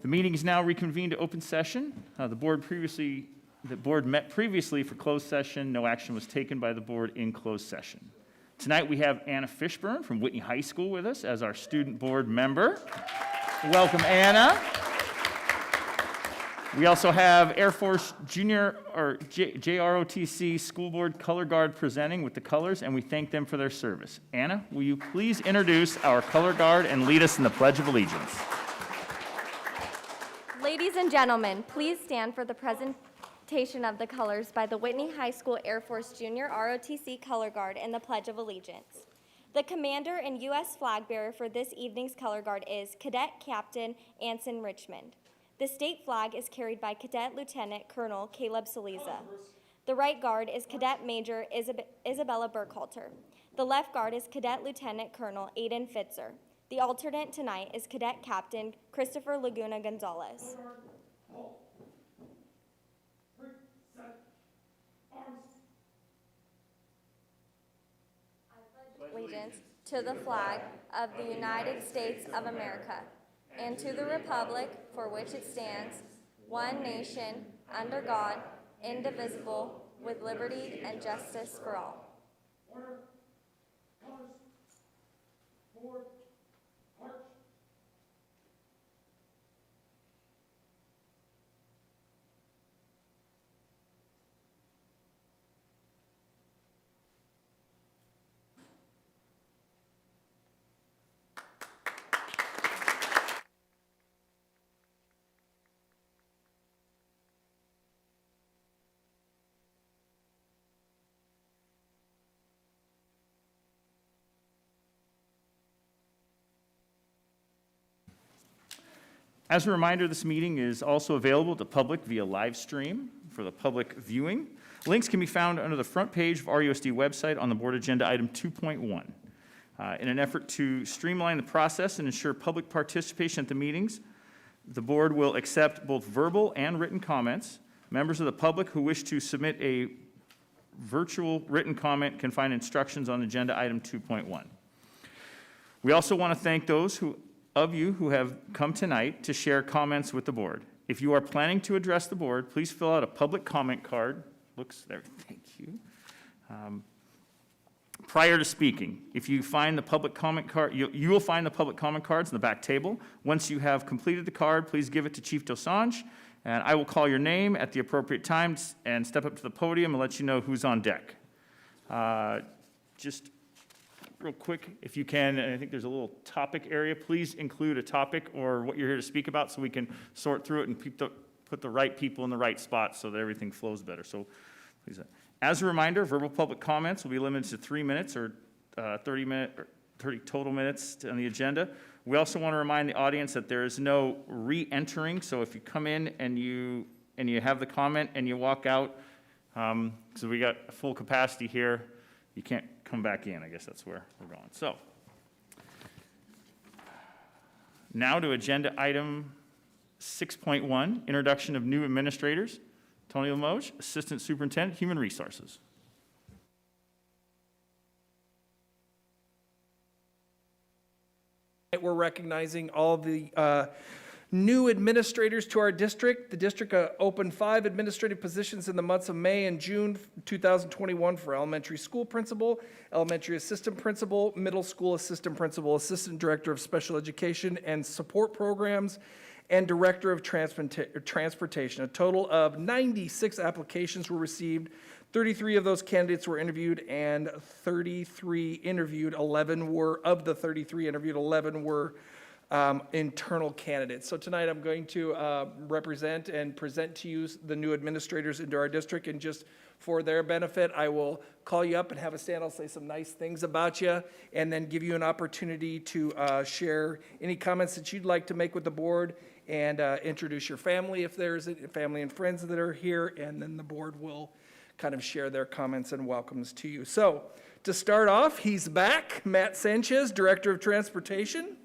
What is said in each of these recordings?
The meeting is now reconvened to open session. The board met previously for closed session. No action was taken by the board in closed session. Tonight we have Anna Fishburne from Whitney High School with us as our student board member. Welcome, Anna. We also have Air Force Junior or JROTC School Board Color Guard presenting with the colors, and we thank them for their service. Anna, will you please introduce our Color Guard and lead us in the Pledge of Allegiance? Ladies and gentlemen, please stand for the presentation of the colors by the Whitney High School Air Force Junior ROTC Color Guard and the Pledge of Allegiance. The commander and U.S. flag bearer for this evening's Color Guard is Cadet Captain Anson Richmond. The state flag is carried by Cadet Lieutenant Colonel Caleb Saliza. The right guard is Cadet Major Isabella Burkhalter. The left guard is Cadet Lieutenant Colonel Aiden Fitzer. The alternate tonight is Cadet Captain Christopher Laguna Gonzalez. Allegiance to the flag of the United States of America and to the republic for which it stands, one nation, under God, indivisible, with liberty and justice for all. Order. Colors. Forward. March. As a reminder, this meeting is also available to public via live stream for the public viewing. Links can be found under the front page of RUSD website on the board agenda item 2.1. In an effort to streamline the process and ensure public participation at the meetings, the board will accept both verbal and written comments. Members of the public who wish to submit a virtual written comment can find instructions on agenda item 2.1. We also want to thank those of you who have come tonight to share comments with the board. If you are planning to address the board, please fill out a public comment card. Looks there, thank you. Prior to speaking, if you find the public comment card, you will find the public comment cards in the back table. Once you have completed the card, please give it to Chief Dosanjh, and I will call your name at the appropriate time and step up to the podium and let you know who's on deck. Just real quick, if you can, and I think there's a little topic area, please include a topic or what you're here to speak about so we can sort through it and put the right people in the right spots so that everything flows better. So please. As a reminder, verbal public comments will be limited to 3 minutes or 30 total minutes on the agenda. We also want to remind the audience that there is no re-entering, so if you come in and you have the comment and you walk out, so we got full capacity here, you can't come back in. I guess that's where we're going. So now to agenda item 6.1, introduction of new administrators. Tony Limoges, Assistant Superintendent, Human Resources. We're recognizing all the new administrators to our district. The district opened 5 administrative positions in the months of May and June 2021 for elementary school principal, elementary assistant principal, middle school assistant principal, assistant director of special education and support programs, and director of transportation. A total of 96 applications were received. 33 of those candidates were interviewed, and 33 interviewed. 11 were, of the 33 interviewed, 11 were internal candidates. So tonight I'm going to represent and present to you the new administrators into our district, and just for their benefit, I will call you up and have a stand. I'll say some nice things about you, and then give you an opportunity to share any comments that you'd like to make with the board, and introduce your family if there's family and friends that are here, and then the board will kind of share their comments and welcomes to you. So to start off, he's back, Matt Sanchez, Director of Transportation.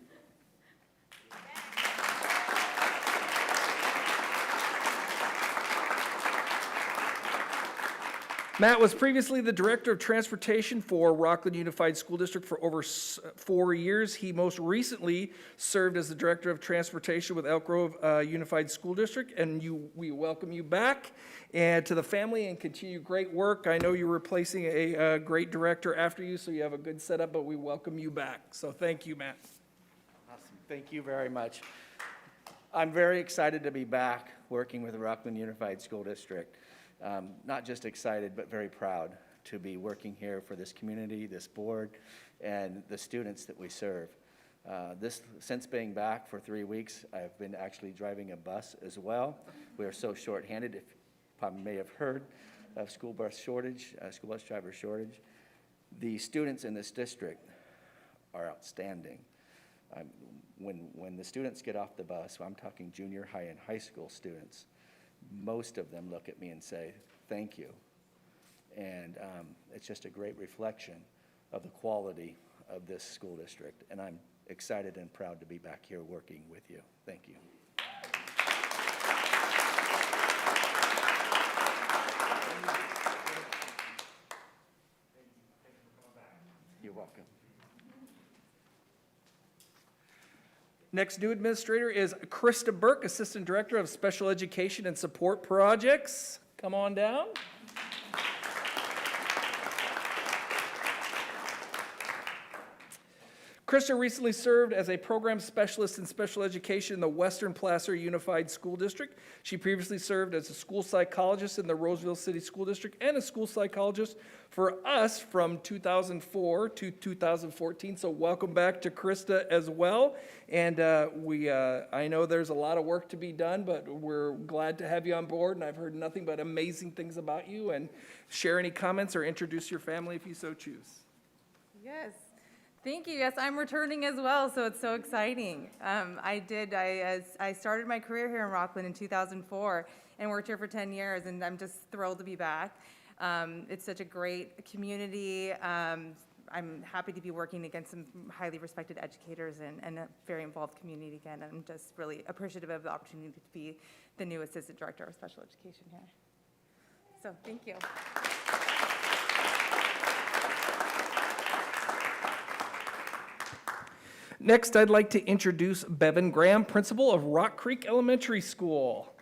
Matt was previously the Director of Transportation for Rocklin Unified School District for over 4 years. He most recently served as the Director of Transportation with Elk Grove Unified School District, and we welcome you back and to the family and continue great work. I know you're replacing a great director after you, so you have a good setup, but we welcome you back. So thank you, Matt. Awesome. Thank you very much. I'm very excited to be back working with the Rocklin Unified School District. Not just excited, but very proud to be working here for this community, this board, and the students that we serve. Since being back for 3 weeks, I've been actually driving a bus as well. We are so shorthanded, if you probably may have heard of school bus driver shortage. The students in this district are outstanding. When the students get off the bus, I'm talking junior high and high school students, most of them look at me and say, thank you. And it's just a great reflection of the quality of this school district. And I'm excited and proud to be back here working with you. Thank you. You're welcome. Next new administrator is Krista Burke, Assistant Director of Special Education and Support Projects. Come on down. Krista recently served as a program specialist in special education in the Western Placer Unified School District. She previously served as a school psychologist in the Roseville City School District and a school psychologist for us from 2004 to 2014. So welcome back to Krista as well. And I know there's a lot of work to be done, but we're glad to have you on board. And I've heard nothing but amazing things about you. And share any comments or introduce your family if you so choose. Yes, thank you. Yes, I'm returning as well, so it's so exciting. I started my career here in Rocklin in 2004 and worked here for 10 years, and I'm just thrilled to be back. It's such a great community. I'm happy to be working against some highly respected educators and a very involved community again. I'm just really appreciative of the opportunity to be the new Assistant Director of Special Education here. So thank you. Next, I'd like to introduce Bevan Graham, principal of Rock Creek Elementary School.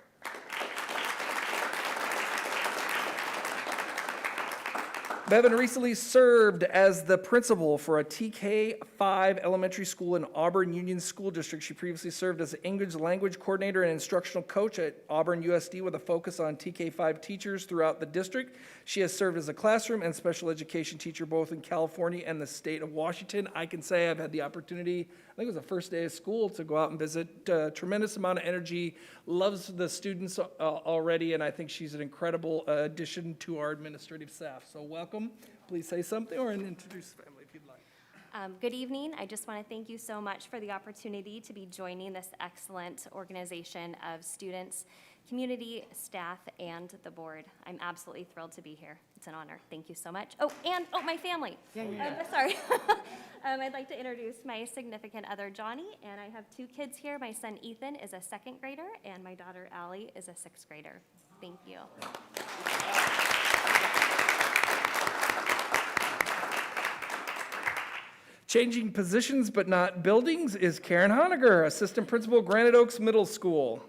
Bevan recently served as the principal for a TK5 elementary school in Auburn Union School District. She previously served as an English language coordinator and instructional coach at Auburn USD with a focus on TK5 teachers throughout the district. She has served as a classroom and special education teacher both in California and the state of Washington. I can say I've had the opportunity, I think it was the first day of school, to go out and visit. Tremendous amount of energy, loves the students already, and I think she's an incredible addition to our administrative staff. So welcome. Please say something or introduce the family if you'd like. Good evening. I just want to thank you so much for the opportunity to be joining this excellent organization of students, community, staff, and the board. I'm absolutely thrilled to be here. It's an honor. Thank you so much. My family. Sorry. I'd like to introduce my significant other, Johnny, and I have 2 kids here. My son, Ethan, is a 2nd grader, and my daughter, Allie, is a 6th grader. Thank you. Changing positions but not buildings is Karen Honiger, Assistant Principal, Granite Oaks Middle School.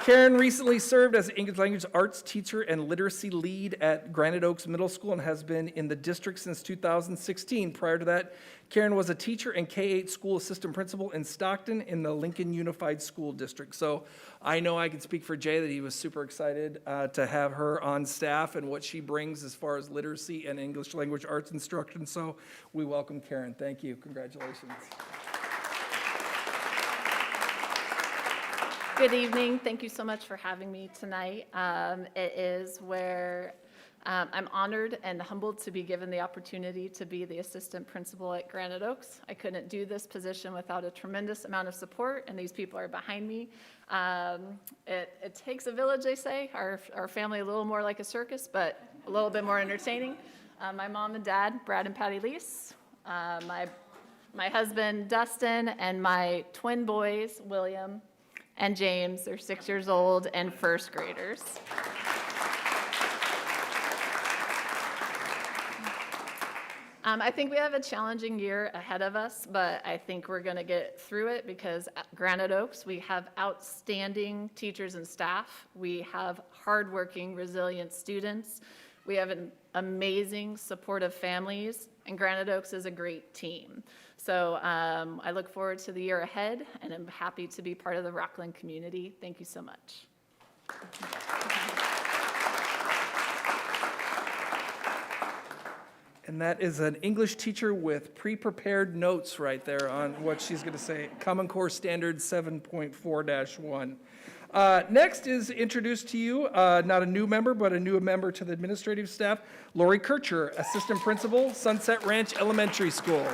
Karen recently served as English language arts teacher and literacy lead at Granite Oaks Middle School and has been in the district since 2016. Prior to that, Karen was a teacher and K-8 school assistant principal in Stockton in the Lincoln Unified School District. So I know I can speak for Jay that he was super excited to have her on staff and what she brings as far as literacy and English language arts instruction. So we welcome Karen. Thank you. Congratulations. Good evening. Thank you so much for having me tonight. It is where I'm honored and humbled to be given the opportunity to be the assistant principal at Granite Oaks. I couldn't do this position without a tremendous amount of support, and these people are behind me. It takes a village, they say. Our family a little more like a circus, but a little bit more entertaining. My mom and dad, Brad and Patty Lease, my husband, Dustin, and my twin boys, William and James. They're 6 years old and first graders. I think we have a challenging year ahead of us, but I think we're going to get through it because at Granite Oaks, we have outstanding teachers and staff. We have hardworking, resilient students. We have an amazing, supportive families, and Granite Oaks is a great team. So I look forward to the year ahead, and I'm happy to be part of the Rocklin community. Thank you so much. And that is an English teacher with pre-prepared notes right there on what she's going to say. Common Core Standard 7.4-1. Next is introduced to you, not a new member, but a new member to the administrative staff, Lori Kircher, Assistant Principal, Sunset Ranch Elementary School.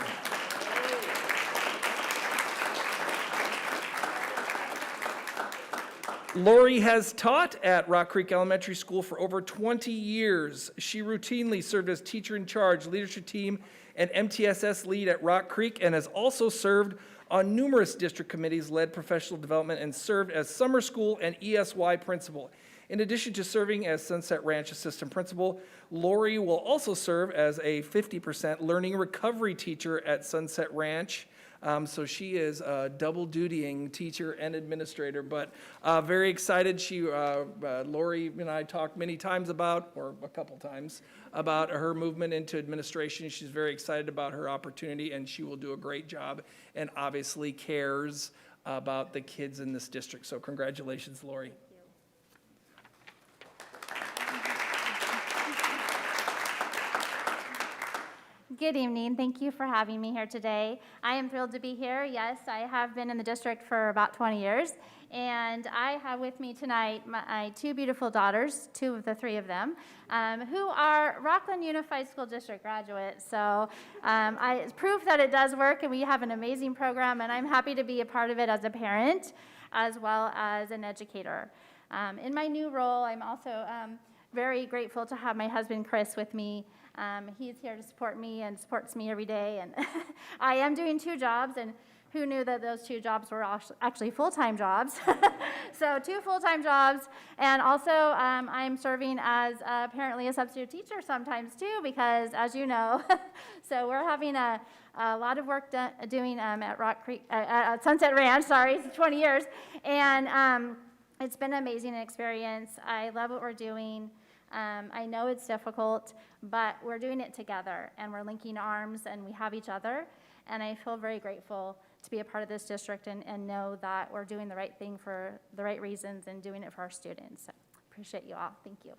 Lori has taught at Rock Creek Elementary School for over 20 years. She routinely served as teacher in charge, leadership team, and MTSS lead at Rock Creek, and has also served on numerous district committees, led professional development, and served as summer school and ESY principal. In addition to serving as Sunset Ranch assistant principal, Lori will also serve as a 50% learning recovery teacher at Sunset Ranch. So she is double dutying teacher and administrator, but very excited. Lori and I talked many times about, or a couple times, about her movement into administration. She's very excited about her opportunity, and she will do a great job and obviously cares about the kids in this district. So congratulations, Lori. Good evening. Thank you for having me here today. I am thrilled to be here. Yes, I have been in the district for about 20 years, and I have with me tonight my two beautiful daughters, two of the three of them, who are Rocklin Unified School District graduates. So it's proof that it does work, and we have an amazing program, and I'm happy to be a part of it as a parent as well as an educator. In my new role, I'm also very grateful to have my husband, Chris, with me. He's here to support me and supports me every day. And I am doing two jobs, and who knew that those two jobs were actually full-time jobs? So 2 full-time jobs, and also I'm serving as apparently a substitute teacher sometimes too, because as you know, so we're having a lot of work doing at Rock Creek, at Sunset Ranch, 20 years, and it's been an amazing experience. I love what we're doing. I know it's difficult, but we're doing it together, and we're linking arms, and we have each other, and I feel very grateful to be a part of this district and know that we're doing the right thing for the right reasons and doing it for our students. So, appreciate you all. Thank you.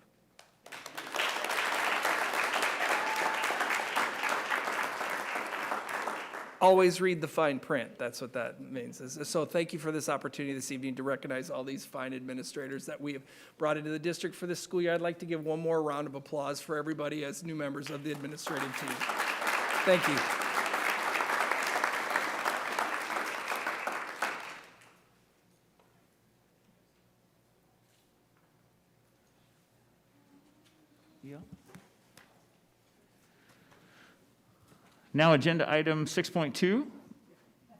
Always read the fine print. That's what that means. So thank you for this opportunity this evening to recognize all these fine administrators that we have brought into the district for this school year. I'd like to give one more round of applause for everybody as new members of the administrative team. Thank you. Yeah. Now, agenda item 6.2,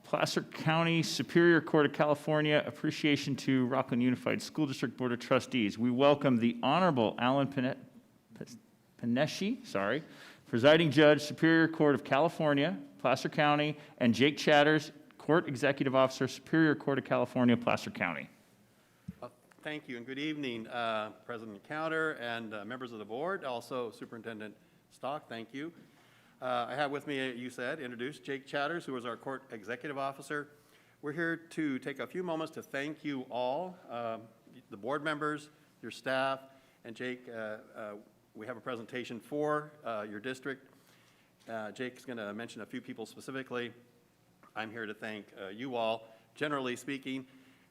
Placer County Superior Court of California Appreciation to Rocklin Unified School District Board of Trustees. We welcome the Honorable Alan Panesci, Presiding Judge, Superior Court of California, Placer County, and Jake Chatters, Court Executive Officer, Superior Court of California, Placer County. Thank you, and good evening, President Counter and members of the board, also Superintendent Stock, thank you. I have with me, you said, introduced Jake Chatters, who is our Court Executive Officer. We're here to take a few moments to thank you all, the board members, your staff, and Jake, we have a presentation for your district. Jake's going to mention a few people specifically. I'm here to thank you all, generally speaking,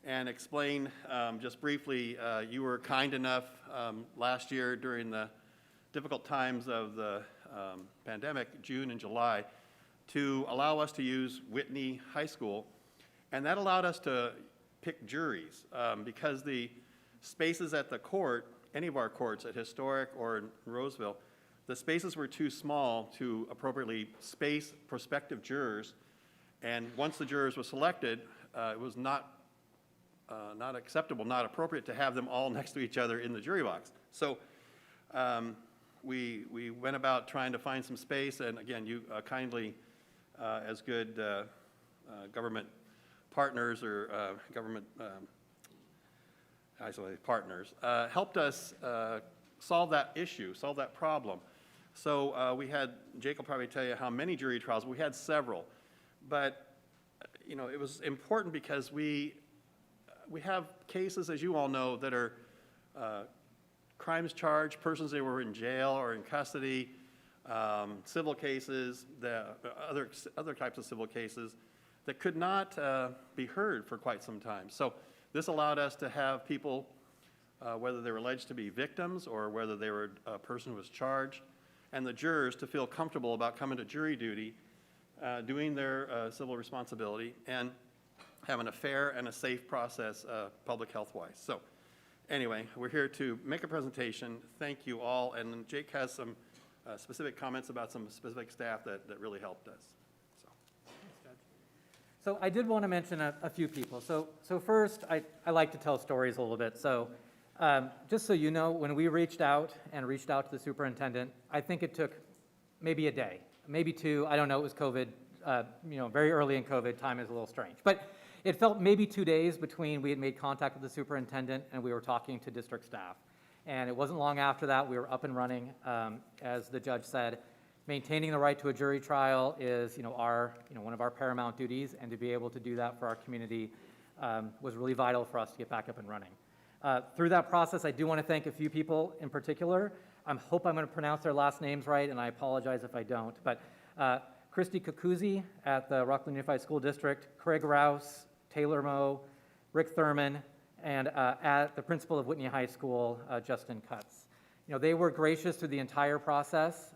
and explain just briefly, you were kind enough last year during the difficult times of the pandemic, June and July, to allow us to use Whitney High School, and that allowed us to pick juries because the spaces at the court, any of our courts at Historic or in Roseville, the spaces were too small to appropriately space prospective jurors, and once the jurors were selected, it was not not acceptable, not appropriate to have them all next to each other in the jury box. So we went about trying to find some space, and again, you kindly, as good government partners or government isolated partners, helped us solve that issue, solve that problem. So we had, Jake will probably tell you how many jury trials, we had several. But, you know, it was important because we have cases, as you all know, that are crimes charged, persons that were in jail or in custody, civil cases, other types of civil cases that could not be heard for quite some time. So this allowed us to have people, whether they were alleged to be victims or whether they were a person who was charged, and the jurors to feel comfortable about coming to jury duty, doing their civil responsibility, and having a fair and a safe process public health-wise. So anyway, we're here to make a presentation. Thank you all, and Jake has some specific comments about some specific staff that really helped us. So I did want to mention a few people. So first, I like to tell stories a little bit. So just so you know, when we reached out to the superintendent, I think it took maybe a day, maybe two. I don't know, it was COVID, very early in COVID, time is a little strange. But it felt maybe 2 days between we had made contact with the superintendent and we were talking to district staff. And it wasn't long after that, we were up and running. As the judge said, maintaining the right to a jury trial is, one of our paramount duties, and to be able to do that for our community was really vital for us to get back up and running. Through that process, I do want to thank a few people in particular. I hope I'm going to pronounce their last names right, and I apologize if I don't. But Christy Kukuzi at the Rocklin Unified School District, Craig Rouse, Taylor Moe, Rick Thurman, and at the principal of Whitney High School, Justin Cutts. They were gracious through the entire process.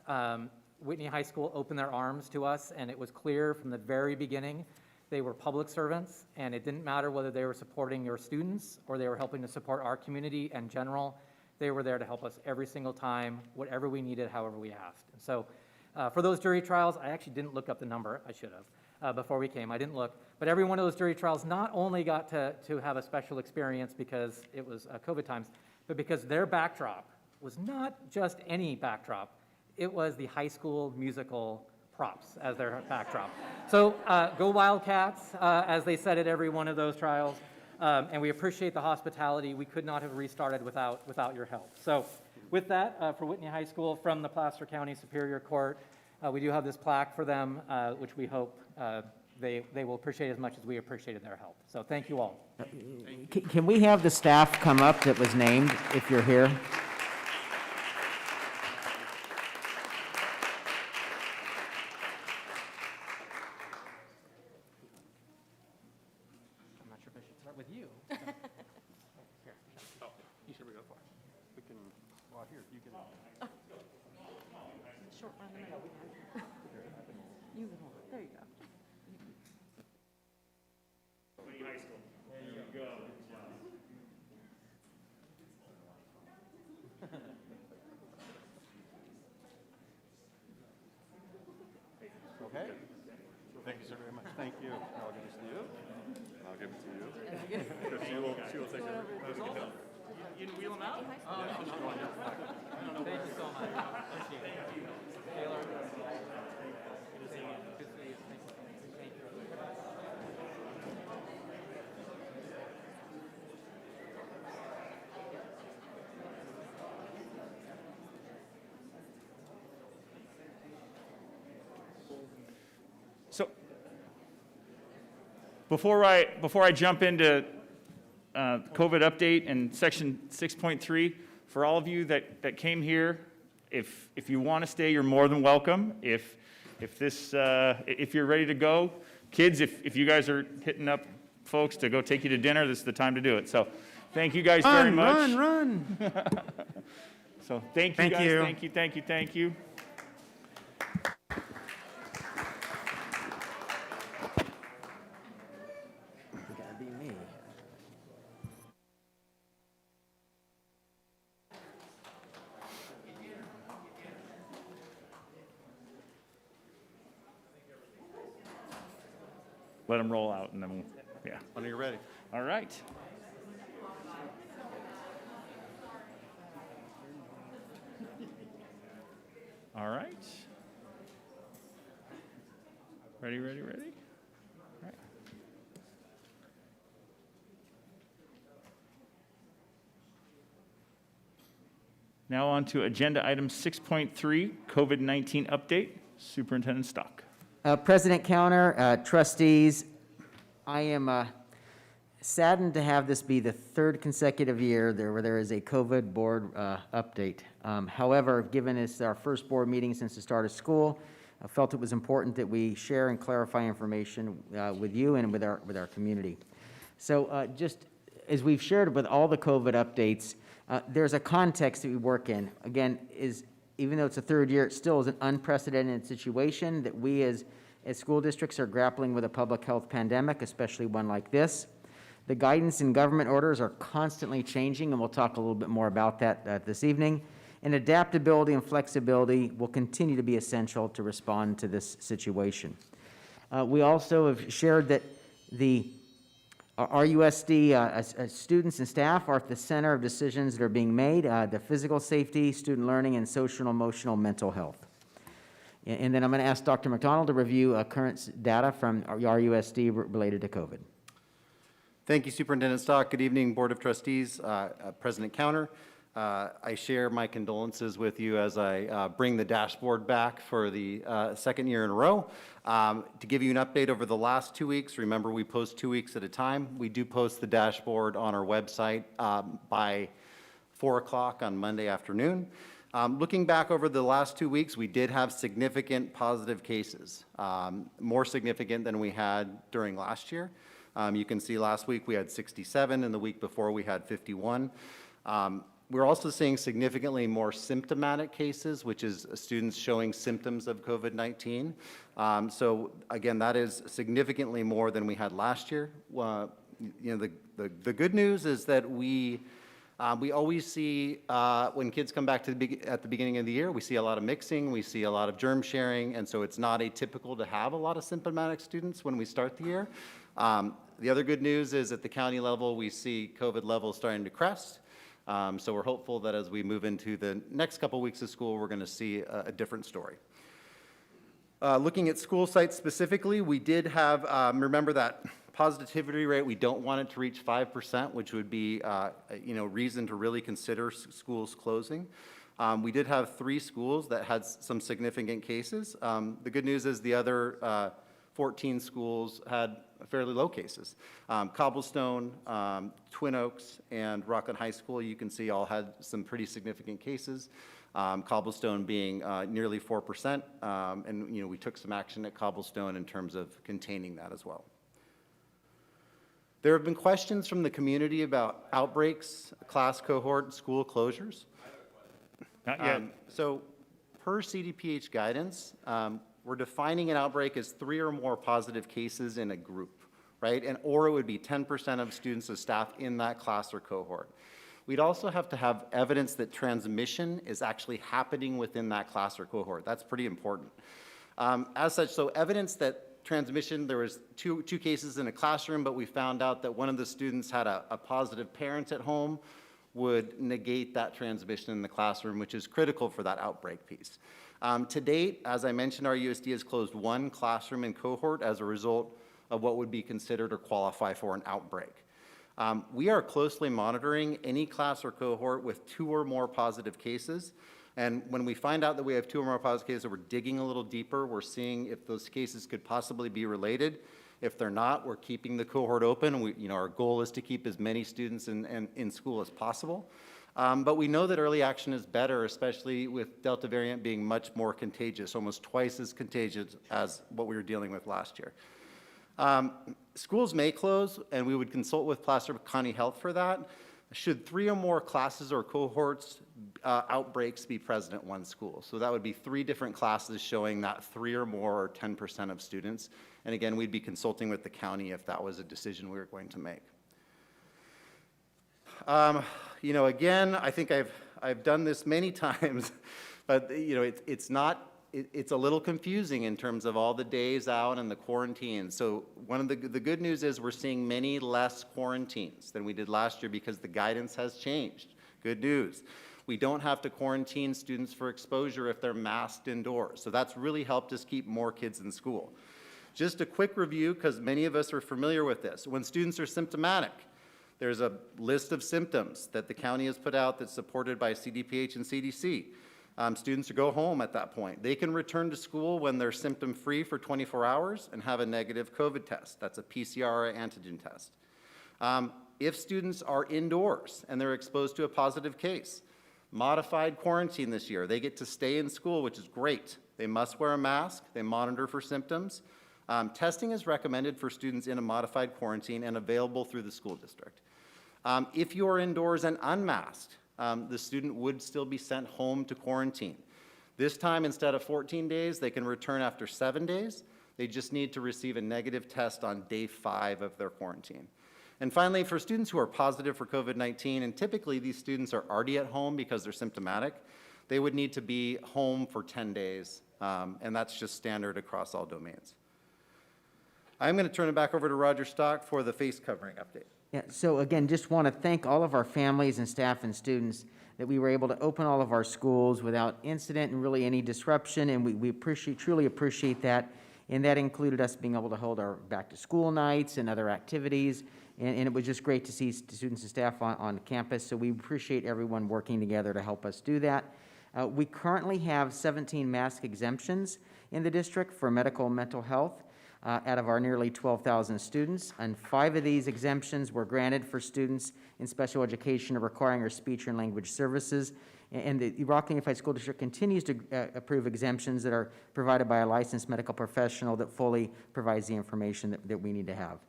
Whitney High School opened their arms to us, and it was clear from the very beginning they were public servants, and it didn't matter whether they were supporting your students or they were helping to support our community in general. They were there to help us every single time, whatever we needed, however we asked. And so for those jury trials, I actually didn't look up the number. I should have before we came. I didn't look. But every one of those jury trials not only got to have a special experience because it was COVID times, but because their backdrop was not just any backdrop. It was the high school musical props as their backdrop. So go Wildcats, as they said at every one of those trials. And we appreciate the hospitality. We could not have restarted without your help. So with that, for Whitney High School from the Placer County Superior Court, we do have this plaque for them, which we hope they will appreciate as much as we appreciated their help. So thank you all. Can we have the staff come up that was named if you're here? I'm not sure if I should start with you. You should go for it. We can, well, here, you can. Short one. You can hold it. There you go. High School. There you go. Okay. Thank you so very much. Thank you. I'll give this to you. I'll give it to you. She will take it. You can wheel them out? Thank you so much. Appreciate it. Taylor. Good to see you. Good to see you. Thank you. So before I jump into COVID update and section 6.3, for all of you that came here, if you want to stay, you're more than welcome. If you're ready to go, kids, if you guys are hitting up folks to go take you to dinner, this is the time to do it. So thank you guys very much. Run. So thank you guys. Thank you. You gotta be me. Let them roll out and then we'll, yeah. When you're ready. All right. All right. Ready, ready, ready? All right. Now on to agenda item 6.3, COVID-19 update. Superintendent Stock. President Counter, trustees, I am saddened to have this be the third consecutive year where there is a COVID board update. However, given it's our first board meeting since the start of school, I felt it was important that we share and clarify information with you and with our community. So just as we've shared with all the COVID updates, there's a context that we work in. Again, even though it's the third year, it still is an unprecedented situation that we as school districts are grappling with a public health pandemic, especially one like this. The guidance and government orders are constantly changing, and we'll talk a little bit more about that this evening. And adaptability and flexibility will continue to be essential to respond to this situation. We also have shared that the RUSD students and staff are at the center of decisions that are being made, the physical safety, student learning, and social, emotional, mental health. And then I'm going to ask Dr. McDonald to review current data from RUSD related to COVID. Thank you, Superintendent Stock. Good evening, Board of Trustees, President Counter. I share my condolences with you as I bring the dashboard back for the second year in a row. To give you an update over the last 2 weeks, remember we post 2 weeks at a time. We do post the dashboard on our website by 4 o'clock on Monday afternoon. Looking back over the last 2 weeks, we did have significant positive cases, more significant than we had during last year. You can see last week we had 67, and the week before we had 51. We're also seeing significantly more symptomatic cases, which is students showing symptoms of COVID-19. So again, that is significantly more than we had last year. The good news is that we always see when kids come back at the beginning of the year, we see a lot of mixing, we see a lot of germ sharing, and so it's not atypical to have a lot of symptomatic students when we start the year. The other good news is at the county level, we see COVID levels starting to crest. So we're hopeful that as we move into the next couple weeks of school, we're going to see a different story. Looking at school sites specifically, we did have, remember that positivity rate, we don't want it to reach 5%, which would be reason to really consider schools closing. We did have 3 schools that had some significant cases. The good news is the other 14 schools had fairly low cases. Cobblestone, Twin Oaks, and Rocklin High School, you can see all had some pretty significant cases. Cobblestone being nearly 4%, and we took some action at Cobblestone in terms of containing that as well. There have been questions from the community about outbreaks, class cohort, school closures. Not yet. So per CDPH guidance, we're defining an outbreak as 3 or more positive cases in a group, right? Or it would be 10% of students or staff in that class or cohort. We'd also have to have evidence that transmission is actually happening within that class or cohort. That's pretty important. As such, so evidence that transmission, there was two cases in a classroom, but we found out that one of the students had a positive parent at home would negate that transmission in the classroom, which is critical for that outbreak piece. To date, as I mentioned, our USD has closed 1 classroom and cohort as a result of what would be considered or qualify for an outbreak. We are closely monitoring any class or cohort with 2 or more positive cases. And when we find out that we have 2 or more positive cases, we're digging a little deeper. We're seeing if those cases could possibly be related. If they're not, we're keeping the cohort open. Our goal is to keep as many students in school as possible. But we know that early action is better, especially with Delta variant being much more contagious, almost twice as contagious as what we were dealing with last year. Schools may close, and we would consult with Placer County Health for that. Should 3 or more classes or cohorts outbreaks be present at one school. So that would be 3 different classes showing that 3 or more or 10% of students. And again, we'd be consulting with the county if that was a decision we were going to make. Again, I think I've done this many times, but it's a little confusing in terms of all the days out and the quarantine. So one of the good news is we're seeing many less quarantines than we did last year because the guidance has changed. Good news. We don't have to quarantine students for exposure if they're masked indoors. So that's really helped us keep more kids in school. Just a quick review, because many of us are familiar with this. When students are symptomatic, there's a list of symptoms that the county has put out that's supported by CDPH and CDC. Students go home at that point. They can return to school when they're symptom-free for 24 hours and have a negative COVID test. That's a PCR or antigen test. If students are indoors and they're exposed to a positive case, modified quarantine this year, they get to stay in school, which is great. They must wear a mask. They monitor for symptoms. Testing is recommended for students in a modified quarantine and available through the school district. If you're indoors and unmasked, the student would still be sent home to quarantine. This time, instead of 14 days, they can return after 7 days. They just need to receive a negative test on day 5 of their quarantine. And finally, for students who are positive for COVID-19, and typically these students are already at home because they're symptomatic, they would need to be home for 10 days, and that's just standard across all domains. I'm going to turn it back over to Roger Stock for the face covering update. Yeah, so again, just want to thank all of our families and staff and students that we were able to open all of our schools without incident and really any disruption, and we truly appreciate that. And that included us being able to hold our back-to-school nights and other activities, and it was just great to see students and staff on campus, so we appreciate everyone working together to help us do that. We currently have 17 mask exemptions in the district for medical and mental health. Out of our nearly 12,000 students, and 5 of these exemptions were granted for students in special education or requiring our speech and language services. And the Rocklin Unified School District continues to approve exemptions that are provided by a licensed medical professional that fully provides the information that we need to have.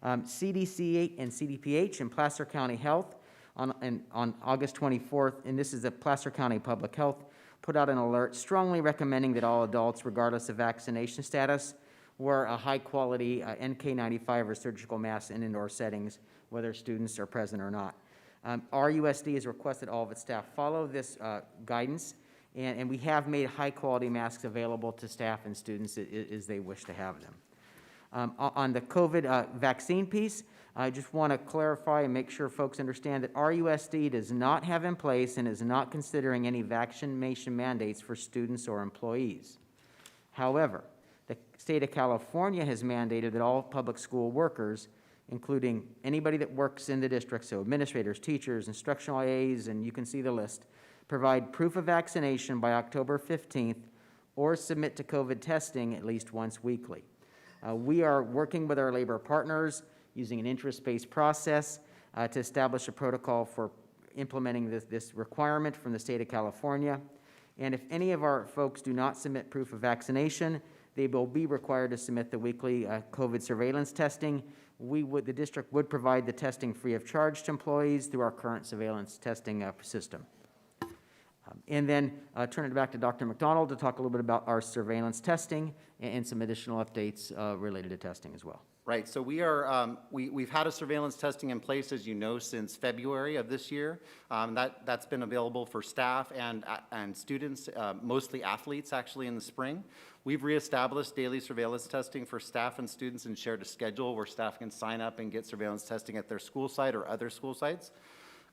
CDC and CDPH and Placer County Health on August 24th, and this is the Placer County Public Health, put out an alert strongly recommending that all adults, regardless of vaccination status, wear a high-quality NK95 or surgical mask in indoor settings, whether students are present or not. RUSD has requested all of its staff follow this guidance, and we have made high-quality masks available to staff and students as they wish to have them. On the COVID vaccine piece, I just want to clarify and make sure folks understand that RUSD does not have in place and is not considering any vaccination mandates for students or employees. However, the state of California has mandated that all public school workers, including anybody that works in the district, so administrators, teachers, instructional aides, and you can see the list, provide proof of vaccination by October 15th or submit to COVID testing at least once weekly. We are working with our labor partners using an interest-based process to establish a protocol for implementing this requirement from the state of California. And if any of our folks do not submit proof of vaccination, they will be required to submit the weekly COVID surveillance testing. The district would provide the testing free of charge to employees through our current surveillance testing system. And then turn it back to Dr. McDonald to talk a little bit about our surveillance testing and some additional updates related to testing as well. Right, so we've had a surveillance testing in place, as you know, since February of this year. That's been available for staff and students, mostly athletes actually in the spring. We've reestablished daily surveillance testing for staff and students and shared a schedule where staff can sign up and get surveillance testing at their school site or other school sites.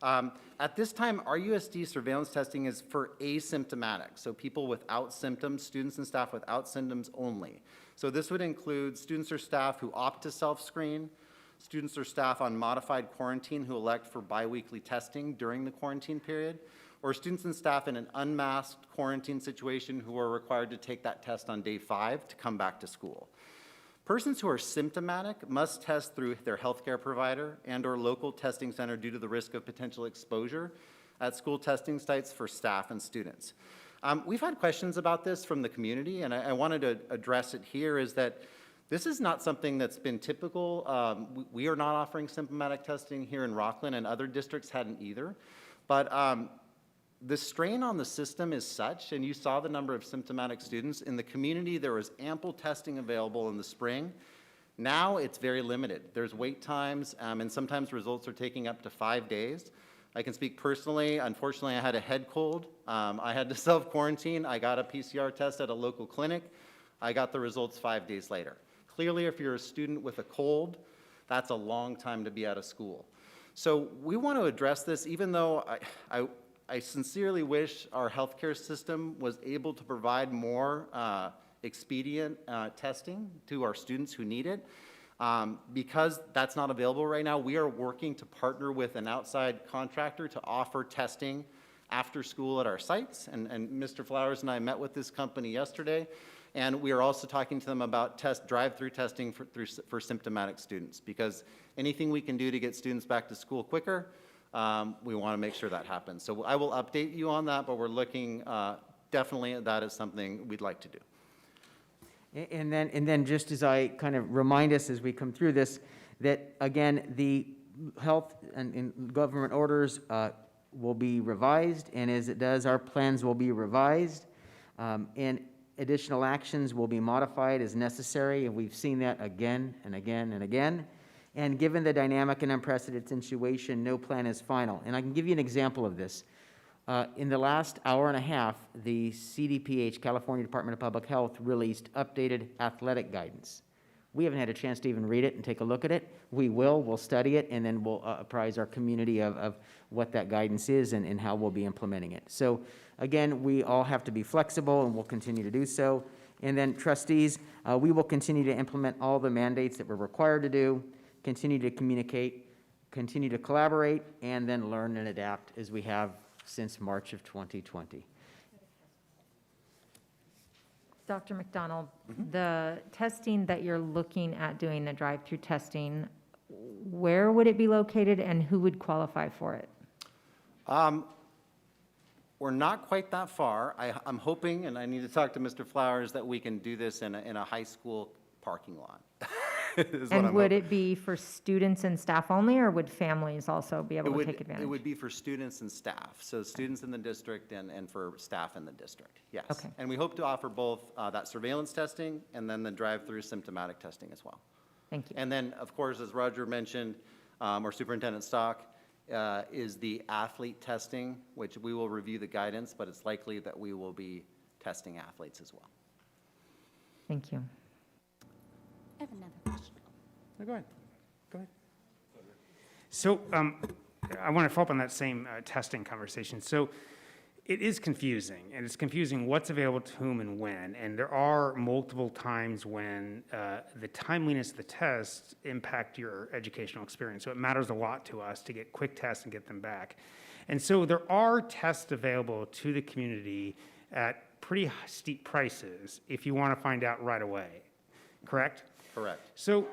At this time, RUSD surveillance testing is for asymptomatic, so people without symptoms, students and staff without symptoms only. So this would include students or staff who opt to self-screen, students or staff on modified quarantine who elect for biweekly testing during the quarantine period, or students and staff in an unmasked quarantine situation who are required to take that test on day 5 to come back to school. Persons who are symptomatic must test through their healthcare provider and or local testing center due to the risk of potential exposure at school testing sites for staff and students. We've had questions about this from the community, and I wanted to address it here, is that this is not something that's been typical. We are not offering symptomatic testing here in Rocklin, and other districts hadn't either. But the strain on the system is such, and you saw the number of symptomatic students. In the community, there was ample testing available in the spring. Now it's very limited. There's wait times, and sometimes results are taking up to 5 days. I can speak personally. Unfortunately, I had a head cold. I had to self-quarantine. I got a PCR test at a local clinic. I got the results 5 days later. Clearly, if you're a student with a cold, that's a long time to be out of school. So we want to address this, even though I sincerely wish our healthcare system was able to provide more expedient testing to our students who need it. Because that's not available right now, we are working to partner with an outside contractor to offer testing after school at our sites. And Mr. Flowers and I met with this company yesterday, and we are also talking to them about drive-through testing for symptomatic students, because anything we can do to get students back to school quicker, we want to make sure that happens. So I will update you on that, but we're looking definitely at that as something we'd like to do. And then just as I kind of remind us as we come through this, that again, the health and government orders will be revised, and as it does, our plans will be revised, and additional actions will be modified as necessary, and we've seen that again and again and again. And given the dynamic and unprecedented situation, no plan is final. And I can give you an example of this. In the last hour and a half, the CDPH, California Department of Public Health, released updated athletic guidance. We haven't had a chance to even read it and take a look at it. We'll study it, and then we'll apprise our community of what that guidance is and how we'll be implementing it. So again, we all have to be flexible, and we'll continue to do so. And then trustees, we will continue to implement all the mandates that we're required to do, continue to communicate, continue to collaborate, and then learn and adapt as we have since March of 2020. Dr. McDonald, the testing that you're looking at doing, the drive-through testing, where would it be located and who would qualify for it? We're not quite that far. I'm hoping, and I need to talk to Mr. Flowers, that we can do this in a high school parking lot. And would it be for students and staff only, or would families also be able to take advantage? It would be for students and staff, so students in the district and for staff in the district, yes. Okay. And we hope to offer both that surveillance testing and then the drive-through symptomatic testing as well. Thank you. And then, of course, as Roger mentioned, or Superintendent Stock, is the athlete testing, which we will review the guidance, but it's likely that we will be testing athletes as well. Thank you. I have another question. No, go ahead. Go ahead. So I want to follow up on that same testing conversation. So it is confusing, and it's confusing what's available to whom and when. And there are multiple times when the timeliness of the tests impact your educational experience. So it matters a lot to us to get quick tests and get them back. And so there are tests available to the community at pretty steep prices if you want to find out right away, correct? Correct. So,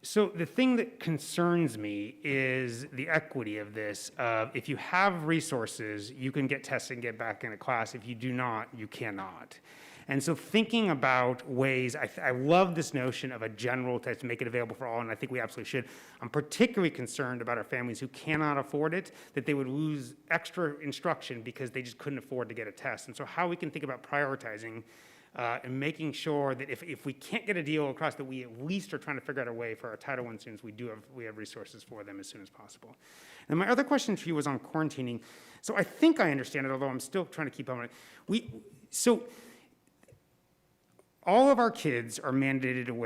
so the thing that concerns me is the equity of this. If you have resources, you can get tested and get back into class. If you do not, you cannot. And so thinking about ways, I love this notion of a general test to make it available for all, and I think we absolutely should. I'm particularly concerned about our families who cannot afford it, that they would lose extra instruction because they just couldn't afford to get a test. And so how we can think about prioritizing and making sure that if we can't get a deal across, that we at least are trying to figure out a way for our Title I students, we have resources for them as soon as possible. And my other question for you was on quarantining. So I think I understand it, although I'm still trying to keep on it. So all of our kids are mandated to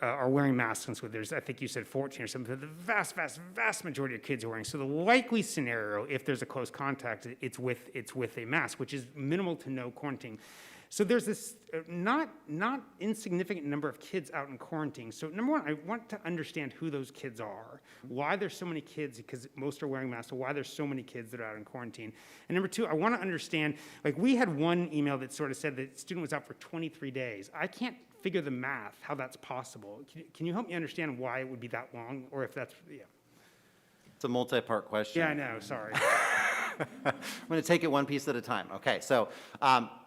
are wearing masks in school. There's, I think you said 14 or something. The vast, vast, vast majority of kids are wearing. So the likely scenario, if there's a close contact, it's with a mask, which is minimal to no quarantine. So there's this not insignificant number of kids out in quarantine. So number one, I want to understand who those kids are, why there's so many kids, because most are wearing masks, so why there's so many kids that are out in quarantine. And number two, I want to understand, like we had one email that sort of said that the student was out for 23 days. I can't figure the math, how that's possible. Can you help me understand why it would be that long, or if that's, yeah. It's a multi-part question. Yeah, I know, sorry. I'm going to take it one piece at a time. Okay, so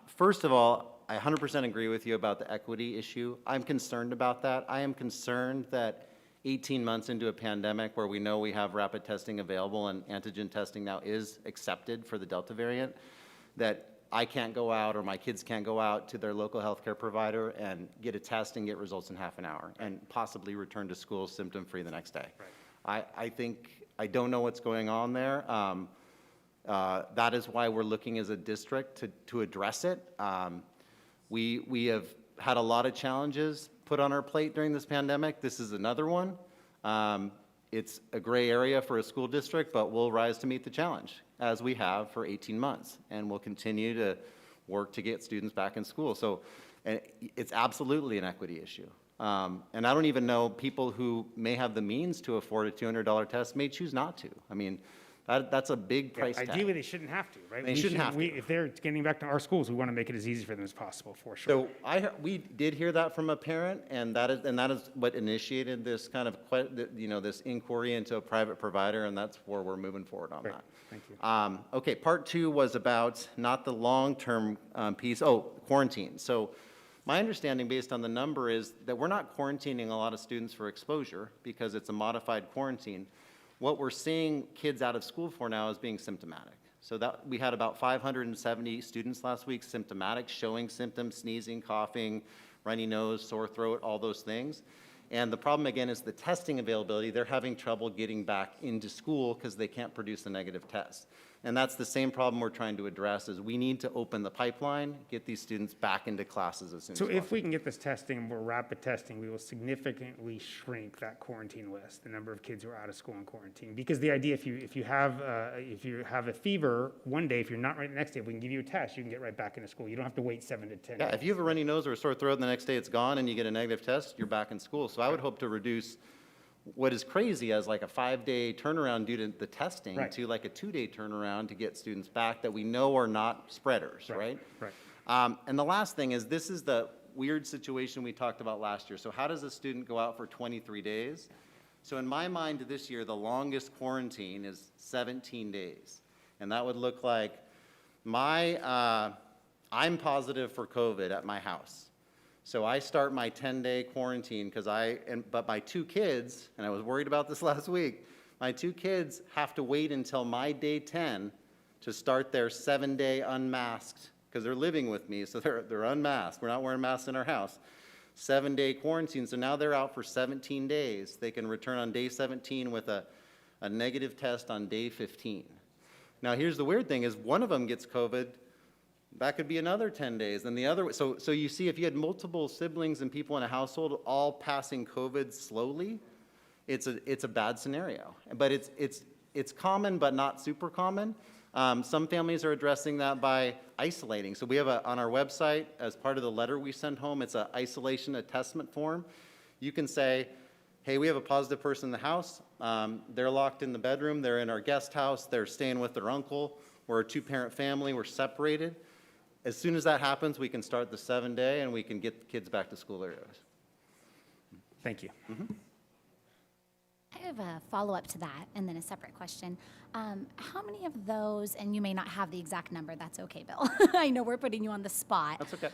first of all, I 100% agree with you about the equity issue. I'm concerned about that. I am concerned that 18 months into a pandemic where we know we have rapid testing available and antigen testing now is accepted for the Delta variant, that I can't go out or my kids can't go out to their local healthcare provider and get a test and get results in half an hour and possibly return to school symptom-free the next day. Right. I don't know what's going on there. That is why we're looking as a district to address it. We have had a lot of challenges put on our plate during this pandemic. This is another one. It's a gray area for a school district, but we'll rise to meet the challenge, as we have for 18 months. And we'll continue to work to get students back in school. So it's absolutely an equity issue. And I don't even know, people who may have the means to afford a $200 test may choose not to. I mean, that's a big price tag. Ideally, they shouldn't have to, right? They shouldn't have to. If they're getting back to our schools, we want to make it as easy for them as possible, for sure. So we did hear that from a parent, and that is what initiated this kind of, this inquiry into a private provider, and that's where we're moving forward on Great. that. Thank you. Okay, part two was about not the long-term piece, quarantine. So my understanding, based on the number, is that we're not quarantining a lot of students for exposure because it's a modified quarantine. What we're seeing kids out of school for now is being symptomatic. So that we had about 570 students last week symptomatic, showing symptoms, sneezing, coughing, runny nose, sore throat, all those things. And the problem, again, is the testing availability. They're having trouble getting back into school because they can't produce a negative test. And that's the same problem we're trying to address, is we need to open the pipeline, get these students back into classes as soon as So possible. if we can get this testing, more rapid testing, we will significantly shrink that quarantine list, the number of kids who are out of school in quarantine. Because the idea, if you have a fever one day, if you're not right the next day, if we can give you a test, you can get right back into school. You don't have to wait 7 to 10 days. Yeah, if you have a runny nose or a sore throat and the next day it's gone and you get a negative test, you're back in school. So I would hope to reduce what is crazy as like a 5-day turnaround due to the testing Right. to like a 2-day turnaround to get students back that we know are not spreaders, right? Right. And the last thing is, this is the weird situation we talked about last year. So how does a student go out for 23 days? So in my mind this year, the longest quarantine is 17 days. And that would look like I'm positive for COVID at my house. So I start my 10-day quarantine but my 2 kids, and I was worried about this last week, my 2 kids have to wait until my day 10 to start their 7-day unmasked, because they're living with me, so they're unmasked. We're not wearing masks in our house. 7-day quarantine, so now they're out for 17 days. They can return on day 17 with a negative test on day 15. Now here's the weird thing, is one of them gets COVID, that could be another 10 days. And the other, so you see, if you had multiple siblings and people in a household all passing COVID slowly, it's a bad scenario. But it's common, but not super common. Some families are addressing that by isolating. So we have on our website, as part of the letter we send home, it's an isolation attestment form. You can say, hey, we have a positive person in the house. They're locked in the bedroom. They're in our guest house. They're staying with their uncle. We're a 2-parent family. We're separated. As soon as that happens, we can start the 7-day and we can get the kids back to school early. Thank you. I have a follow-up to that and then a separate question. How many of those, and you may not have the exact number, that's okay, Bill. I know we're putting you on the spot. That's okay.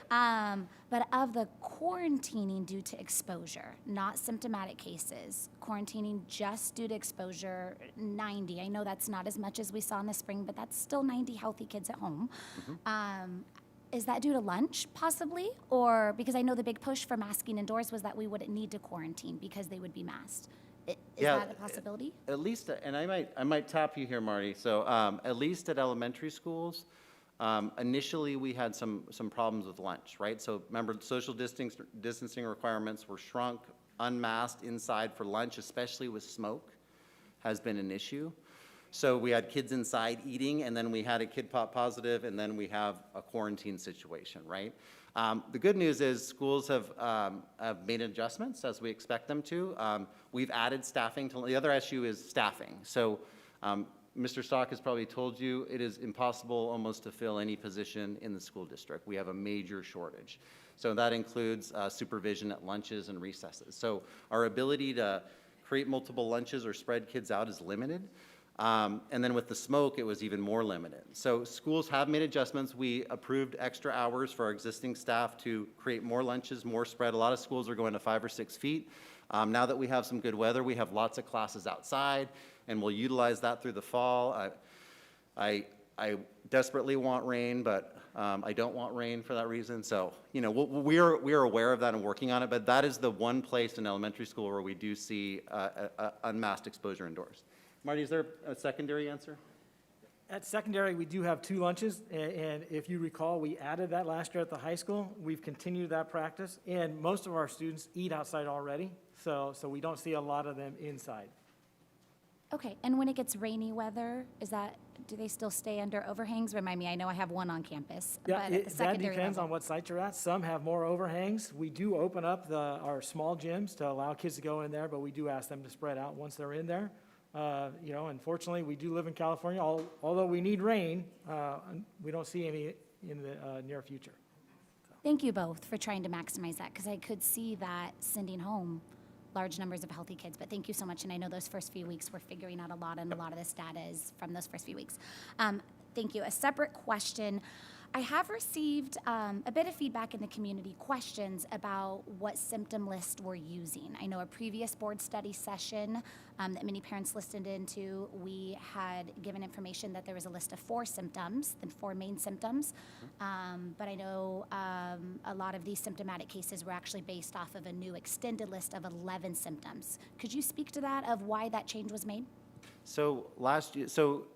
But of the quarantining due to exposure, not symptomatic cases, quarantining just due to exposure, 90. I know that's not as much as we saw in the spring, but that's still 90 healthy kids at home. Is that due to lunch, possibly? Or, because I know the big push for masking indoors was that we wouldn't need to quarantine because they would be masked. Is that a possibility? At least, and I might tap you here, Marty. So at least at elementary schools, initially we had some problems with lunch, right? So remember, social distancing requirements were shrunk. Unmasked inside for lunch, especially with smoke, has been an issue. So we had kids inside eating, and then we had a kid pop positive, and then we have a quarantine situation, right? The good news is schools have made adjustments as we expect them to. We've added staffing. The other issue is staffing. So Mr. Stock has probably told you it is impossible almost to fill any position in the school district. We have a major shortage. So that includes supervision at lunches and recesses. So our ability to create multiple lunches or spread kids out is limited. And then with the smoke, it was even more limited. So schools have made adjustments. We approved extra hours for our existing staff to create more lunches, more spread. A lot of schools are going to 5 or 6 feet. Now that we have some good weather, we have lots of classes outside, and we'll utilize that through the fall. I desperately want rain, but I don't want rain for that reason. So, you know, we are aware of that and working on it, but that is the one place in elementary school where we do see unmasked exposure indoors. Marty, is there a secondary answer? At secondary, we do have 2 lunches, and if you recall, we added that last year at the high school. We've continued that practice, and most of our students eat outside already, so we don't see a lot of them inside. Okay, and when it gets rainy weather, do they still stay under overhangs? Remind me, I know I have one on campus, but Yeah, at the that secondary depends level. on what site you're at. Some have more overhangs. We do open up our small gyms to allow kids to go in there, but we do ask them to spread out once they're in there. Unfortunately, we do live in California, although we need rain, we don't see any in the near future. Thank you both for trying to maximize that, because I could see that sending home large numbers of healthy kids, but thank you so much, and I know those first few weeks we're figuring out a lot, and a lot of this data is from those first few weeks. Thank you. A separate question. I have received a bit of feedback in the community, questions about what symptom list we're using. I know a previous board study session that many parents listened into, we had given information that there was a list of 4 symptoms, then 4 main symptoms. But I know a lot of these symptomatic cases were actually based off of a new extended list of 11 symptoms. Could you speak to that, of why that change was made? So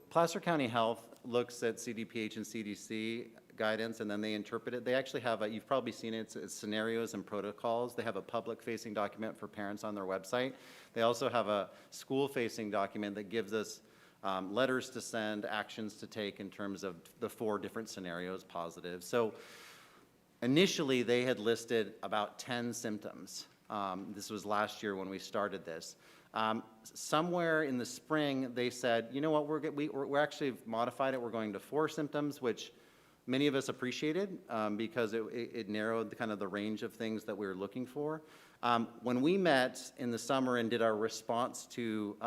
Placer County Health looks at CDPH and CDC guidance, and then they interpret it. They actually have you've probably seen it, it's scenarios and protocols. They have a public-facing document for parents on their website. They also have a school-facing document that gives us letters to send, actions to take in terms of the 4 different scenarios, positive. So initially, they had listed about 10 symptoms. This was last year when we started this. Somewhere in the spring, they said, you know what, we're actually modified it. We're going to 4 symptoms, which many of us appreciated because it narrowed kind of the range of things that we were looking for. When we met in the summer and did our response to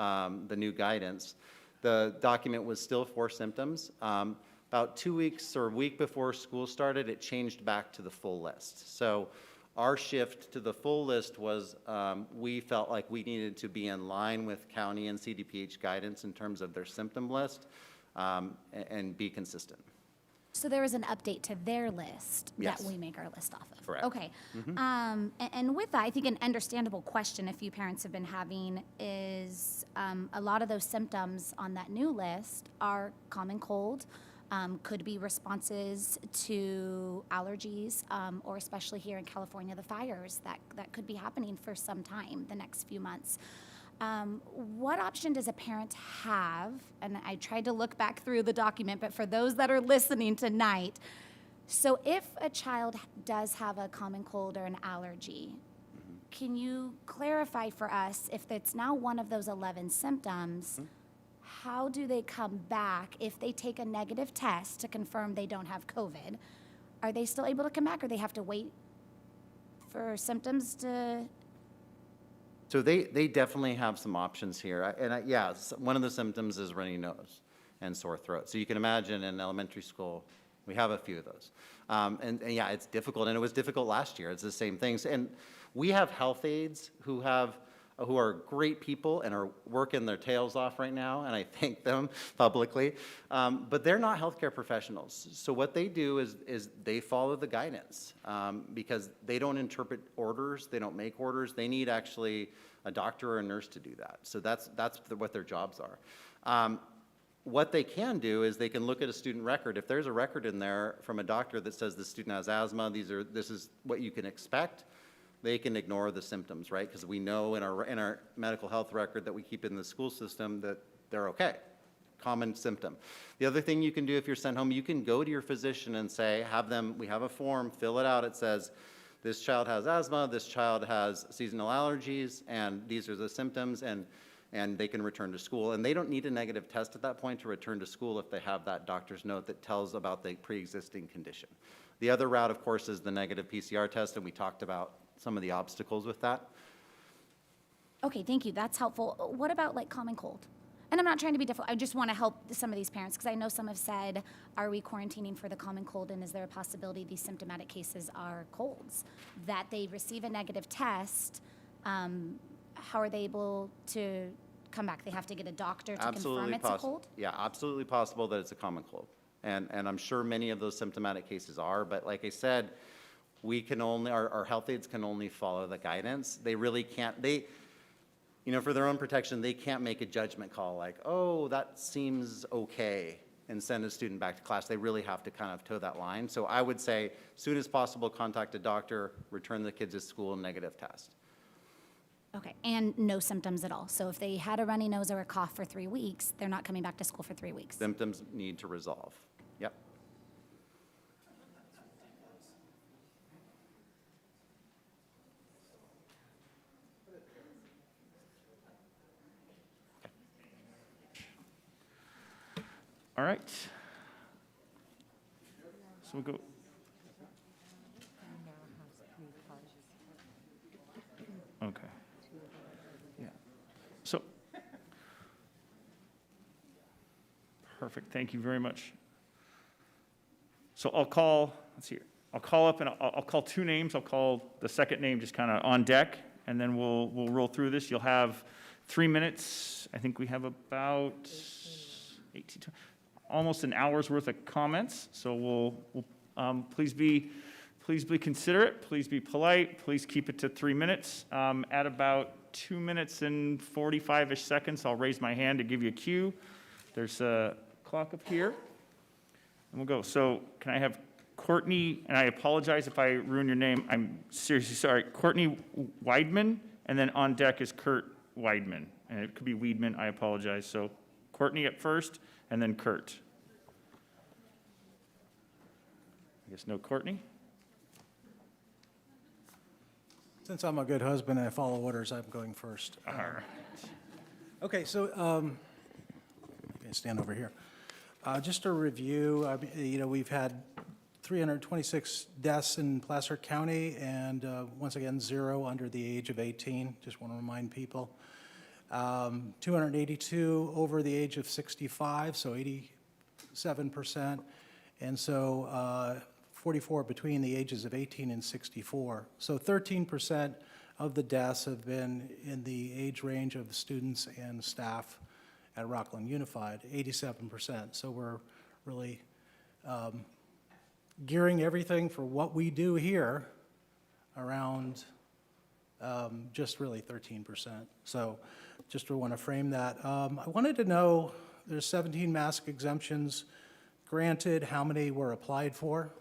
the new guidance, the document was still 4 symptoms. About 2 weeks or a week before school started, it changed back to the full list. So our shift to the full list was we felt like we needed to be in line with county and CDPH guidance in terms of their symptom list and be consistent. So there was an update to their list Yes. that we make our list off of? Correct. Okay. And with that, I think an understandable question a few parents have been having is a lot of those symptoms on that new list are common cold, could be responses to allergies, or especially here in California, the fires that could be happening for some time, the next few months. What option does a parent have? And I tried to look back through the document, but for those that are listening tonight, so if a child does have a common cold or an allergy, can you clarify for us if it's now one of those 11 symptoms, how do they come back if they take a negative test to confirm they don't have COVID? Are they still able to come back, or they have to wait for symptoms to... So they definitely have some options here. One of the symptoms is runny nose and sore throat. So you can imagine in elementary school, we have a few of those. And yeah, it's difficult, and it was difficult last year. It's the same things. And we have health aides who are great people and are working their tails off right now, and I thank them publicly. But they're not healthcare professionals. So what they do is they follow the guidance because they don't interpret orders, they don't make orders. They need actually a doctor or a nurse to do that. So that's what their jobs are. What they can do is they can look at a student record. If there's a record in there from a doctor that says the student has asthma, this is what you can expect, they can ignore the symptoms, right? Because we know in our medical health record that we keep in the school system that they're okay. Common symptom. The other thing you can do if you're sent home, you can go to your physician and say, we have a form, fill it out. It says, this child has asthma, this child has seasonal allergies, and these are the symptoms, and they can return to school. And they don't need a negative test at that point to return to school if they have that doctor's note that tells about the pre-existing condition. The other route, of course, is the negative PCR test, and we talked about some of the obstacles with that. Okay, thank you. That's helpful. What about like common cold? And I'm not trying to be difficult. I just want to help some of these parents because I know some have said, are we quarantining for the common cold, and is there a possibility these symptomatic cases are colds? That they receive a negative test, how are they able to come back? They have to get a doctor to confirm it's a cold? Yeah, absolutely possible that it's a common cold. And I'm sure many of those symptomatic cases are, but like I said, our health aides can only follow the guidance. They really can't, for their own protection, they can't make a judgment call like, oh, that seems okay, and send a student back to class. They really have to kind of toe that line. So I would say, as soon as possible, contact a doctor, return the kids to school, negative test. Okay, and no symptoms at all. So if they had a runny nose or a cough for 3 weeks, they're not coming back to school for 3 weeks. Symptoms need to resolve. Yep. All right. So we'll go. Okay. Yeah. So, perfect. Thank you very much. So I'll call, let's see here. I'll call up and I'll call two names. I'll call the second name just kind of on deck, and then we'll roll through this. You'll have 3 minutes. I think we have about 18, almost an hour's worth of comments. So we'll please be considerate. Please be polite. Please keep it to 3 minutes. At about 2 minutes and 45-ish seconds, I'll raise my hand to give you a cue. There's a clock up here. And we'll go. So can I have Courtney, and I apologize if I ruin your name. I'm seriously sorry. Courtney Weidman, and then on deck is Kurt Weidman. And it could be Weidman. I apologize. So Courtney at first, and then Kurt. I guess no Courtney. Since I'm a good husband and I follow orders, I'm going first. All right. Okay, so I'm going to stand over here. Just a review, we've had 326 deaths in Placer County, and once again, 0 under the age of 18. Just want to remind people. 282 over the age of 65, so 87%. And so 44 between the ages of 18 and 64. So 13% of the deaths have been in the age range of students and staff at Rocklin Unified, 87%. So we're really gearing everything for what we do here around just really 13%. So just to want to frame that. I wanted to know, there's 17 mask exemptions granted, how many were applied for?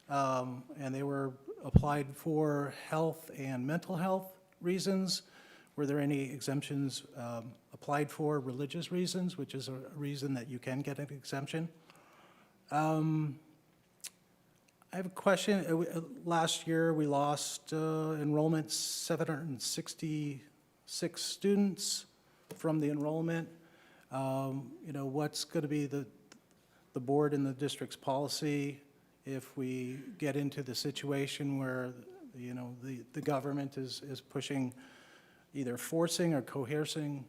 And they were applied for health and mental health reasons. Were there any exemptions applied for religious reasons, which is a reason that you can get an exemption? I have a question. Last year, we lost enrollment, 766 students from the enrollment. What's going to be the board and the district's policy if we get into the situation where, the government is pushing, either forcing or coercing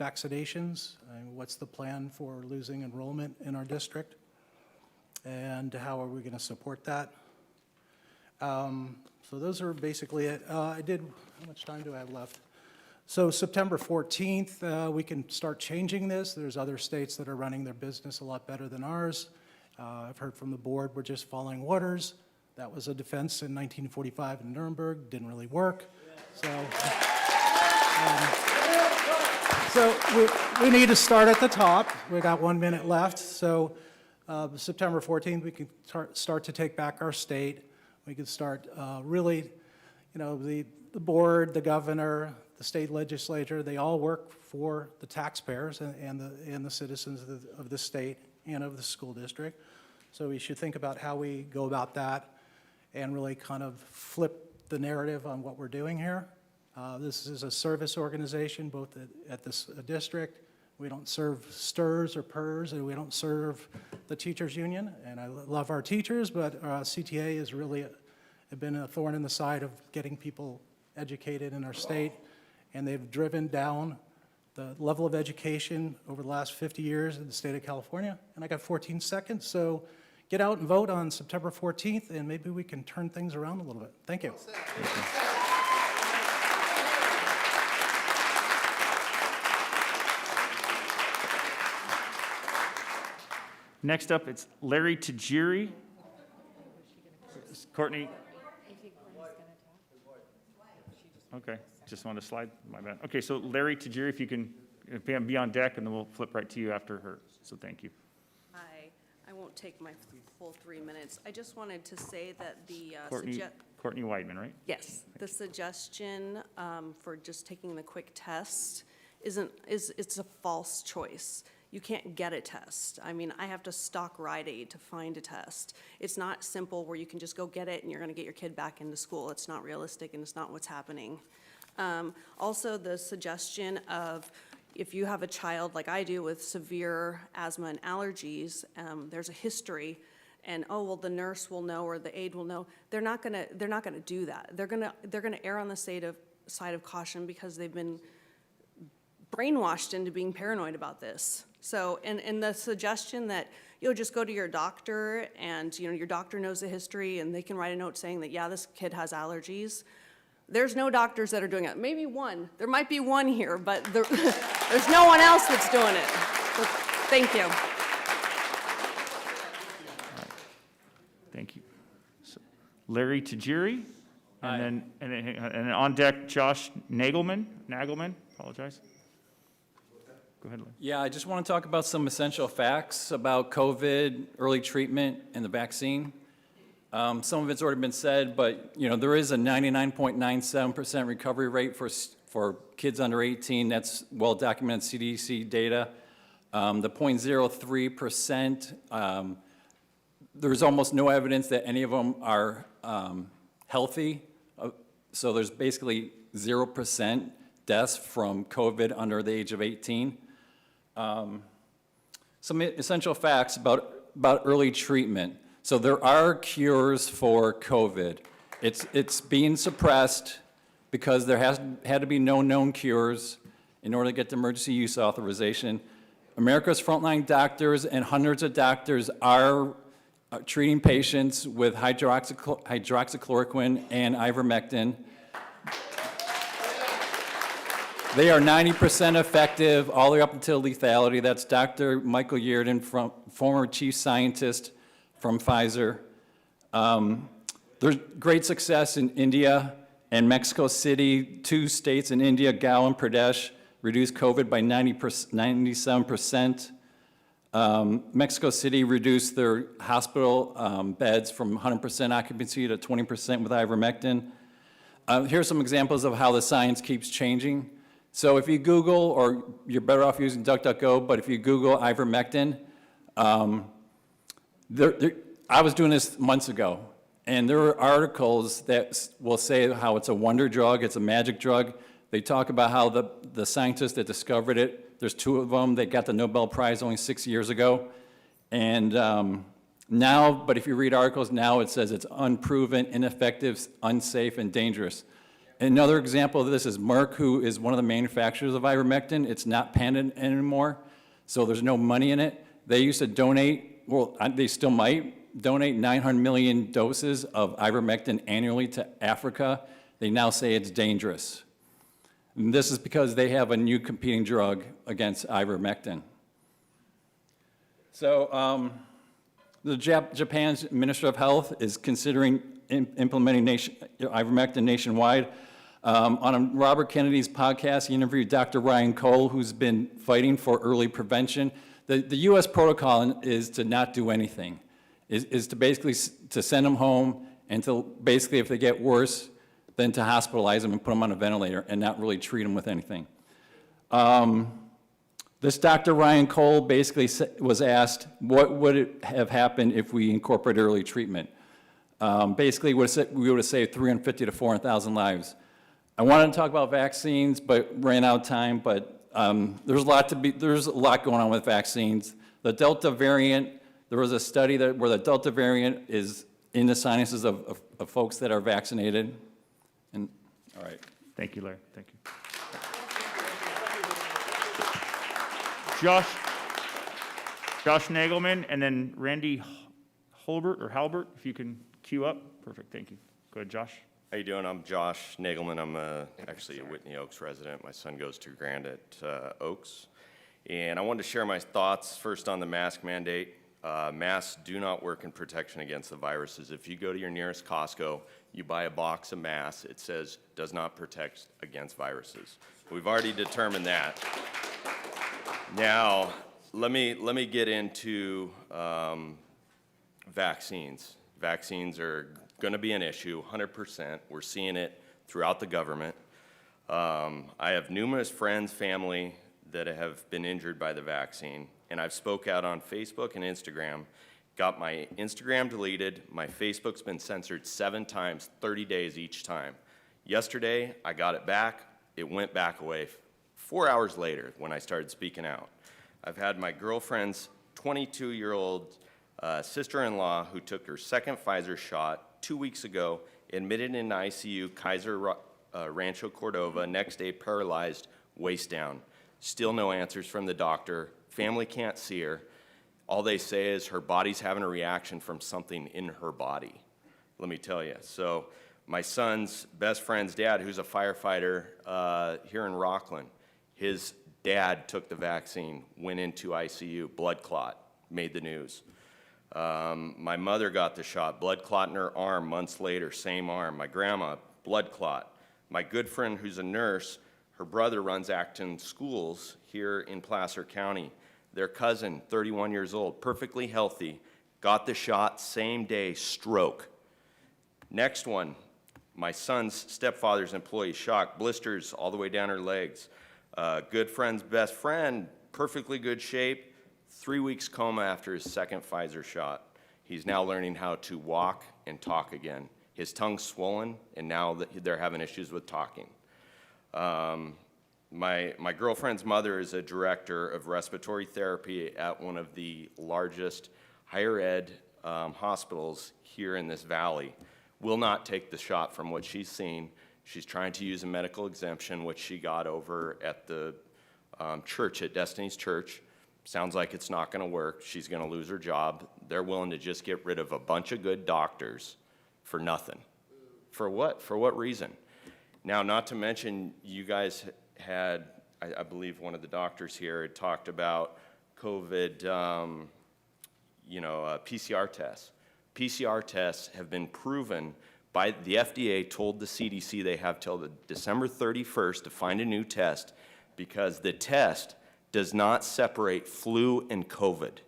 vaccinations? What's the plan for losing enrollment in our district? And how are we going to support that? So those are basically it. How much time do I have left? So September 14th, we can start changing this. There's other states that are running their business a lot better than ours. I've heard from the board, we're just following orders. That was a defense in 1945 in Nuremberg, didn't really work. So we need to start at the top. We got 1 minute left. So September 14th, we can start to take back our state. We can start really, the board, the governor, the state legislature, they all work for the taxpayers and the citizens of the state and of the school district. So we should think about how we go about that and really kind of flip the narrative on what we're doing here. This is a service organization, both at this district. We don't serve STRS or PERS, and we don't serve the teachers union. And I love our teachers, but CTA has really been a thorn in the side of getting people educated in our state. And they've driven down the level of education over the last 50 years in the state of California. And I got 14 seconds, so get out and vote on September 14th, and maybe we can turn things around a little bit. Thank you. Next up, it's Larry Tajiri. Courtney. Okay, just wanted to slide, my bad. Okay, so Larry Tajiri, if you can be on deck, and then we'll flip right to you after her. So thank you. Hi, I won't take my full 3 minutes. I just wanted to say that the Courtney Weidman, right? Yes, the suggestion for just taking the quick test it's a false choice. You can't get a test. I mean, I have to stalk Rite Aid to find a test. It's not simple where you can just go get it and you're gonna get your kid back into school. It's not realistic and it's not what's happening. Also, the suggestion of if you have a child like I do with severe asthma and allergies, there's a history, and oh well, the nurse will know or the aide will know. They're not gonna do that. They're gonna err on the side of caution because they've been brainwashed into being paranoid about this. So, and the suggestion that just go to your doctor and your doctor knows the history and they can write a note saying that yeah, this kid has allergies. There's no doctors that are doing it. Maybe one. There might be one here, but there's no one else that's doing it. So, thank you. Thank you. So, Larry Tajiri, and then on deck, Josh Nagelman, apologize. Go ahead, Larry. Yeah, I just want to talk about some essential facts about COVID, early treatment, and the vaccine. Some of it's already been said, but there is a 99.97% recovery rate for kids under 18. That's well-documented CDC data. The 0.03%, there's almost no evidence that any of them are healthy. So there's basically 0% deaths from COVID under the age of 18. Some essential facts about early treatment. So there are cures for COVID. It's being suppressed because there had to be no known cures in order to get the emergency use authorization. America's frontline doctors and hundreds of doctors are treating patients with hydroxychloroquine and ivermectin. They are 90% effective all the way up until lethality. That's Dr. Michael Yeardon, former chief scientist from Pfizer. There's great success in India and Mexico City. 2 states in India, Goa and Pradesh, reduced COVID by 97%. Mexico City reduced their hospital beds from 100% occupancy to 20% with ivermectin. Here's some examples of how the science keeps changing. So if you Google, or you're better off using DuckDuckGo, but if you Google ivermectin, I was doing this months ago, and there are articles that will say how it's a wonder drug, it's a magic drug. They talk about how the scientists that discovered it, there's 2 of them, they got the Nobel Prize only 6 years ago. And now, but if you read articles now, it says it's unproven, ineffective, unsafe, and dangerous. Another example of this is Merck, who is one of the manufacturers of ivermectin. It's not patented anymore, so there's no money in it. They used to donate, well, they still might, donate 900 million doses of ivermectin annually to Africa. They now say it's dangerous. And this is because they have a new competing drug against ivermectin. So Japan's Minister of Health is considering implementing ivermectin nationwide. On Robert Kennedy's podcast, he interviewed Dr. Ryan Cole, who's been fighting for early prevention. The U.S. protocol is to not do anything, is to basically to send them home and to basically, if they get worse, then to hospitalize them and put them on a ventilator and not really treat them with anything. This Dr. Ryan Cole basically was asked, what would it have happened if we incorporate early treatment? Basically, we would have saved 350 to 400,000 lives. I wanted to talk about vaccines, but ran out of time. But there's a lot going on with vaccines. The Delta variant. There was a study where the Delta variant is in the sinuses of folks that are vaccinated. And all right. Thank you, Larry. Thank you. Josh Nagelman, and then Randy Halbert, if you can queue up. Perfect. Thank you. Go ahead, Josh. How you doing? I'm Josh Nagelman. I'm actually a Whitney Oaks resident. My son goes to Grand at Oaks. And I wanted to share my thoughts first on the mask mandate. Masks do not work in protection against the viruses. If you go to your nearest Costco, you buy a box of masks, it says does not protect against viruses. We've already determined that. Now, let me get into vaccines. Vaccines are going to be an issue, 100%. We're seeing it throughout the government. I have numerous friends, family that have been injured by the vaccine, and I've spoke out on Facebook and Instagram, got my Instagram deleted, my Facebook's been censored 7 times, 30 days each time. Yesterday, I got it back. It went back away 4 hours later when I started speaking out. I've had my girlfriend's 22-year-old sister-in-law who took her second Pfizer shot 2 weeks ago, admitted in ICU, Kaiser Rancho Cordova, next day paralyzed, waist down. Still no answers from the doctor. Family can't see her. All they say is her body's having a reaction from something in her body. Let me tell you. So my son's best friend's dad, who's a firefighter here in Rocklin, his dad took the vaccine, went into ICU, blood clot, made the news. My mother got the shot, blood clot in her arm, months later, same arm. My grandma, blood clot. My good friend who's a nurse, her brother runs Acton Schools here in Placer County. Their cousin, 31 years old, perfectly healthy, got the shot, same day, stroke. Next one, my son's stepfather's employee, shock, blisters all the way down her legs. Good friend's best friend, perfectly good shape, 3 weeks coma after his second Pfizer shot. He's now learning how to walk and talk again. His tongue's swollen, and now they're having issues with talking. My girlfriend's mother is a director of respiratory therapy at one of the largest higher ed hospitals here in this valley. Will not take the shot from what she's seen. She's trying to use a medical exemption, which she got over at the church, at Destiny's Church. Sounds like it's not gonna work. She's gonna lose her job. They're willing to just get rid of a bunch of good doctors for nothing. For what? For what reason? Now, not to mention, you guys had, I believe one of the doctors here had talked about COVID, PCR tests. PCR tests have been proven by the FDA, told the CDC they have till the December 31st to find a new test because the test does not separate flu and COVID.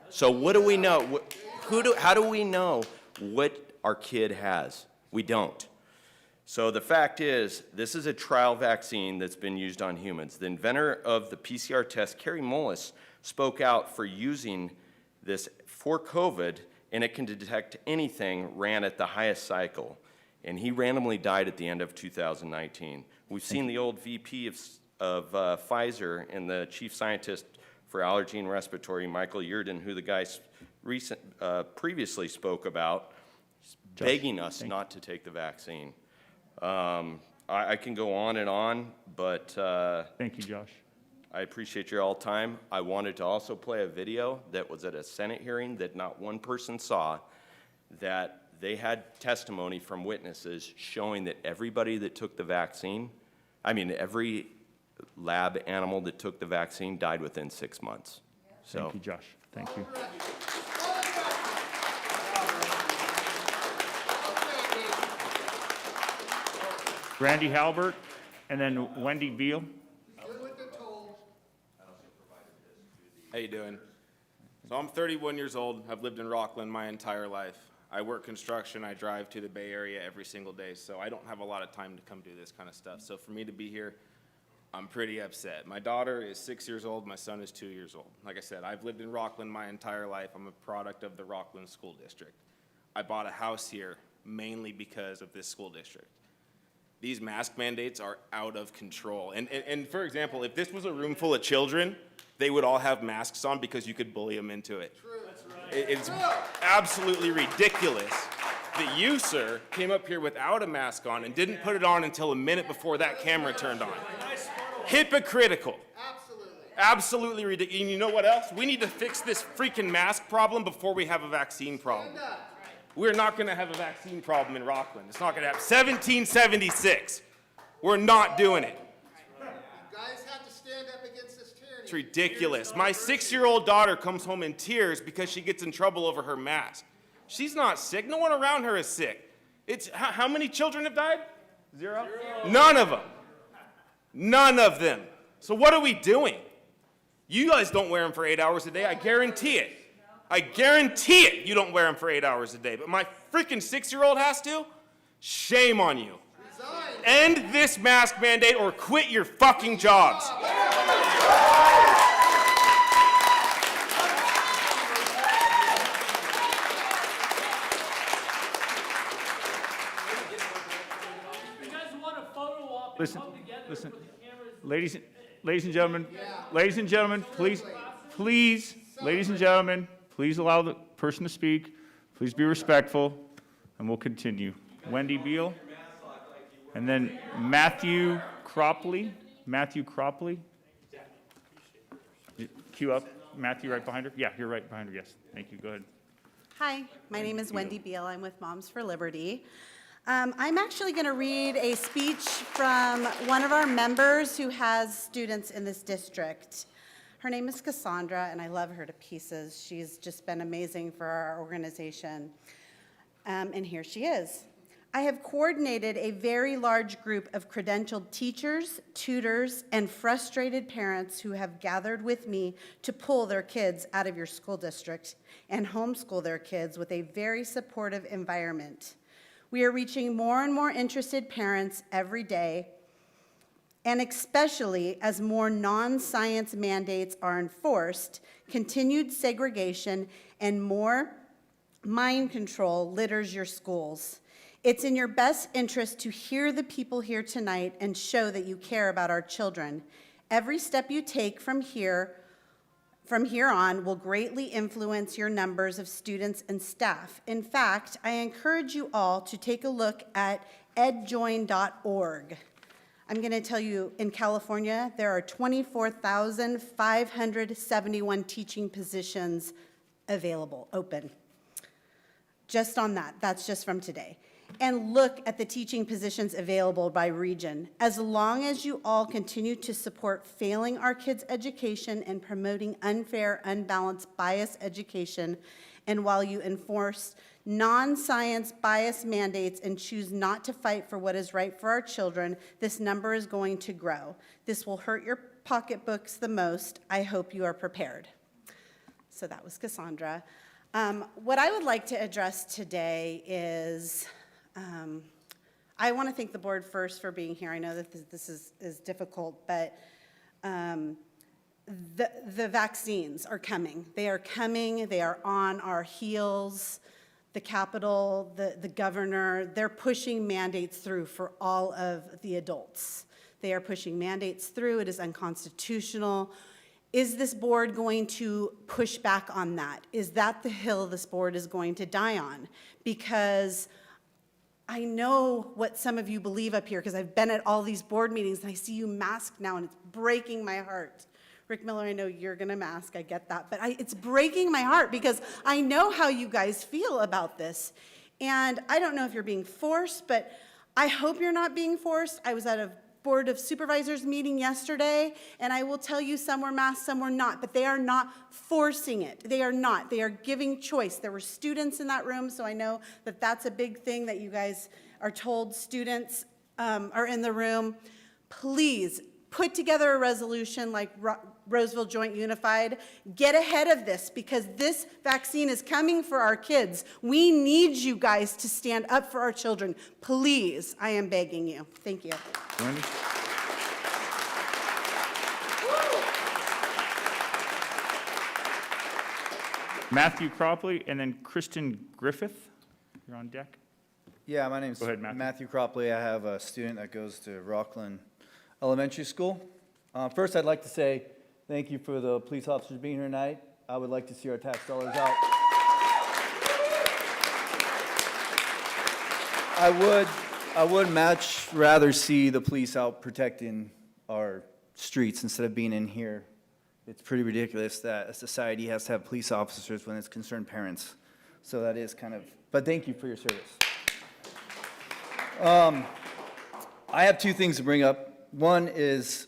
So what do we know? How do we know what our kid has? We don't. So the fact is, this is a trial vaccine that's been used on humans. The inventor of the PCR test, Kerry Mullis, spoke out for using this for COVID, and it can detect anything, ran at the highest cycle. And he randomly died at the end of 2019. We've seen the old VP of Pfizer and the chief scientist for allergy and respiratory, Michael Yerden, who the guy previously spoke about, begging us not to take the vaccine. I can go on, but Thank you, Josh. I appreciate your all time. I wanted to also play a video that was at a Senate hearing that not one person saw, that they had testimony from witnesses showing that everybody that took the vaccine, every lab animal that took the vaccine died within 6 months. So, Thank you, Josh. Thank you. Randy Halbert, and then Wendy Beal. How you doing? So I'm 31 years old. I've lived in Rocklin my entire life. I work construction. I drive to the Bay Area every single day, so I don't have a lot of time to come do this kind of stuff. So for me to be here, I'm pretty upset. My daughter is 6 years old. My son is 2 years old. Like I said, I've lived in Rocklin my entire life. I'm a product of the Rocklin School District. I bought a house here mainly because of this school district. These mask mandates are out of control. And for example, if this was a room full of children, they would all have masks on because you could bully them into it. True. That's right. It's absolutely ridiculous that you, sir, came up here without a mask on and didn't put it on until a minute before that camera turned on. Hypocritical. Absolutely ridiculous. And you know what else? We need to fix this freaking mask problem before we have a vaccine problem. We're not going to have a vaccine problem in Rocklin. It's not going to happen. 1776. We're not doing it. You guys have to stand up against this tyranny. It's ridiculous. My 6-year-old daughter comes home in tears because she gets in trouble over her mask. She's not sick. No one around her is sick. It's how many children have died? Zero? None of them. None of them. So what are we doing? You guys don't wear them for 8 hours a day. I guarantee it. I guarantee it you don't wear them for 8 hours a day, but my freaking 6-year-old has to? Shame on you. End this mask mandate or quit your fucking jobs. Listen, listen. Ladies and gentlemen, please, ladies and gentlemen, please allow the person to speak. Please be respectful, and we'll continue. Wendy Beal, and then Matthew Cropley. Queue up. Matthew right behind her. Yeah, you're right behind her, yes. Thank you, go ahead. Hi, my name is Wendy Beal. I'm with Moms for Liberty. I'm actually going to read a speech from one of our members who has students in this district. Her name is Cassandra, and I love her to pieces. She's just been amazing for our organization. And here she is. I have coordinated a very large group of credentialed teachers, tutors, and frustrated parents who have gathered with me to pull their kids out of your school district and homeschool their kids with a very supportive environment. We are reaching more and more interested parents every day, and especially as more non-science mandates are enforced, continued segregation and more mind control litters your schools. It's in your best interest to hear the people here tonight and show that you care about our children. Every step you take from here on will greatly influence your numbers of students and staff. In fact, I encourage you all to take a look at edjoin.org. I'm going to tell you, in California, there are 24,571 teaching positions available, open. Just on that, that's just from today. And look at the teaching positions available by region. As long as you all continue to support failing our kids' education and promoting unfair, unbalanced, biased education, and while you enforce non-science bias mandates and choose not to fight for what is right for our children, this number is going to grow. This will hurt your pocketbooks the most. I hope you are prepared. So that was Cassandra. What I would like to address today is, I want to thank the board first for being here. I know that this is difficult, but the vaccines are coming. They are coming. They are on our heels. The Capitol, the governor, they're pushing mandates through for all of the adults. They are pushing mandates through. It is unconstitutional. Is this board going to push back on that? Is that the hill this board is going to die on? Because I know what some of you believe up here, because I've been at all these board meetings and I see you masked now and it's breaking my heart. Rick Miller, I know you're gonna mask, I get that, but it's breaking my heart because I know how you guys feel about this. And I don't know if you're being forced, but I hope you're not being forced. I was at a Board of Supervisors meeting yesterday, and I will tell you some were masked, some were not, but they are not forcing it. They are not. They are giving choice. There were students in that room, so I know that that's a big thing that you guys are told students are in the room. Please put together a resolution like Roseville Joint Unified. Get ahead of this because this vaccine is coming for our kids. We need you guys to stand up for our children. Please, I am begging you. Thank you. Wendy? Matthew Cropley and then Kristen Griffith. You're on deck. Yeah, my name's Go ahead, Matthew Cropley. I have a student that goes to Rocklin Elementary School. First, I'd like to say thank you for the police officers being here tonight. I would like to see our tax dollars out. I would much rather see the police out protecting our streets instead of being in here. It's pretty ridiculous that a society has to have police officers when it's concerned parents. So that is kind of, but thank you for your service. I have two things to bring up. One is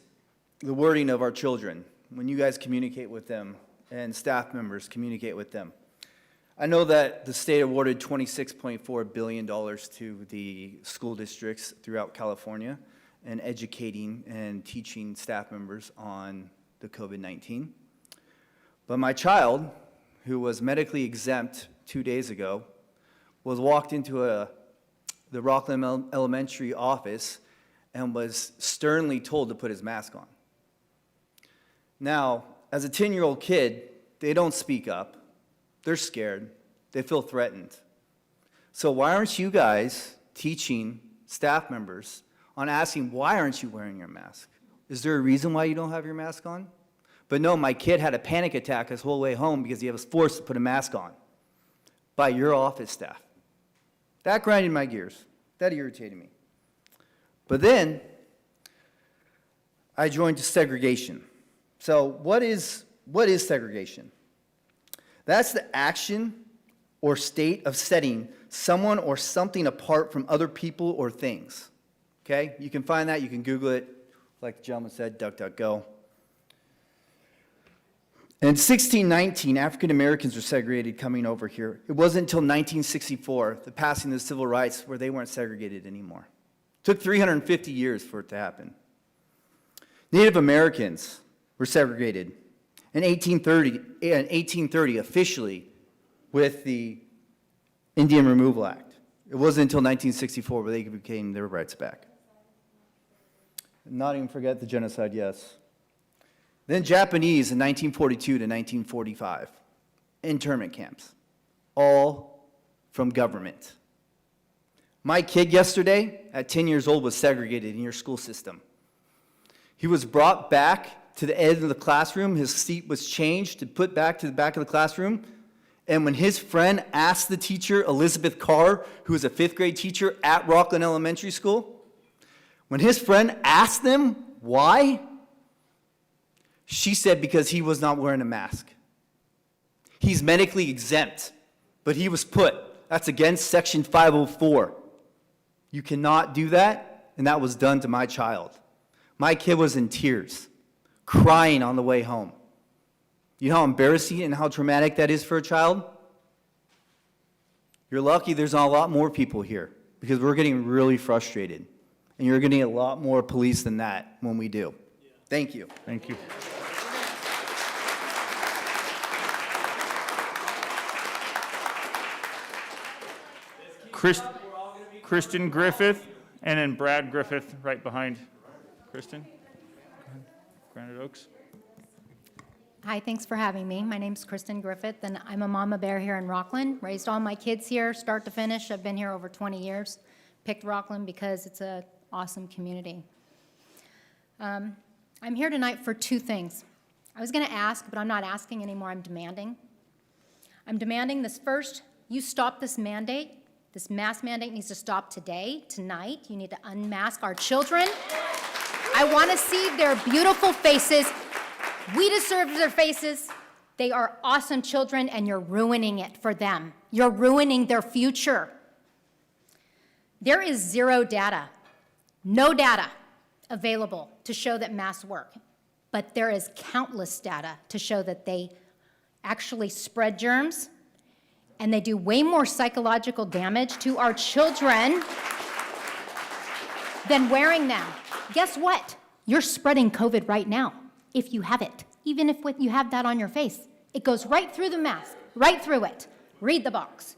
the wording of our children. When you guys communicate with them and staff members communicate with them. I know that the state awarded $26.4 billion to the school districts throughout California and educating and teaching staff members on the COVID-19. But my child, who was medically exempt 2 days ago, was walked into the Rocklin Elementary office and was sternly told to put his mask on. Now, as a 10-year-old kid, they don't speak up. They're scared. They feel threatened. So why aren't you guys teaching staff members on asking, why aren't you wearing your mask? Is there a reason why you don't have your mask on? But no, my kid had a panic attack his whole way home because he was forced to put a mask on by your office staff. That grinded my gears. That irritated me. But then I joined segregation. So what is segregation? That's the action or state of setting someone or something apart from other people or things. Okay? You can find that. You can Google it. Like the gentleman said, DuckDuckGo. In 1619, African Americans were segregated coming over here. It wasn't until 1964, the passing of the civil rights, where they weren't segregated anymore. It took 350 years for it to happen. Native Americans were segregated in 1830 officially with the Indian Removal Act. It wasn't until 1964 where they became their rights back. Not even forget the genocide, yes. Then Japanese in 1942 to 1945, internment camps, all from government. My kid yesterday, at 10 years old, was segregated in your school system. He was brought back to the end of the classroom. His seat was changed to put back to the back of the classroom. And when his friend asked the teacher, Elizabeth Carr, who was a 5th grade teacher at Rocklin Elementary School, when his friend asked them why, she said because he was not wearing a mask. He's medically exempt, but he was put. That's against Section 504. You cannot do that, and that was done to my child. My kid was in tears, crying on the way home. You know how embarrassing and how traumatic that is for a child? You're lucky there's not a lot more people here, because we're getting really frustrated. And you're getting a lot more police than that when we do. Thank you. Thank you. Kristen Griffith, and then Brad Griffith right behind Kristen. Granite Oaks. Hi, thanks for having me. My name's Kristen Griffith, and I'm a mama bear here in Rocklin. Raised all my kids here, start to finish. I've been here over 20 years. Picked Rocklin because it's an awesome community. I'm here tonight for two things. I was going to ask, but I'm not asking anymore. I'm demanding. I'm demanding this first. You stop this mandate. This mask mandate needs to stop today, tonight. You need to unmask our children. I want to see their beautiful faces. We deserve their faces. They are awesome children, and you're ruining it for them. You're ruining their future. There is zero data, no data available to show that masks work, but there is countless data to show that they actually spread germs, and they do way more psychological damage to our children than wearing them. Guess what? You're spreading COVID right now, if you have it. Even if you have that on your face, it goes right through the mask, right through it. Read the box.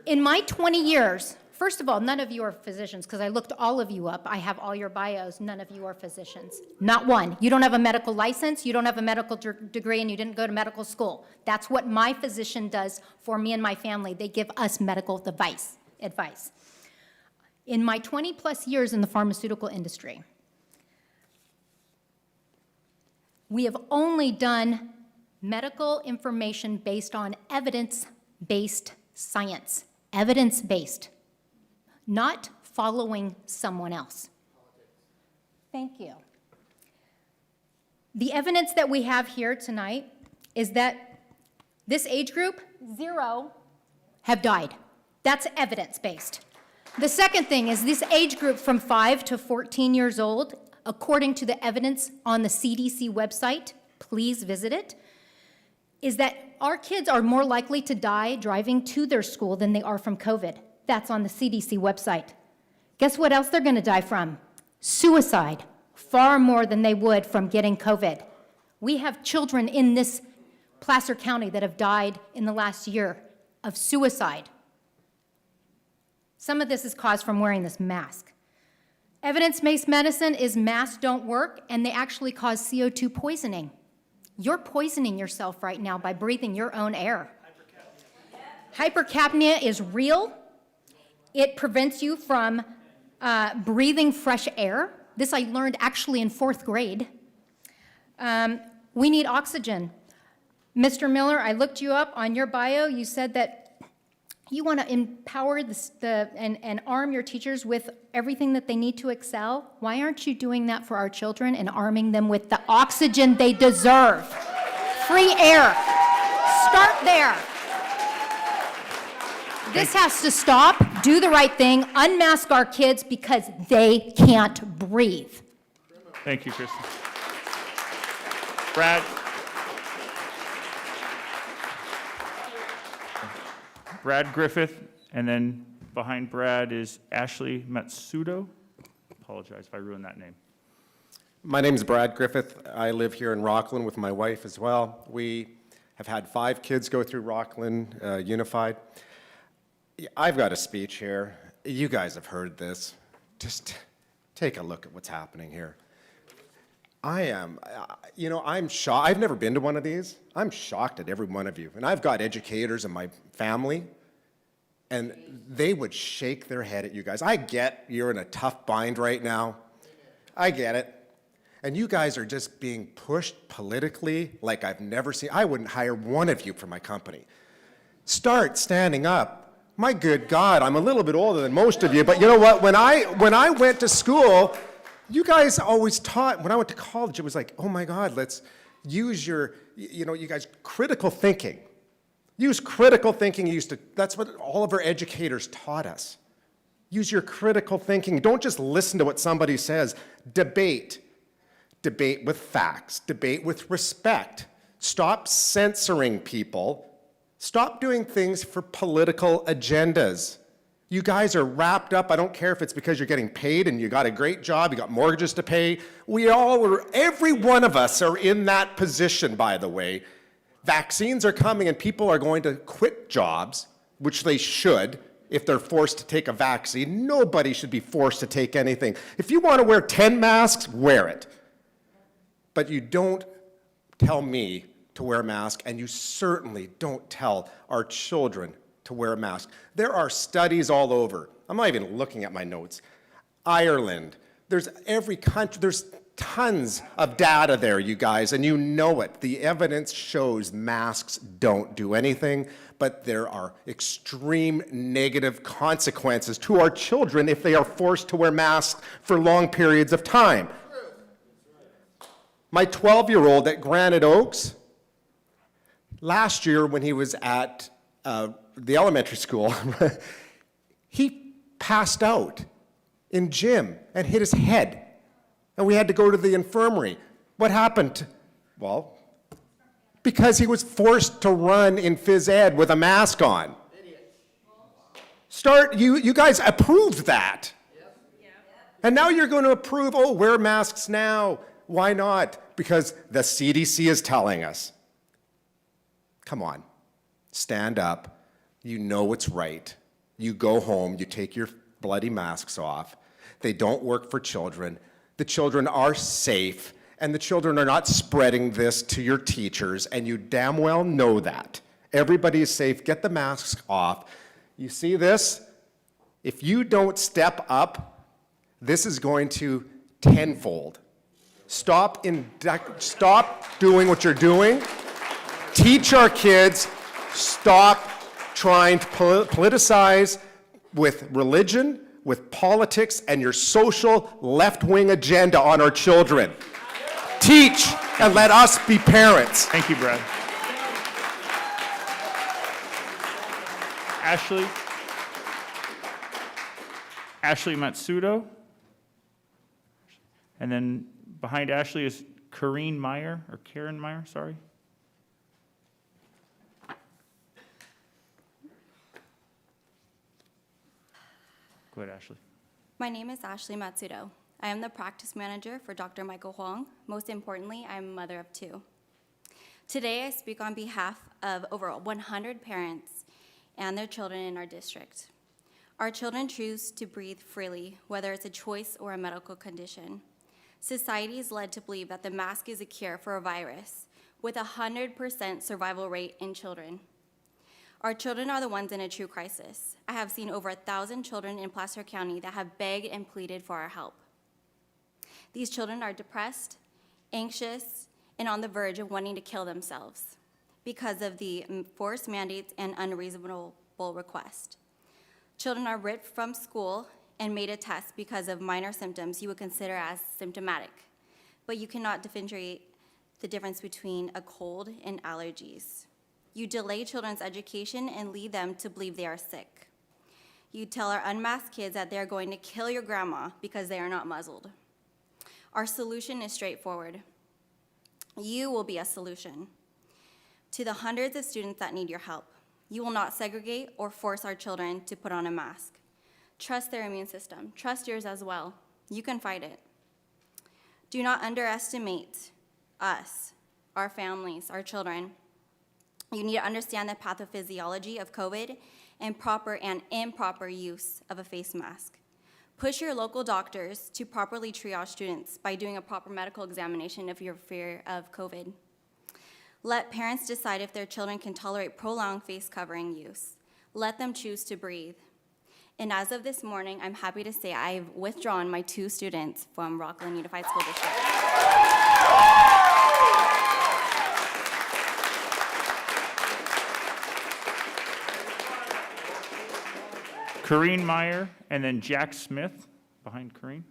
In my 20 years, first of all, none of you are physicians, because I looked all of you up. I have all your bios. None of you are physicians. Not one. You don't have a medical license, you don't have a medical degree, and you didn't go to medical school. That's what my physician does for me and my family. They give us medical advice. In my 20-plus years in the pharmaceutical industry, we have only done medical information based on evidence-based science. Evidence-based, not following someone else. Thank you. The evidence that we have here tonight is that this age group, 0, have died. That's evidence-based. The second thing is this age group from 5 to 14 years old, according to the evidence on the CDC website, please visit it, is that our kids are more likely to die driving to their school than they are from COVID. That's on the CDC website. Guess what else they're going to die from? Suicide, far more than they would from getting COVID. We have children in this Placer County that have died in the last year of suicide. Some of this is caused from wearing this mask. Evidence-based medicine is masks don't work, and they actually cause CO2 poisoning. You're poisoning yourself right now by breathing your own air. Hypercapnia is real. It prevents you from breathing fresh air. This I learned actually in 4th grade. We need oxygen. Mr. Miller, I looked you up on your bio. You said that you want to empower and arm your teachers with everything that they need to excel. Why aren't you doing that for our children and arming them with the oxygen they deserve? Free air. Start there. This has to stop. Do the right thing. Unmask our kids because they can't breathe. Thank you, Kristen. Brad. Brad Griffith, and then behind Brad is Ashley Matsudo. Apologize if I ruined that name. My name's Brad Griffith. I live here in Rocklin with my wife as well. We have had 5 kids go through Rocklin Unified. I've got a speech here. You guys have heard this. Just take a look at what's happening here. I'm shocked. I've never been to one of these. I'm shocked at every one of you. And I've got educators in my family, and they would shake their head at you guys. I get you're in a tough bind right now. I get it. And you guys are just being pushed politically like I've never seen. I wouldn't hire one of you for my company. Start standing up. My good God, I'm a little bit older than most of you, but you know what? When I went to school, you guys always taught, when I went to college, it was like, oh my God, let's use your, you guys, critical thinking. Use critical thinking. That's what all of our educators taught us. Use your critical thinking. Don't just listen to what somebody says. Debate. Debate with facts. Debate with respect. Stop censoring people. Stop doing things for political agendas. You guys are wrapped up. I don't care if it's because you're getting paid and you got a great job, you got mortgages to pay. Every one of us are in that position, by the way. Vaccines are coming and people are going to quit jobs, which they should if they're forced to take a vaccine. Nobody should be forced to take anything. If you want to wear 10 masks, wear it. But you don't tell me to wear a mask, and you certainly don't tell our children to wear a mask. There are studies all over. I'm not even looking at my notes. Ireland, there's every country, there's tons of data there, you guys, and you know it. The evidence shows masks don't do anything, but there are extreme negative consequences to our children if they are forced to wear masks for long periods of time. My 12-year-old at Granite Oaks, last year when he was at the elementary school, he passed out in gym and hit his head. And we had to go to the infirmary. What happened? Well, because he was forced to run in phys ed with a mask on. You guys approved that. And now you're going to approve, wear masks now. Why not? Because the CDC is telling us. Come on, stand up. You know what's right. You go home, you take your bloody masks off. They don't work for children. The children are safe, and the children are not spreading this to your teachers, and you damn well know that. Everybody is safe. Get the masks off. You see this? If you don't step up, this is going to tenfold. Stop doing what you're doing. Teach our kids. Stop trying to politicize with religion, with politics, and your social left-wing agenda on our children. Teach and let us be parents. Thank you, Brad. Ashley Matsudo. And then behind Ashley is Karen Meyer, sorry. Go ahead, Ashley. My name is Ashley Matsudo. I am the practice manager for Dr. Michael Huang. Most importantly, I am a mother of 2. Today, I speak on behalf of over 100 parents and their children in our district. Our children choose to breathe freely, whether it's a choice or a medical condition. Society is led to believe that the mask is a cure for a virus, with a 100% survival rate in children. Our children are the ones in a true crisis. I have seen over 1,000 children in Placer County that have begged and pleaded for our help. These children are depressed, anxious, and on the verge of wanting to kill themselves because of the forced mandates and unreasonable requests. Children are ripped from school and made a test because of minor symptoms you would consider as symptomatic, but you cannot differentiate the difference between a cold and allergies. You delay children's education and lead them to believe they are sick. You tell our unmasked kids that they're going to kill your grandma because they are not muzzled. Our solution is straightforward. You will be a solution to the hundreds of students that need your help. You will not segregate or force our children to put on a mask. Trust their immune system. Trust yours as well. You can fight it. Do not underestimate us, our families, our children. You need to understand the pathophysiology of COVID and proper and improper use of a face mask. Push your local doctors to properly triage students by doing a proper medical examination if you're fear of COVID. Let parents decide if their children can tolerate prolonged face covering use. Let them choose to breathe. And as of this morning, I'm happy to say I've withdrawn my 2 students from Rocklin Unified School District. Corrine Meyer, and then Jack Smith behind Corrine.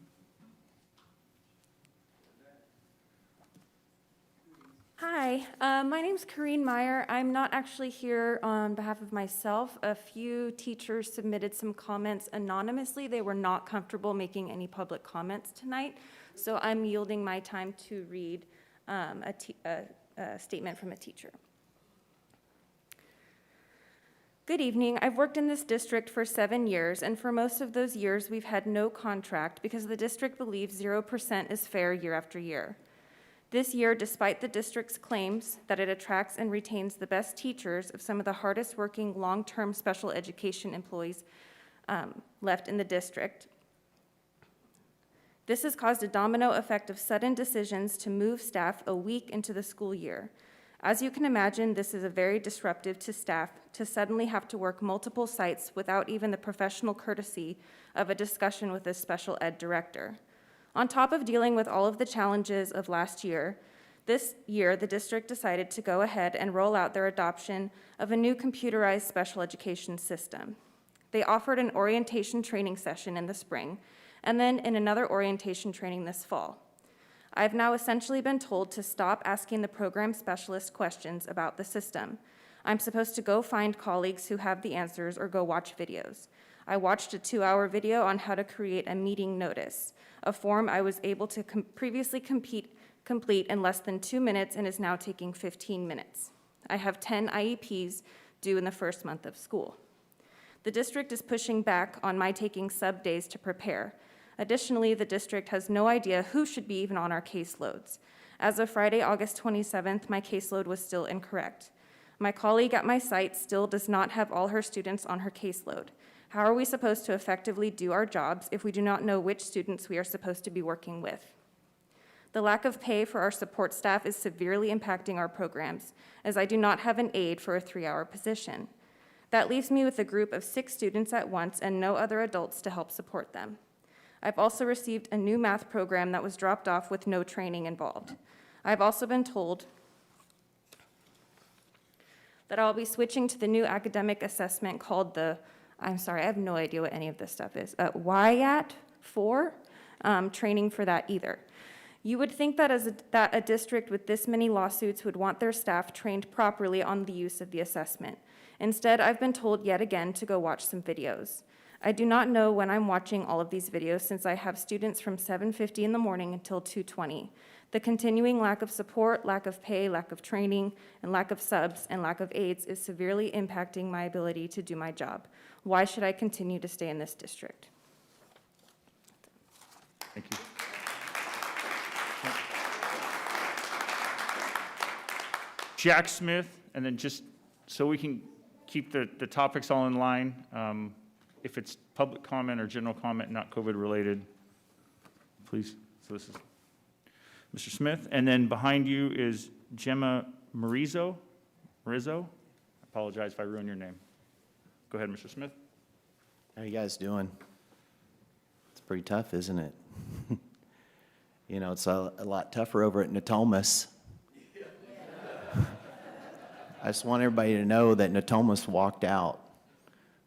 Hi, my name's Corrine Meyer. I'm not actually here on behalf of myself. A few teachers submitted some comments anonymously. They were not comfortable making any public comments tonight, so I'm yielding my time to read a statement from a teacher. Good evening. I've worked in this district for 7 years, and for most of those years, we've had no contract because the district believes 0% is fair year after year. This year, despite the district's claims that it attracts and retains the best teachers of some of the hardest working long-term special education employees left in the district, this has caused a domino effect of sudden decisions to move staff a week into the school year. As you can imagine, this is very disruptive to staff to suddenly have to work multiple sites without even the professional courtesy of a discussion with a special ed director. On top of dealing with all of the challenges of last year, this year the district decided to go ahead and roll out their adoption of a new computerized special education system. They offered an orientation training session in the spring, and then in another orientation training this fall. I've now essentially been told to stop asking the program specialist questions about the system. I'm supposed to go find colleagues who have the answers or go watch videos. I watched a 2-hour video on how to create a meeting notice, a form I was able to previously complete in less than 2 minutes and is now taking 15 minutes. I have 10 IEPs due in the first month of school. The district is pushing back on my taking sub days to prepare. Additionally, the district has no idea who should be even on our caseloads. As of Friday, August 27th, my caseload was still incorrect. My colleague at my site still does not have all her students on her caseload. How are we supposed to effectively do our jobs if we do not know which students we are supposed to be working with? The lack of pay for our support staff is severely impacting our programs, as I do not have an aide for a 3-hour position. That leaves me with a group of 6 students at once and no other adults to help support them. I've also received a new math program that was dropped off with no training involved. I've also been told that I'll be switching to the new academic assessment called I have no idea what any of this stuff is, WIAT 4, training for that either. You would think that that a district with this many lawsuits would want their staff trained properly on the use of the assessment. Instead, I've been told yet again to go watch some videos. I do not know when I'm watching all of these videos since I have students from 7:50 in the morning until 2:20. The continuing lack of support, lack of pay, lack of training, and lack of subs and lack of aides is severely impacting my ability to do my job. Why should I continue to stay in this district? Thank you. Jack Smith, and then just so we can keep the topics all in line, if it's public comment or general comment, not COVID-related, please. So this is Mr. Smith, and then behind you is Gemma Marizzo. I apologize if I ruin your name. Go ahead, Mr. Smith. How you guys doing? It's pretty tough, isn't it? You know, it's a lot tougher over at Natomas. I just want everybody to know that Natomas walked out.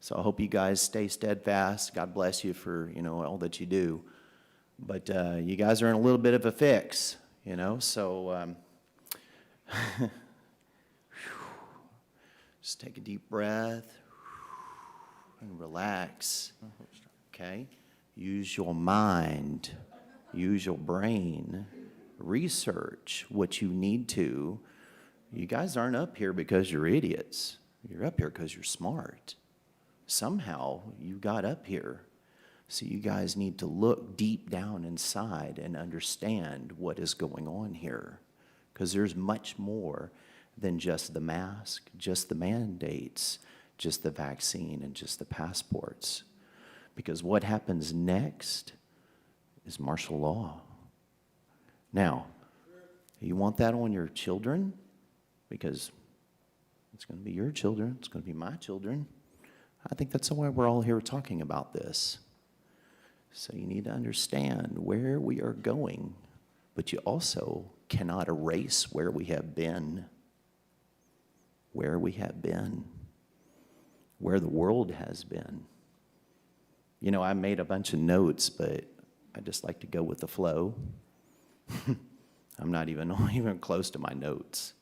So I hope you guys stay steadfast. God bless you for, you know, all that you do. But you guys are in a little bit of a fix, you know, so just take a deep breath and relax, okay? Use your mind, use your brain, research what you need to. You guys aren't up here because you're idiots. You're up here because you're smart. Somehow you got up here. So you guys need to look deep down inside and understand what is going on here. Because there's much more than just the mask, just the mandates, just the vaccine, and just the passports. Because what happens next is martial law. Now, you want that on your children? Because it's going to be your children, it's going to be my children. I think that's why we're all here talking about this. So you need to understand where we are going, but you also cannot erase where we have been. Where we have been. Where the world has been. You know, I made a bunch of notes, but I just like to go with the flow. I'm not even close to my notes.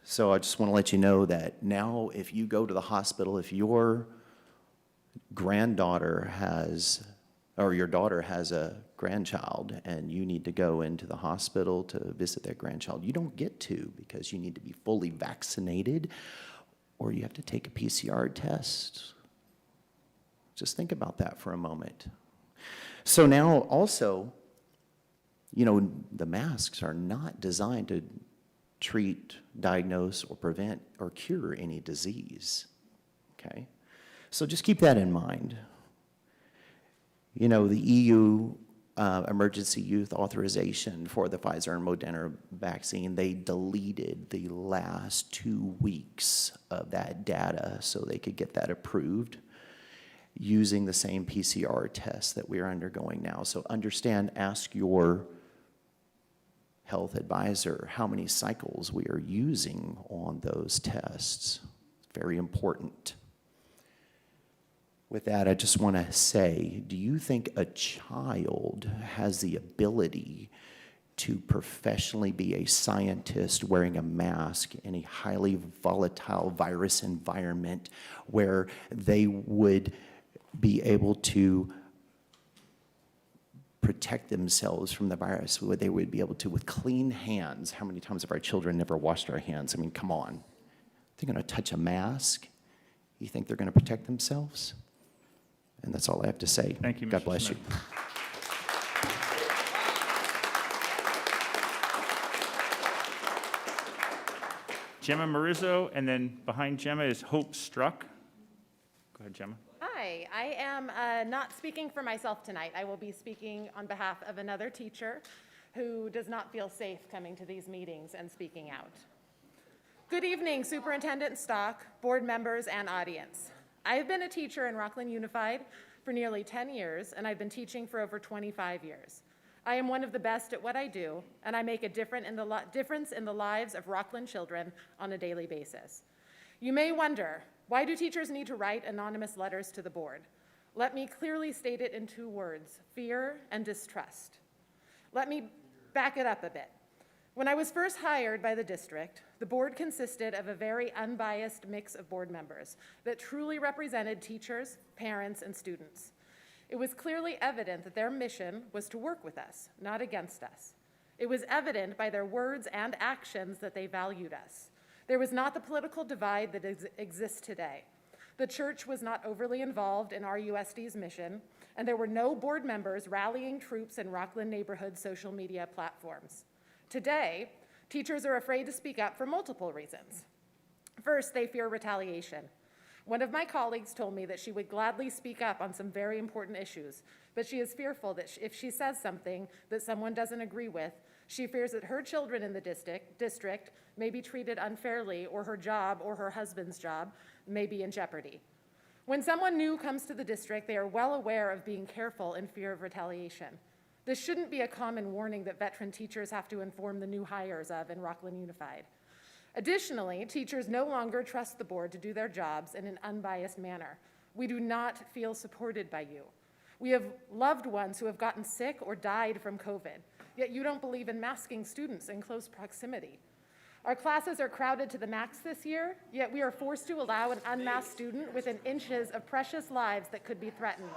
So I just want to let you know that now if you go to the hospital, if your granddaughter has, or your daughter has a grandchild and you need to go into the hospital to visit that grandchild, you don't get to because you need to be fully vaccinated or you have to take a PCR test. Just think about that for a moment. So now also, you know, the masks are not designed to treat, diagnose, or prevent or cure any disease, okay? So just keep that in mind. You know, the EU emergency youth authorization for the Pfizer and Moderna vaccine, they deleted the last 2 weeks of that data so they could get that approved using the same PCR test that we are undergoing now. So understand, ask your health advisor how many cycles we are using on those tests. Very important. With that, I just want to say, do you think a child has the ability to professionally be a scientist wearing a mask in a highly volatile virus environment where they would be able to protect themselves from the virus, where they would be able to, with clean hands? How many times have our children never washed our hands? I mean, come on. They're going to touch a mask. You think they're going to protect themselves? And that's all I have to say. Thank you, Mr. God bless Smith. you. Gemma Marizzo, and then behind Gemma is Hope Struck. Go ahead, Gemma. Hi, I am not speaking for myself tonight. I will be speaking on behalf of another teacher who does not feel safe coming to these meetings and speaking out. Good evening, Superintendent Stock, board members, and audience. I have been a teacher in Rocklin Unified for nearly 10 years, and I've been teaching for over 25 years. I am one of the best at what I do, and I make a difference in the lives of Rocklin children on a daily basis. You may wonder, why do teachers need to write anonymous letters to the board? Let me clearly state it in 2 words: fear and distrust. Let me back it up a bit. When I was first hired by the district, the board consisted of a very unbiased mix of board members that truly represented teachers, parents, and students. It was clearly evident that their mission was to work with us, not against us. It was evident by their words and actions that they valued us. There was not the political divide that exists today. The church was not overly involved in RUSD's mission, and there were no board members rallying troops in Rocklin neighborhood social media platforms. Today, Teachers are afraid to speak up for multiple reasons. First, they fear retaliation. One of my colleagues told me that she would gladly speak up on some very important issues, but she is fearful that if she says something that someone doesn't agree with, she fears that her children in the district may be treated unfairly, or her job or her husband's job may be in jeopardy. When someone new comes to the district, they are well aware of being careful in fear of retaliation. This shouldn't be a common warning that veteran teachers have to inform the new hires of in Rocklin Unified. Additionally, teachers no longer trust the board to do their jobs in an unbiased manner. We do not feel supported by you. We have loved ones who have gotten sick or died from COVID, yet you don't believe in masking students in close proximity. Our classes are crowded to the max this year, yet we are forced to allow an unmasked student within inches of precious lives that could be threatened.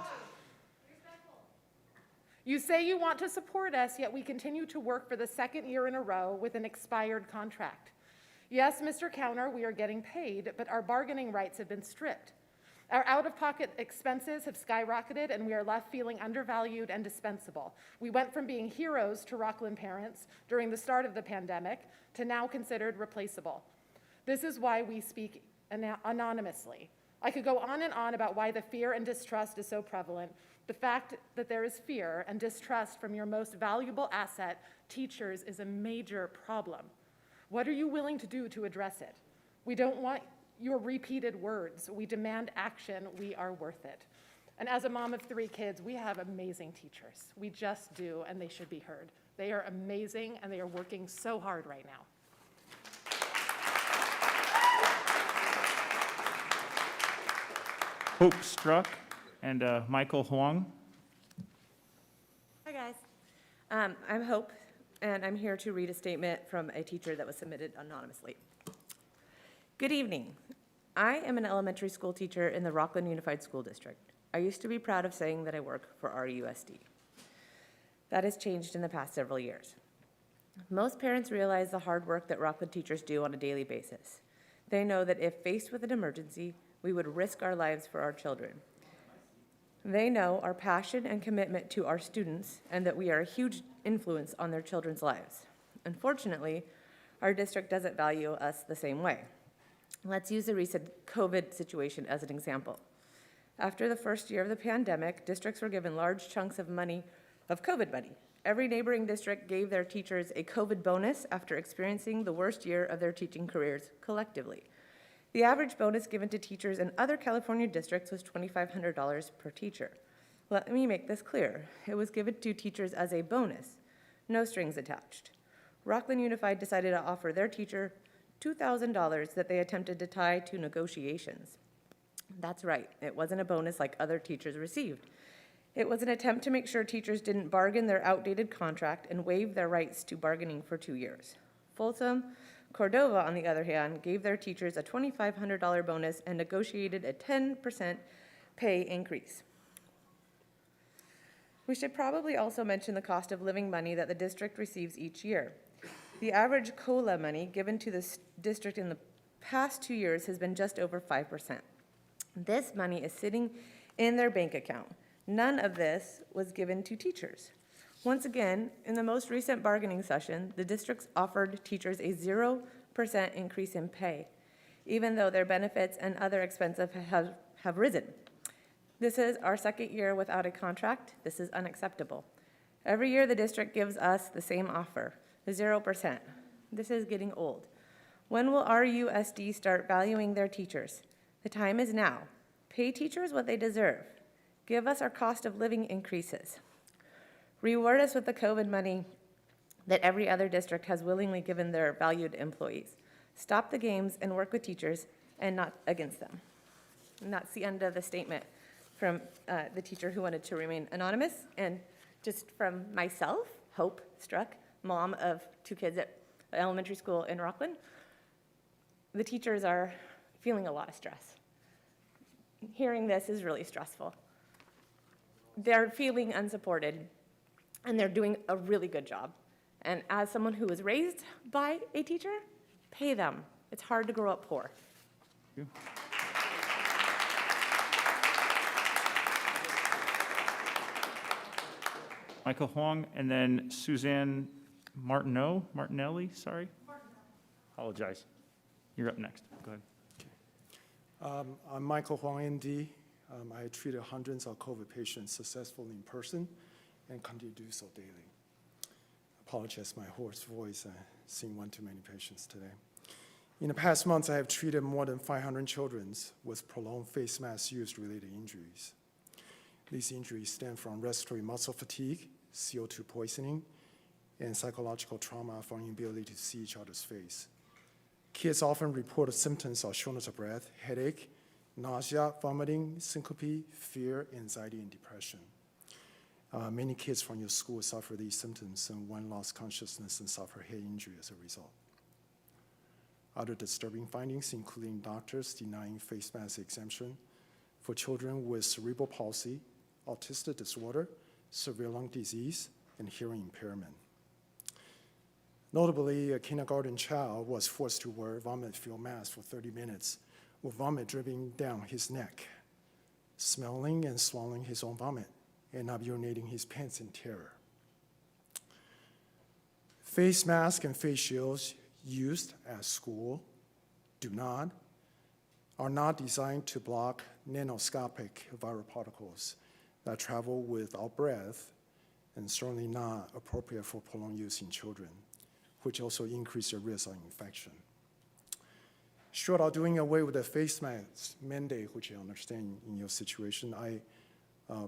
You say you want to support us, yet we continue to work for the second year in a row with an expired contract. Yes, Mr. Counter, we are getting paid, but our bargaining rights have been stripped. Our out-of-pocket expenses have skyrocketed, and we are left feeling undervalued and dispensable. We went from being heroes to Rocklin parents during the start of the pandemic to now considered replaceable. This is why we speak anonymously. I could go on and on about why the fear and distrust is so prevalent. The fact that there is fear and distrust from your most valuable asset, teachers, is a major problem. What are you willing to do to address it? We don't want your repeated words. We demand action. We are worth it. And as a mom of 3 kids, we have amazing teachers. We just do, and they should be heard. They are amazing, and they are working so hard right now. Hope Struck and Michael Huang. Hi, guys. I'm Hope, and I'm here to read a statement from a teacher that was submitted anonymously. Good evening. I am an elementary school teacher in the Rocklin Unified School District. I used to be proud of saying that I work for RUSD. That has changed in the past several years. Most parents realize the hard work that Rocklin teachers do on a daily basis. They know that if faced with an emergency, we would risk our lives for our children. They know our passion and commitment to our students and that we are a huge influence on their children's lives. Unfortunately, our district doesn't value us the same way. Let's use the recent COVID situation as an example. After the first year of the pandemic, districts were given large chunks of money, of COVID money. Every neighboring district gave their teachers a COVID bonus after experiencing the worst year of their teaching careers collectively. The average bonus given to teachers in other California districts was $2,500 per teacher. Let me make this clear. It was given to teachers as a bonus, no strings attached. Rocklin Unified decided to offer their teacher $2,000 that they attempted to tie to negotiations. That's right, it wasn't a bonus like other teachers received. It was an attempt to make sure teachers didn't bargain their outdated contract and waive their rights to bargaining for 2 years. Folsom Cordova, on the other hand, gave their teachers a $2,500 bonus and negotiated a 10% pay increase. We should probably also mention the cost of living money that the district receives each year. The average COLA money given to this district in the past 2 years has been just over 5%. This money is sitting in their bank account. None of this was given to teachers. Once again, in the most recent bargaining session, the districts offered teachers a 0% increase in pay, even though their benefits and other expenses have risen. This is our second year without a contract. This is unacceptable. Every year, the district gives us the same offer, 0%. This is getting old. When will RUSD start valuing their teachers? The time is now. Pay teachers what they deserve. Give us our cost of living increases. Reward us with the COVID money that every other district has willingly given their valued employees. Stop the games and work with teachers and not against them. And that's the end of the statement from the teacher who wanted to remain anonymous. And just from myself, Hope Struck, mom of 2 kids at elementary school in Rocklin, the teachers are feeling a lot of stress. Hearing this is really stressful. They're feeling unsupported, and they're doing a really good job. And as someone who was raised by a teacher, pay them. It's hard to grow up poor. Thank you. Michael Huang, and then Suzanne Martinelli, sorry. Apologize. You're up next. Go ahead. I'm Michael Huang, ND. I treated hundreds of COVID patients successfully in person and continue to do so daily. Apologize my hoarse voice. I've seen one too many patients today. In the past months, I have treated more than 500 children with prolonged face mask use related injuries. These injuries stem from respiratory muscle fatigue, CO2 poisoning, and psychological trauma from inability to see each other's face. Kids often report symptoms of shortness of breath, headache, nausea, vomiting, syncope, fear, anxiety, and depression. Many kids from your school suffer these symptoms, and one lost consciousness and suffer head injury as a result. Other disturbing findings, including doctors denying face mask exemption for children with cerebral palsy, autistic disorder, severe lung disease, and hearing impairment. Notably, a kindergarten child was forced to wear a vomit-filled mask for 30 minutes with vomit dripping down his neck, smelling and swallowing his own vomit, and not urinating his pants in terror. Face masks and face shields used at school are not designed to block nanoscopic viral particles that travel without breath, and certainly not appropriate for prolonged use in children, which also increase the risk of infection. Short of doing away with the face mask mandate, which I understand in your situation, I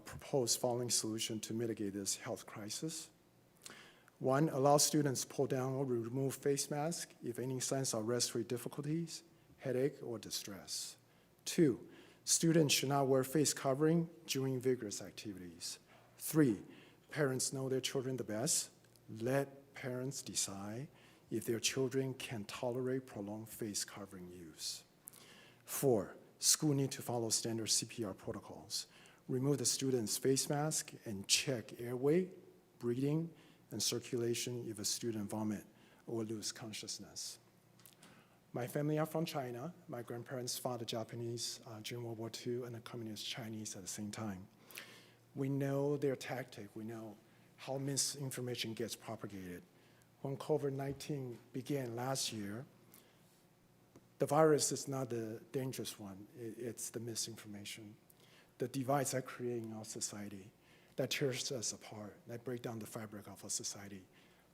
propose following solution to mitigate this health crisis. One, allow students to pull down or remove face masks if any signs of respiratory difficulties, headache, or distress. Two, students should not wear face covering during vigorous activities. Three, parents know their children the best. Let parents decide if their children can tolerate prolonged face covering use. Four, school need to follow standard CPR protocols. Remove the student's face mask and check airway, breathing, and circulation if a student vomit or lose consciousness. My family are from China. My grandparents fought the Japanese during World War II and the Communist Chinese at the same time. We know their tactic. We know how misinformation gets propagated. When COVID-19 began last year, the virus is not the dangerous one. It's the misinformation. The divides that create in our society that tears us apart, that break down the fabric of our society,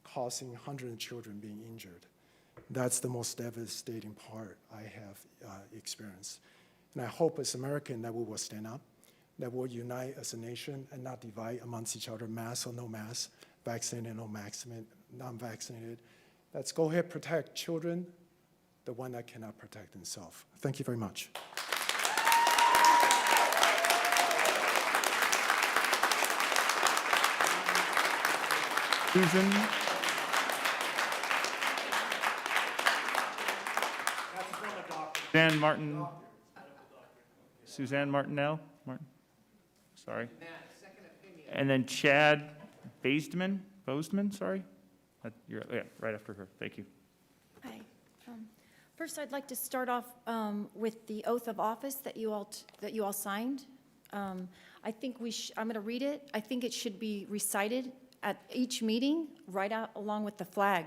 causing hundreds of children being injured. That's the most devastating part I have experienced. And I hope as Americans that we will stand up, that we'll unite as a nation and not divide amongst each other, mask or no mask, vaccinated or non-vaccinated. Let's go ahead and protect children, the one that cannot protect themselves. Thank you very much. Susan. Suzanne Martin. Suzanne Martinell? Sorry. And then Chad Bozeman, sorry? You're, yeah, right after her. Thank you. Hi. First, I'd like to start off with the oath of office that you all signed. I think I'm going to read it. I think it should be recited at each meeting, right out along with the flag,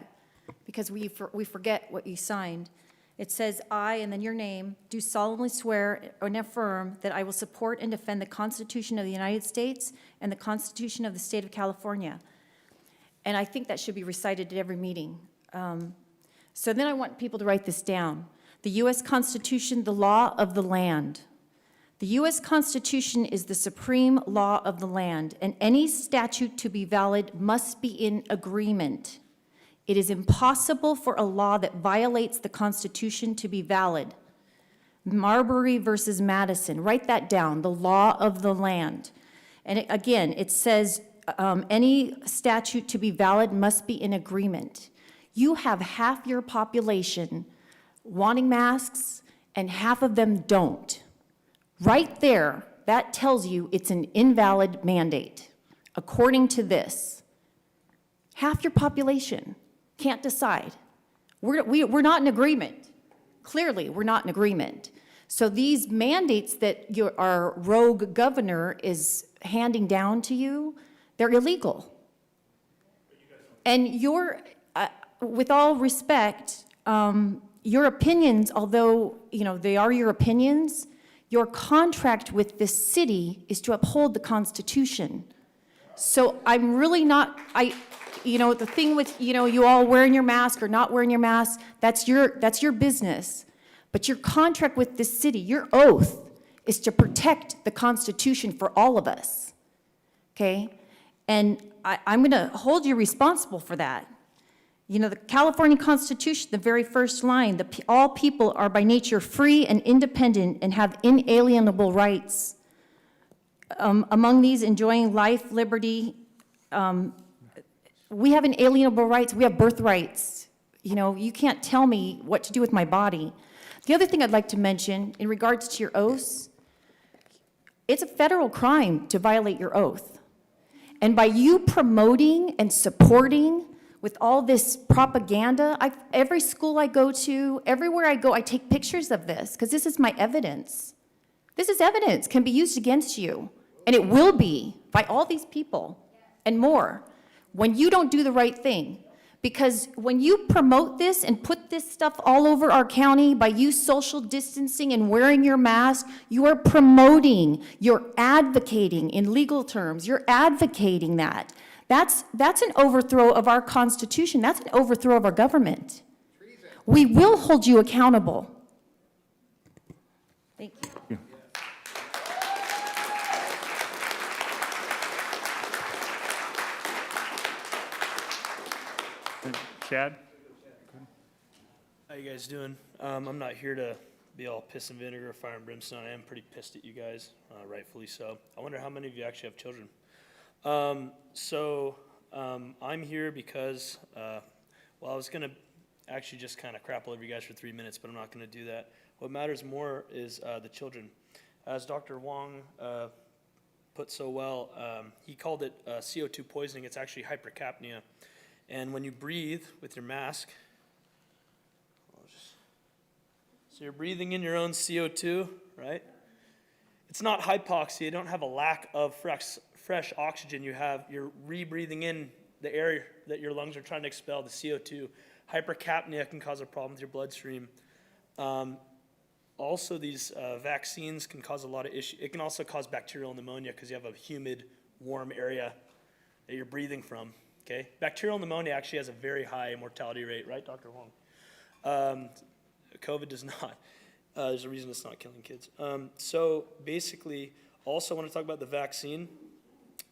because we forget what you signed. It says, I, and then your name, do solemnly swear and affirm that I will support and defend the Constitution of the United States and the Constitution of the State of California. And I think that should be recited at every meeting. So then I want people to write this down. The U.S. Constitution, the law of the land. The U.S. Constitution is the supreme law of the land, and any statute to be valid must be in agreement. It is impossible for a law that violates the Constitution to be valid. Marbury versus Madison, write that down, the law of the land. And again, it says any statute to be valid must be in agreement. You have half your population wanting masks, and half of them don't. Right there, that tells you it's an invalid mandate, according to this. Half your population can't decide. We're not in agreement. Clearly, we're not in agreement. So these mandates that our rogue governor is handing down to you, they're illegal. And with all respect, your opinions, although, they are your opinions, your contract with this city is to uphold the Constitution. So I'm really not, the thing with, you all wearing your mask or not wearing your mask, that's your business. But your contract with this city, your oath, is to protect the Constitution for all of us, okay? And I'm gonna hold you responsible for that. The California Constitution, the very first line, all people are by nature free and independent and have inalienable rights. Among these, enjoying life, liberty, we have inalienable rights, we have birthrights. You can't tell me what to do with my body. The other thing I'd like to mention in regards to your oaths, it's a federal crime to violate your oath. And by you promoting and supporting with all this propaganda, every school I go to, everywhere I go, I take pictures of this because this is my evidence. This is evidence, can be used against you. And it will be by all these people and more when you don't do the right thing. Because when you promote this and put this stuff all over our county by you social distancing and wearing your mask, you are promoting, you're advocating in legal terms, you're advocating that. That's an overthrow of our Constitution. That's an overthrow of our government. We will hold you accountable. Thank you. Chad? How you guys doing? I'm not here to be all piss and vinegar or fire and brimstone. I am pretty pissed at you guys, rightfully so. I wonder how many of you actually have children. I'm here because, I was going to actually just kind of crap all over you guys for 3 minutes, but I'm not going to do that. What matters more is the children. As Dr. Wong put so well, he called it CO2 poisoning. It's actually hypercapnia. And when you breathe with your mask, so you're breathing in your own CO2, right? It's not hypoxia. You don't have a lack of fresh oxygen. You're rebreathing in the air that your lungs are trying to expel, the CO2. Hypercapnia can cause a problem with your bloodstream. Also, these vaccines can cause a lot of issues. It can also cause bacterial pneumonia because you have a humid, warm area that you're breathing from. Okay, bacterial pneumonia actually has a very high mortality rate, right, Dr. Wong? COVID does not. There's a reason it's not killing kids. So basically, also I want to talk about the vaccine.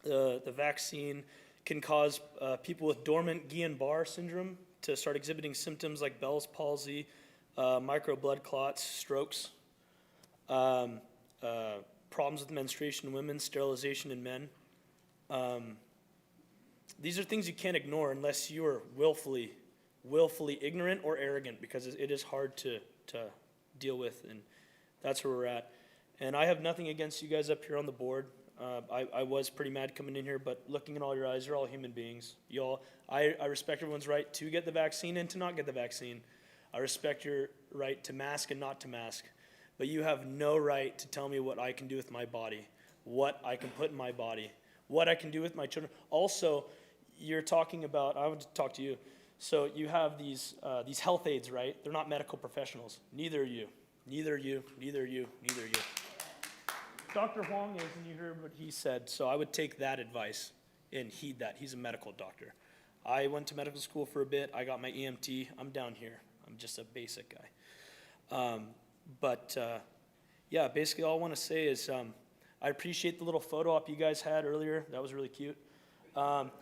The vaccine can cause people with dormant Guillain-Barré syndrome to start exhibiting symptoms like Bell's palsy, micro blood clots, strokes, problems with menstruation in women, sterilization in men. These are things you can't ignore unless you are willfully ignorant or arrogant, because it is hard to deal with, and that's where we're at. And I have nothing against you guys up here on the board. I was pretty mad coming in here, but looking at all your eyes, you're all human beings. I respect everyone's right to get the vaccine and to not get the vaccine. I respect your right to mask and not to mask. But you have no right to tell me what I can do with my body, what I can put in my body, what I can do with my children. Also, you're talking about, I want to talk to you. So you have these health aides, right? They're not medical professionals. Neither are you. Neither are you. Neither are you. Neither are you. Dr. Huang is, and you heard what he said, so I would take that advice and heed that. He's a medical doctor. I went to medical school for a bit. I got my EMT. I'm down here. I'm just a basic guy. Yeah, basically all I want to say is I appreciate the little photo op you guys had earlier. That was really cute.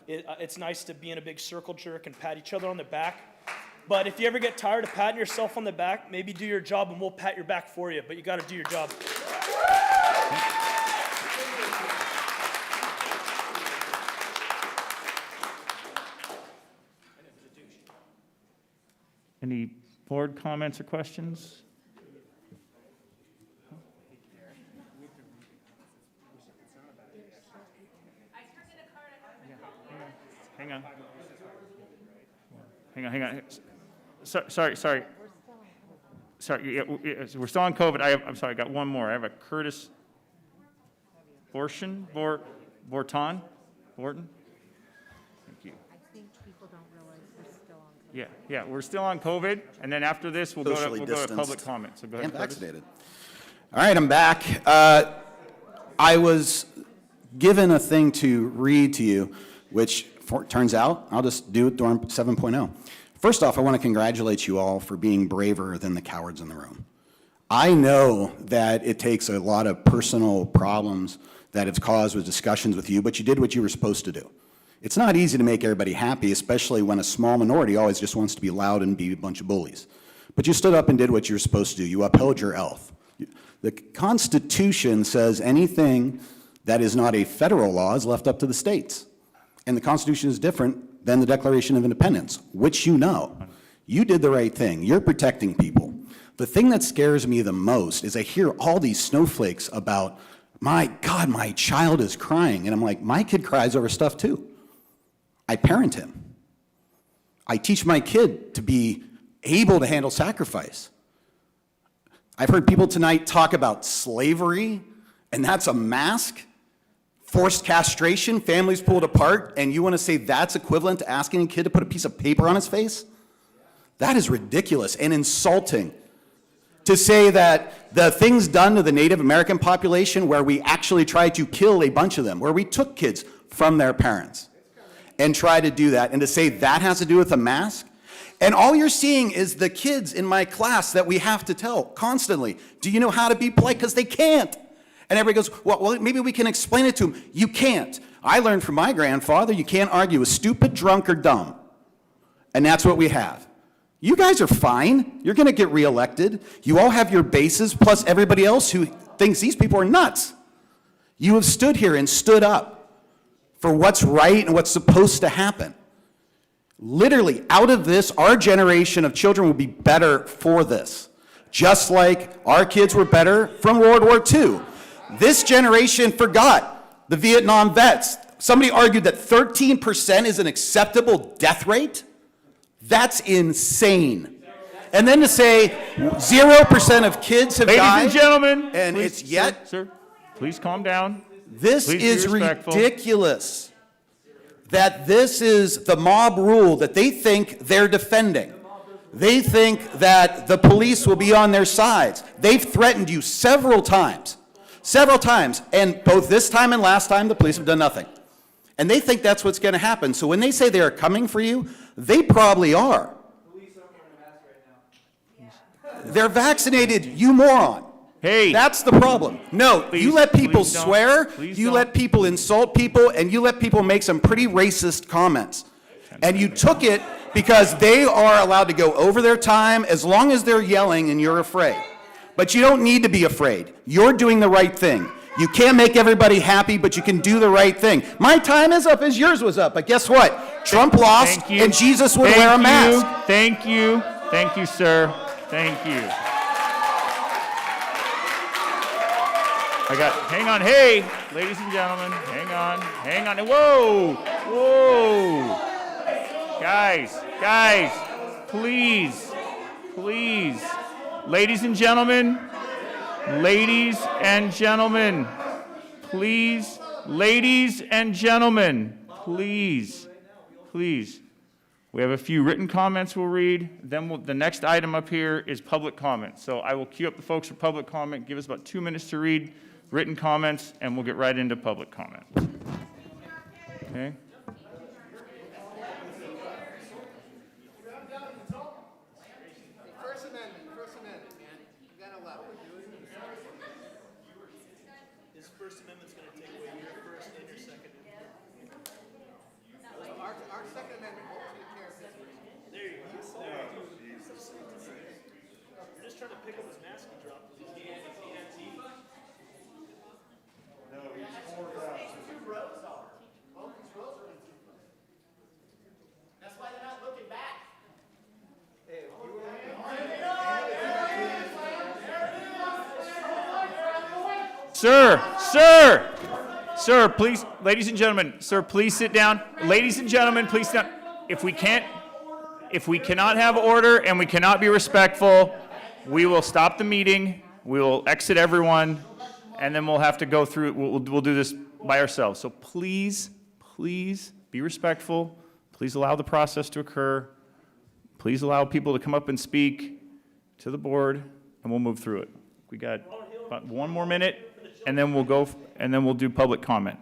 It's nice to be in a big circle jerk and pat each other on the back. But if you ever get tired of patting yourself on the back, maybe do your job and we'll pat your back for you. But you got to do your job. Any board comments or questions? Hang on. Sorry. Sorry, we're still on COVID. I'm sorry, I got one more. I have a Curtis Borton? Thank you. I think people don't realize we're still on COVID. Yeah, we're still on COVID, and then after this, we'll go Socially to public distanced. comment. So go ahead, And Curtis. vaccinated. All right, I'm back. I was given a thing to read to you, which turns out I'll just do it during 7.0. First off, I want to congratulate you all for being braver than the cowards in the room. I know that it takes a lot of personal problems that it's caused with discussions with you, but you did what you were supposed to do. It's not easy to make everybody happy, especially when a small minority always just wants to be loud and be a bunch of bullies. But you stood up and did what you were supposed to do. You upheld your oath. The Constitution says anything that is not a federal law is left up to the states. And the Constitution is different than the Declaration of Independence, which you know. You did the right thing. You're protecting people. The thing that scares me the most is I hear all these snowflakes about, my God, my child is crying. And I'm like, my kid cries over stuff too. I parent him. I teach my kid to be able to handle sacrifice. I've heard people tonight talk about slavery, and that's a mask. Forced castration, families pulled apart, and you want to say that's equivalent to asking a kid to put a piece of paper on his face? That is ridiculous and insulting. To say that the things done to the Native American population where we actually tried to kill a bunch of them, where we took kids from their parents and tried to do that, and to say that has to do with a mask? And all you're seeing is the kids in my class that we have to tell constantly, do you know how to be polite? Because they can't. And everybody goes, well, maybe we can explain it to them. You can't. I learned from my grandfather, you can't argue with stupid, drunk, or dumb. And that's what we have. You guys are fine. You're going to get reelected. You all have your bases, plus everybody else who thinks these people are nuts. You have stood here and stood up for what's right and what's supposed to happen. Literally, out of this, our generation of children will be better for this. Just like our kids were better from World War II. This generation forgot the Vietnam vets. Somebody argued that 13% is an acceptable death rate. That's insane. And then to say 0% of kids have died. Ladies and gentlemen, and please, it's yet. Sir, please calm down. This Please be is respectful. ridiculous. That this is the mob rule that they think they're defending. They think that the police will be on their sides. They've threatened you several times, and both this time and last time, the police have done nothing. And they think that's what's going to happen. So when they say they are coming for you, they probably are. They're vaccinated, you moron. Hey. That's the problem. No, you let people please don't. swear, Please you don't. let people insult people, and you let people make some pretty racist comments. And you took it because they are allowed to go over their time as long as they're yelling and you're afraid. But you don't need to be afraid. You're doing the right thing. You can't make everybody happy, but you can do the right thing. My time is up as yours was up, but guess what? Trump lost, Thank you. and Jesus would Thank wear a you. mask. Thank you. Thank you, sir. Thank you. Hang on, hey, ladies and gentlemen, hang on, whoa, guys, please, ladies and gentlemen, please. We have a few written comments we'll read, then the next item up here is public comment. So I will queue up the folks for public comment, give us about 2 minutes to read written comments, and we'll get right into public comment. Okay? First Amendment, man. You gotta love it. His First Amendment's gonna take away your first and your second. Our Second Amendment won't take care of this. There you go. You're just trying to pick up his mask he dropped. That's why they're not looking back. Sir, please, ladies and gentlemen, sir, please sit down. Ladies and gentlemen, please sit down. If we cannot have order and we cannot be respectful, we will stop the meeting, we will exit everyone, and then we'll have to go through, we'll do this by ourselves. So please be respectful. Please allow the process to occur. Please allow people to come up and speak to the board, and we'll move through it. We got about 1 more minute, and then we'll do public comment.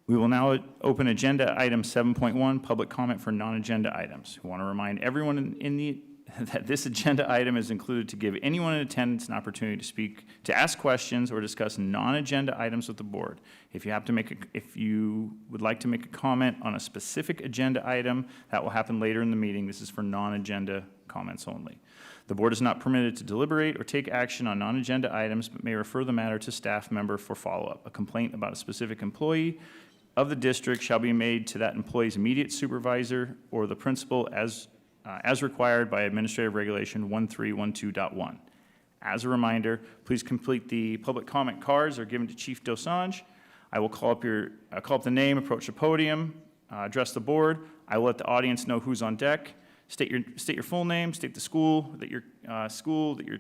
We will now open agenda item 7.1, public comment for non-agenda items. We want to remind everyone that this agenda item is included to give anyone in attendance an opportunity to speak, to ask questions, or discuss non-agenda items with the board. If you would like to make a comment on a specific agenda item, that will happen later in the meeting. This is for non-agenda comments only. The board is not permitted to deliberate or take action on non-agenda items, but may refer the matter to staff member for follow-up. A complaint about a specific employee of the district shall be made to that employee's immediate supervisor or the principal as required by Administrative Regulation 1312.1. As a reminder, please complete the public comment cards or given to Chief Dosanjh. I will call up the name, approach the podium, address the board. I will let the audience know who's on deck. State your full name, state the school that your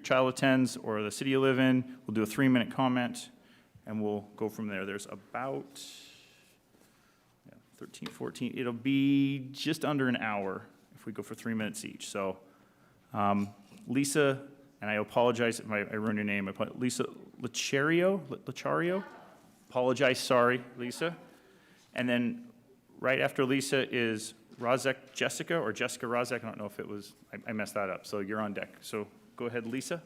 child attends or the city you live in. We'll do a 3-minute comment, and we'll go from there. There's about 13, 14. It'll be just under an hour if we go for 3 minutes each. So, Lisa, and I apologize if I ruined your name. Lisa Lachario? Apologize, sorry, Lisa. And then right after Lisa is Rozek Jessica, or Jessica Rozek. I don't know if it was, I messed that up. So you're on deck. So go ahead, Lisa.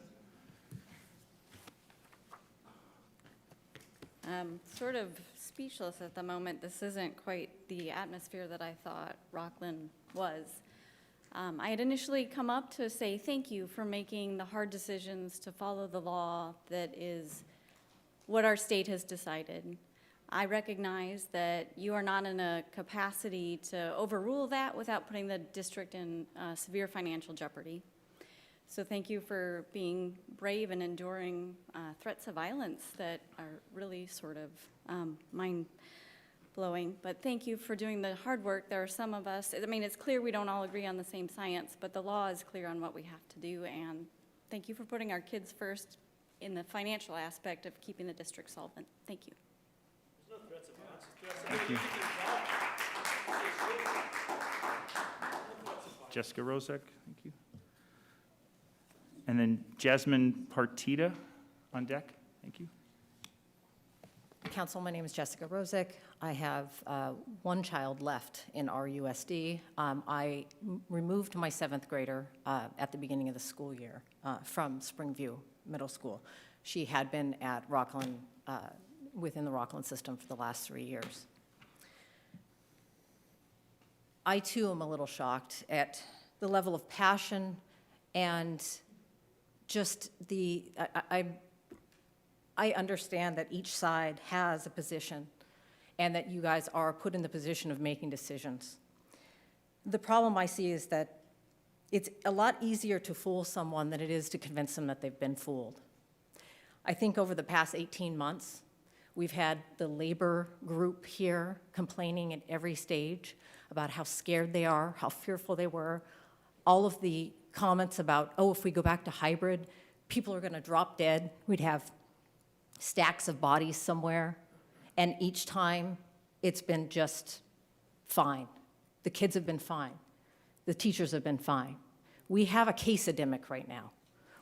Sort of speechless at the moment. This isn't quite the atmosphere that I thought Rocklin was. I had initially come up to say thank you for making the hard decisions to follow the law that is what our state has decided. I recognize that you are not in a capacity to overrule that without putting the district in severe financial jeopardy. So thank you for being brave and enduring threats of violence that are really sort of mind-blowing. But thank you for doing the hard work. There are some of us, I mean, it's clear we don't all agree on the same science, but the law is clear on what we have to do. And thank you for putting our kids first in the financial aspect of keeping the district solvent. Thank you. There's no threats of violence. Thank you. Jessica Rozek, thank you. And then Jasmine Partita on deck. Thank you. Council, my name is Jessica Rozek. I have 1 child left in RUSD. I removed my 7th grader at the beginning of the school year from Springview Middle School. She had been at Rocklin, within the Rocklin system for the last 3 years. I too am a little shocked at the level of passion and just I understand that each side has a position and that you guys are put in the position of making decisions. The problem I see is that it's a lot easier to fool someone than it is to convince them that they've been fooled. I think over the past 18 months, we've had the labor group here complaining at every stage about how scared they are, how fearful they were, all of the comments about, oh, if we go back to hybrid, people are going to drop dead. We'd have stacks of bodies somewhere. And each time, it's been just fine. The kids have been fine. The teachers have been fine. We have a case-edemic right now.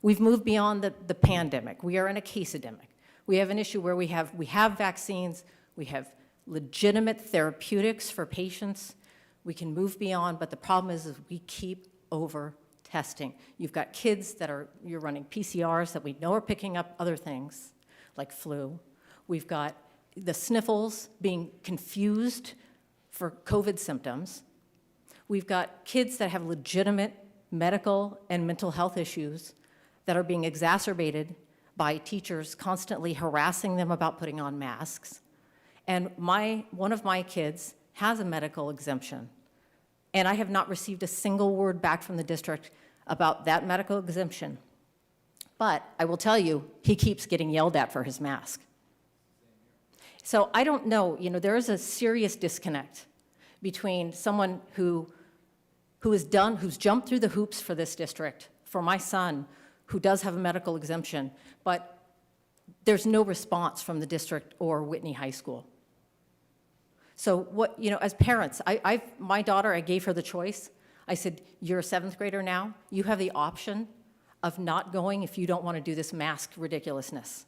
We've moved beyond the pandemic. We are in a case-edemic. We have an issue where we have vaccines, we have legitimate therapeutics for patients. We can move beyond, but the problem is we keep over testing. You've got kids you're running PCRs that we know are picking up other things, like flu. We've got the sniffles being confused for COVID symptoms. We've got kids that have legitimate medical and mental health issues that are being exacerbated by teachers constantly harassing them about putting on masks. And one of my kids has a medical exemption And I have not received a single word back from the district about that medical exemption. But I will tell you, he keeps getting yelled at for his mask. So I don't know, there is a serious disconnect between someone who's jumped through the hoops for this district, for my son, who does have a medical exemption, but there's no response from the district or Whitney High School. So as parents, my daughter, I gave her the choice. I said, you're a 7th grader now. You have the option of not going if you don't want to do this mask ridiculousness.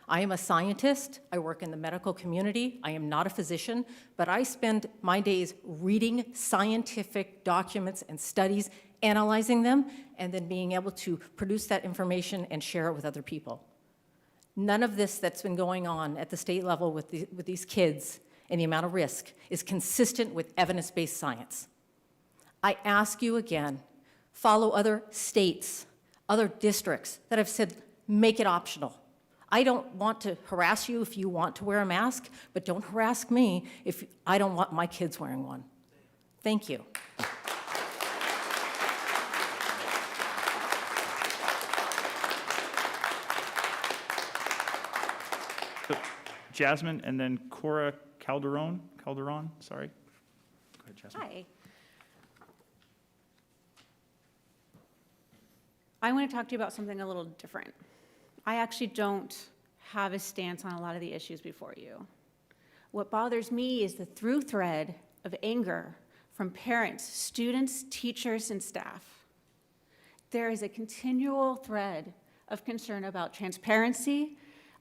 I am a scientist. I work in the medical community. I am not a physician, but I spend my days reading scientific documents and studies, analyzing them, and then being able to produce that information and share it with other people. None of this that's been going on at the state level with these kids and the amount of risk is consistent with evidence-based science. I ask you again, follow other states, other districts that have said, make it optional. I don't want to harass you if you want to wear a mask, but don't harass me if I don't want my kids wearing one. Thank you. So, Jasmine, and then Cora Calderon, sorry. Go ahead, Jasmine. Hi. I want to talk to you about something a little different. I actually don't have a stance on a lot of the issues before you. What bothers me is the through thread of anger from parents, students, teachers, and staff. There is a continual thread of concern about transparency,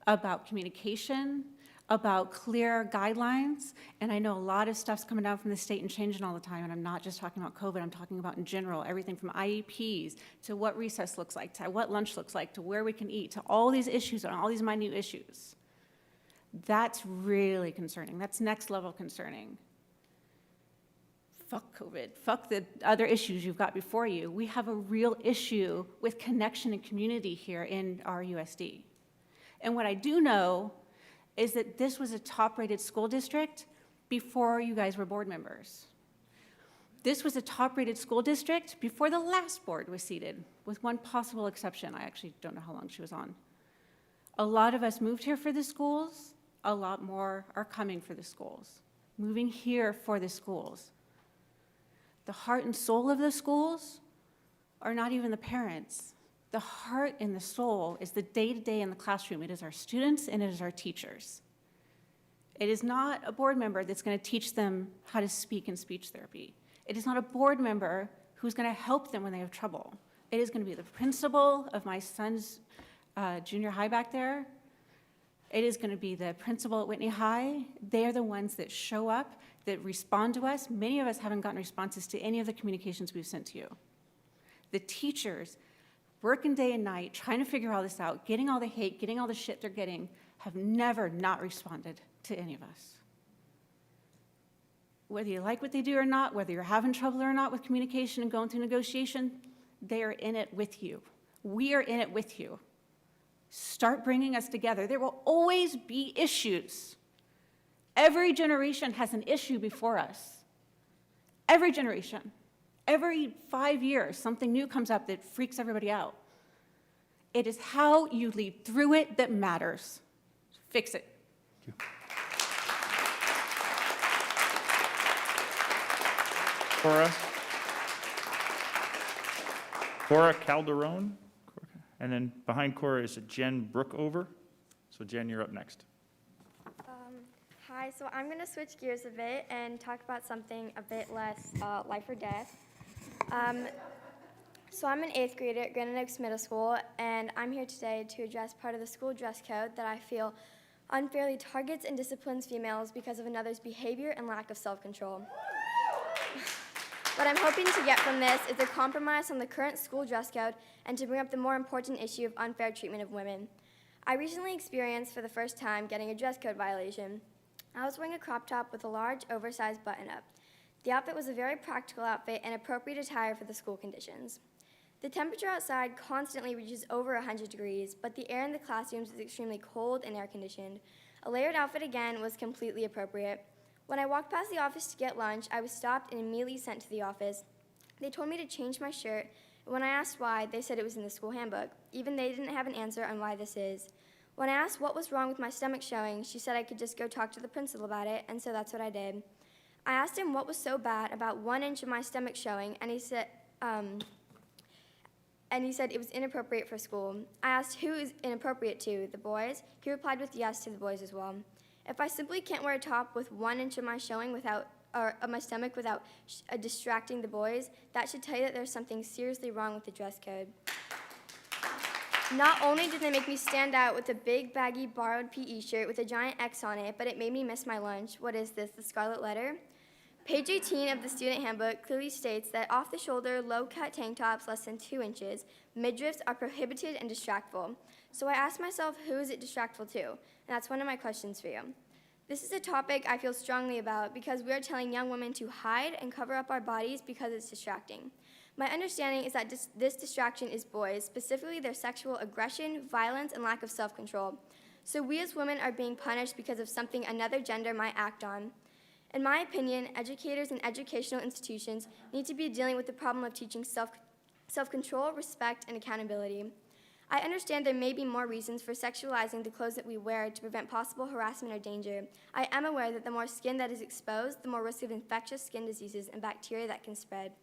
about communication, about clear guidelines, and I know a lot of stuff's coming down from the state and changing all the time, and I'm not just talking about COVID, I'm talking about in general, everything from IEPs to what recess looks like, to what lunch looks like, to where we can eat, to all these issues and all these minute issues. That's really concerning. That's next level concerning. Fuck COVID, fuck the other issues you've got before you. We have a real issue with connection and community here in our USD. And what I do know is that this was a top-rated school district before you guys were board members. This was a top-rated school district before the last board was seated, with one possible exception. I actually don't know how long she was on. A lot of us moved here for the schools. A lot more are coming for the schools, moving here for the schools. The heart and soul of the schools are not even the parents. The heart and the soul is the day-to-day in the classroom. It is our students and it is our teachers. It is not a board member that's going to teach them how to speak in speech therapy. It is not a board member who's going to help them when they have trouble. It is going to be the principal of my son's junior high back there. It is going to be the principal at Whitney High. They're the ones that show up, that respond to us. Many of us haven't gotten responses to any of the communications we've sent to you. The teachers, working day and night, trying to figure all this out, getting all the hate, getting all the shit they're getting, have never not responded to any of us. Whether you like what they do or not, whether you're having trouble or not with communication and going through negotiation, they are in it with you. We are in it with you. Start bringing us together. There will always be issues. Every generation has an issue before us. Every generation. Every 5 years, something new comes up that freaks everybody out. It is how you lead through it that matters. Fix it. Thank you. Cora Calderon, and then behind Cora is Jen Brookover. So Jen, you're up next. Hi, so I'm going to switch gears a bit and talk about something a bit less life or death. So I'm an 8th grader at Granite Oaks Middle School, and I'm here today to address part of the school dress code that I feel unfairly targets and disciplines females because of another's behavior and lack of self-control. What I'm hoping to get from this is a compromise on the current school dress code and to bring up the more important issue of unfair treatment of women. I recently experienced for the first time getting a dress code violation. I was wearing a crop top with a large, oversized button-up. The outfit was a very practical outfit and appropriate attire for the school conditions. The temperature outside constantly reaches over 100 degrees, but the air in the classrooms is extremely cold and air-conditioned. A layered outfit, again, was completely appropriate. When I walked past the office to get lunch, I was stopped and immediately sent to the office. They told me to change my shirt, and when I asked why, they said it was in the school handbook. Even they didn't have an answer on why this is. When I asked what was wrong with my stomach showing, she said I could just go talk to the principal about it, and so that's what I did. I asked him what was so bad about 1 inch of my stomach showing, and he said it was inappropriate for school. I asked who is inappropriate to, the boys? He replied with yes to the boys as well. If I simply can't wear a top with 1 inch of my showing of my stomach without distracting the boys, that should tell you that there's something seriously wrong with the dress code. Not only did they make me stand out with a big, baggy, borrowed PE shirt with a giant X on it, but it made me miss my lunch. What is this, the Scarlet Letter? Page 18 of the student handbook clearly states that off-the-shoulder, low-cut tank tops less than 2 inches, midriffs are prohibited and distractful. So I asked myself, who is it distractful to? And that's one of my questions for you. This is a topic I feel strongly about because we are telling young women to hide and cover up our bodies because it's distracting. My understanding is that this distraction is boys, specifically their sexual aggression, violence, and lack of self-control. So we as women are being punished because of something another gender might act on. In my opinion, educators and educational institutions need to be dealing with the problem of teaching self-control, respect, and accountability. I understand there may be more reasons for sexualizing the clothes that we wear to prevent possible harassment or danger. I am aware that the more skin that is exposed, the more risk of infectious skin diseases and bacteria that can spread.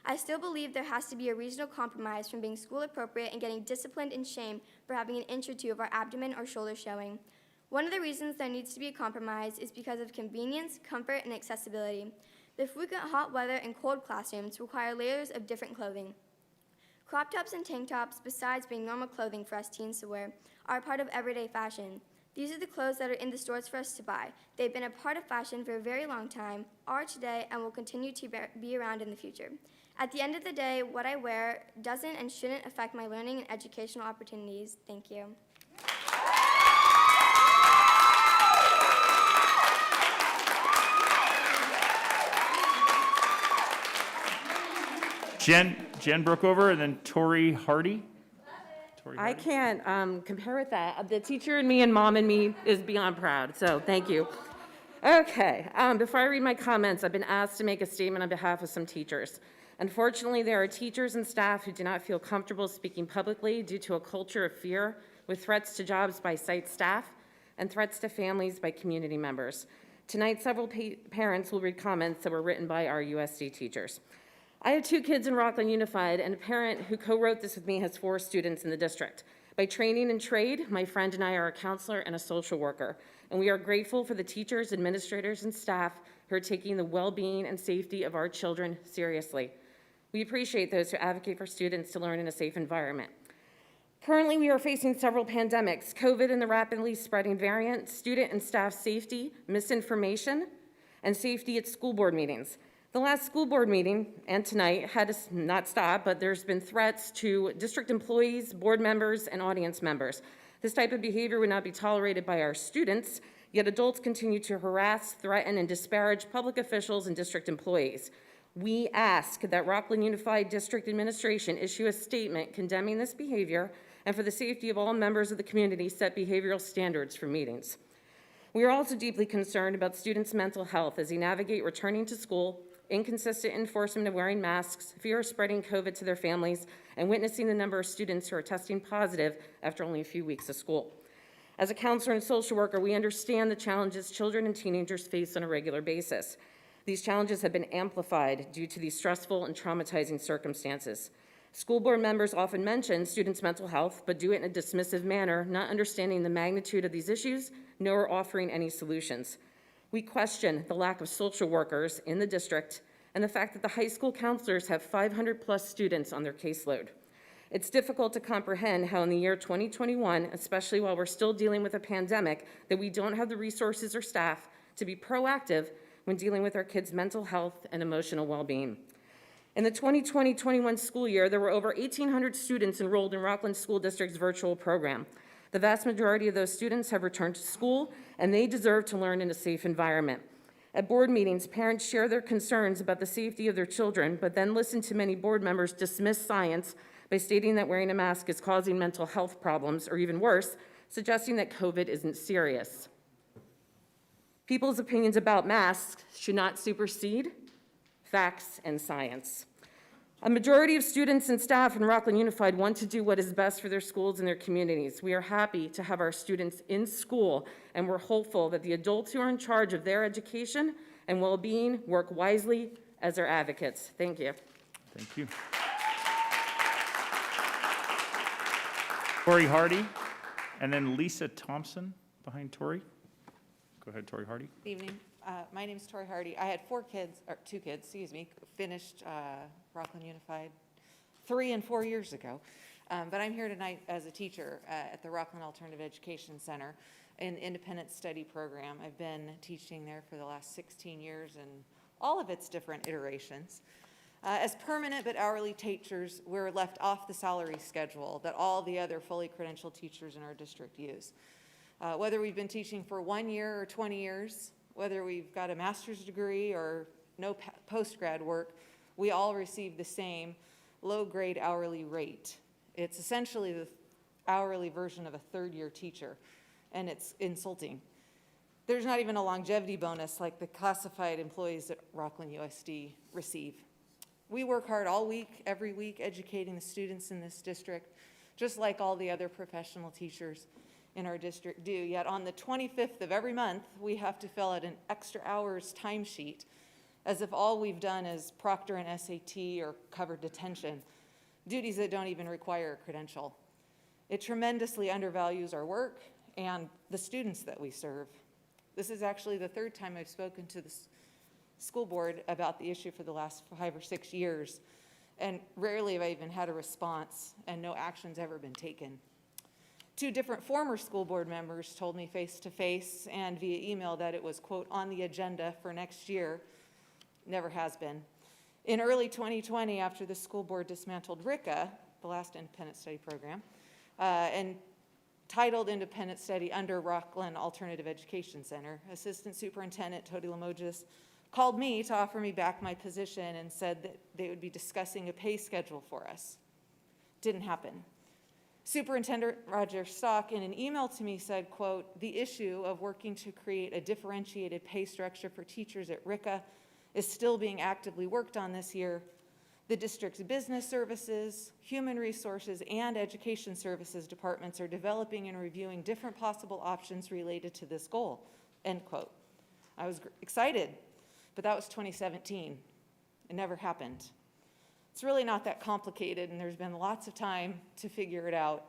I still believe there has to be a reasonable compromise from being school appropriate and getting disciplined and shamed for having an inch or two of our abdomen or shoulder showing. One of the reasons there needs to be a compromise is because of convenience, comfort, and accessibility. The frequent hot weather and cold classrooms require layers of different clothing. Crop tops and tank tops, besides being normal clothing for us teens to wear, are a part of everyday fashion. These are the clothes that are in the stores for us to buy. They've been a part of fashion for a very long time, are today, and will continue to be around in the future. At the end of the day, what I wear doesn't and shouldn't affect my learning and educational opportunities. Thank you. Jen Brookover, and then Tori Hardy. I can't compare with that. The teacher in me and mom in me is beyond proud, so thank you. Okay, before I read my comments, I've been asked to make a statement on behalf of some teachers. Unfortunately, there are teachers and staff who do not feel comfortable speaking publicly due to a culture of fear, with threats to jobs by site staff and threats to families by community members. Tonight, several parents will read comments that were written by our USD teachers. I have 2 kids in Rocklin Unified, and a parent who co-wrote this with me has 4 students in the district. By training and trade, my friend and I are a counselor and a social worker, and we are grateful for the teachers, administrators, and staff who are taking the well-being and safety of our children seriously. We appreciate those who advocate for students to learn in a safe environment. Currently, we are facing several pandemics: COVID and the rapidly spreading variant, student and staff safety, misinformation, and safety at school board meetings. The last school board meeting and tonight had to not stop, but there's been threats to district employees, board members, and audience members. This type of behavior would not be tolerated by our students, yet adults continue to harass, threaten, and disparage public officials and district employees. We ask that Rocklin Unified District Administration issue a statement condemning this behavior and, for the safety of all members of the community, set behavioral standards for meetings. We are also deeply concerned about students' mental health as they navigate returning to school, inconsistent enforcement of wearing masks, fear of spreading COVID to their families, and witnessing the number of students who are testing positive after only a few weeks of school. As a counselor and social worker, we understand the challenges children and teenagers face on a regular basis. These challenges have been amplified due to these stressful and traumatizing circumstances. School board members often mention students' mental health, but do it in a dismissive manner, not understanding the magnitude of these issues, nor offering any solutions. We question the lack of social workers in the district and the fact that the high school counselors have 500+ students on their caseload. It's difficult to comprehend how in the year 2021, especially while we're still dealing with a pandemic, that we don't have the resources or staff to be proactive when dealing with our kids' mental health and emotional well-being. In the 2020-21 school year, there were over 1,800 students enrolled in Rockland School District's virtual program. The vast majority of those students have returned to school, and they deserve to learn in a safe environment. At board meetings, parents share their concerns about the safety of their children, but then listen to many board members dismiss science by stating that wearing a mask is causing mental health problems, or even worse, suggesting that COVID isn't serious. People's opinions about masks should not supersede facts and science. A majority of students and staff in Rocklin Unified want to do what is best for their schools and their communities. We are happy to have our students in school, and we're hopeful that the adults who are in charge of their education and well-being work wisely as their advocates. Thank you. Thank you. Tori Hardy, and then Lisa Thompson behind Tori. Go ahead, Tori Hardy. Good evening. My name is Tori Hardy. I had two kids, finished Rocklin Unified 3 and 4 years ago. But I'm here tonight as a teacher at the Rocklin Alternative Education Center in the Independent Study Program. I've been teaching there for the last 16 years in all of its different iterations. As permanent but hourly teachers, we're left off the salary schedule that all the other fully credentialed teachers in our district use. Whether we've been teaching for 1 year or 20 years, whether we've got a master's degree or no post-grad work, we all receive the same low-grade hourly rate. It's essentially the hourly version of a third-year teacher, and it's insulting. There's not even a longevity bonus like the classified employees at Rocklin USD receive. We work hard all week, every week, educating the students in this district, just like all the other professional teachers in our district do. Yet on the 25th of every month, we have to fill out an extra hours timesheet as if all we've done is proctor an SAT or covered detention, duties that don't even require a credential. It tremendously undervalues our work and the students that we serve. This is actually the third time I've spoken to the school board about the issue for the last 5 or 6 years, and rarely have I even had a response, and no action's ever been taken. 2 different former school board members told me face-to-face and via email that it was, quote, on the agenda for next year. Never has been. In early 2020, after the school board dismantled RICA, the last independent study program, and titled independent study under Rocklin Alternative Education Center, Assistant Superintendent Tody Limoges called me to offer me back my position and said that they would be discussing a pay schedule for us. Didn't happen. Superintendent Roger Stock, in an email to me, said, quote, the issue of working to create a differentiated pay structure for teachers at RICA is still being actively worked on this year. The district's business services, human resources, and education services departments are developing and reviewing different possible options related to this goal, end quote. I was excited, but that was 2017. It never happened. It's really not that complicated, and there's been lots of time to figure it out.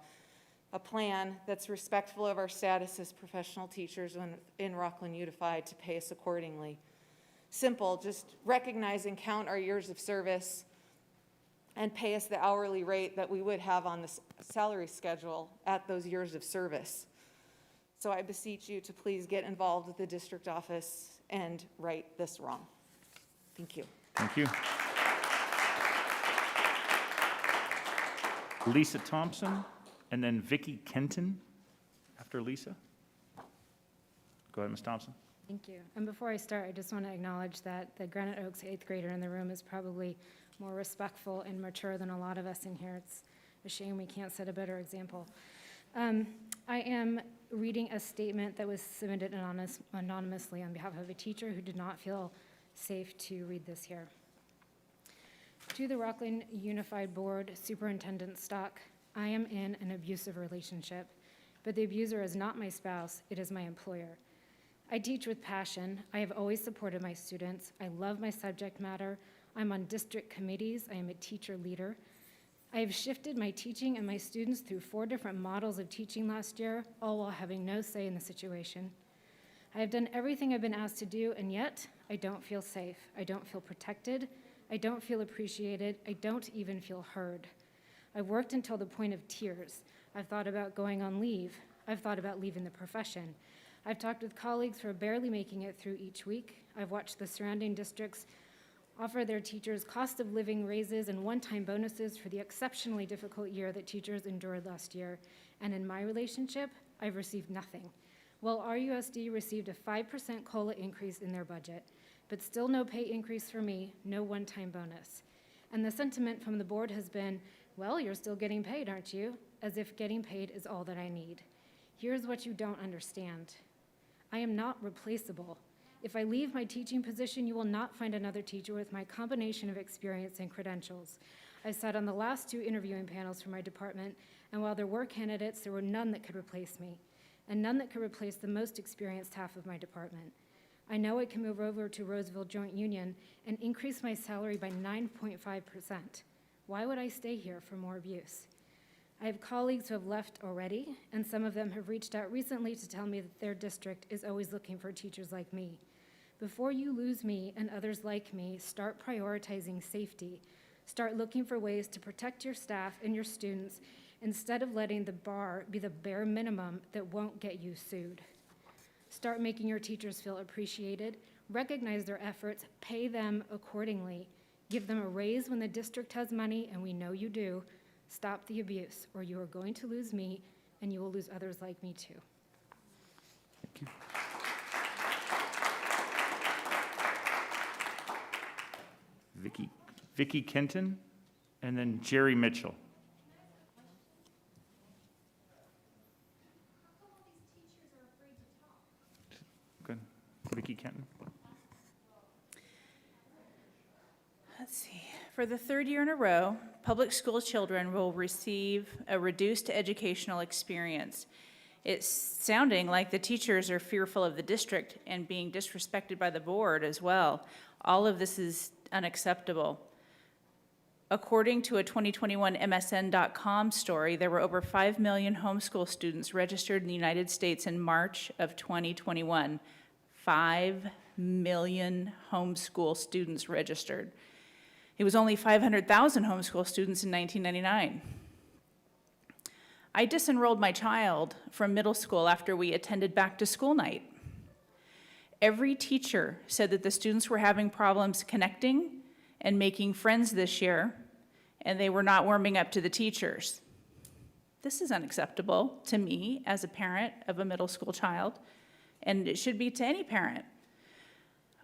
A plan that's respectful of our status as professional teachers in Rocklin Unified to pay us accordingly. Simple, just recognize and count our years of service and pay us the hourly rate that we would have on the salary schedule at those years of service. So I beseech you to please get involved with the district office and right this wrong. Thank you. Thank you. Lisa Thompson, and then Vicki Kenton after Lisa. Go ahead, Ms. Thompson. Thank you. And before I start, I just want to acknowledge that the Granite Oaks 8th grader in the room is probably more respectful and mature than a lot of us in here. It's a shame we can't set a better example. I am reading a statement that was submitted anonymously on behalf of a teacher who did not feel safe to read this here. To the Rocklin Unified Board, Superintendent Stock, I am in an abusive relationship, but the abuser is not my spouse, it is my employer. I teach with passion. I have always supported my students. I love my subject matter. I'm on district committees. I am a teacher leader. I have shifted my teaching and my students through 4 different models of teaching last year, all while having no say in the situation. I have done everything I've been asked to do, and yet I don't feel safe. I don't feel protected. I don't feel appreciated. I don't even feel heard. I've worked until the point of tears. I've thought about going on leave. I've thought about leaving the profession. I've talked with colleagues who are barely making it through each week. I've watched the surrounding districts offer their teachers cost of living raises and one-time bonuses for the exceptionally difficult year that teachers endured last year. And in my relationship, I've received nothing. While RUSD received a 5% COLA increase in their budget, but still no pay increase for me, no one-time bonus. And the sentiment from the board has been, well, you're still getting paid, aren't you? As if getting paid is all that I need. Here's what you don't understand. I am not replaceable. If I leave my teaching position, you will not find another teacher with my combination of experience and credentials. I sat on the last 2 interviewing panels for my department, and while there were candidates, there were none that could replace me, and none that could replace the most experienced half of my department. I know I can move over to Roseville Joint Union and increase my salary by 9.5%. Why would I stay here for more abuse? I have colleagues who have left already, and some of them have reached out recently to tell me that their district is always looking for teachers like me. Before you lose me and others like me, start prioritizing safety. Start looking for ways to protect your staff and your students instead of letting the bar be the bare minimum that won't get you sued. Start making your teachers feel appreciated, recognize their efforts, pay them accordingly. Give them a raise when the district has money, and we know you do. Stop the abuse, or you are going to lose me, and you will lose others like me too. Thank you. Vicki Kenton, and then Jerry Mitchell. Good. Vicki Kenton. Let's see. For the 3rd year in a row, public school children will receive a reduced educational experience. It's sounding like the teachers are fearful of the district and being disrespected by the board as well. All of this is unacceptable. According to a 2021 MSN.com story, there were over 5 million homeschool students registered in the United States in March of 2021. 5 million homeschool students registered. It was only 500,000 homeschool students in 1999. I disenrolled my child from middle school after we attended back to school night. Every teacher said that the students were having problems connecting and making friends this year, and they were not warming up to the teachers. This is unacceptable to me as a parent of a middle school child, and it should be to any parent.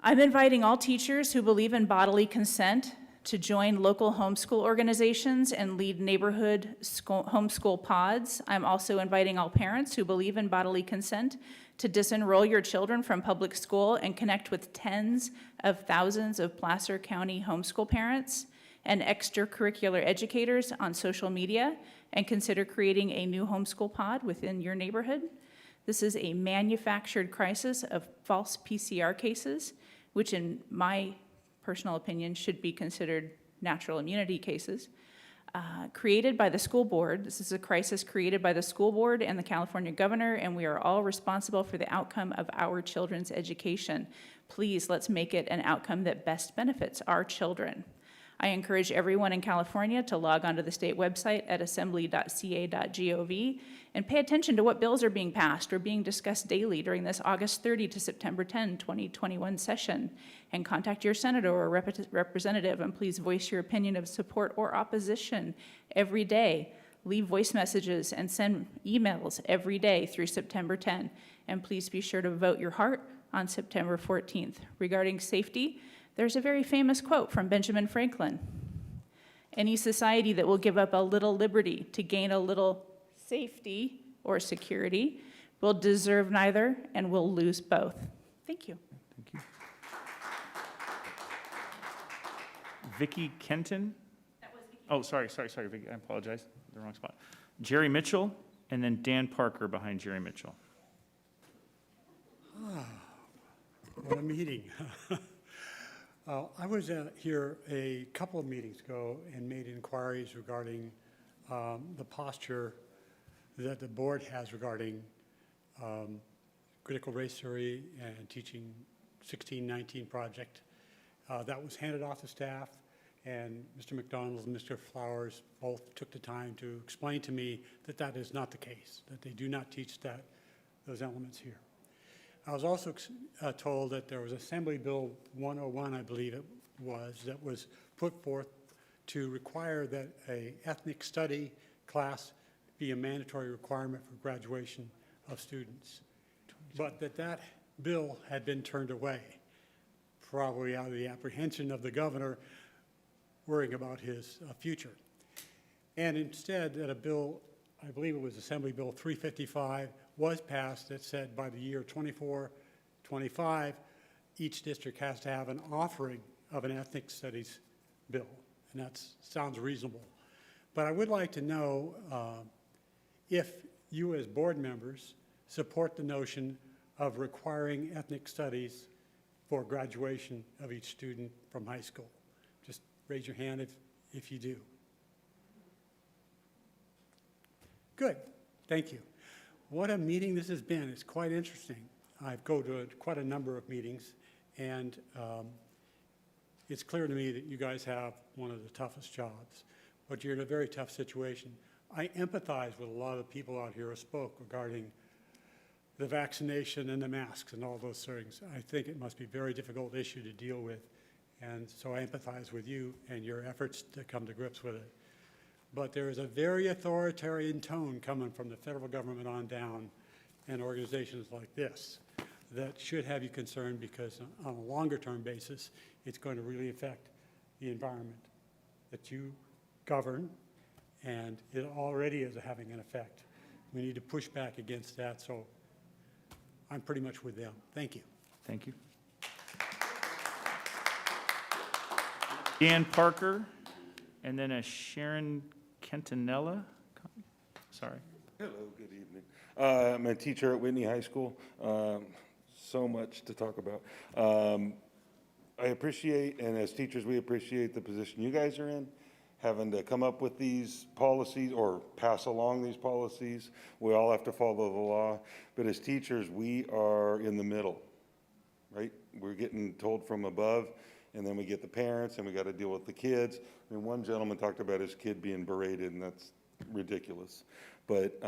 I'm inviting all teachers who believe in bodily consent to join local homeschool organizations and lead neighborhood homeschool pods. I'm also inviting all parents who believe in bodily consent to disenroll your children from public school and connect with tens of thousands of Placer County homeschool parents and extracurricular educators on social media and consider creating a new homeschool pod within your neighborhood. This is a manufactured crisis of false PCR cases, which in my personal opinion should be considered natural immunity cases. Created by the school board. This is a crisis created by the school board and the California governor, and we are all responsible for the outcome of our children's education. Please, let's make it an outcome that best benefits our children. I encourage everyone in California to log onto the state website at assembly.ca.gov and pay attention to what bills are being passed or being discussed daily during this August 30 to September 10, 2021 session. And contact your senator or representative, and please voice your opinion of support or opposition every day. Leave voice messages and send emails every day through September 10. And please be sure to vote your heart on September 14th. Regarding safety, there's a very famous quote from Benjamin Franklin. Any society that will give up a little liberty to gain a little safety or security will deserve neither and will lose both. Thank you. Thank you. Vicki Kenton? That was Vicki. Oh, sorry, Vicki, I apologize, the wrong spot. Jerry Mitchell, and then Dan Parker behind Jerry Mitchell. What a meeting. I was here a couple of meetings ago and made inquiries regarding the posture that the board has regarding critical race theory and teaching 1619 project. That was handed off to staff, and Mr. McDonald and Mr. Flowers both took the time to explain to me that that is not the case, that they do not teach those elements here. I was also told that there was Assembly Bill 101, I believe it was, that was put forth to require that a ethnic study class be a mandatory requirement for graduation of students, but that bill had been turned away, probably out of the apprehension of the governor worrying about his future. And instead, that a bill, I believe it was Assembly Bill 355, was passed that said by the year 2425, each district has to have an offering of an ethnic studies bill, and that sounds reasonable. But I would like to know if you as board members support the notion of requiring ethnic studies for graduation of each student from high school. Just raise your hand if you do. Good, thank you. What a meeting this has been. It's quite interesting. I've go to quite a number of meetings, and it's clear to me that you guys have one of the toughest jobs, but you're in a very tough situation. I empathize with a lot of the people out here who spoke regarding the vaccination and the masks and all those things. I think it must be a very difficult issue to deal with, and so I empathize with you and your efforts to come to grips with it. But there is a very authoritarian tone coming from the federal government on down and organizations like this that should have you concerned, because on a longer term basis, it's going to really affect the environment that you govern, and it already is having an effect. We need to push back against that, so I'm pretty much with them. Thank you. Thank you. Dan Parker, and then a Sharon Kentanella. Sorry. Hello, good evening. I'm a teacher at Whitney High School. So much to talk about. I appreciate, and as teachers, we appreciate the position you guys are in, having to come up with these policies or pass along these policies. We all have to follow the law. But as teachers, we are in the middle, right? We're getting told from above, and then we get the parents, and we got to deal with the kids. I mean, one gentleman talked about his kid being berated, and that's ridiculous. But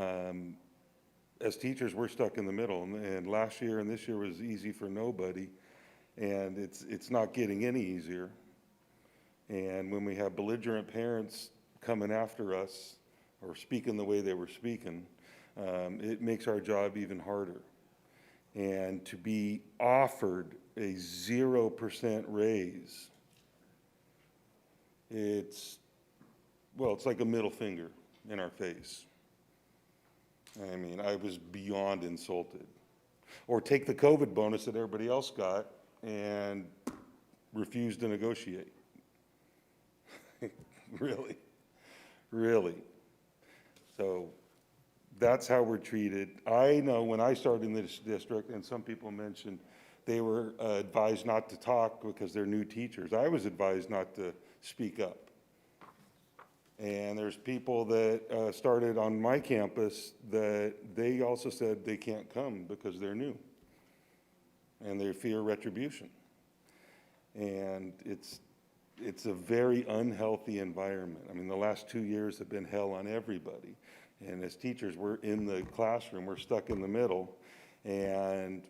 as teachers, we're stuck in the middle, and last year and this year was easy for nobody, and it's not getting any easier. And when we have belligerent parents coming after us or speaking the way they were speaking, it makes our job even harder. And to be offered a 0% raise, it's like a middle finger in our face. I mean, I was beyond insulted. Or take the COVID bonus that everybody else got and refuse to negotiate. Really, really. So that's how we're treated. I know when I started in this district, and some people mentioned they were advised not to talk because they're new teachers. I was advised not to speak up. And there's people that started on my campus that they also said they can't come because they're new and they fear retribution. And it's a very unhealthy environment. I mean, the last 2 years have been hell on everybody. And as teachers, we're in the classroom, we're stuck in the middle, and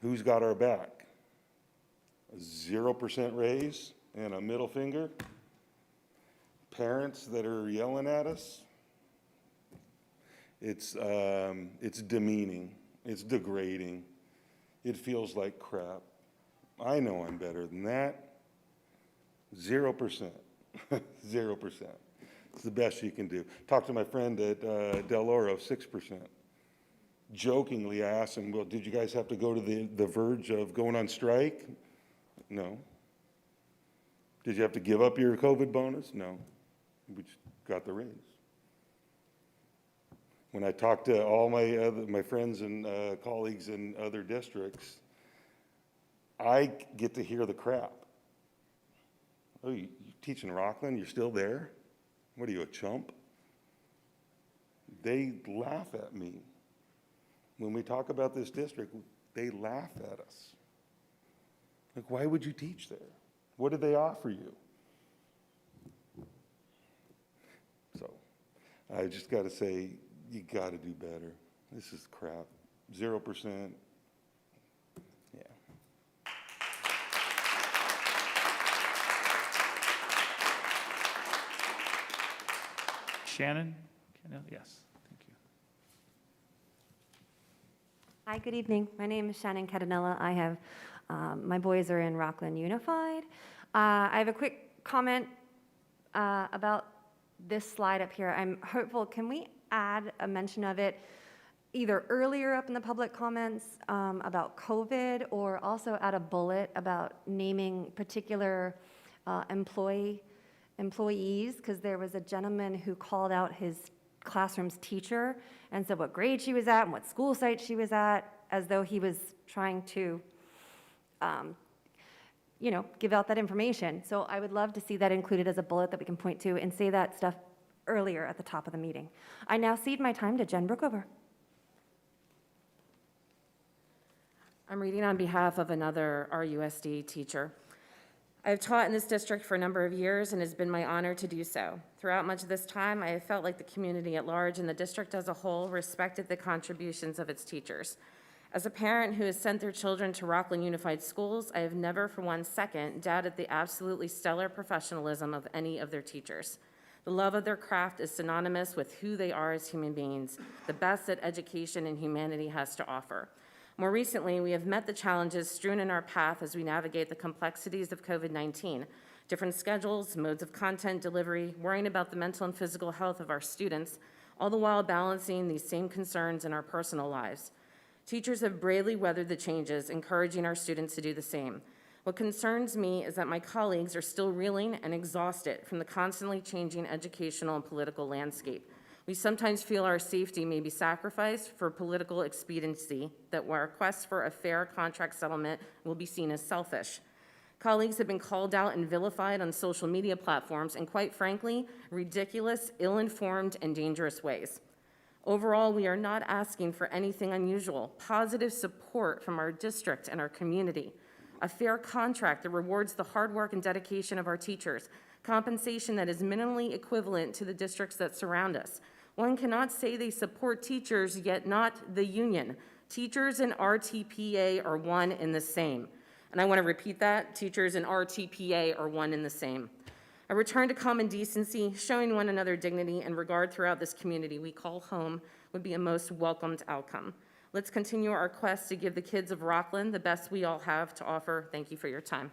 who's got our back? A 0% raise and a middle finger? Parents that are yelling at us? It's demeaning, it's degrading, it feels like crap. I know I'm better than that. 0%, 0%. It's the best you can do. Talked to my friend at Del Oro, 6%. Jokingly, I asked him, well, did you guys have to go to the verge of going on strike? No. Did you have to give up your COVID bonus? No. We just got the raise. When I talked to all my friends and colleagues in other districts, I get to hear the crap. Oh, you teaching Rocklin? You're still there? What are you, a chump? They laugh at me. When we talk about this district, they laugh at us. Like, why would you teach there? What did they offer you? So, I just got to say, you got to do better. This is crap. 0%. Yeah. Shannon? Yes, thank you. Hi, good evening. My name is Shannon Catanella. I have, my boys are in Rocklin Unified. I have a quick comment about this slide up here. I'm hopeful, can we add a mention of it either earlier up in the public comments about COVID, or also add a bullet about naming particular employees, because there was a gentleman who called out his classroom's teacher and said what grade she was at and what school site she was at, as though he was trying to, give out that information. So I would love to see that included as a bullet that we can point to and say that stuff earlier at the top of the meeting. I now cede my time to Jen Brookover. I'm reading on behalf of another RUSD teacher. I've taught in this district for a number of years, and it's been my honor to do so. Throughout much of this time, I have felt like the community at large and the district as a whole respected the contributions of its teachers. As a parent who has sent their children to Rocklin Unified Schools, I have never for 1 second doubted the absolutely stellar professionalism of any of their teachers. The love of their craft is synonymous with who they are as human beings, the best that education and humanity has to offer. More recently, we have met the challenges strewn in our path as we navigate the complexities of COVID-19, different schedules, modes of content delivery, worrying about the mental and physical health of our students, all the while balancing these same concerns in our personal lives. Teachers have bravely weathered the changes, encouraging our students to do the same. What concerns me is that my colleagues are still reeling and exhausted from the constantly changing educational and political landscape. We sometimes feel our safety may be sacrificed for political expediency, that our quest for a fair contract settlement will be seen as selfish. Colleagues have been called out and vilified on social media platforms in, quite frankly, ridiculous, ill-informed, and dangerous ways. Overall, we are not asking for anything unusual. Positive support from our district and our community. A fair contract that rewards the hard work and dedication of our teachers. Compensation that is minimally equivalent to the districts that surround us. One cannot say they support teachers, yet not the union. Teachers and RTPA are one and the same. And I want to repeat that, teachers and RTPA are one and the same. A return to common decency, showing one another dignity and regard throughout this community we call home would be a most welcomed outcome. Let's continue our quest to give the kids of Rocklin the best we all have to offer. Thank you for your time.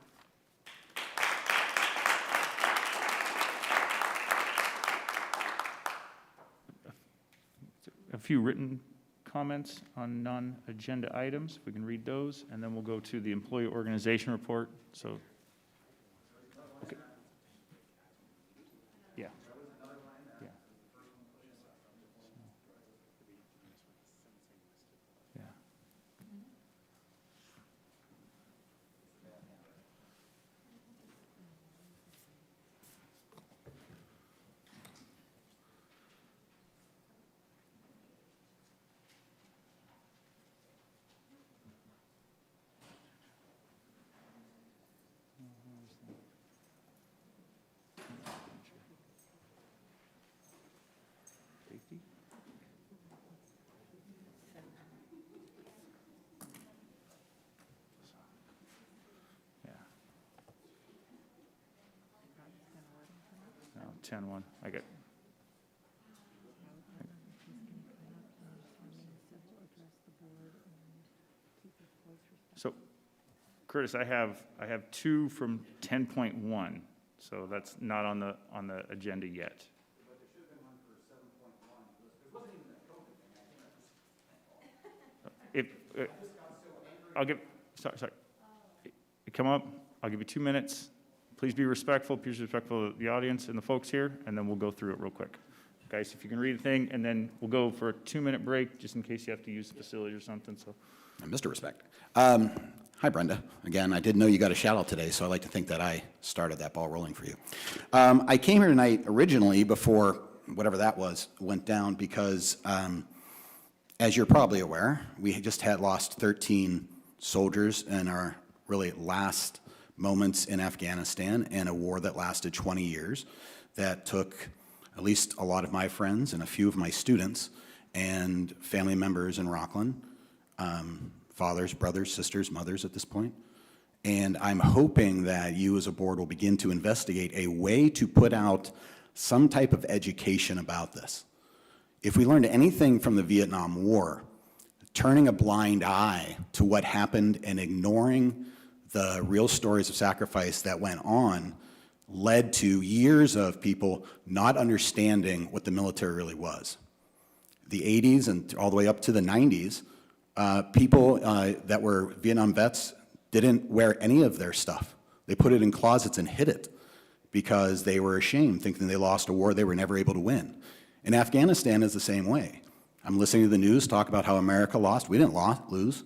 A few written comments on non-agenda items. If we can read those, and then we'll go to the employee organization report. So, okay. Yeah. Yeah. Yeah. Safety? Yeah. No, 10-1. I get. So, Curtis, I have two from 10.1, so that's not on the agenda yet. If, I'll give, sorry. Come up, I'll give you 2 minutes. Please be respectful, please be respectful of the audience and the folks here, and then we'll go through it real quick. Guys, if you can read a thing, and then we'll go for a 2-minute break, just in case you have to use the facility or something, so. Mr. Respect. Hi, Brenda. Again, I did know you got a shout out today, so I like to think that I started that ball rolling for you. I came here tonight originally before whatever that was went down because, as you're probably aware, we just had lost 13 soldiers in our really last moments in Afghanistan in a war that lasted 20 years, that took at least a lot of my friends and a few of my students and family members in Rocklin, fathers, brothers, sisters, mothers at this point. And I'm hoping that you as a board will begin to investigate a way to put out some type of education about this. If we learned anything from the Vietnam War, turning a blind eye to what happened and ignoring the real stories of sacrifice that went on led to years of people not understanding what the military really was. the 80s and all the way up to the 90s, people that were Vietnam vets didn't wear any of their stuff. They put it in closets and hid it because they were ashamed, thinking they lost a war they were never able to win. And Afghanistan is the same way. I'm listening to the news talk about how America lost. We didn't lose.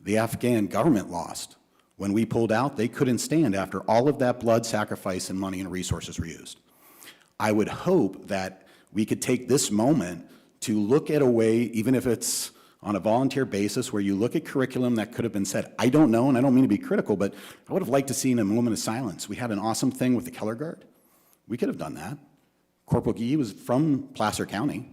The Afghan government lost. When we pulled out, they couldn't stand after all of that blood, sacrifice, and money and resources were used. I would hope that we could take this moment to look at a way, even if it's on a volunteer basis, where you look at curriculum that could have been said. I don't know, and I don't mean to be critical, but I would have liked to see a moment of silence. We had an awesome thing with the Keller Guard. We could have done that. Corporal Gee was from Placer County.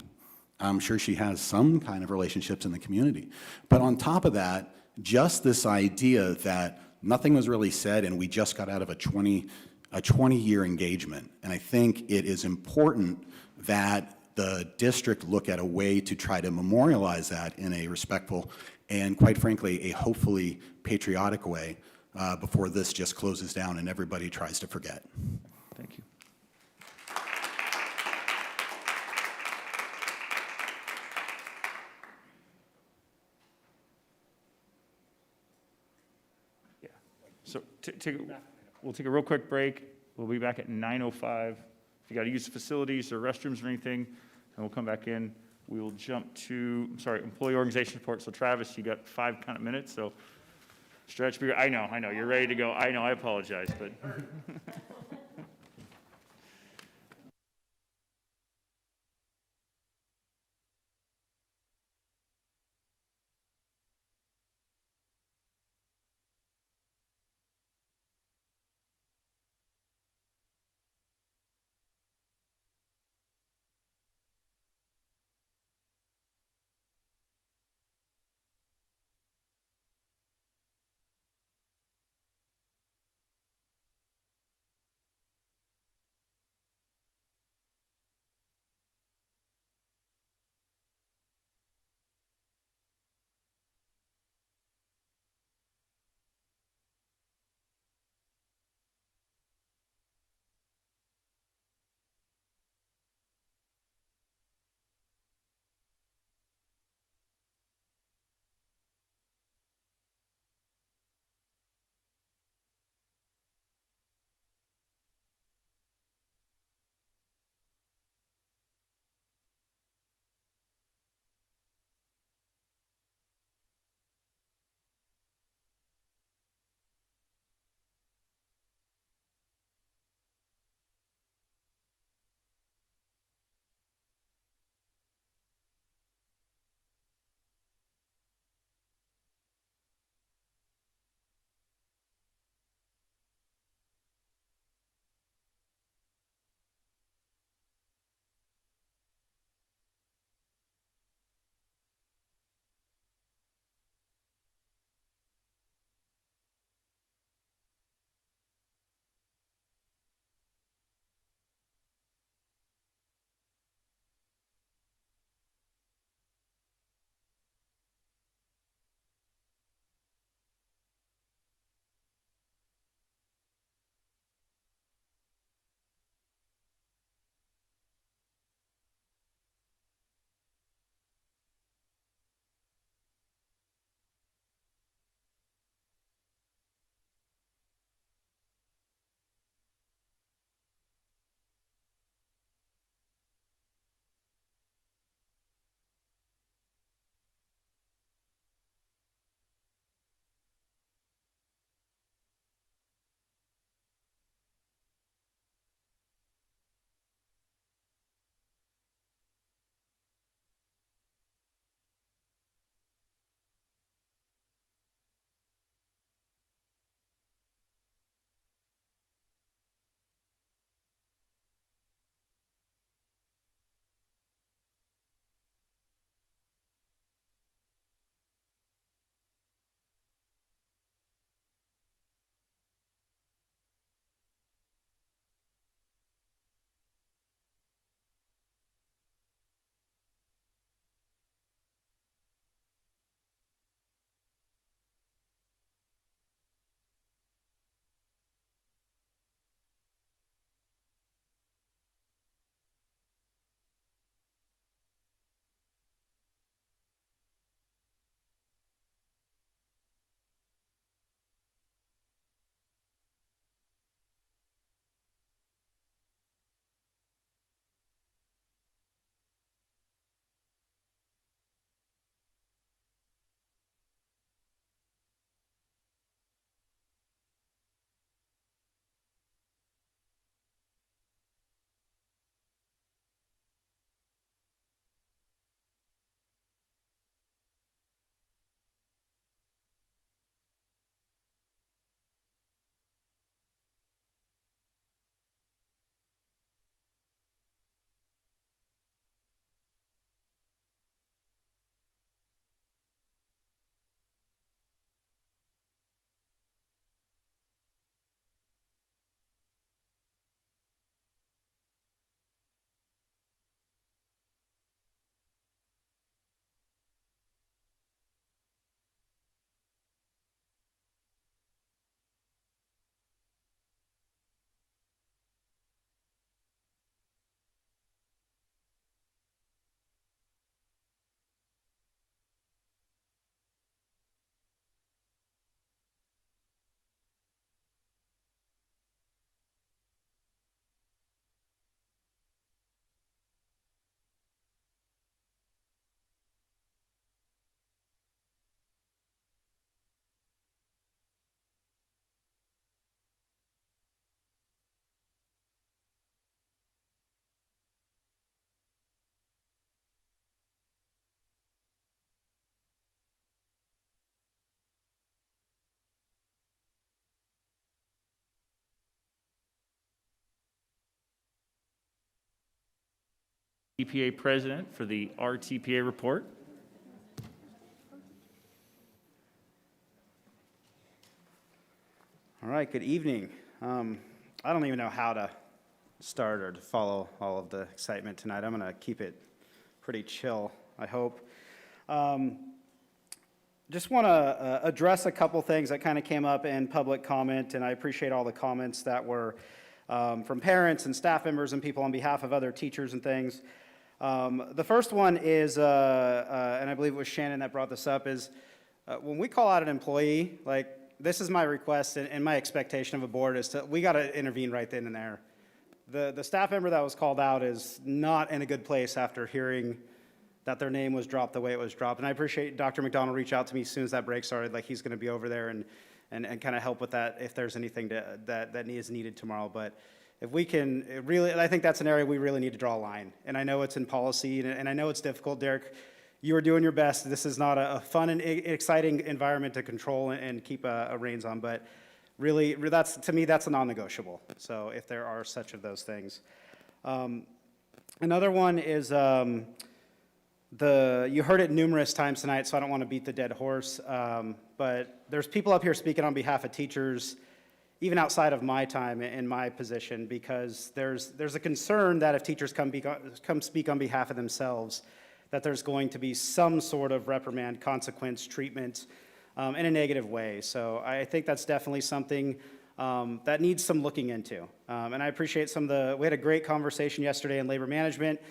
I'm sure she has some kind of relationships in the community. But on top of that, just this idea that nothing was really said and we just got out of a 20-year engagement. And I think it is important that the district look at a way to try to memorialize that in a respectful and, quite frankly, a hopefully patriotic way before this just closes down and everybody tries to forget. Thank you. Yeah. So we'll take a real quick break. We'll be back at 9:05. If you got to use the facilities or restrooms or anything, and we'll come back in. We will jump to, employee organization report. So Travis, you got 5 kind of minutes, so stretch. I know, you're ready to go. I know, I apologize, but. EPA President for the RTPA report. All right, good evening. I don't even know how to start or to follow all of the excitement tonight. I'm going to keep it pretty chill, I hope. Just want to address a couple things that kind of came up in public comment, and I appreciate all the comments that were from parents and staff members and people on behalf of other teachers and things. The first one is, and I believe it was Shannon that brought this up, is when we call out an employee, like, this is my request and my expectation of a board is we got to intervene right then and there. The staff member that was called out is not in a good place after hearing that their name was dropped the way it was dropped. And I appreciate Dr. McDonald reached out to me as soon as that break started, like he's going to be over there and kind of help with that if there's anything that is needed tomorrow. But if we can really, I think that's an area we really need to draw a line. And I know it's in policy, and I know it's difficult, Derek. You are doing your best. This is not a fun and exciting environment to control and keep a reins on, but really, that's, to me, that's a non-negotiable. So if there are such of those things. Another one is you heard it numerous times tonight, so I don't want to beat the dead horse, but there's people up here speaking on behalf of teachers, even outside of my time in my position, because there's a concern that if teachers come speak on behalf of themselves, that there's going to be some sort of reprimand, consequence, treatment in a negative way. So I think that's definitely something that needs some looking into. And I appreciate we had a great conversation yesterday in labor management,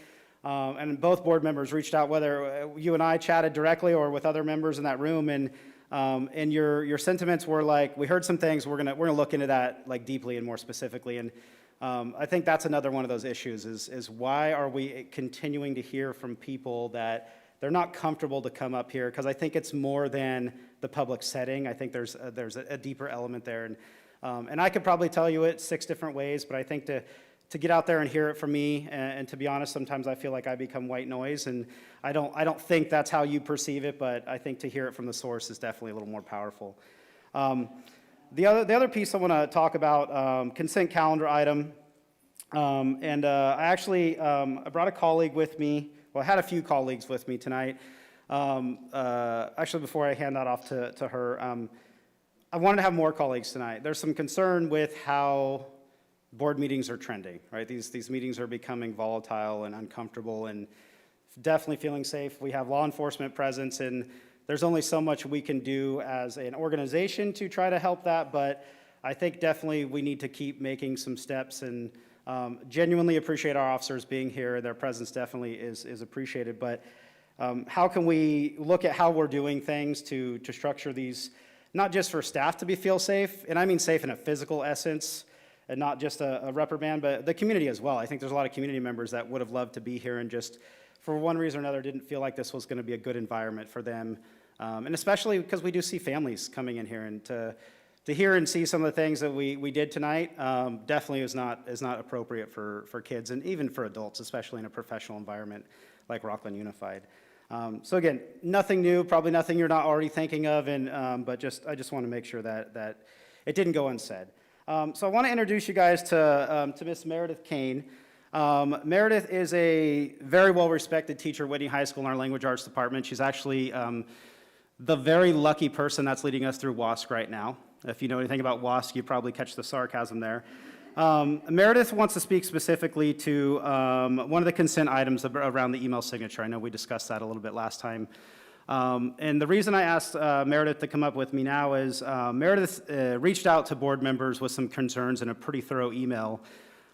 and both board members reached out, whether you and I chatted directly or with other members in that room, and your sentiments were like, we heard some things, we're gonna look into that like deeply and more specifically. And I think that's another one of those issues is why are we continuing to hear from people that they're not comfortable to come up here? Because I think it's more than the public setting. I think there's a deeper element there. And I could probably tell you it 6 different ways, but I think to get out there and hear it from me, and to be honest, sometimes I feel like I become white noise, and I don't think that's how you perceive it, but I think to hear it from the source is definitely a little more powerful. The other piece I want to talk about, consent calendar item, and I actually I brought a colleague with me. Well, I had a few colleagues with me tonight. Actually, before I hand that off to her, I wanted to have more colleagues tonight. There's some concern with how board meetings are trending, right? These meetings are becoming volatile and uncomfortable, and definitely feeling safe. We have law enforcement presence, and there's only so much we can do as an organization to try to help that, but I think definitely we need to keep making some steps, and genuinely appreciate our officers being here. Their presence definitely is appreciated, but how can we look at how we're doing things to structure these, not just for staff to feel safe, and I mean safe in a physical essence, and not just a reprimand, but the community as well. I think there's a lot of community members that would have loved to be here and just, for one reason or another, didn't feel like this was going to be a good environment for them. And especially because we do see families coming in here, and to hear and see some of the things that we did tonight definitely is not appropriate for kids and even for adults, especially in a professional environment like Rocklin Unified. So again, nothing new, probably nothing you're not already thinking of, and but I just want to make sure that it didn't go unsaid. So I want to introduce you guys to Miss Meredith Kane. Meredith is a very well-respected teacher at Whitney High School in our language arts department. She's actually the very lucky person that's leading us through WASC right now. If you know anything about WASC, you probably catch the sarcasm there. Meredith wants to speak specifically to one of the consent items around the email signature. I know we discussed that a little bit last time. And the reason I asked Meredith to come up with me now is Meredith reached out to board members with some concerns in a pretty thorough email.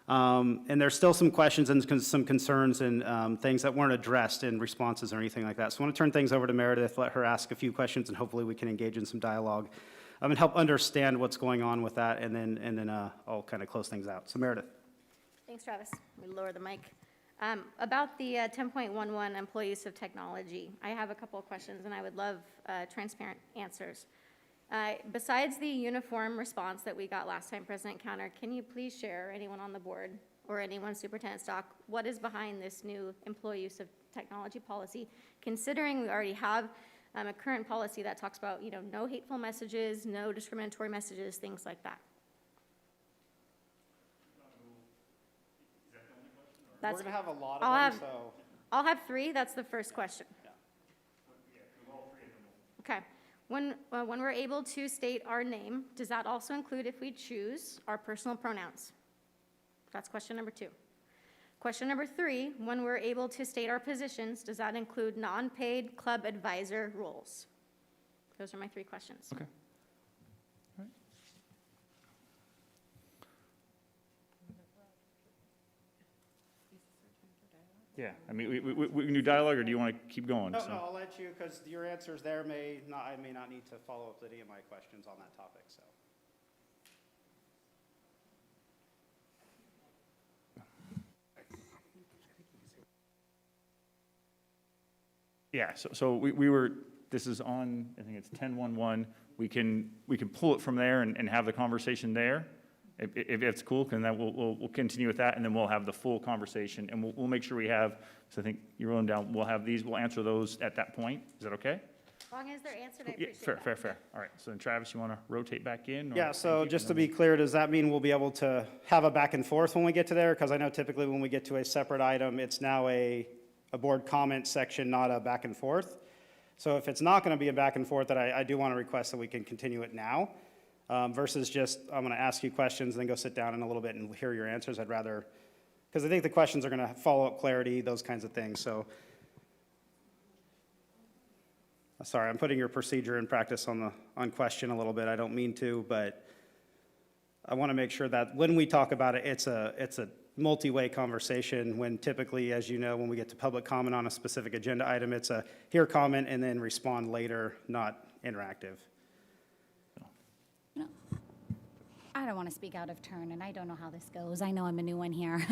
And there's still some questions and some concerns and things that weren't addressed in responses or anything like that. So I want to turn things over to Meredith, let her ask a few questions, and hopefully we can engage in some dialogue and help understand what's going on with that, and then I'll kind of close things out. So Meredith. Thanks, Travis. Let me lower the mic. About the 10.11 employee use of technology, I have a couple of questions, and I would love transparent answers. Besides the uniform response that we got last time, President Counter, can you please share, anyone on the board or anyone Superintendent Stock, what is behind this new employee use of technology policy, considering we already have a current policy that talks about, no hateful messages, no discriminatory messages, things like that? We're gonna have a lot I'll of them, have- so. I'll have 3, that's the first question. Okay. When we're able to state our name, does that also include if we choose our personal pronouns? That's question number 2. Question number 3, when we're able to state our positions, does that include non-paid club advisor roles? Those are my 3 questions. Okay. Yeah, I mean, we can do dialogue, or do you want to keep going? No, So- no, I'll let you, because your answers there I may not need to follow up with any of my questions on that topic, so. Yeah, so we were, this is on, I think it's 10-1-1. We can pull it from there and have the conversation there, if it's cool, and then we'll continue with that, and then we'll have the full conversation, and we'll make sure we have, so I think you're rolling down, we'll have these, we'll answer those at that point. Is that okay? As long as they're answered, I Yeah, appreciate that. fair. All right, so then Travis, you want to rotate back in? or- Yeah, so thank you, just to and then be clear, does that mean we'll be able to have a back and forth when we get to there? Because I know typically when we get to a separate item, it's now a board comment section, not a back and forth. So if it's not going to be a back and forth, that I do want to request that we can continue it now, versus just, I'm going to ask you questions, then go sit down in a little bit and hear your answers. I'd rather, because I think the questions are going to follow up clarity, those kinds of things, so. Sorry, I'm putting your procedure in practice on question a little bit. I don't mean to, but I want to make sure that when we talk about it, it's a multi-way conversation, when typically, as you know, when we get to public comment on a specific agenda item, it's a hear comment and then respond later, not interactive. I don't want to speak out of turn, and I don't know how this goes. I know I'm a new one here.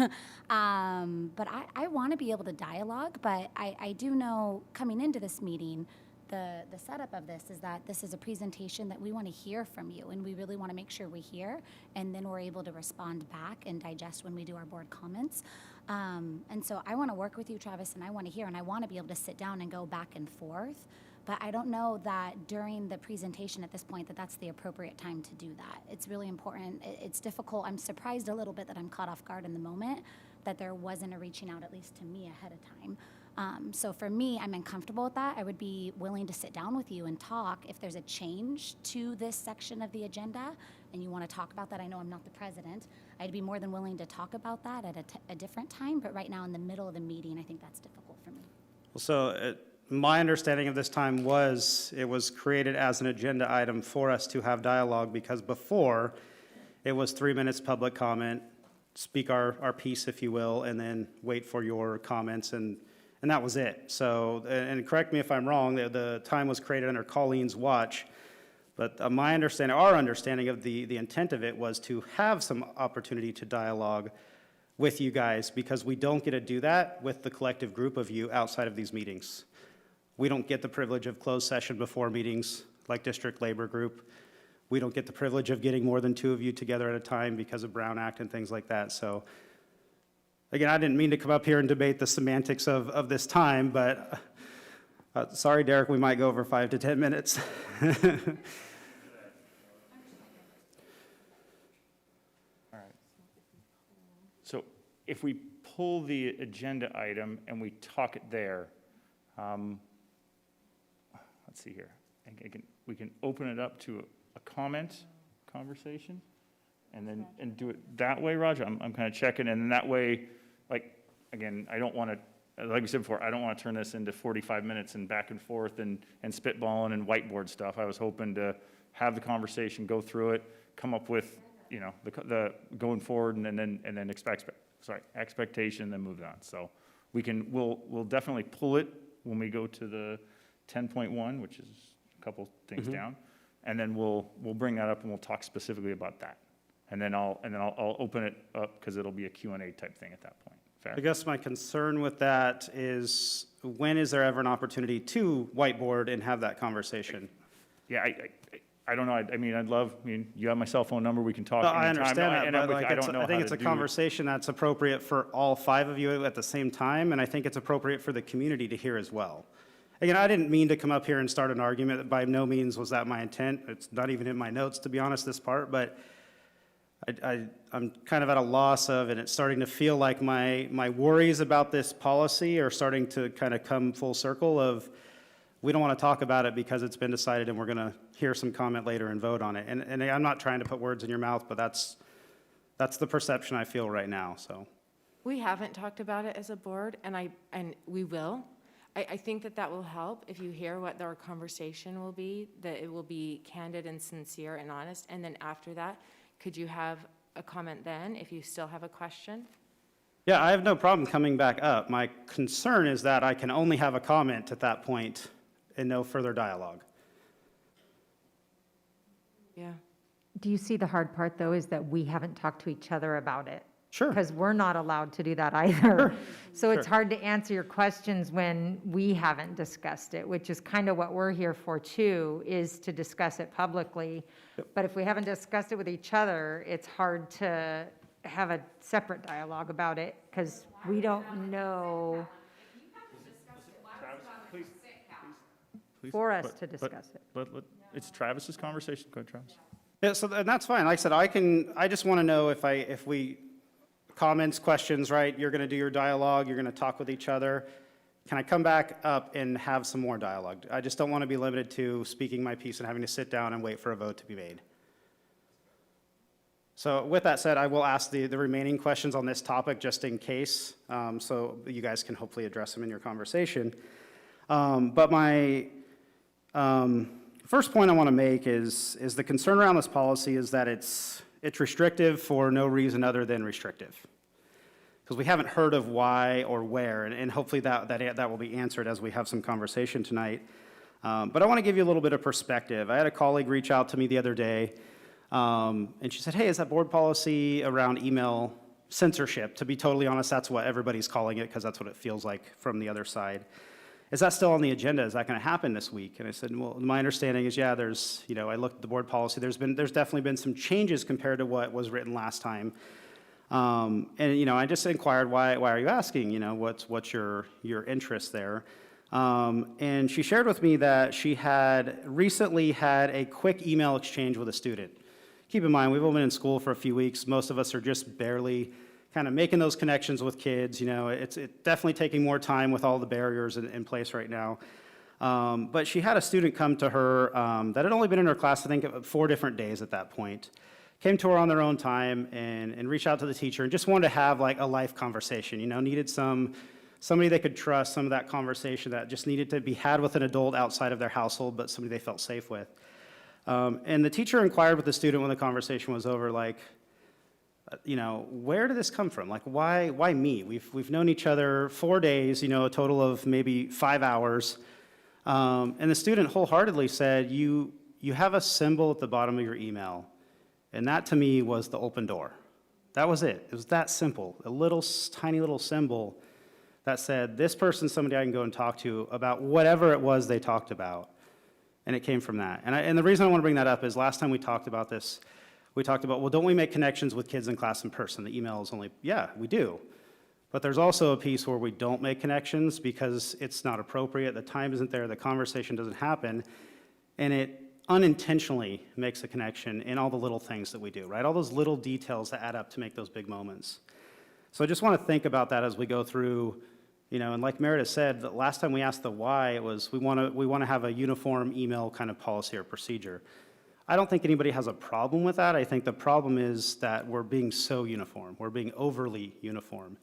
But I want to be able to dialogue, but I do know coming into this meeting, the setup of this is that this is a presentation that we want to hear from you, and we really want to make sure we hear, and then we're able to respond back and digest when we do our board comments. And so I want to work with you, Travis, and I want to hear, and I want to be able to sit down and go back and forth. But I don't know that during the presentation at this point that that's the appropriate time to do that. It's really important. It's difficult. I'm surprised a little bit that I'm caught off guard in the moment, that there wasn't a reaching out, at least to me, ahead of time. So for me, I'm uncomfortable with that. I would be willing to sit down with you and talk if there's a change to this section of the agenda and you want to talk about that. I know I'm not the president. I'd be more than willing to talk about that at a different time, but right now in the middle of the meeting, I think that's difficult for me. So my understanding of this time was it was created as an agenda item for us to have dialogue, because before it was 3 minutes public comment, speak our piece, if you will, and then wait for your comments, and that was it. So, and correct me if I'm wrong, the time was created under Colleen's watch, but my understanding, our understanding of the intent of it was to have some opportunity to dialogue with you guys, because we don't get to do that with the collective group of you outside of these meetings. We don't get the privilege of closed session before meetings like District Labor Group. We don't get the privilege of getting more than 2 of you together at a time because of Brown Act and things like that. So again, I didn't mean to come up here and debate the semantics of this time, but sorry, Derek, we might go over 5 to 10 minutes. All right. So if we pull the agenda item and we talk it there, let's see here. We can open it up to a comment conversation and do it that way, Roger. I'm kind of checking, and that way, like, again, I don't want to, like we said before, I don't want to turn this into 45 minutes and back and forth and spitballing and whiteboard stuff. I was hoping to have the conversation, go through it, come up with, you know, the going forward, and then expectation, then move on. So we'll definitely pull it when we go to the 10.1, which is a couple things down, and then we'll bring that up and we'll talk specifically about that. And then I'll open it up, because it'll be a Q&A type thing at that point. Fair? I guess my concern with that is, when is there ever an opportunity to whiteboard and have that conversation? Yeah, I don't know. I mean, you have my cell phone number. We can talk No, anytime. I understand that, And but I don't know I think how it's to a do- conversation that's appropriate for all 5 of you at the same time, and I think it's appropriate for the community to hear as well. Again, I didn't mean to come up here and start an argument. By no means was that my intent. It's not even in my notes, to be honest, this part, but I'm kind of at a loss of, and it's starting to feel like my worries about this policy are starting to kind of come full circle of, we don't want to talk about it because it's been decided and we're going to hear some comment later and vote on it. And I'm not trying to put words in your mouth, but that's the perception I feel right now, so. We haven't talked about it as a board, and we will. I think that will help if you hear what our conversation will be, that it will be candid and sincere and honest, and then after that, could you have a comment then if you still have a question? Yeah, I have no problem coming back up. My concern is that I can only have a comment at that point and no further dialogue. Yeah. Do you see the hard part, though, is that we haven't talked to each other about it? Sure. Because we're not allowed to do that either. So it's Sure. hard to answer your questions when we haven't discussed it, which is kind of what we're here for too, is to discuss it publicly. But if we haven't discussed it with each other, it's hard to have a separate dialogue about it because we don't know for us to discuss it. But it's Travis's conversation. Go ahead, Travis. Yeah, so and that's fine. Like I said, I just want to know if we, comments, questions, right? You're going to do your dialogue, you're going to talk with each other. Can I come back up and have some more dialogue? I just don't want to be limited to speaking my piece and having to sit down and wait for a vote to be made. So with that said, I will ask the remaining questions on this topic just in case, so you guys can hopefully address them in your conversation. But my first point I want to make is the concern around this policy is that it's restrictive for no reason other than restrictive. Because we haven't heard of why or where, and hopefully that will be answered as we have some conversation tonight. But I want to give you a little bit of perspective. I had a colleague reach out to me the other day, and she said, hey, is that board policy around email censorship? To be totally honest, that's what everybody's calling it, because that's what it feels like from the other side. Is that still on the agenda? Is that going to happen this week? And I said, well, my understanding is, yeah, there's, I looked at the board policy. There's definitely been some changes compared to what was written last time. And, I just inquired, why are you asking? What's your interest there? And she shared with me that she had recently had a quick email exchange with a student. Keep in mind, we've only been in school for a few weeks. Most of us are just barely kind of making those connections with kids. It's definitely taking more time with all the barriers in place right now. But she had a student come to her that had only been in her class, I think, 4 different days at that point. Came to her on their own time and reached out to the teacher and just wanted to have like a life conversation, needed somebody they could trust, some of that conversation that just needed to be had with an adult outside of their household, but somebody they felt safe with. And the teacher inquired with the student when the conversation was over, like, where did this come from? Like, why me? We've known each other 4 days, a total of maybe 5 hours. And the student wholeheartedly said, you have a symbol at the bottom of your email. And that to me was the open door. That was it. It was that simple. A tiny little symbol that said, this person's somebody I can go and talk to about whatever it was they talked about. And it came from that. And the reason I want to bring that up is last time we talked about this, we talked about, well, don't we make connections with kids in class in person? The email is only, yeah, we do. But there's also a piece where we don't make connections because it's not appropriate, the time isn't there, the conversation doesn't happen, and it unintentionally makes a connection in all the little things that we do, right? All those little details that add up to make those big moments. So I just want to think about that as we go through, and like Meredith said, the last time we asked the why, it was we want to have a uniform email kind of policy or procedure. I don't think anybody has a problem with that. I think the problem is that we're being so uniform. We're being overly uniform.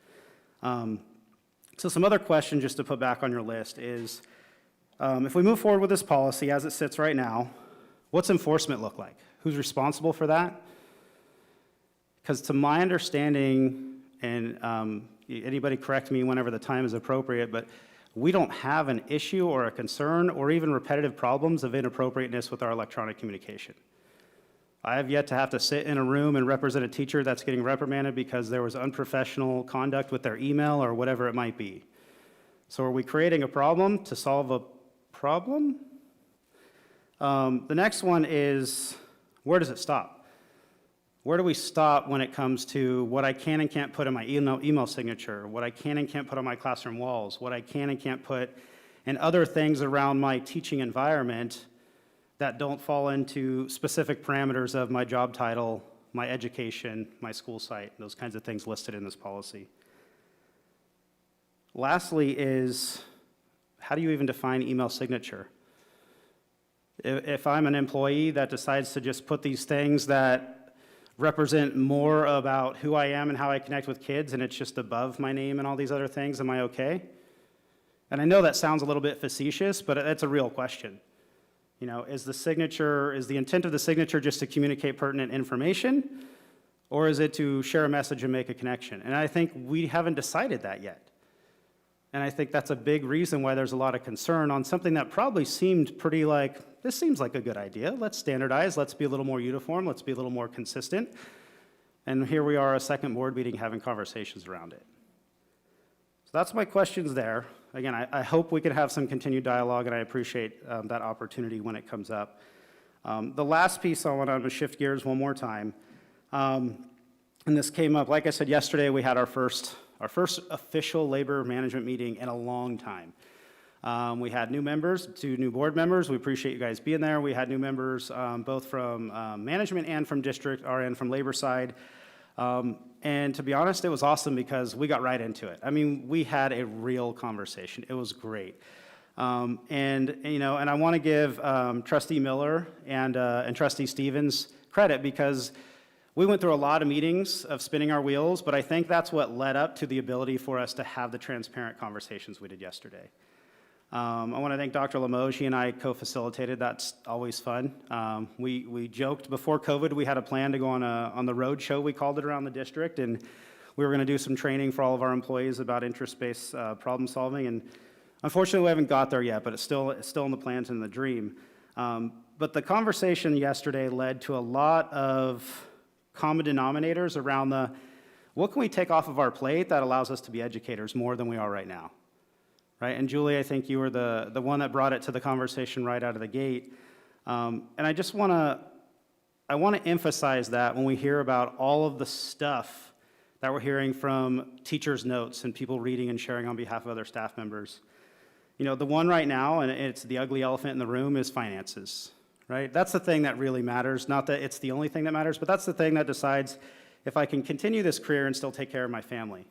So some other questions just to put back on your list is, if we move forward with this policy as it sits right now, what's enforcement look like? Who's responsible for that? Because to my understanding, and anybody correct me whenever the time is appropriate, but we don't have an issue or a concern or even repetitive problems of inappropriateness with our electronic communication. I have yet to have to sit in a room and represent a teacher that's getting reprimanded because there was unprofessional conduct with their email or whatever it might be. So are we creating a problem to solve a problem? The next one is, where does it stop? Where do we stop when it comes to what I can and can't put in my email signature, what I can and can't put on my classroom walls, what I can and can't put in other things around my teaching environment that don't fall into specific parameters of my job title, my education, my school site, those kinds of things listed in this policy. Lastly is, how do you even define email signature? If I'm an employee that decides to just put these things that represent more about who I am and how I connect with kids, and it's just above my name and all these other things, am I okay? And I know that sounds a little bit facetious, but that's a real question. You know, is the intent of the signature just to communicate pertinent information, or is it to share a message and make a connection? And I think we haven't decided that yet. And I think that's a big reason why there's a lot of concern on something that probably seemed pretty like, this seems like a good idea. Let's standardize, let's be a little more uniform, let's be a little more consistent. And here we are, a second board meeting, having conversations around it. So that's my questions there. Again, I hope we can have some continued dialogue, and I appreciate that opportunity when it comes up. The last piece I want to shift gears one more time. And this came up, like I said yesterday, we had our first official labor management meeting in a long time. We had new members, 2 new board members. We appreciate you guys being there. We had new members both from management and from district, and from labor side. And to be honest, it was awesome because we got right into it. I mean, we had a real conversation. It was great. And I want to give Trustee Miller and Trustee Stevens credit, because we went through a lot of meetings of spinning our wheels, but I think that's what led up to the ability for us to have the transparent conversations we did yesterday. I want to thank Dr. Limoges. He and I co-facilitated. That's always fun. We joked before COVID we had a plan to go on the road show, we called it, around the district, and we were going to do some training for all of our employees about interest-based problem solving. And unfortunately, we haven't got there yet, but it's still in the plans and the dream. But the conversation yesterday led to a lot of common denominators around what can we take off of our plate that allows us to be educators more than we are right now, right? And Julie, I think you were the one that brought it to the conversation right out of the gate. And I just want to emphasize that when we hear about all of the stuff that we're hearing from teachers' notes and people reading and sharing on behalf of other staff members. You know, the one right now, and it's the ugly elephant in the room, is finances. Right? That's the thing that really matters. Not that it's the only thing that matters, but that's the thing that decides if I can continue this career and still take care of my family.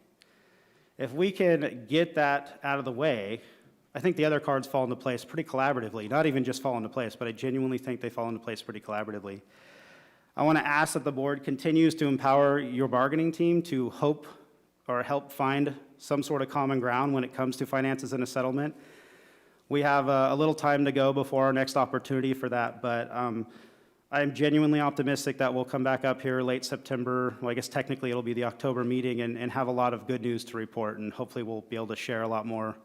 If we can get that out of the way, I think the other cards fall into place pretty collaboratively. Not even just fall into place, but I genuinely think they fall into place pretty collaboratively. I want to ask that the board continues to empower your bargaining team to hope or help find some sort of common ground when it comes to finances and a settlement. We have a little time to go before our next opportunity for that, but I'm genuinely optimistic that we'll come back up here late September. Well, I guess technically it'll be the October meeting, and have a lot of good news to report, and hopefully we'll be able to share a lot more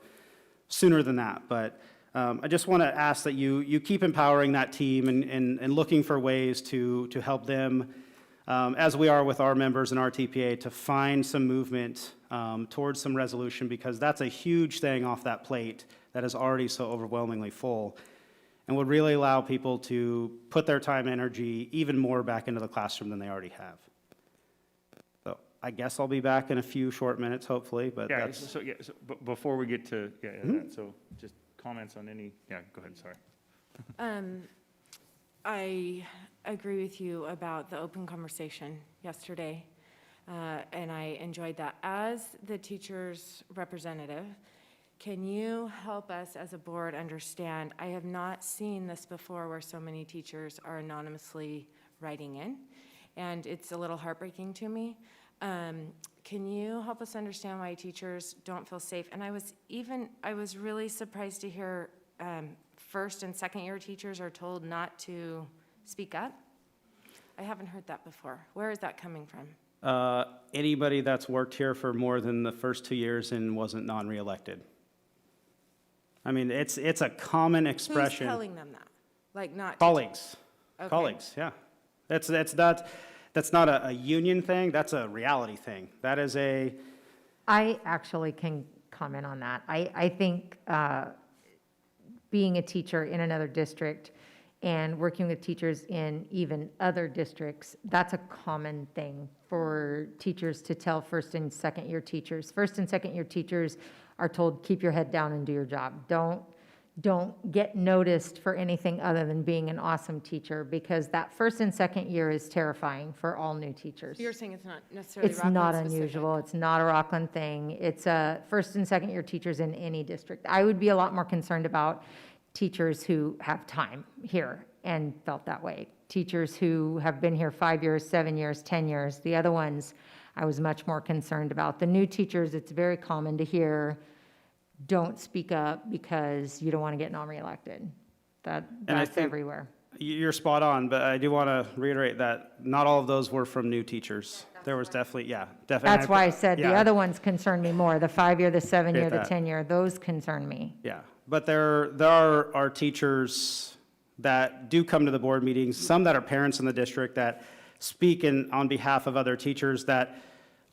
sooner than that. But I just want to ask that you keep empowering that team and looking for ways to help them, as we are with our members and our TPA, to find some movement towards some resolution, because that's a huge thing off that plate that is already so overwhelmingly full, and would really allow people to put their time and energy even more back into the classroom than they already have. So I guess I'll be back in a few short minutes, hopefully, but Yeah, that's... so before we get to, that, so just comments on any, go ahead, sorry. I agree with you about the open conversation yesterday, and I enjoyed that. As the teacher's representative, can you help us as a board understand, I have not seen this before where so many teachers are anonymously writing in, and it's a little heartbreaking to me. Can you help us understand why teachers don't feel safe? And I was really surprised to hear first and second year teachers are told not to speak up. I haven't heard that before. Where is that coming from? Anybody that's worked here for more than the first 2 years and wasn't non-reelected. I mean, it's a common expression. Who's telling them that? Like not colleagues. Okay. Colleagues, yeah. That's not a union thing, that's a reality thing. That is a... I actually can comment on that. I think being a teacher in another district and working with teachers in even other districts, that's a common thing for teachers to tell first and second year teachers. First and second year teachers are told, keep your head down and do your job. don't get noticed for anything other than being an awesome teacher, because that first and second year is terrifying for all new teachers. You're saying it's not necessarily It's not Rockland specific? unusual. It's not a Rocklin thing. It's first and second year teachers in any district. I would be a lot more concerned about teachers who have time here and felt that way. Teachers who have been here 5 years, 7 years, 10 years. The other ones, I was much more concerned about. The new teachers, it's very common to hear, don't speak up because you don't want to get non-reelected. And I That's think everywhere. You're spot on, but I do want to reiterate that not all of those were from new teachers. There was definitely. That's why I said the Yeah. other ones concern me more, the 5-year, the 7-year, Get the that. 10-year, those concern me. Yeah, but there are teachers that do come to the board meetings, some that are parents in the district that speak on behalf of other teachers that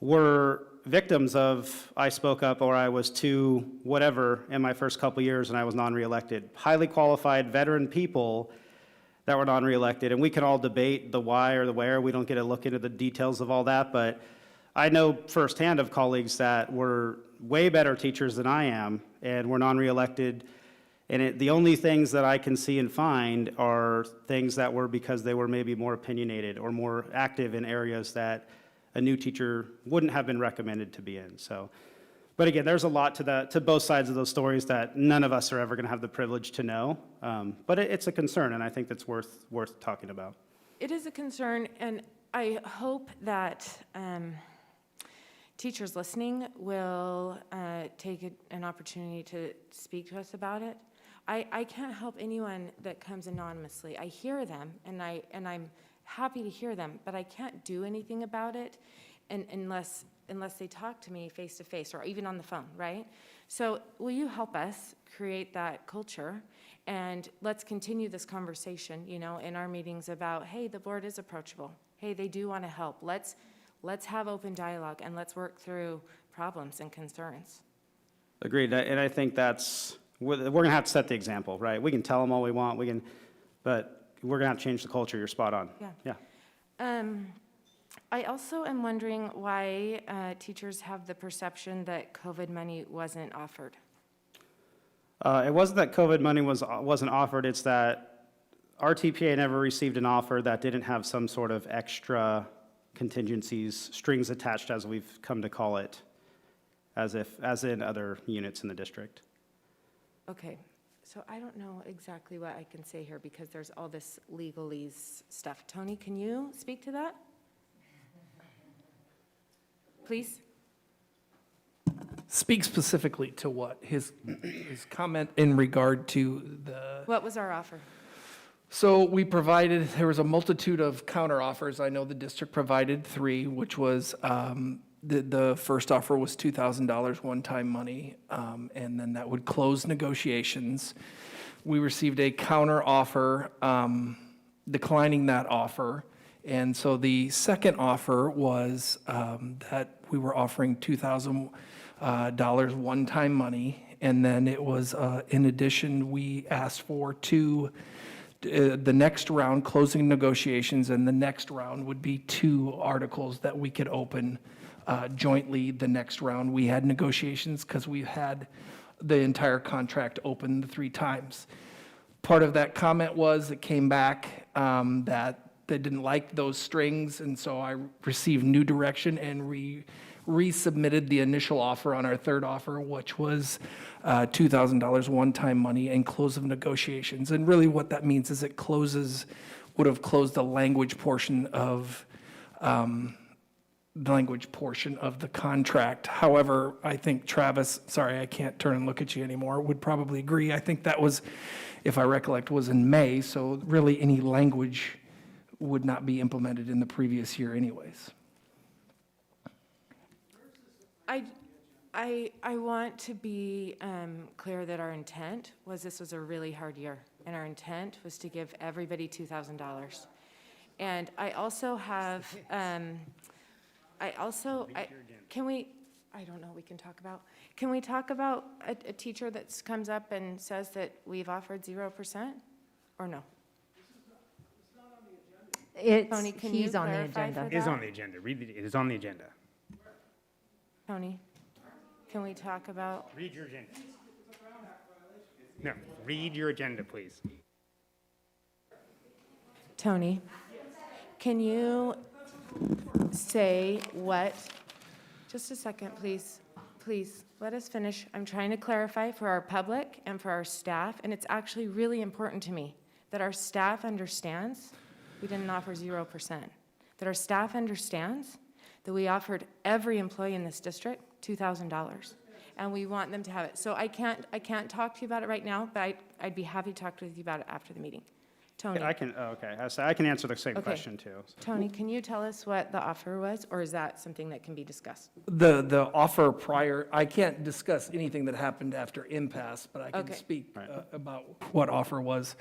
were victims of, I spoke up or I was too whatever in my first couple years and I was non-reelected. Highly qualified veteran people that were non-reelected, and we can all debate the why or the where. We don't get to look into the details of all that, but I know firsthand of colleagues that were way better teachers than I am and were non-reelected. And the only things that I can see and find are things that were because they were maybe more opinionated or more active in areas that a new teacher wouldn't have been recommended to be in. So, but again, there's a lot to both sides of those stories that none of us are ever going to have the privilege to know. But it's a concern, and I think that's worth talking about. It is a concern, and I hope that teachers listening will take an opportunity to speak to us about it. I can't help anyone that comes anonymously. I hear them, and I'm happy to hear them, but I can't do anything about it unless they talk to me face to face or even on the phone, right? So will you help us create that culture? And let's continue this conversation, in our meetings about, hey, the board is approachable. Hey, they do want to help. Let's have open dialogue and let's work through problems and concerns. Agreed, and I think we're going to have to set the example, right? We can tell them all we want, but we're going to have to change the culture. You're spot on. Yeah. I also am wondering why teachers have the perception that COVID money wasn't offered. It wasn't that COVID money wasn't offered, it's that our TPA never received an offer that didn't have some sort of extra contingencies, strings attached, as we've come to call it, as in other units in the district. Okay, so I don't know exactly what I can say here because there's all this legalese stuff. Tony, can you speak to that? Please? Speak specifically to what? His comment in regard to the... What was our offer? So we provided, there was a multitude of counter offers. I know the district provided 3, which was, the first offer was $2,000 one-time money, and then that would close negotiations. We received a counter offer declining that offer. And so the second offer was that we were offering $2,000 one-time money. And then it was, in addition, we asked for the next round, closing negotiations, and the next round would be 2 articles that we could open jointly the next round. We had negotiations because we had the entire contract open the 3 times. Part of that comment was, it came back that they didn't like those strings, and so I received new direction and resubmitted the initial offer on our third offer, which was $2,000 one-time money and close of negotiations. And really what that means is it would have closed the language portion of the contract. However, I think Travis, sorry, I can't turn and look at you anymore, would probably agree. I think that was, if I recollect, was in May, so really any language would not be implemented in the previous year anyways. I want to be clear that our intent was this was a really hard year, and our intent was to give everybody $2,000. And I also have, can we talk about a teacher that comes up and says that we've offered 0% or no? Tony, can you He's on the clarify agenda. for It is that? on the agenda. Read it. It is on the agenda. Tony, can we talk about? Read your agenda. No, read your agenda, please. Tony, can you say what, just a second, please. Please, let us finish. I'm trying to clarify for our public and for our staff, and it's actually really important to me that our staff understands we didn't offer 0%. That our staff understands that we offered every employee in this district $2,000, and we want them to have it. So I can't talk to you about it right now, but I'd be happy to talk with you about it after the meeting. Tony. I can, okay, I can answer the same Okay. question too. Tony, can you tell us what the offer was, or is that something that can be discussed? The offer prior, I can't discuss anything that happened after impasse, but I can Okay. speak about what offer was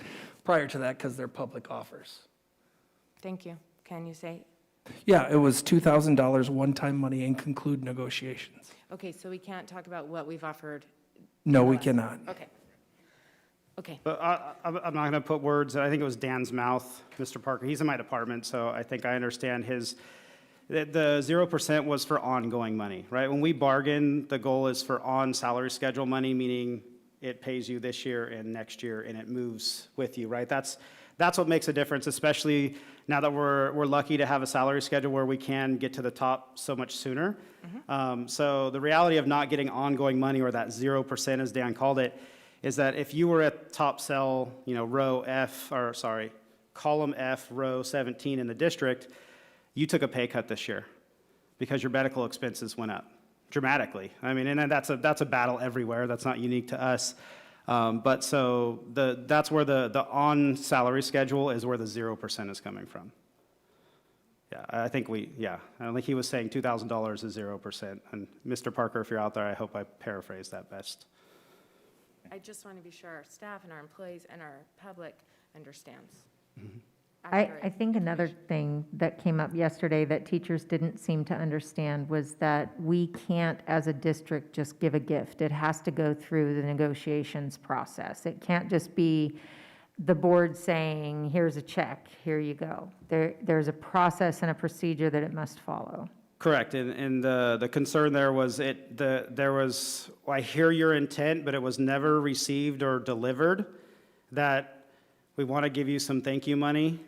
prior to that because they're public offers. Thank you. Can you say? Yeah, it was $2,000 one-time money and conclude negotiations. Okay, so we can't talk about what we've offered? No, we less. cannot. Okay. Okay. But I'm not going to put words, I think it was Dan's mouth, Mr. Parker. He's in my department, so I think I understand his, the 0% was for ongoing money, right? When we bargain, the goal is for on salary schedule money, meaning it pays you this year and next year, and it moves with you, right? That's what makes a difference, especially now that we're lucky to have a salary schedule where we can get to the top so much sooner. So the reality of not getting ongoing money, or that 0%, as Dan called it, is that if you were at top cell, column F, row 17 in the district, you took a pay cut this year because your medical expenses went up dramatically. I mean, and that's a battle everywhere. That's not unique to us. But so that's where the on salary schedule is where the 0% is coming from. Yeah, I think I don't think he was saying $2,000 is 0%. And Mr. Parker, if you're out there, I hope I paraphrased that best. I just want to be sure our staff and our employees and our public understands. I think another thing that came up yesterday that teachers didn't seem to understand was that we can't, as a district, just give a gift. It has to go through the negotiations process. It can't just be the board saying, here's a check, here you go. There's a process and a procedure that it must follow. Correct, and the concern there was I hear your intent, but it was never received or delivered, that we want to give you some thank you money,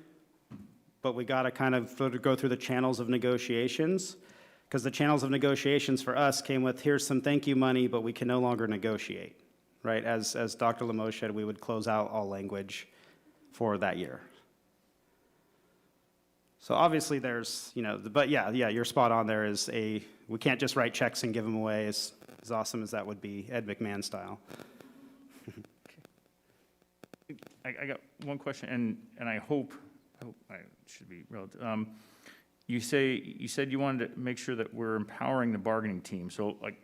but we got to kind of go through the channels of negotiations, because the channels of negotiations for us came with, here's some thank you money, but we can no longer negotiate, right? As Dr. Lemos said, we would close out all language for that year. So obviously there's, but yeah, you're spot on. We can't just write checks and give them away, as awesome as that would be, Ed McMahon style. I got one question, and I hope I should be relative. You said you wanted to make sure that we're empowering the bargaining team. So like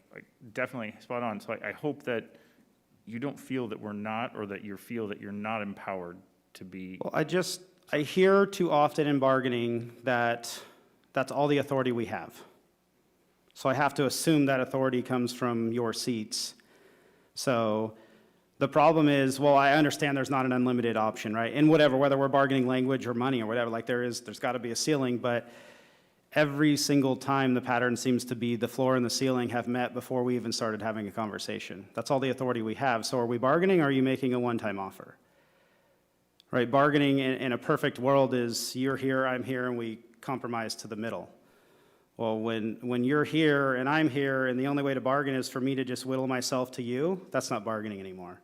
definitely spot on. So I hope that you don't feel that we're not, or that you feel that you're not empowered to be. Well, I hear too often in bargaining that that's all the authority we have. So I have to assume that authority comes from your seats. So the problem is, well, I understand there's not an unlimited option, right? In whatever, whether we're bargaining language or money or whatever, like there's got to be a ceiling, but every single time the pattern seems to be the floor and the ceiling have met before we even started having a conversation. That's all the authority we have. So are we bargaining, or are you making a one-time offer? Right, bargaining in a perfect world is you're here, I'm here, and we compromise to the middle. Well, when you're here and I'm here, and the only way to bargain is for me to just whittle myself to you, that's not bargaining anymore.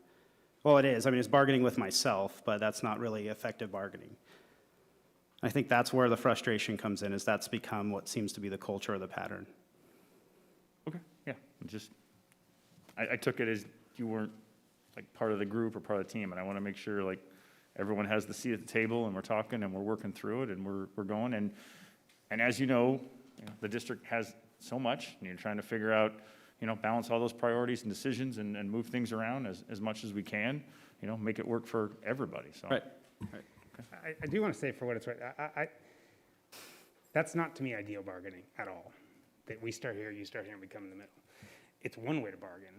Well, it is. I mean, it's bargaining with myself, but that's not really effective bargaining. I think that's where the frustration comes in, is that's become what seems to be the culture of the pattern. Okay, yeah, I took it as you weren't like part of the group or part of the team, and I want to make sure like everyone has the seat at the table, and we're talking, and we're working through it, and we're going. And as you know, the district has so much, and you're trying to figure out, balance all those priorities and decisions and move things around as much as we can, make it work for everybody, so. Right. I do want to say, for what it's worth, that's not to me ideal bargaining at all. That we start here, you start here, and we come in the middle. It's one way to bargain.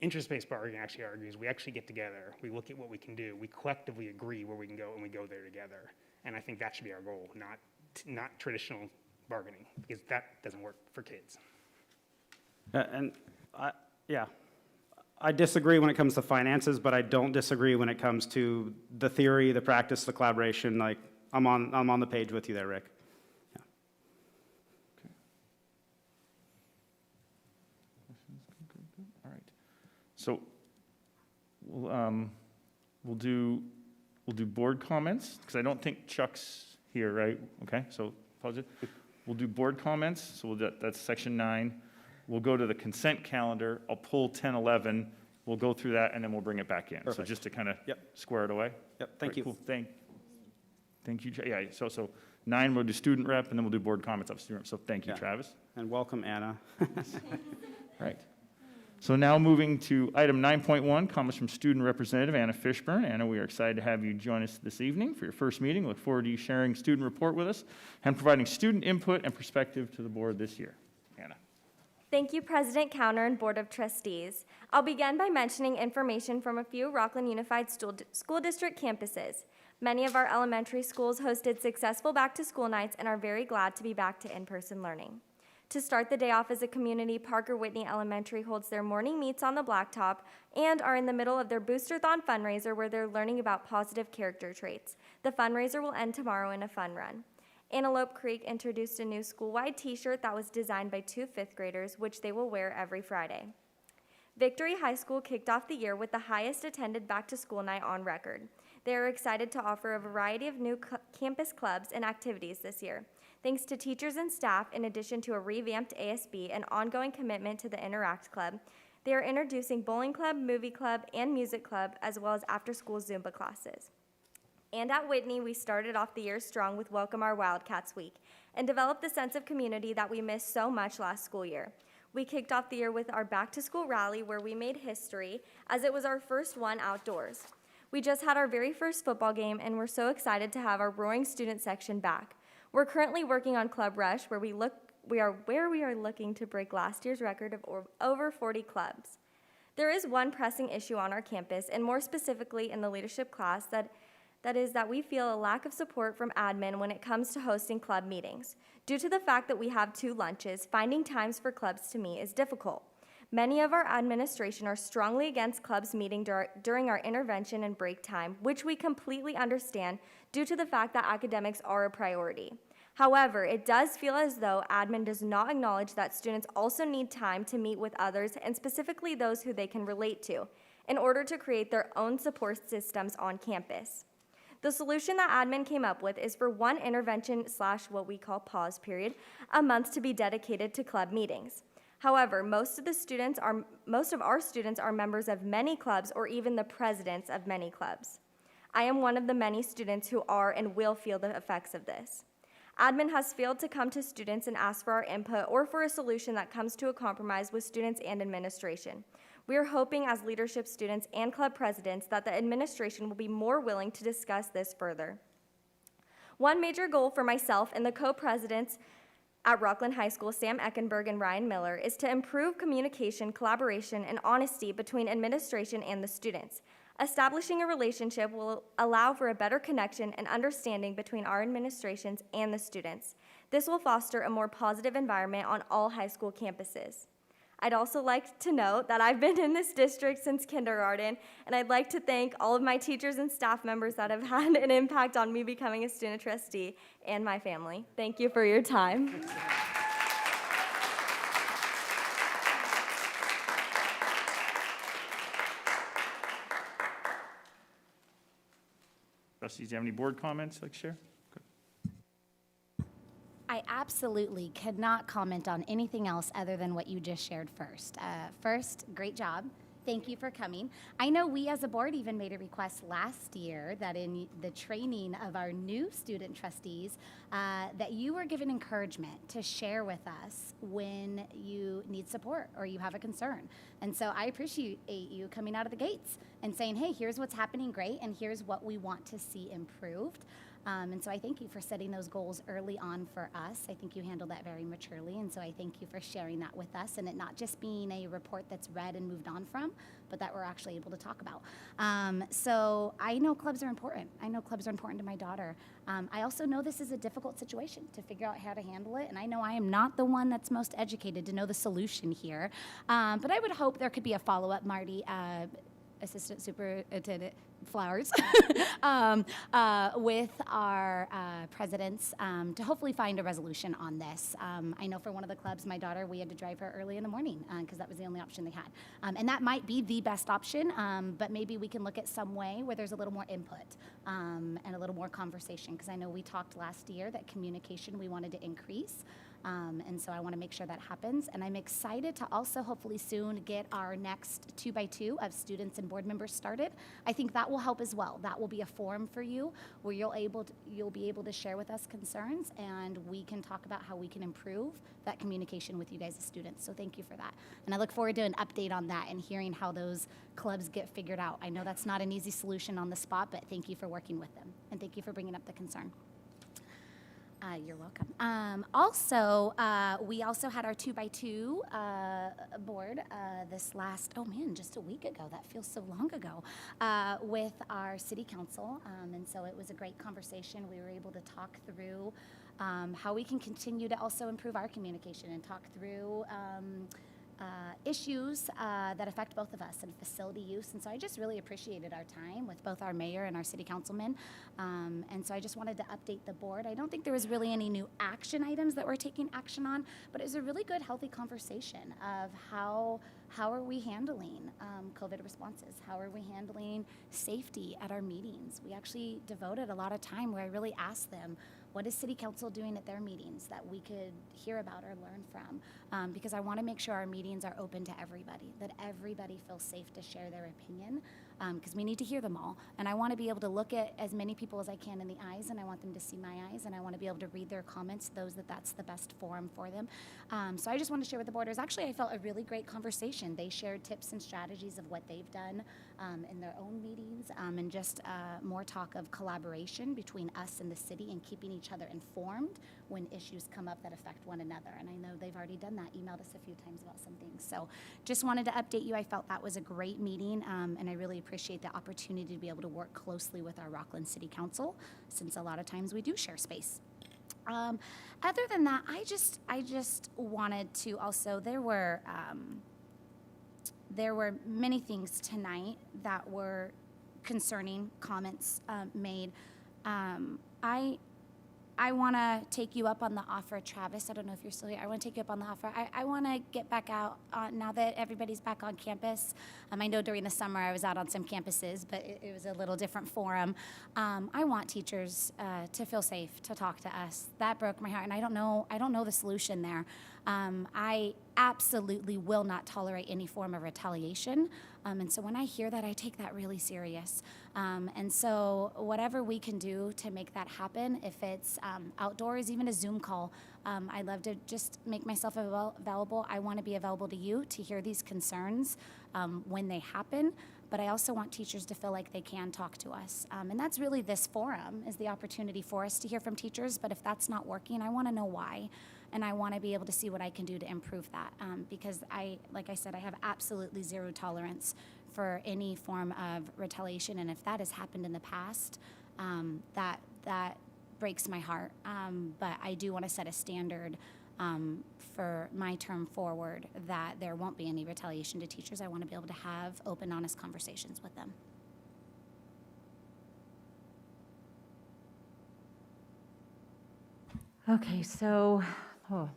Interest-based bargaining actually argues we actually get together, we look at what we can do, we collectively agree where we can go, and we go there together. And I think that should be our goal, not traditional bargaining, because that doesn't work for kids. I disagree when it comes to finances, but I don't disagree when it comes to the theory, the practice, the collaboration. Like, I'm on the page with you there, Rick. All right. So we'll do board comments, because I don't think Chuck's here, right? Okay, so apologize. We'll do board comments, so that's section 9. We'll go to the consent calendar. I'll pull 10, 11. We'll go through that, and then we'll bring it back in. So Perfect. just to kind of square it away. Yep, thank you. Cool, thank you. Yeah, so 9, we'll do student rep, and then we'll do board comments of student rep. So thank you, Travis. And welcome, Anna. Right. So now moving to item 9.1, comments from student representative Anna Fishburne. Anna, we are excited to have you join us this evening for your first meeting. We look forward to you sharing student report with us and providing student input and perspective to the board this year. Anna. Thank you, President Cowner and Board of Trustees. I'll begin by mentioning information from a few Rocklin Unified School District campuses. Many of our elementary schools hosted successful back-to-school nights and are very glad to be back to in-person learning. To start the day off as a community, Parker Whitney Elementary holds their morning meets on the blacktop and are in the middle of their Boosterthon fundraiser where they're learning about positive character traits. The fundraiser will end tomorrow in a fun run. Antelope Creek introduced a new school-wide t-shirt that was designed by 2 fifth graders, which they will wear every Friday. Victory High School kicked off the year with the highest attended back-to-school night on record. They are excited to offer a variety of new campus clubs and activities this year. Thanks to teachers and staff, in addition to a revamped ASB and ongoing commitment to the Interact Club, they are introducing bowling club, movie club, and music club, as well as after-school Zumba classes. And at Whitney, we started off the year strong with Welcome Our Wildcats Week and developed the sense of community that we missed so much last school year. We kicked off the year with our back-to-school rally where we made history as it was our first one outdoors. We just had our very first football game and we're so excited to have our roaring student section back. We're currently working on Club Rush where we are looking to break last year's record of over 40 clubs. There is one pressing issue on our campus, and more specifically in the leadership class, that is that we feel a lack of support from admin when it comes to hosting club meetings. Due to the fact that we have 2 lunches, finding times for clubs to meet is difficult. Many of our administration are strongly against clubs meeting during our intervention and break time, which we completely understand due to the fact that academics are a priority. However, it does feel as though admin does not acknowledge that students also need time to meet with others, and specifically those who they can relate to, in order to create their own support systems on campus. The solution that admin came up with is for one intervention / what we call pause period a month to be dedicated to club meetings. However, most of our students are members of many clubs or even the presidents of many clubs. I am one of the many students who are and will feel the effects of this. Admin has failed to come to students and ask for our input or for a solution that comes to a compromise with students and administration. We are hoping as leadership students and club presidents that the administration will be more willing to discuss this further. One major goal for myself and the co-presidents at Rocklin High School, Sam Eckenberg and Ryan Miller, is to improve communication, collaboration, and honesty between administration and the students. Establishing a relationship will allow for a better connection and understanding between our administrations and the students. This will foster a more positive environment on all high school campuses. I'd also like to note that I've been in this district since kindergarten, and I'd like to thank all of my teachers and staff members that have had an impact on me becoming a student trustee and my family. Thank you for your time. Trustees, do you have any board comments you'd like to share? I absolutely could not comment on anything else other than what you just shared first. First, great job. Thank you for coming. I know we as a board even made a request last year that in the training of our new student trustees, that you were given encouragement to share with us when you need support or you have a concern. And so I appreciate you coming out of the gates and saying, hey, here's what's happening great and here's what we want to see improved. And so I thank you for setting those goals early on for us. I think you handled that very maturely, and so I thank you for sharing that with us, and it not just being a report that's read and moved on from, but that we're actually able to talk about. So I know clubs are important. I know clubs are important to my daughter. I also know this is a difficult situation to figure out how to handle it, and I know I am not the one that's most educated to know the solution here. But I would hope there could be a follow-up, Marty, Assistant Superintendent Flowers, with our presidents to hopefully find a resolution on this. I know for one of the clubs, my daughter, we had to drive her early in the morning because that was the only option they had. And that might be the best option, but maybe we can look at some way where there's a little more input and a little more conversation, because I know we talked last year that communication we wanted to increase. And so I want to make sure that happens. And I'm excited to also hopefully soon get our next 2x2 of students and board members started. I think that will help as well. That will be a forum for you where you'll be able to share with us concerns, and we can talk about how we can improve that communication with you guys as students. So thank you for that. And I look forward to an update on that and hearing how those clubs get figured out. I know that's not an easy solution on the spot, but thank you for working with them. And thank you for bringing up the concern. You're welcome. Also, we also had our 2x2 board this last, just a week ago. That feels so long ago, with our city council. And so it was a great conversation. We were able to talk through how we can continue to also improve our communication and talk through issues that affect both of us and facility use. And so I just really appreciated our time with both our mayor and our city councilmen. And so I just wanted to update the board. I don't think there was really any new action items that we're taking action on, but it was a really good, healthy conversation of how are we handling COVID responses? How are we handling safety at our meetings? We actually devoted a lot of time where I really asked them, what is city council doing at their meetings that we could hear about or learn from? Because I want to make sure our meetings are open to everybody, that everybody feels safe to share their opinion, because we need to hear them all. And I want to be able to look at as many people as I can in the eyes, and I want them to see my eyes, and I want to be able to read their comments, that's the best forum for them. So I just want to share with the board. Actually, I felt a really great conversation. They shared tips and strategies of what they've done in their own meetings, and just more talk of collaboration between us and the city and keeping each other informed when issues come up that affect one another. And I know they've already done that, emailed us a few times about some things. So just wanted to update you. I felt that was a great meeting, and I really appreciate the opportunity to be able to work closely with our Rocklin City Council, since a lot of times we do share space. Other than that, I just wanted to also, there were many things tonight that were concerning comments made. I want to take you up on the offer, Travis. I don't know if you're still here. I want to take you up on the offer. I want to get back out now that everybody's back on campus. I know during the summer I was out on some campuses, but it was a little different forum. I want teachers to feel safe to talk to us. That broke my heart, and I don't know the solution there. I absolutely will not tolerate any form of retaliation. And so when I hear that, I take that really serious. And so whatever we can do to make that happen, if it's outdoors, even a Zoom call, I'd love to just make myself available. I want to be available to you to hear these concerns when they happen. But I also want teachers to feel like they can talk to us. And that's really this forum, is the opportunity for us to hear from teachers. But if that's not working, I want to know why. And I want to be able to see what I can do to improve that. Because like I said, I have absolutely zero tolerance for any form of retaliation. And if that has happened in the past, that breaks my heart. But I do want to set a standard for my term forward that there won't be any retaliation to teachers. I want to be able to have open, honest conversations with them. Okay, so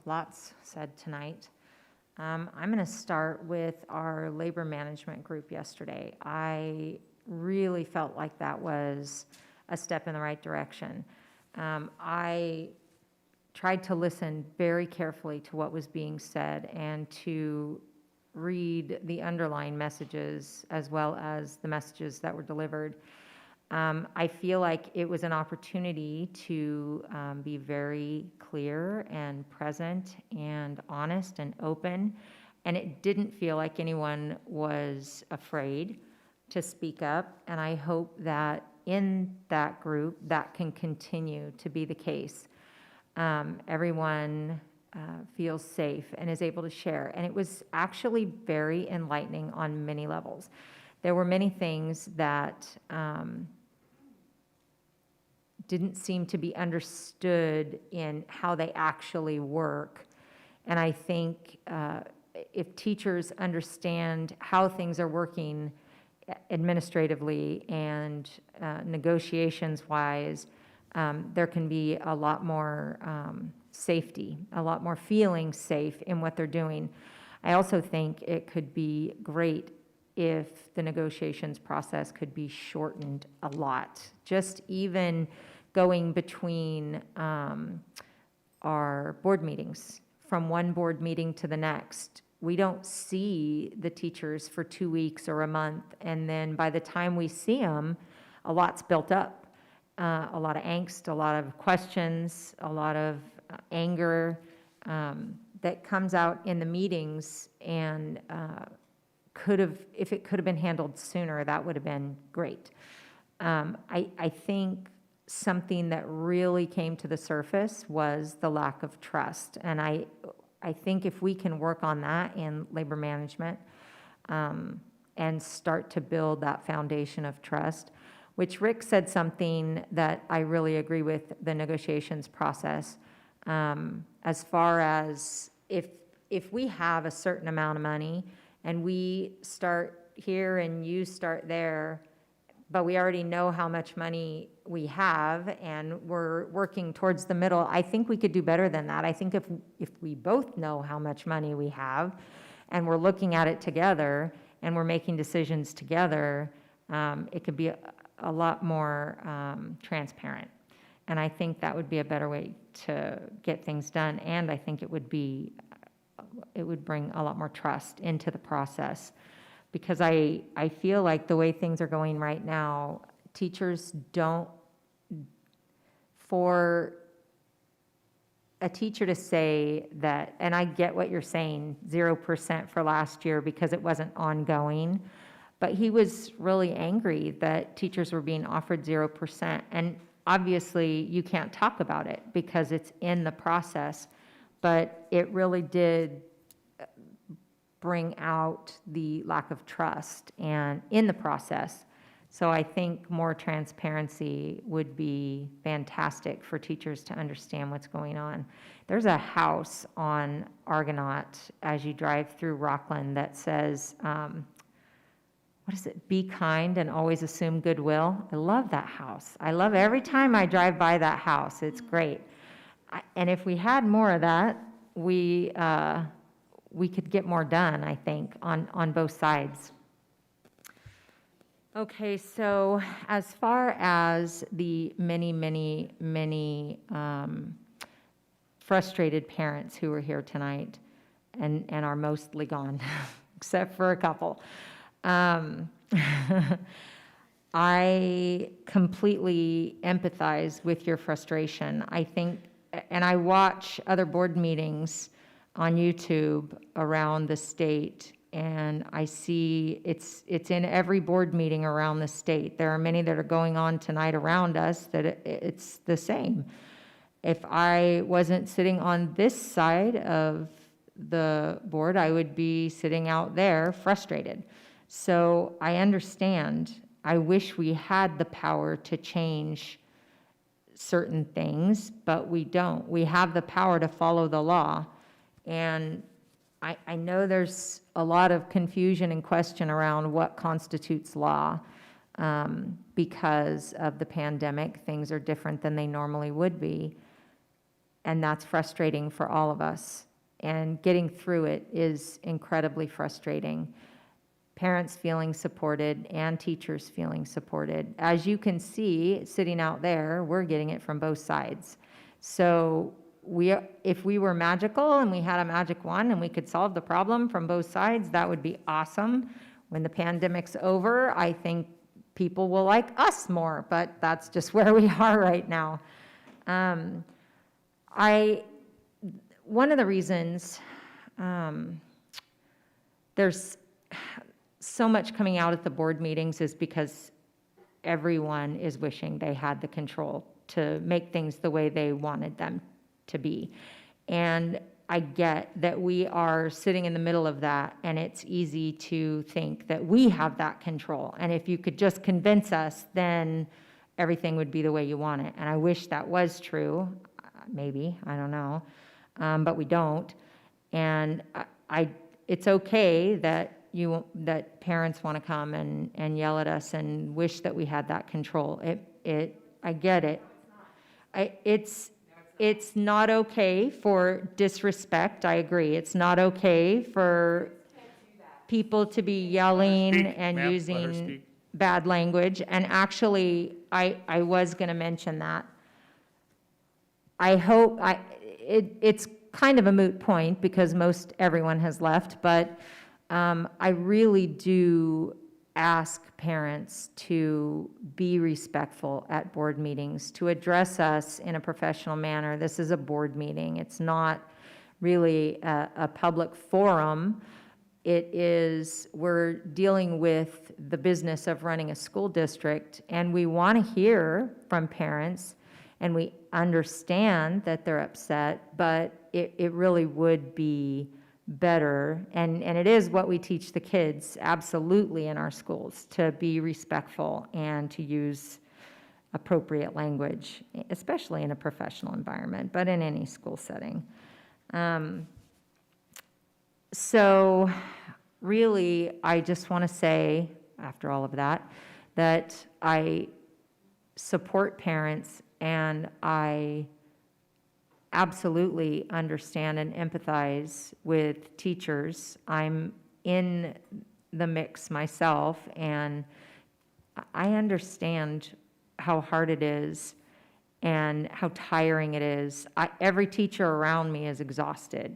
lots said tonight. I'm going to start with our labor management group yesterday. I really felt like that was a step in the right direction. I tried to listen very carefully to what was being said and to read the underlying messages as well as the messages that were delivered. I feel like it was an opportunity to be very clear and present and honest and open, and it didn't feel like anyone was afraid to speak up. And I hope that in that group, that can continue to be the case. Everyone feels safe and is able to share. And it was actually very enlightening on many levels. There were many things that didn't seem to be understood in how they actually work. And I think if teachers understand how things are working administratively and negotiations-wise, there can be a lot more safety, a lot more feeling safe in what they're doing. I also think it could be great if the negotiations process could be shortened a lot. Just even going between our board meetings, from one board meeting to the next. We don't see the teachers for 2 weeks or a month, and then by the time we see them, a lot's built up. A lot of angst, a lot of questions, a lot of anger that comes out in the meetings, and if it could have been handled sooner, that would have been great. I think something that really came to the surface was the lack of trust, and I think if we can work on that in labor management and start to build that foundation of trust, which Rick said something that I really agree with, the negotiations process, as far as if we have a certain amount of money and we start here and you start there, but we already know how much money we have and we're working towards the middle, I think we could do better than that. I think if we both know how much money we have and we're looking at it together and we're making decisions together, it could be a lot more transparent. And I think that would be a better way to get things done. And I think it would bring a lot more trust into the process. Because I feel like the way things are going right now, teachers don't, for a teacher to say that, and I get what you're saying, 0% for last year because it wasn't ongoing, but he was really angry that teachers were being offered 0%. And obviously you can't talk about it because it's in the process, but it really did bring out the lack of trust and in the process. So I think more transparency would be fantastic for teachers to understand what's going on. There's a house on Argonaut as you drive through Rocklin that says, what is it? Be kind and always assume goodwill. I love that house. I love every time I drive by that house. It's great. And if we had more of that, we could get more done, I think, on both sides. Okay, so as far as the many frustrated parents who are here tonight and are mostly gone, except for a couple, I completely empathize with your frustration. I think, and I watch other board meetings on YouTube around the state, and I see it's in every board meeting around the state. There are many that are going on tonight around us that it's the same. If I wasn't sitting on this side of the board, I would be sitting out there frustrated. So I understand. I wish we had the power to change certain things, but we don't. We have the power to follow the law. And I know there's a lot of confusion and question around what constitutes law. Because of the pandemic, things are different than they normally would be. And that's frustrating for all of us. And getting through it is incredibly frustrating. Parents feeling supported and teachers feeling supported. As you can see, sitting out there, we're getting it from both sides. So if we were magical and we had a magic wand and we could solve the problem from both sides, that would be awesome. When the pandemic's over, I think people will like us more, but that's just where we are right now. One of the reasons there's so much coming out at the board meetings is because everyone is wishing they had the control to make things the way they wanted them to be. And I get that we are sitting in the middle of that, and it's easy to think that we have that control. And if you could just convince us, then everything would be the way you want it. And I wish that was true, maybe, I don't know, but we don't. And it's okay that parents want to come and yell at us and wish that we had that control. I get it. It's not okay for disrespect, I agree. It's not okay for people to be yelling Speak, and ma'am, let her using speak. bad language. And actually, I was going to mention that. I hope, it's kind of a moot point because most everyone has left, but I really do ask parents to be respectful at board meetings, to address us in a professional manner. This is a board meeting. It's not really a public forum. We're dealing with the business of running a school district, and we want to hear from parents, and we understand that they're upset, but it really would be better, and it is what we teach the kids absolutely in our schools, to be respectful and to use appropriate language, especially in a professional environment, but in any school setting. So really, I just want to say, after all of that, that I support parents, and I absolutely understand and empathize with teachers. I'm in the mix myself, and I understand how hard it is and how tiring it is. Every teacher around me is exhausted.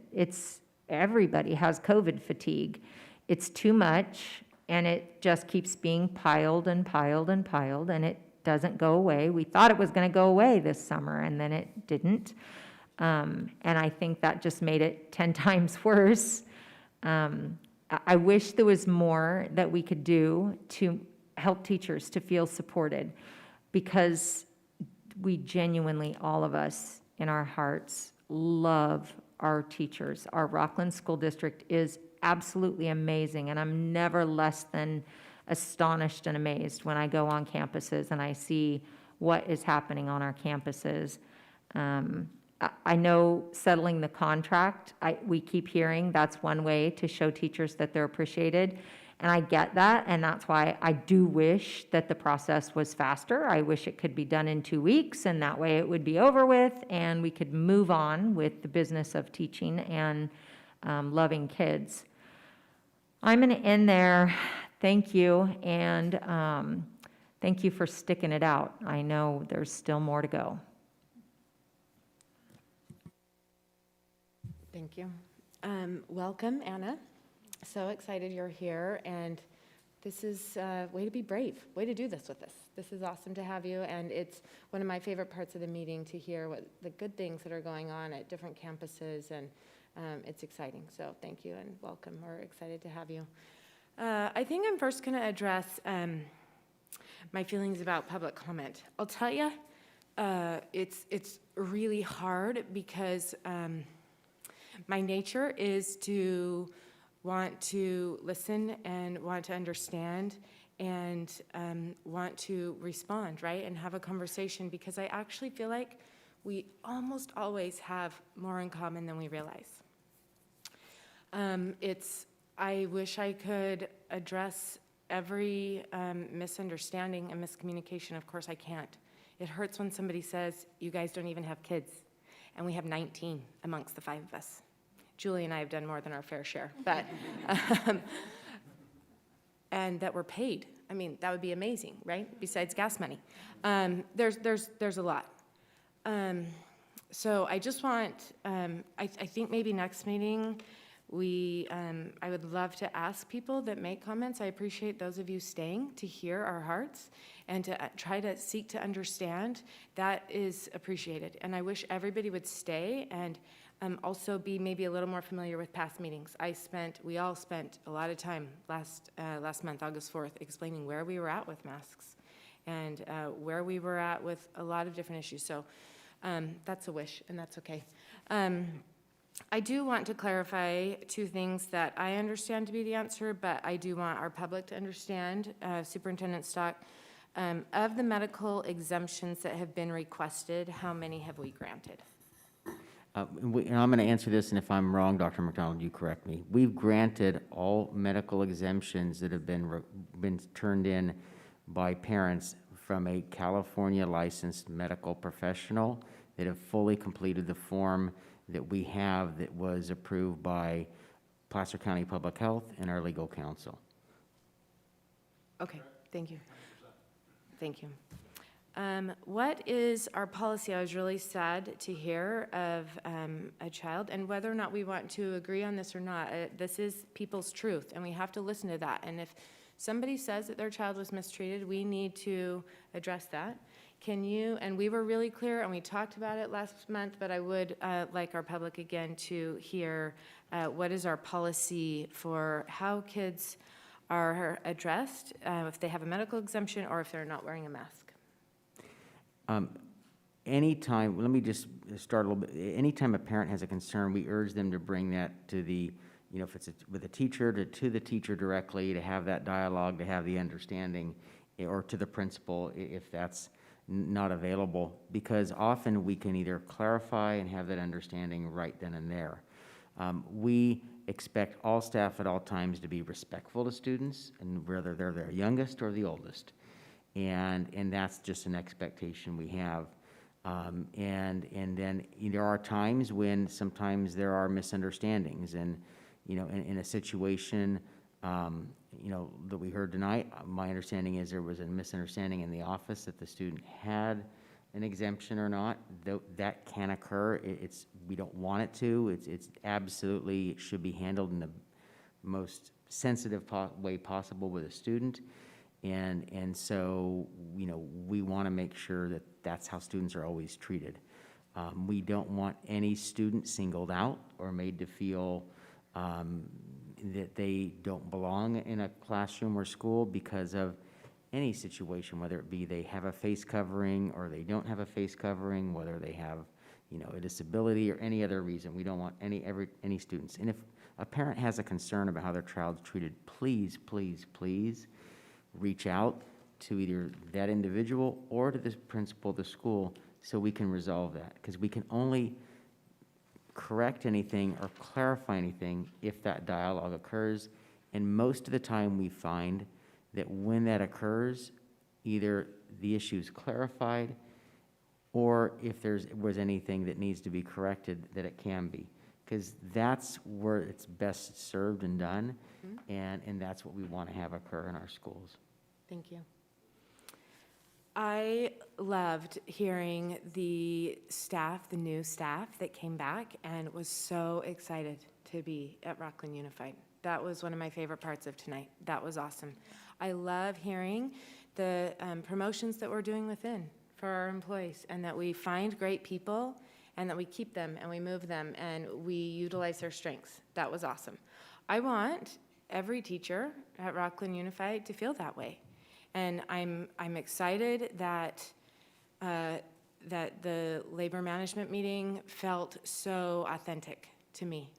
Everybody has COVID fatigue. It's too much, and it just keeps being piled and piled and piled, and it doesn't go away. We thought it was going to go away this summer, and then it didn't. And I think that just made it 10 times worse. I wish there was more that we could do to help teachers to feel supported, because we genuinely, all of us in our hearts, love our teachers. Our Rocklin School District is absolutely amazing, and I'm never less than astonished and amazed when I go on campuses and I see what is happening on our campuses. I know settling the contract, we keep hearing that's one way to show teachers that they're appreciated, and I get that, and that's why I do wish that the process was faster. I wish it could be done in 2 weeks, and that way it would be over with, and we could move on with the business of teaching and loving kids. I'm going to end there. Thank you, and thank you for sticking it out. I know there's still more to go. Thank you. Welcome, Anna. So excited you're here, and this is way to be brave, way to do this with us. This is awesome to have you, and it's one of my favorite parts of the meeting to hear what the good things that are going on at different campuses, and it's exciting. So thank you and welcome. We're excited to have you. I think I'm first going to address my feelings about public comment. I'll tell you, it's really hard because my nature is to want to listen and want to understand and want to respond, right, and have a conversation, because I actually feel like we almost always have more in common than we realize. I wish I could address every misunderstanding and miscommunication. Of course I can't. It hurts when somebody says, you guys don't even have kids, and we have 19 amongst the 5 of us. Julie and I have done more than our fair share, but, and that we're paid. I mean, that would be amazing, right? Besides gas money. There's a lot. So I just want, I think maybe next meeting, I would love to ask people that make comments. I appreciate those of you staying to hear our hearts and to try to seek to understand. That is appreciated. And I wish everybody would stay and also be maybe a little more familiar with past meetings. We all spent a lot of time last month, August 4th, explaining where we were at with masks and where we were at with a lot of different issues. So that's a wish, and that's okay. I do want to clarify two things that I understand to be the answer, but I do want our public to understand. Superintendent Stock, of the medical exemptions that have been requested, how many have we granted? And I'm going to answer this, and if I'm wrong, Dr. McDonald, you correct me. We've granted all medical exemptions that have been turned in by parents from a California licensed medical professional that have fully completed the form that we have that was approved by Placer County Public Health and our legal counsel. Okay, thank you. Thank you. What is our policy? I was really sad to hear of a child, and whether or not we want to agree on this or not, this is people's truth, and we have to listen to that. And if somebody says that their child was mistreated, we need to address that. Can you, and we were really clear, and we talked about it last month, but I would like our public again to hear what is our policy for how kids are addressed, if they have a medical exemption or if they're not wearing a mask. Anytime, let me just start a little bit. Anytime a parent has a concern, we urge them to bring that to the, if it's with a teacher, to the teacher directly, to have that dialogue, to have the understanding, or to the principal if that's not available, because often we can either clarify and have that understanding right then and there. We expect all staff at all times to be respectful to students, and whether they're their youngest or the oldest. And that's just an expectation we have. And then there are times when sometimes there are misunderstandings, and in a situation that we heard tonight, my understanding is there was a misunderstanding in the office that the student had an exemption or not. That can occur. We don't want it to. It's absolutely, it should be handled in the most sensitive way possible with a student. And so, we want to make sure that that's how students are always treated. We don't want any student singled out or made to feel that they don't belong in a classroom or school because of any situation, whether it be they have a face covering or they don't have a face covering, whether they have, a disability or any other reason. We don't want any students. And if a parent has a concern about how their child's treated, please, please, please reach out to either that individual or to the principal of the school so we can resolve that, because we can only correct anything or clarify anything if that dialogue occurs. And most of the time we find that when that occurs, either the issue is clarified or if there was anything that needs to be corrected, that it can be, because that's where it's best served and done. And that's what we want to have occur in our schools. Thank you. I loved hearing the staff, the new staff that came back, and was so excited to be at Rocklin Unified. That was one of my favorite parts of tonight. That was awesome. I love hearing the promotions that we're doing within for our employees, and that we find great people and that we keep them and we move them and we utilize their strengths. That was awesome. I want every teacher at Rocklin Unified to feel that way. And I'm excited that that the labor management meeting felt so authentic to me.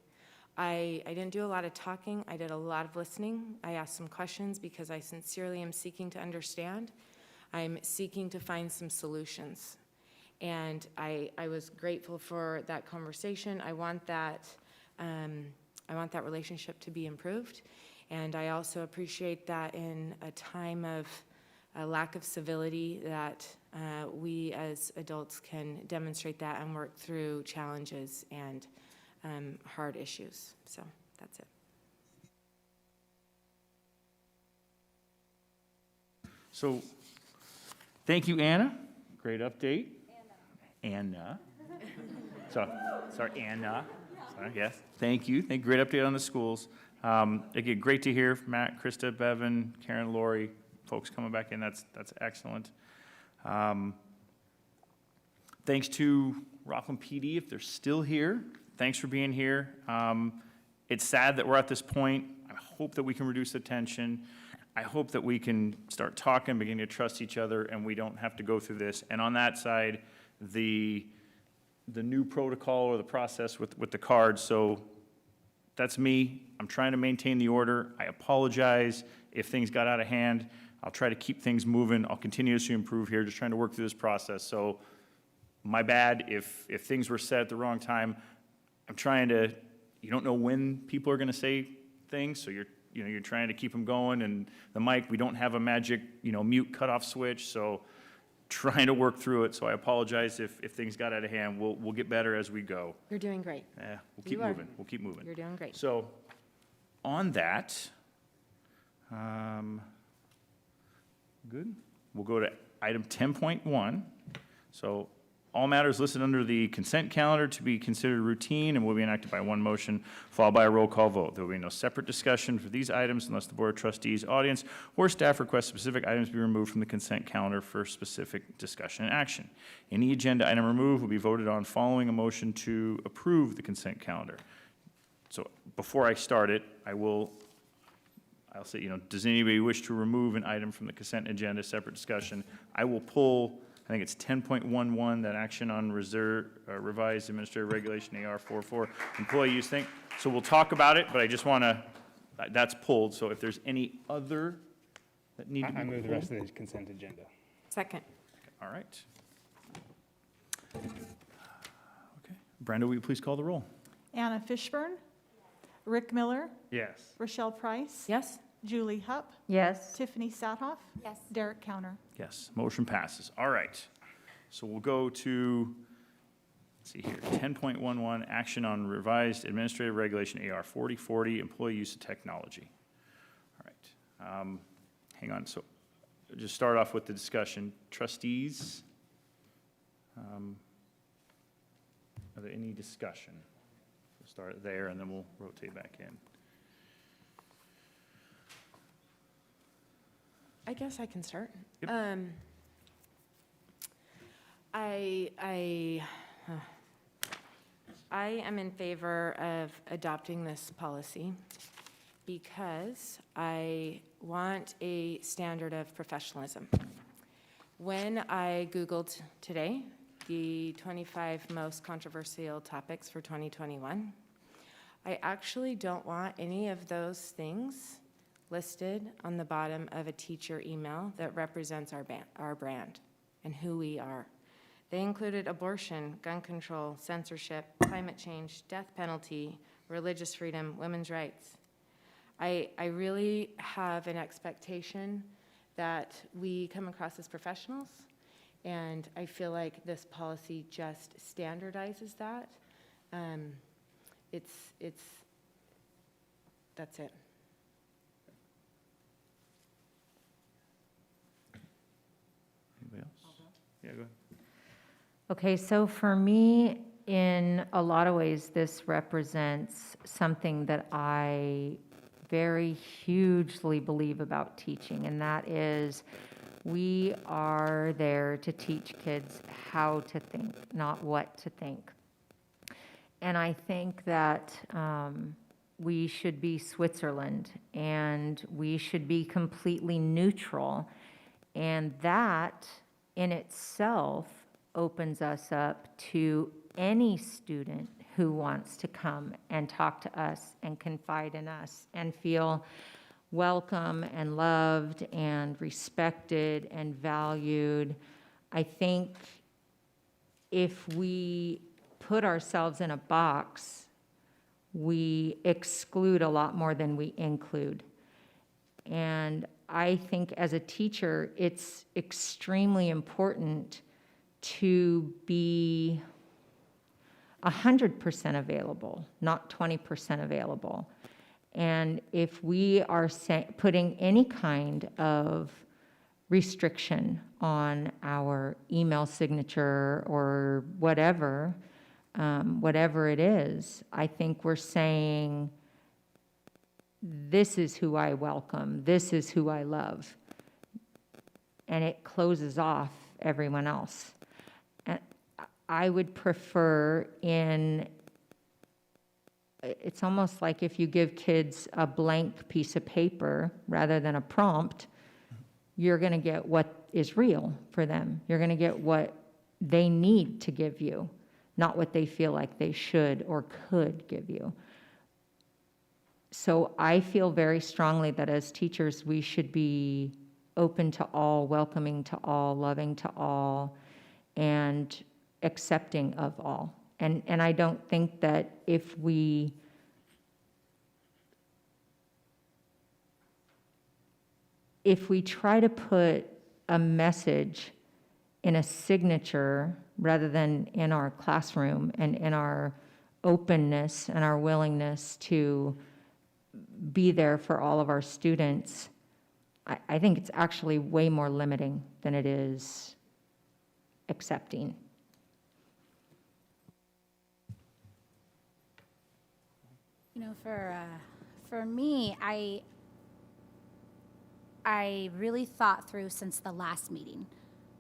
I didn't do a lot of talking. I did a lot of listening. I asked some questions because I sincerely am seeking to understand. I'm seeking to find some solutions. And I was grateful for that conversation. I want that relationship to be improved. And I also appreciate that in a time of a lack of civility that we as adults can demonstrate that and work through challenges and hard issues. So that's it. So, thank you, Anna. Great update. Anna. Sorry, Anna. Sorry, yes. Thank you. Great update on the schools. Again, great to hear from Matt, Krista, Bevan, Karen, Lori, folks coming back in. That's excellent. Thanks to Rocklin PD, if they're still here. Thanks for being here. It's sad that we're at this point. I hope that we can reduce the tension. I hope that we can start talking, begin to trust each other, and we don't have to go through this. And on that side, the new protocol or the process with the cards, so that's me. I'm trying to maintain the order. I apologize if things got out of hand. I'll try to keep things moving. I'll continuously improve here, just trying to work through this process. So my bad if things were said at the wrong time. I'm trying to, you don't know when people are going to say things, so you're trying to keep them going. And the mic, we don't have a magic, mute cutoff switch, so trying to work through it. So I apologize if things got out of hand. We'll get better as we go. You're doing great. Yeah, we'll keep You are. moving. We'll keep moving. You're doing great. So, on that, good. We'll go to item 10.1. So, all matters listed under the consent calendar to be considered routine and will be enacted by one motion, followed by a roll call vote. There will be no separate discussion for these items unless the Board of Trustees, audience, or staff requests specific items be removed from the consent calendar for specific discussion and action. Any agenda item removed will be voted on following a motion to approve the consent calendar. So before I start it, I'll say, does anybody wish to remove an item from the consent agenda, separate discussion? I will pull, I think it's 10.11, that action on revised administrative regulation AR44 employee use thing. So we'll talk about it, but I just want to, that's pulled. So if there's any other that need to be I move the rest pulled. of the consent agenda. Second. All right. Okay. Brenda, will you please call the roll? Anna Fishburne? Rick Miller? Yes. Rochelle Price? Yes? Julie Hupp? Yes. Tiffany Sathoff? Yes. Derek Counter? Yes, motion passes. All right. So we'll go to, let's see here, 10.11, action on revised administrative regulation AR 4040, employee use of technology. All right. Hang on. So just start off with the discussion. Trustees, are there any discussion? We'll start there and then we'll rotate back in. I guess I can start. Yep. I am in favor of adopting this policy because I want a standard of professionalism. When I Googled today the 25 most controversial topics for 2021, I actually don't want any of those things listed on the bottom of a teacher email that represents our brand and who we are. They included abortion, gun control, censorship, climate change, death penalty, religious freedom, women's rights. I really have an expectation that we come across as professionals, and I feel like this policy just standardizes that. That's it. Anybody else? Yeah, go ahead. Okay, so for me, in a lot of ways, this represents something that I very hugely believe about teaching, and that is we are there to teach kids how to think, not what to think. And I think that we should be Switzerland, and we should be completely neutral, and that in itself opens us up to any student who wants to come and talk to us and confide in us and feel welcome and loved and respected and valued. I think if we put ourselves in a box, we exclude a lot more than we include. And I think as a teacher, it's extremely important to be 100% available, not 20% available. And if we are putting any kind of restriction on our email signature or whatever, whatever it is, I think we're saying, this is who I welcome, this is who I love. And it closes off everyone else. And I would prefer in it's almost like if you give kids a blank piece of paper rather than a prompt, you're going to get what is real for them. You're going to get what they need to give you, not what they feel like they should or could give you. So I feel very strongly that as teachers, we should be open to all, welcoming to all, loving to all, and accepting of all. And I don't think that if we try to put a message in a signature rather than in our classroom and in our openness and our willingness to be there for all of our students, I think it's actually way more limiting than it is accepting. You know, for me, I really thought through since the last meeting,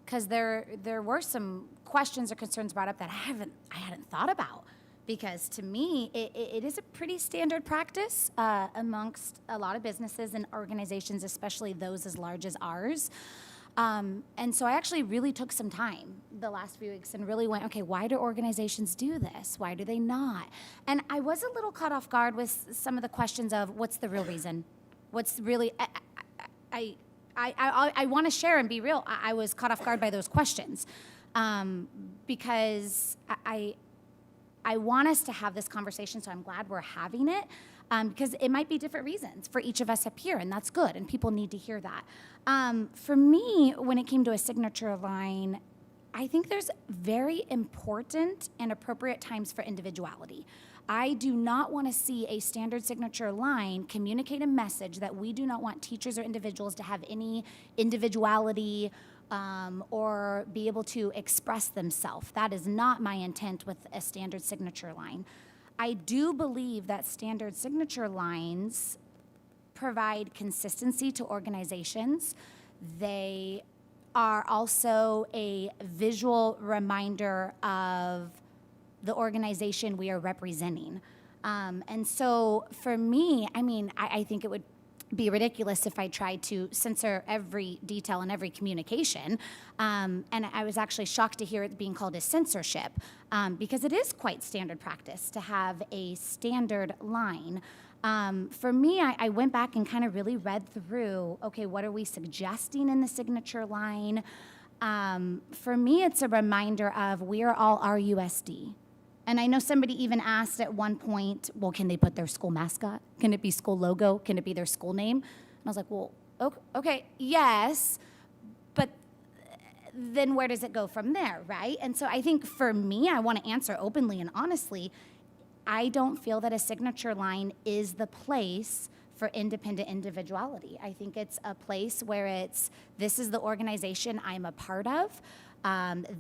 because there were some questions or concerns brought up that I hadn't thought about, because to me, it is a pretty standard practice amongst a lot of businesses and organizations, especially those as large as ours. And so I actually really took some time the last few weeks and really went, okay, why do organizations do this? Why do they not? And I was a little caught off guard with some of the questions of what's the real reason? What's really, I want to share and be real. I was caught off guard by those questions because I want us to have this conversation, so I'm glad we're having it. Because it might be different reasons for each of us up here, and that's good, and people need to hear that. For me, when it came to a signature line, I think there's very important and appropriate times for individuality. I do not want to see a standard signature line communicate a message that we do not want teachers or individuals to have any individuality or be able to express themselves. That is not my intent with a standard signature line. I do believe that standard signature lines provide consistency to organizations. They are also a visual reminder of the organization we are representing. And so for me, I mean, I think it would be ridiculous if I tried to censor every detail in every communication. And I was actually shocked to hear it being called a censorship because it is quite standard practice to have a standard line. For me, I went back and kind of really read through, okay, what are we suggesting in the signature line? For me, it's a reminder of we are all RUSD. And I know somebody even asked at one point, well, can they put their school mascot? Can it be school logo? Can it be their school name? And I was like, well, okay, yes, but then where does it go from there, right? And so I think for me, I want to answer openly and honestly, I don't feel that a signature line is the place for independent individuality. I think it's a place where this is the organization I'm a part of.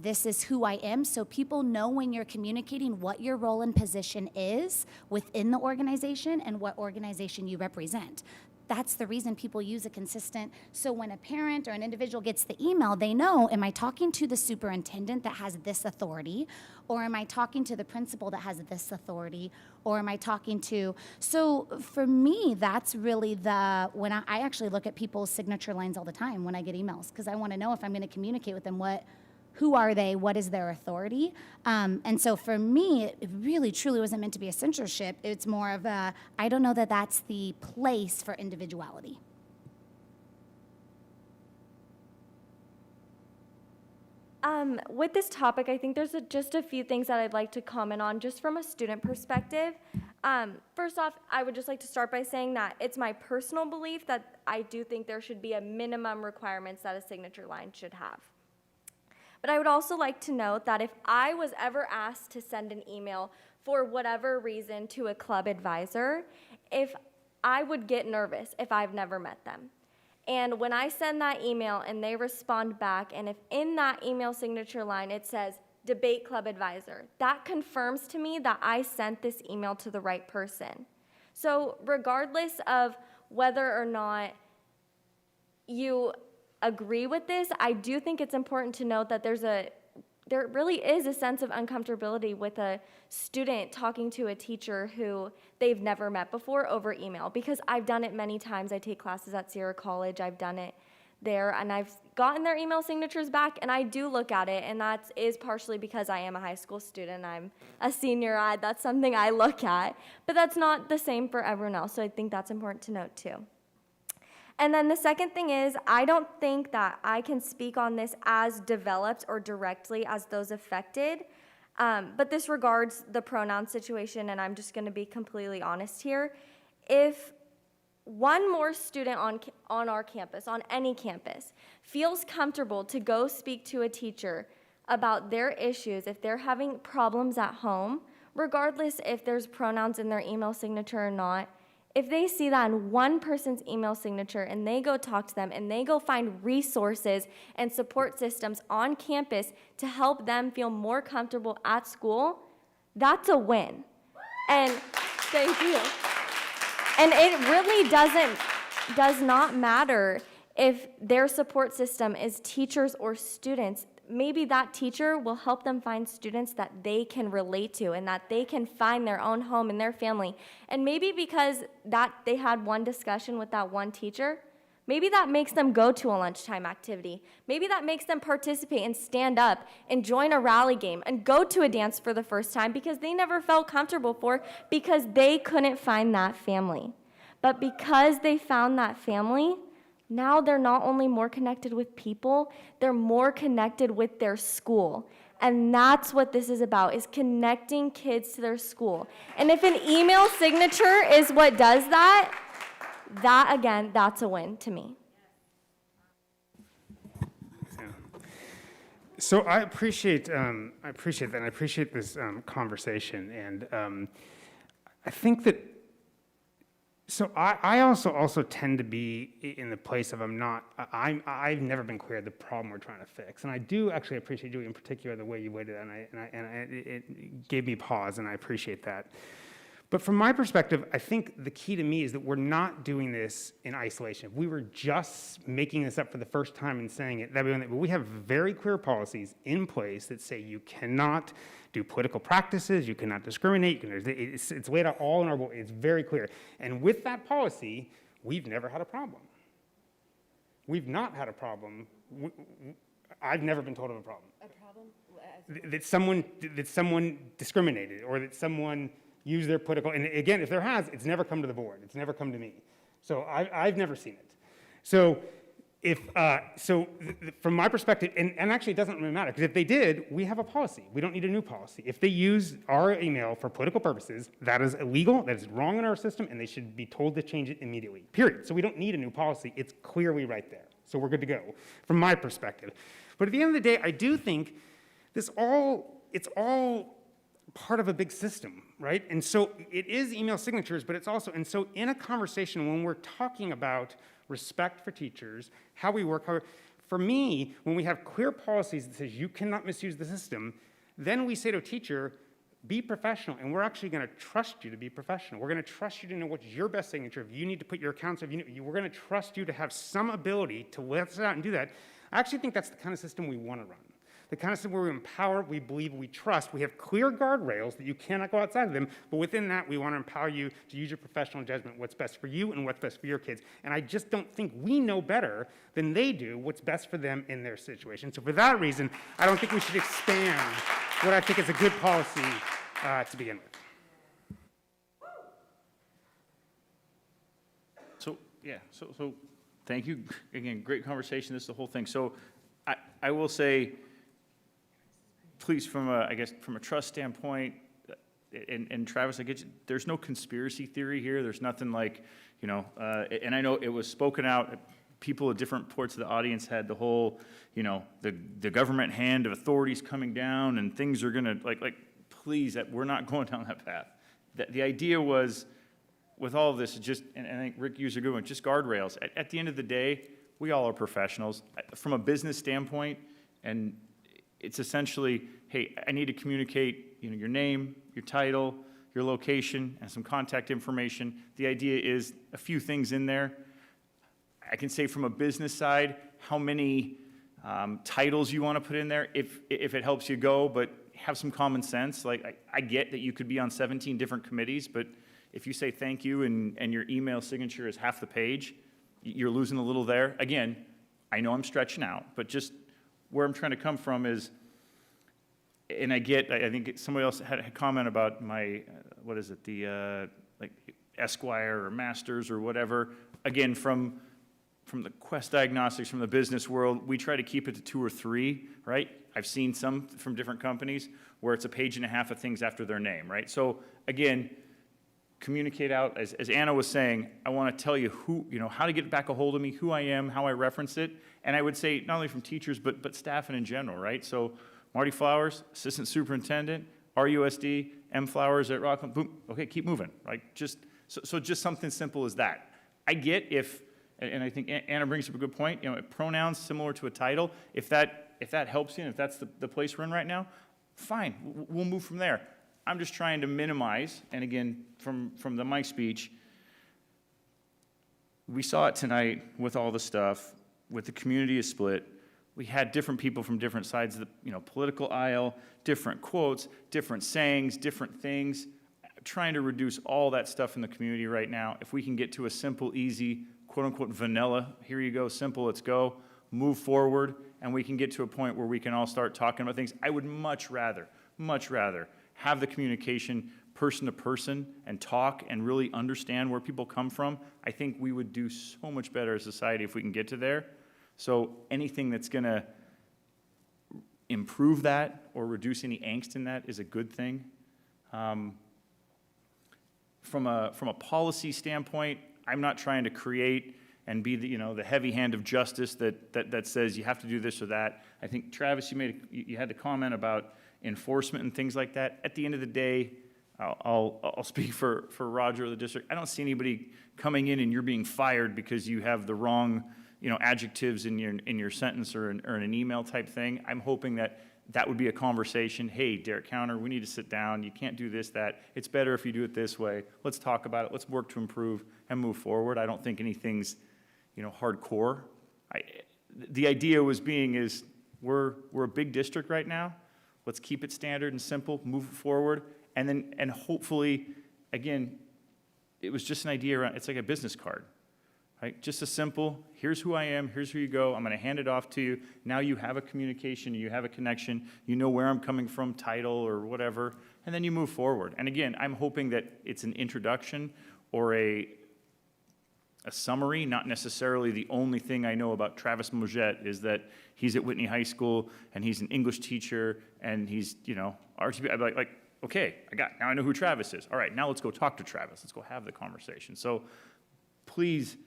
This is who I am, so people know when you're communicating what your role and position is within the organization and what organization you represent. That's the reason people use a consistent, so when a parent or an individual gets the email, they know, am I talking to the superintendent that has this authority, or am I talking to the principal that has this authority, or am I talking to, so for me, that's really when I actually look at people's signature lines all the time when I get emails, because I want to know if I'm going to communicate with them who are they? What is their authority? And so for me, it really, truly wasn't meant to be a censorship. It's more of I don't know that that's the place for individuality. With this topic, I think there's just a few things that I'd like to comment on just from a student perspective. First off, I would just like to start by saying that it's my personal belief that I do think there should be a minimum requirements that a signature line should have. But I would also like to note that if I was ever asked to send an email for whatever reason to a club advisor, I would get nervous if I've never met them. And when I send that email and they respond back, and if in that email signature line it says debate club advisor, that confirms to me that I sent this email to the right person. So regardless of whether or not you agree with this, I do think it's important to note that there's a there really is a sense of uncomfortability with a student talking to a teacher who they've never met before over email, because I've done it many times. I take classes at Sierra College. I've done it there, and I've gotten their email signatures back, and I do look at it, and that is partially because I am a high school student. I'm a senior. That's something I look at, but that's not the same for everyone else, so I think that's important to note too. And then the second thing is, I don't think that I can speak on this as developed or directly as those affected, but this regards the pronoun situation, and I'm just going to be completely honest here. If one more student on our campus, on any campus, feels comfortable to go speak to a teacher about their issues, if they're having problems at home, regardless if there's pronouns in their email signature or not, if they see that in one person's email signature and they go talk to them and they go find resources and support systems on campus to help them feel more comfortable at school, that's a win. And thank you. And it really does not matter if their support system is teachers or students. Maybe that teacher will help them find students that they can relate to and that they can find their own home in their family. And maybe because that they had one discussion with that one teacher, maybe that makes them go to a lunchtime activity. Maybe that makes them participate and stand up and join a rally game and go to a dance for the first time because they never felt comfortable because they couldn't find that family. But because they found that family, now they're not only more connected with people, they're more connected with their school. And that's what this is about, is connecting kids to their school. And if an email signature is what does that, again, that's a win to me. So I appreciate that, and I appreciate this conversation, and I think that. So I also tend to be in the place of I've never been clear of the problem we're trying to fix, and I do actually appreciate you in particular the way you waited, and it gave me pause, and I appreciate that. But from my perspective, I think the key to me is that we're not doing this in isolation. If we were just making this up for the first time and saying it, that'd be one thing. But we have very clear policies in place that say you cannot do political practices, you cannot discriminate, it's laid out all in our book, it's very clear. And with that policy, we've never had a problem. We've not had a problem. I've never been told of a problem. A problem? That someone discriminated, or that someone used their political, and again, if there has, it's never come to the board, it's never come to me. So I've never seen it. So from my perspective, and actually it doesn't really matter, because if they did, we have a policy. We don't need a new policy. If they use our email for political purposes, that is illegal, that is wrong in our system, and they should be told to change it immediately, period. So we don't need a new policy. It's clearly right there. So we're good to go, from my perspective. But at the end of the day, I do think it's all part of a big system, right? And so it is email signatures, but it's also, and so in a conversation when we're talking about respect for teachers, how we work, for me, when we have clear policies that says you cannot misuse the system, then we say to a teacher, be professional, and we're actually going to trust you to be professional. We're going to trust you to know what's your best signature. If you need to put your accounts, we're going to trust you to have some ability to let us out and do that. I actually think that's the kind of system we want to run. The kind of system where we empower, we believe, we trust. We have clear guardrails that you cannot go outside of them, but within that, we want to empower you to use your professional judgment, what's best for you and what's best for your kids. And I just don't think we know better than they do what's best for them in their situation. So for that reason, I don't think we should expand what I think is a good policy to begin with. So, yeah, so thank you. Again, great conversation. This is the whole thing. So I will say, please, from a trust standpoint, and Travis, I get you, there's no conspiracy theory here. There's nothing like, and I know it was spoken out. People at different parts of the audience had the whole, the government hand of authorities coming down and things are gonna, please, we're not going down that path. The idea was, with all of this, just, and I think Rick used a good one, just guardrails. At the end of the day, we all are professionals. From a business standpoint, and it's essentially, hey, I need to communicate, your name, your title, your location, and some contact information. The idea is a few things in there. I can say from a business side, how many titles you want to put in there, if it helps you go, but have some common sense. Like, I get that you could be on 17 different committees, but if you say thank you and your email signature is half the page, you're losing a little there. Again, I know I'm stretching out, but just where I'm trying to come from is, and I think somebody else had a comment about my, what is it, the, like Esquire or Masters or whatever. Again, from the Quest Diagnostics, from the business world, we try to keep it to 2 or 3, right? I've seen some from different companies where it's a page and a half of things after their name, right? So again, communicate out, as Anna was saying, I want to tell you who, how to get back a hold of me, who I am, how I reference it. And I would say not only from teachers, but staff and in general, right? So Marty Flowers, Assistant Superintendent, RUSD, M. Flowers at Rocklin, boom, okay, keep moving, right? So just something simple as that. I get if, and I think Anna brings up a good point, pronouns similar to a title, if that helps you and if that's the place we're in right now, fine, we'll move from there. I'm just trying to minimize, and again, from my speech, we saw it tonight with all the stuff, with the community is split. We had different people from different sides of the political aisle, different quotes, different sayings, different things. Trying to reduce all that stuff in the community right now. If we can get to a simple, easy, quote-unquote vanilla, here you go, simple, let's go, move forward, and we can get to a point where we can all start talking about things. I would much rather have the communication person to person and talk and really understand where people come from. I think we would do so much better as a society if we can get to there. So anything that's going to improve that or reduce any angst in that is a good thing. From a policy standpoint, I'm not trying to create and be the heavy hand of justice that says you have to do this or that. I think, Travis, you had the comment about enforcement and things like that. At the end of the day, I'll speak for Roger or the district. I don't see anybody coming in and you're being fired because you have the wrong adjectives in your sentence or in an email type thing. I'm hoping that would be a conversation. Hey, Derek Counter, we need to sit down. You can't do this, that. It's better if you do it this way. Let's talk about it. Let's work to improve and move forward. I don't think anything's, hardcore. The idea is we're a big district right now. Let's keep it standard and simple, move it forward, and hopefully, again, it was just an idea around, it's like a business card. Right? Just a simple, here's who I am, here's who you go, I'm going to hand it off to you. Now you have a communication, you have a connection, you know where I'm coming from, title or whatever, and then you move forward. And again, I'm hoping that it's an introduction or a summary, not necessarily the only thing I know about Travis Moget is that he's at Whitney High School and he's an English teacher and he's, RTP. I'd be like, okay, now I know who Travis is. All right, now let's go talk to Travis. Let's go have the conversation. So please,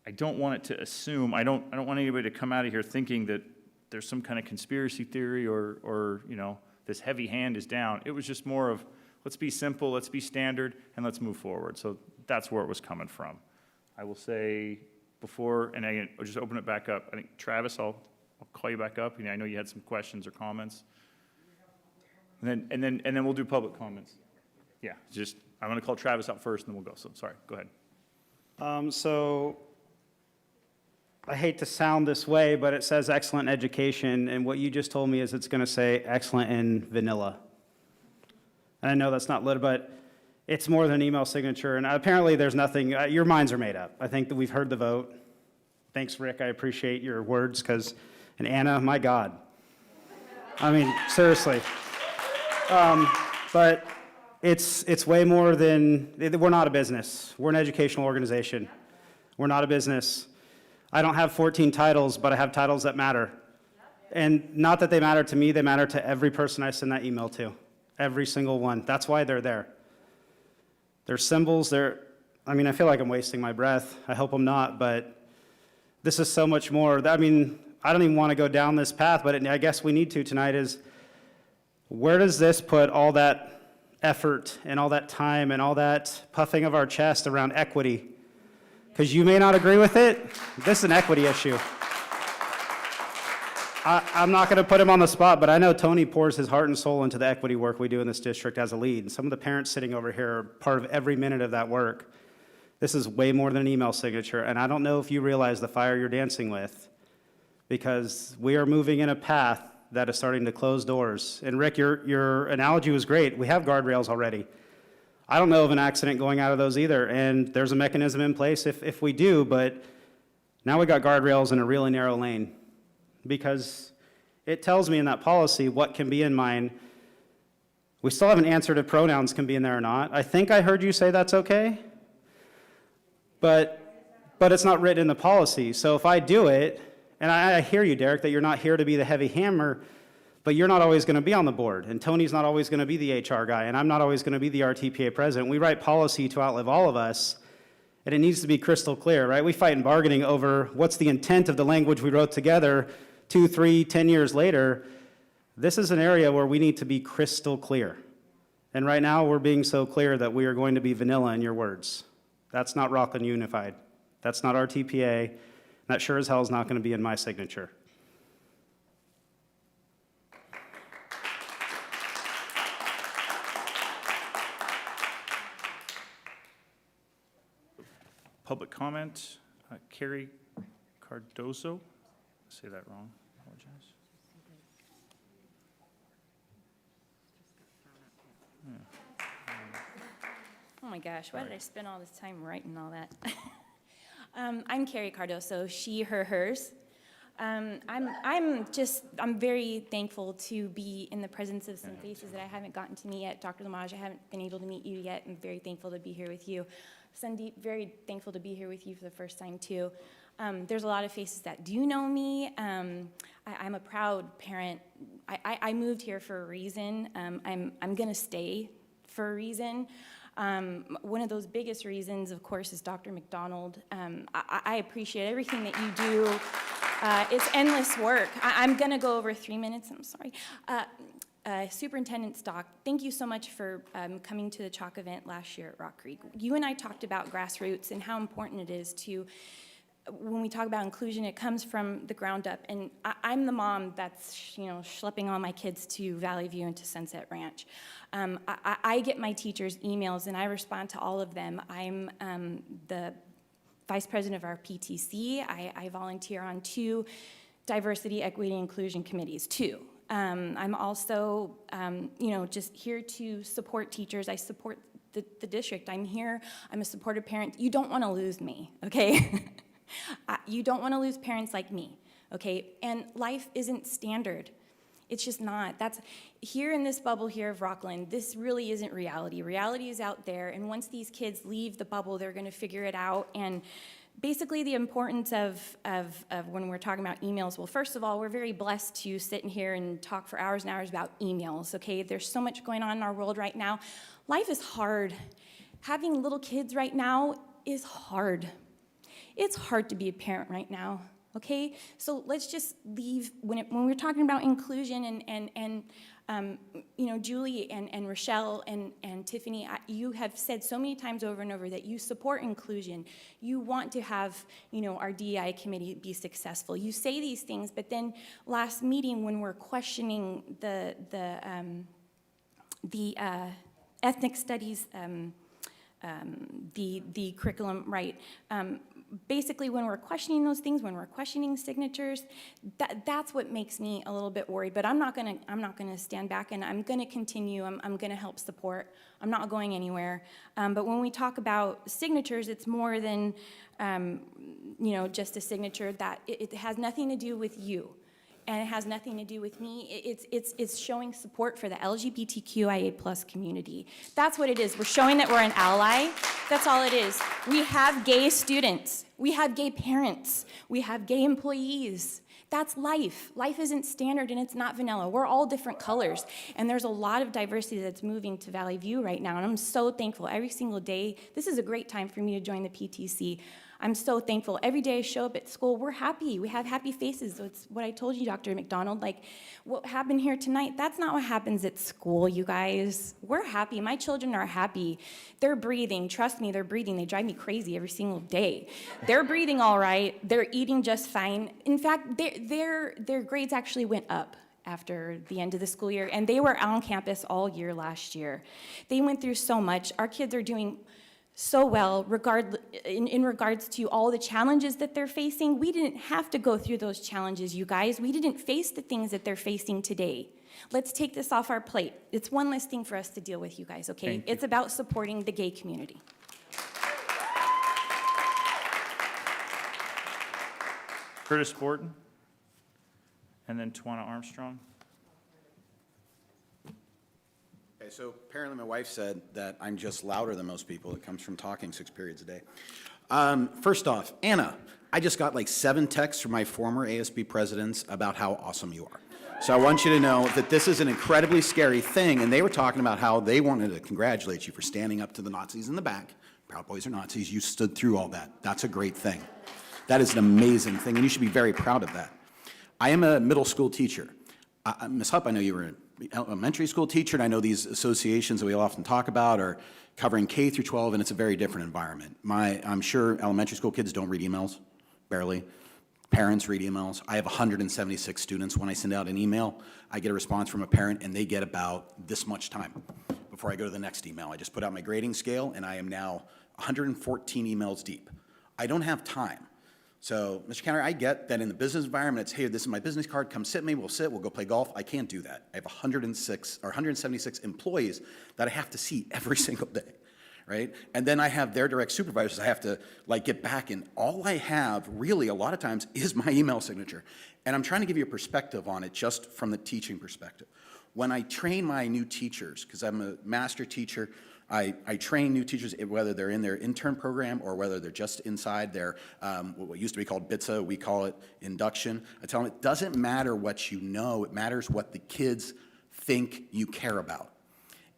I don't want it to assume, I don't want anybody to come out of here thinking that there's some kind of conspiracy theory or this heavy hand is down. It was just more of, let's be simple, let's be standard, and let's move forward. So that's where it was coming from. I will say before, and I'll just open it back up. I think, Travis, I'll call you back up. I know you had some questions or comments. And then we'll do public comments. Yeah, I'm going to call Travis out first, and then we'll go. So, sorry, go ahead. So I hate to sound this way, but it says excellent education, and what you just told me is it's going to say excellent in vanilla. And I know that's not lit, but it's more than an email signature, and apparently there's nothing, your minds are made up. I think that we've heard the vote. Thanks, Rick, I appreciate your words, and Anna, my God. I mean, seriously. But it's way more than, we're not a business. We're an educational organization. We're not a business. I don't have 14 titles, but I have titles that matter. And not that they matter to me, they matter to every person I send that email to. Every single one. That's why they're there. They're symbols, I feel like I'm wasting my breath. I hope I'm not, but this is so much more. I don't even want to go down this path, but I guess we need to tonight is, where does this put all that effort and all that time and all that puffing of our chest around equity? Because you may not agree with it. This is an equity issue. I'm not going to put him on the spot, but I know Tony pours his heart and soul into the equity work we do in this district as a lead. And some of the parents sitting over here are part of every minute of that work. This is way more than an email signature, and I don't know if you realize the fire you're dancing with, because we are moving in a path that is starting to close doors. And Rick, your analogy was great. We have guardrails already. I don't know of an accident going out of those either, and there's a mechanism in place if we do, but now we got guardrails in a really narrow lane, because it tells me in that policy what can be in mine. We still haven't answered if pronouns can be in there or not. I think I heard you say that's okay, but it's not written in the policy. So if I do it, and I hear you, Derek, that you're not here to be the heavy hammer, but you're not always going to be on the board, and Tony's not always going to be the HR guy, and I'm not always going to be the RTPA president. We write policy to outlive all of us, and it needs to be crystal clear, right? We fight in bargaining over what's the intent of the language we wrote together 2, 3, 10 years later. This is an area where we need to be crystal clear. And right now, we're being so clear that we are going to be vanilla in your words. That's not Rocklin Unified. That's not RTPA. That sure as hell is not going to be in my signature. Public comment, Carrie Cardoso. Say that wrong, apologize. Oh my gosh, why did I spend all this time writing all that? I'm Carrie Cardoso, she, her, hers. I'm very thankful to be in the presence of some faces that I haven't gotten to meet yet. Dr. Lamage, I haven't been able to meet you yet. I'm very thankful to be here with you. Sandeep, very thankful to be here with you for the first time too. There's a lot of faces that do know me. I'm a proud parent. I moved here for a reason. I'm gonna stay for a reason. One of those biggest reasons, of course, is Dr. McDonald. I appreciate everything that you do. It's endless work. I'm gonna go over 3 minutes, I'm sorry. Superintendent Stock, thank you so much for coming to the chalk event last year at Rock Creek. You and I talked about grassroots and how important it is to, when we talk about inclusion, it comes from the ground up. And I'm the mom that's, schlepping all my kids to Valley View and to Sunset Ranch. I get my teachers' emails and I respond to all of them. I'm the vice president of our PTC. I volunteer on 2 diversity, equity, and inclusion committees, 2. I'm also, just here to support teachers. I support the district. I'm here. I'm a supportive parent. You don't want to lose me, okay? You don't want to lose parents like me, okay? And life isn't standard. It's just not. That's here in this bubble here of Rocklin, this really isn't reality. Reality is out there, and once these kids leave the bubble, they're going to figure it out. And basically the importance of when we're talking about emails, well, first of all, we're very blessed to sit in here and talk for hours and hours about emails, okay? There's so much going on in our world right now. Life is hard. Having little kids right now is hard. It's hard to be a parent right now, okay? So let's just leave, when we're talking about inclusion and Julie and Rochelle and Tiffany, you have said so many times over and over that you support inclusion. You want to have, our DEI committee be successful. You say these things, but then last meeting when we're questioning the ethnic studies, the curriculum, right? Basically, when we're questioning those things, when we're questioning signatures, that's what makes me a little bit worried. But I'm not gonna stand back, and I'm gonna continue. I'm gonna help support. I'm not going anywhere. But when we talk about signatures, it's more than just a signature. That it has nothing to do with you. And it has nothing to do with me. It's showing support for the LGBTQIA+ community. That's what it is. We're showing that we're an ally. That's all it is. We have gay students. We have gay parents. We have gay employees. That's life. Life isn't standard and it's not vanilla. We're all different colors. And there's a lot of diversity that's moving to Valley View right now. And I'm so thankful every single day. This is a great time for me to join the PTC. I'm so thankful. Every day I show up at school, we're happy. We have happy faces. So it's what I told you, Dr. McDonald, like what happened here tonight, that's not what happens at school, you guys. We're happy. My children are happy. They're breathing. Trust me, they're breathing. They drive me crazy every single day. They're breathing all right. They're eating just fine. In fact, their grades actually went up after the end of the school year, and they were on campus all year last year. They went through so much. Our kids are doing so well in regards to all the challenges that they're facing. We didn't have to go through those challenges, you guys. We didn't face the things that they're facing today. Let's take this off our plate. It's one less thing for us to deal with, you guys, okay? Thank you. It's about supporting the gay community. Curtis Borton, and then Tawana Armstrong. Okay, so apparently my wife said that I'm just louder than most people. It comes from talking 6 periods a day. First off, Anna, I just got like 7 texts from my former ASB presidents about how awesome you are. So I want you to know that this is an incredibly scary thing, and they were talking about how they wanted to congratulate you for standing up to the Nazis in the back. Proud Boys are Nazis. You stood through all that. That's a great thing. That is an amazing thing, and you should be very proud of that. I am a middle school teacher. Ms. Hupp, I know you were an elementary school teacher, and I know these associations that we often talk about are covering K through 12, and it's a very different environment. I'm sure elementary school kids don't read emails, barely. Parents read emails. I have 176 students. When I send out an email, I get a response from a parent, and they get about this much time before I go to the next email. I just put out my grading scale, and I am now 114 emails deep. I don't have time. So, Mr. Counter, I get that in the business environment, it's, hey, this is my business card, come sit me, we'll go play golf. I can't do that. I have 176 employees that I have to see every single day, right? And then I have their direct supervisors I have to get back, and all I have really a lot of times is my email signature. And I'm trying to give you a perspective on it just from the teaching perspective. When I train my new teachers, because I'm a master teacher, I train new teachers, whether they're in their intern program or whether they're just inside their, what used to be called BITSA, we call it induction. I tell them it doesn't matter what you know, it matters what the kids think you care about.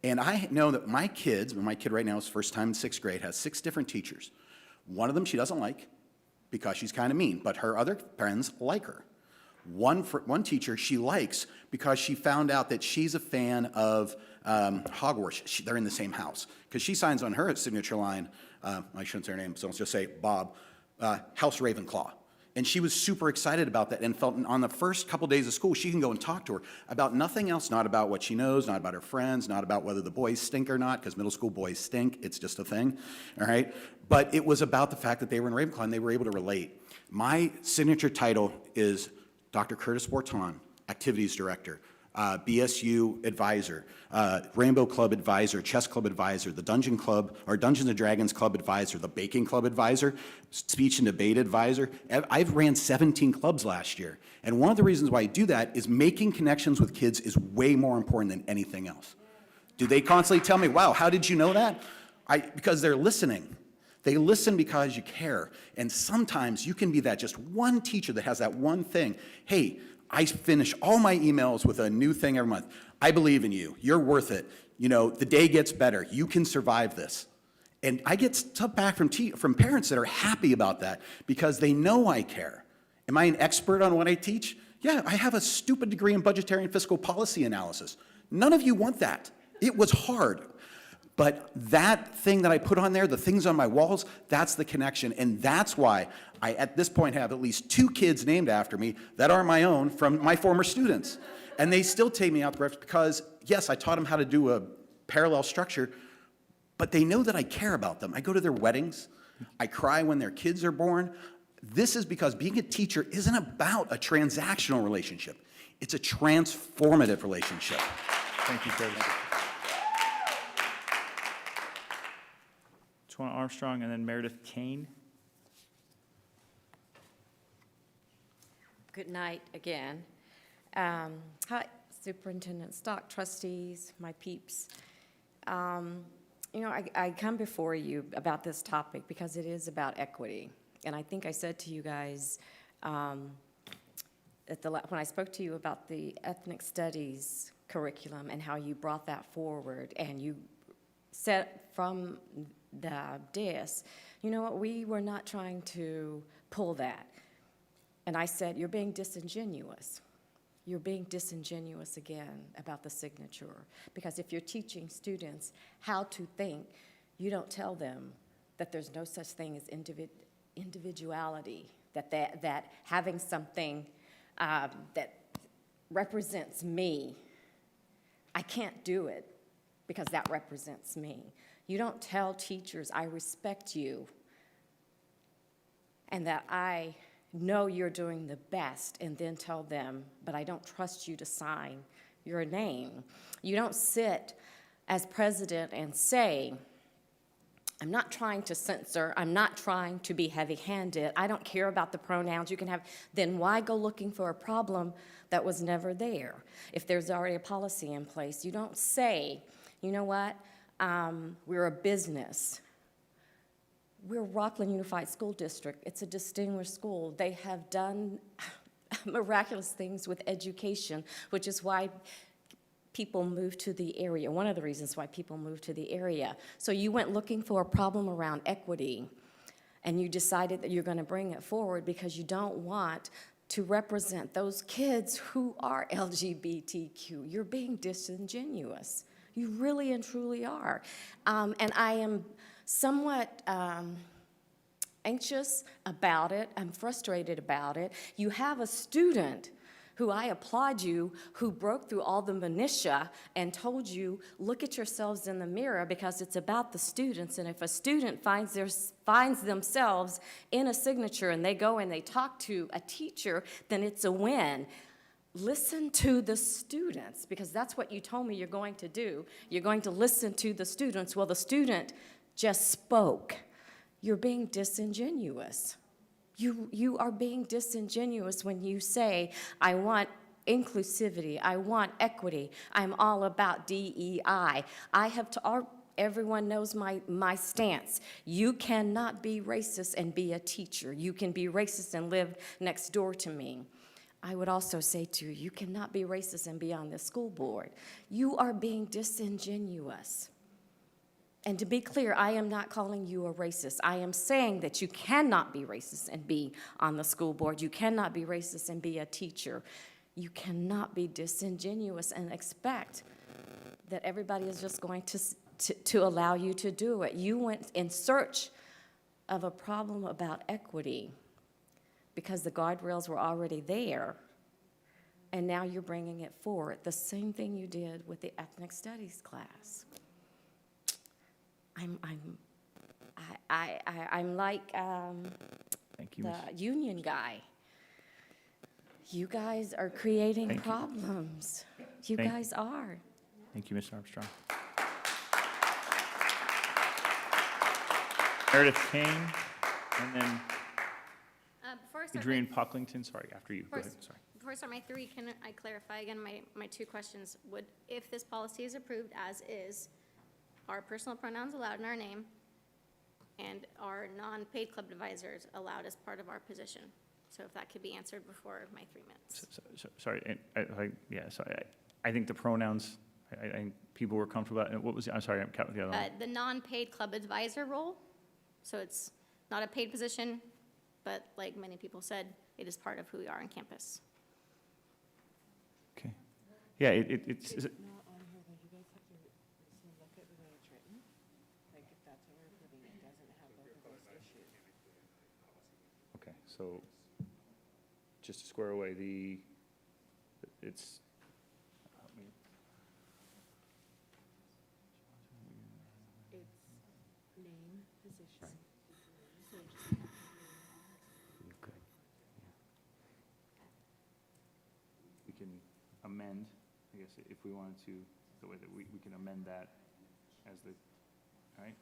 And I know that my kid right now is first time in 6th grade, has 6 different teachers. One of them she doesn't like because she's kind of mean, but her other friends like her. One teacher she likes because she found out that she's a fan of Hogwarts. They're in the same house. Because she signs on her signature line, I shouldn't say her name, so let's just say Bob, House Ravenclaw. And she was super excited about that and felt on the first couple days of school, she can go and talk to her about nothing else, not about what she knows, not about her friends, not about whether the boys stink or not, because middle school boys stink. It's just a thing, all right? But it was about the fact that they were in Ravenclaw and they were able to relate. My signature title is Dr. Curtis Borton, Activities Director, BSU Advisor, Rainbow Club Advisor, Chess Club Advisor, the Dungeon Club, or Dungeons & Dragons Club Advisor, the Baking Club Advisor, Speech and Debate Advisor. I've ran 17 clubs last year. And one of the reasons why I do that is making connections with kids is way more important than anything else. Do they constantly tell me, wow, how did you know that? Because they're listening. They listen because you care. And sometimes you can be that just one teacher that has that one thing. Hey, I finish all my emails with a new thing every month. I believe in you. You're worth it. You know, the day gets better. You can survive this. And I get stuff back from parents that are happy about that because they know I care. Am I an expert on what I teach? Yeah, I have a stupid degree in budgetary and fiscal policy analysis. None of you want that. It was hard. But that thing that I put on there, the things on my walls, that's the connection. And that's why I, at this point, have at least 2 kids named after me that are my own from my former students. And they still take me out the reference because, yes, I taught them how to do a parallel structure, but they know that I care about them. I go to their weddings. I cry when their kids are born. This is because being a teacher isn't about a transactional relationship. It's a transformative relationship. Thank you, Curtis. Tawana Armstrong, and then Meredith Kane. Good night again. Hi, Superintendent Stock, trustees, my peeps. You know, I come before you about this topic because it is about equity. And I think I said to you guys, when I spoke to you about the ethnic studies curriculum and how you brought that forward and you said from the dais, you know what, we were not trying to pull that. And I said, you're being disingenuous. You're being disingenuous again about the signature. Because if you're teaching students how to think, you don't tell them that there's no such thing as individuality, that having something that represents me, I can't do it because that represents me. You don't tell teachers, I respect you, and that I know you're doing the best, and then tell them, but I don't trust you to sign your name. You don't sit as president and say, I'm not trying to censor, I'm not trying to be heavy-handed, I don't care about the pronouns you can have, then why go looking for a problem that was never there? If there's already a policy in place, you don't say, you know what, we're a business. We're Rocklin Unified School District. It's a distinguished school. They have done miraculous things with education, which is why people move to the area, one of the reasons why people move to the area. So you went looking for a problem around equity, and you decided that you're going to bring it forward because you don't want to represent those kids who are LGBTQ. You're being disingenuous. You really and truly are. And I am somewhat anxious about it. I'm frustrated about it. You have a student who I applaud you, who broke through all the minutia and told you, look at yourselves in the mirror because it's about the students. And if a student finds themselves in a signature and they go and they talk to a teacher, then it's a win. Listen to the students, because that's what you told me you're going to do. You're going to listen to the students. Well, the student just spoke. You're being disingenuous. You are being disingenuous when you say, I want inclusivity, I want equity, I'm all about DEI. Everyone knows my stance. You cannot be racist and be a teacher. You can be racist and live next door to me. I would also say to you, you cannot be racist and be on the school board. You are being disingenuous. And to be clear, I am not calling you a racist. I am saying that you cannot be racist and be on the school board. You cannot be racist and be a teacher. You cannot be disingenuous and expect that everybody is just going to allow you to do it. You went in search of a problem about equity because the guardrails were already there, and now you're bringing it forward. The same thing you did with the ethnic studies class. I'm like Thank you, the Ms. union guy. You guys are creating problems. You guys are. Thank you, Ms. Armstrong. Meredith Kane, and then Before I start Adrienne Pocklington, sorry, after you. Go ahead, sorry. Before I start my three, can I clarify again my two questions? If this policy is approved as is, are personal pronouns allowed in our name? And are non-paid club advisors allowed as part of our position? So if that could be answered before my 3 minutes. Sorry, and I think the pronouns, I think people were comfortable, and what was, I'm sorry, I'm counting the other one. The non-paid club advisor role, so it's not a paid position, but like many people said, it is part of who we are on campus. Okay. Yeah, it's, is it- okay, so just to square away it's, Name, position. we can amend, I guess, if we wanted to, the way that we can amend that as the, all right?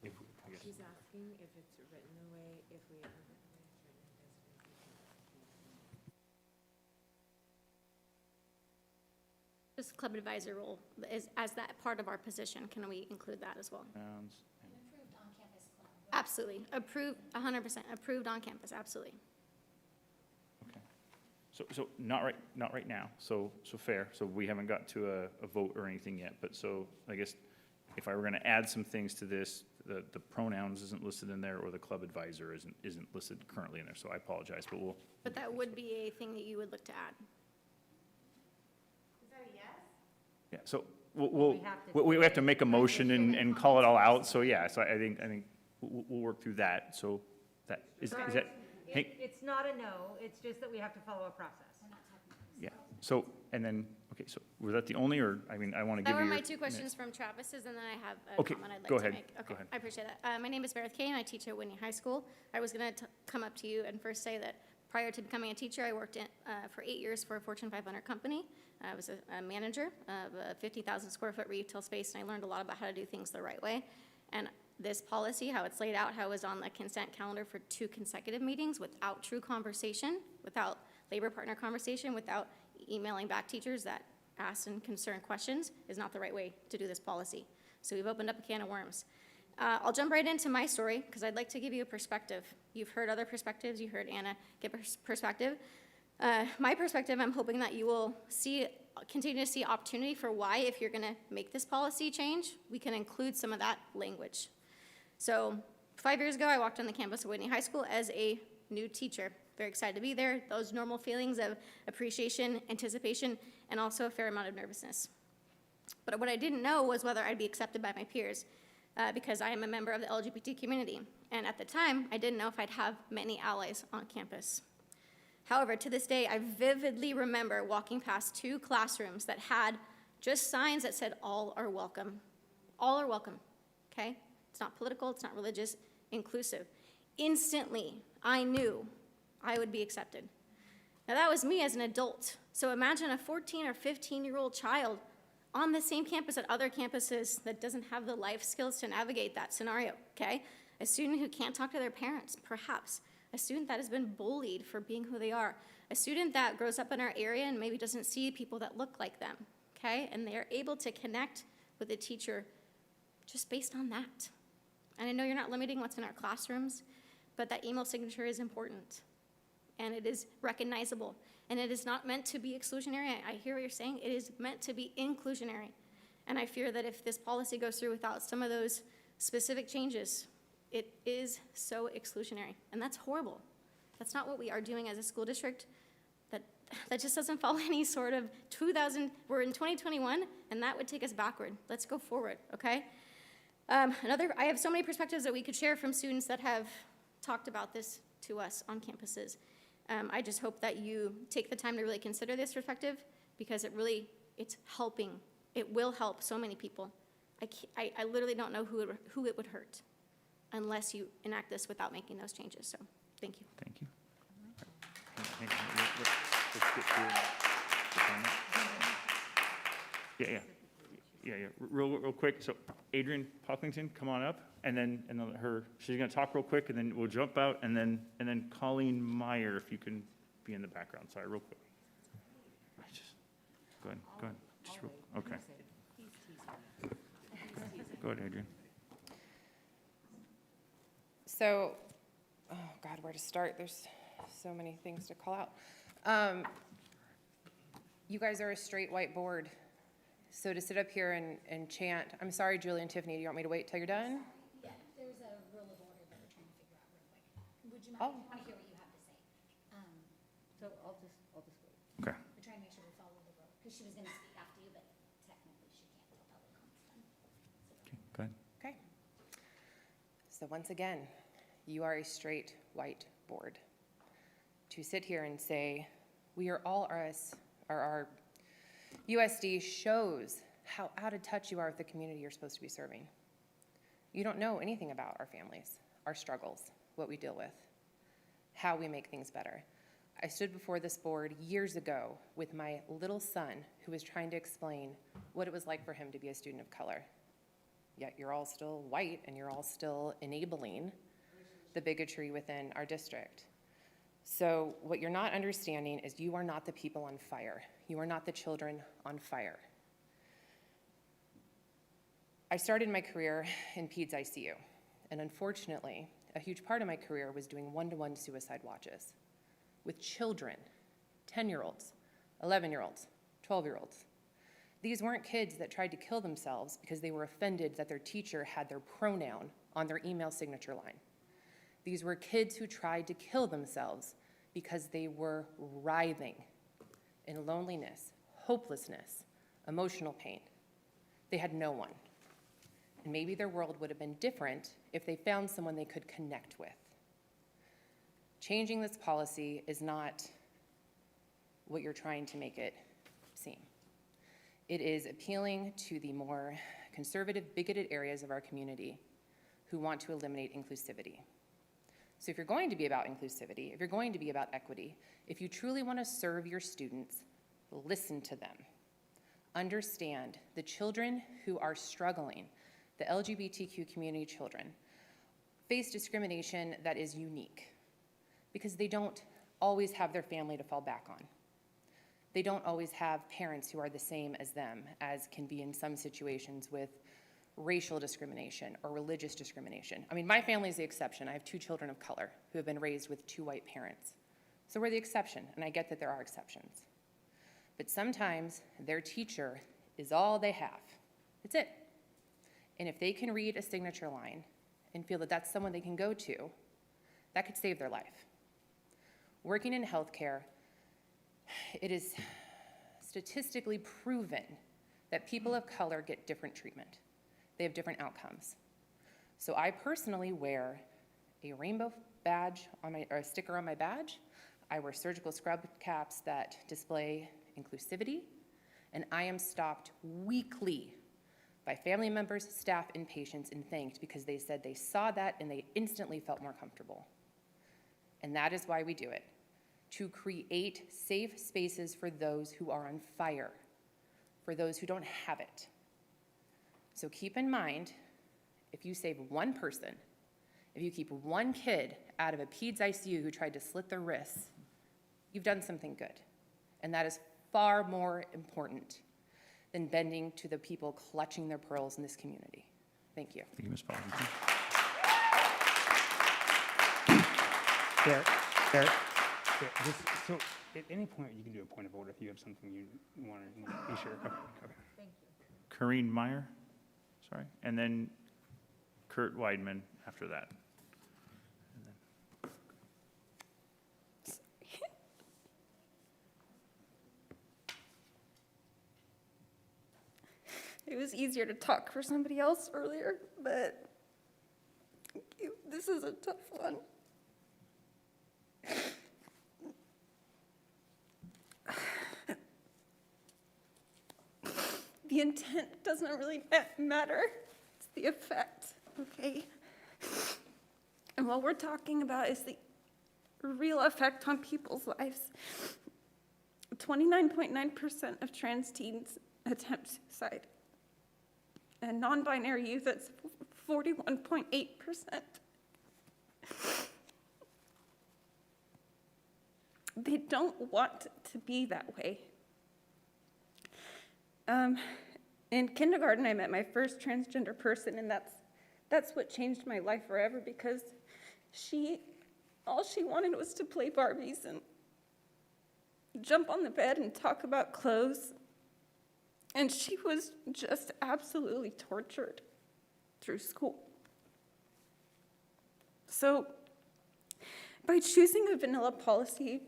If, I guess. She's asking if it's written the way, if we ever written the way it's written. This club advisor role is, as that part of our position, can we include that as well? Pronouns and- Absolutely, approved, 100%, approved on campus, absolutely. Okay. So not right now, so fair, so we haven't got to a vote or anything yet, but so I guess if I were gonna add some things to this, the pronouns isn't listed in there, or the club advisor isn't listed currently in there, so I apologize, but we'll. But that would be a thing that you would look to add. Yeah, so we have to make a motion and call it all out, so yeah, so I think we'll work through that, so is that, hey, It's not a no, it's just that we have to follow a process. yeah, So, and then, okay, so was that the only, or, I mean, I want to give That you were your... my two questions from Travis's, and then I have a Okay, comment I'd like go to ahead, make. go Okay, ahead. I appreciate that. My name is Meredith Kane. I teach at Whitney High School. I was going to come up to you and first say that prior to becoming a teacher, I worked for 8 years for a Fortune 500 company. I was a manager of a 50,000 square foot retail space, and I learned a lot about how to do things the right way. And this policy, how it's laid out, how it was on the consent calendar for 2 consecutive meetings without true conversation, without labor partner conversation, without emailing back teachers that asked and concerned questions, is not the right way to do this policy. So we've opened up a can of worms. I'll jump right into my story because I'd like to give you a perspective. You've heard other perspectives. You heard Anna give a perspective. My perspective, I'm hoping that you will continue to see opportunity for why, if you're going to make this policy change, we can include some of that language. So 5 years ago, I walked on the campus of Whitney High School as a new teacher. Very excited to be there. Those normal feelings of appreciation, anticipation, and also a fair amount of nervousness. But what I didn't know was whether I'd be accepted by my peers because I am a member of the LGBT community. And at the time, I didn't know if I'd have many allies on campus. However, to this day, I vividly remember walking past 2 classrooms that had just signs that said, "All are welcome." All are welcome, okay? It's not political, it's not religious, inclusive. Instantly, I knew I would be accepted. Now, that was me as an adult. So imagine a 14 or 15-year-old child on the same campus at other campuses that doesn't have the life skills to navigate that scenario, okay? A student who can't talk to their parents, perhaps. A student that has been bullied for being who they are. A student that grows up in our area and maybe doesn't see people that look like them, okay? And they are able to connect with a teacher just based on that. And I know you're not limiting what's in our classrooms, but that email signature is important. And it is recognizable. And it is not meant to be exclusionary. I hear what you're saying. It is meant to be inclusionary. And I fear that if this policy goes through without some of those specific changes, it is so exclusionary. And that's horrible. That's not what we are doing as a school district. That just doesn't follow any sort of we're in 2021, and that would take us backward. Let's go forward, okay? I have so many perspectives that we could share from students that have talked about this to us on campuses. I just hope that you take the time to really consider this perspective because it's helping. It will help so many people. I literally don't know who it would hurt unless you enact this without making those changes. So, thank you. Thank you. Let's get through the comment. Yeah. Real quick. So, Adrian Pocklington, come on up, and then she's going to talk real quick, and then we'll jump out, and then Colleen Meyer, if you can be in the background. Sorry, real quick. Go ahead. Okay. Go ahead, Adrian. So, oh God, where to start? There's so many things to call out. You guys are a straight white board. So to sit up here and chant, I'm sorry, Julie and Tiffany, do you want me to wait till you're done? Yeah, there's a rule of order that we're trying to figure out real quick. Would you mind? I want to hear what you have to say. So I'll just wait. Okay. We're trying to make sure we follow the rule, because she was going to speak after you, but technically she can't until public comment's done. Okay, go ahead. Okay. So once again, you are a straight white board. To sit here and say, we are all us, or our USD shows how out of touch you are with the community you're supposed to be serving. You don't know anything about our families, our struggles, what we deal with, how we make things better. I stood before this board years ago with my little son who was trying to explain what it was like for him to be a student of color. Yet you're all still white and you're all still enabling the bigotry within our district. So what you're not understanding is you are not the people on fire. You are not the children on fire. I started my career in PEDS ICU, and unfortunately, a huge part of my career was doing one-to-one suicide watches with children, 10-year-olds, 11-year-olds, 12-year-olds. These weren't kids that tried to kill themselves because they were offended that their teacher had their pronoun on their email signature line. These were kids who tried to kill themselves because they were writhing in loneliness, hopelessness, emotional pain. They had no one. And maybe their world would have been different if they found someone they could connect with. Changing this policy is not what you're trying to make it It is appealing to the more conservative, bigoted areas of our community who want to eliminate inclusivity. So if you're going to be about inclusivity, if you're going to be about equity, if you truly want to serve your students, listen to them. Understand the children who are struggling, the LGBTQ community children, face discrimination that is unique because they don't always have their family to fall back on. They don't always have parents who are the same as them, as can be in some situations with racial discrimination or religious discrimination. I mean, my family is the exception. I have 2 children of color who have been raised with 2 white parents. So we're the exception, and I get that there are exceptions. But sometimes their teacher is all they have. That's it. And if they can read a signature line and feel that that's someone they can go to, that could save their life. Working in healthcare, it is statistically proven that people of color get different treatment. They have different outcomes. So I personally wear a rainbow badge on my, or a sticker on my badge. I wear surgical scrub caps that display inclusivity, and I am stopped weekly by family members, staff, and patients and thanked because they said they saw that and they instantly felt more comfortable. And that is why we do it, to create safe spaces for those who are on fire, for those who don't have it. So keep in mind, if you save one person, if you keep one kid out of a peds ICU who tried to slit their wrists, you've done something good. And that is far more important than bending to the people clutching their pearls in this community. Thank you. Thank you, Ms. Paulson. So at any point, you can do a point of order if you have something you want to be sure. Okay. Thank you. Corrine Meyer, sorry, and then Kurt Weidman after that. It was easier to talk for somebody else earlier, but this is a tough one. The intent doesn't really matter. It's the effect, okay? And what we're talking about is the real effect on people's lives. 29.9% of trans teens attempt suicide. And non-binary youth, it's 41.8%. They don't want to be that way. In kindergarten, I met my first transgender person, and that's what changed my life forever because all she wanted was to play Barbies and jump on the bed and talk about clothes. And she was just absolutely tortured through school. So by choosing a vanilla policy,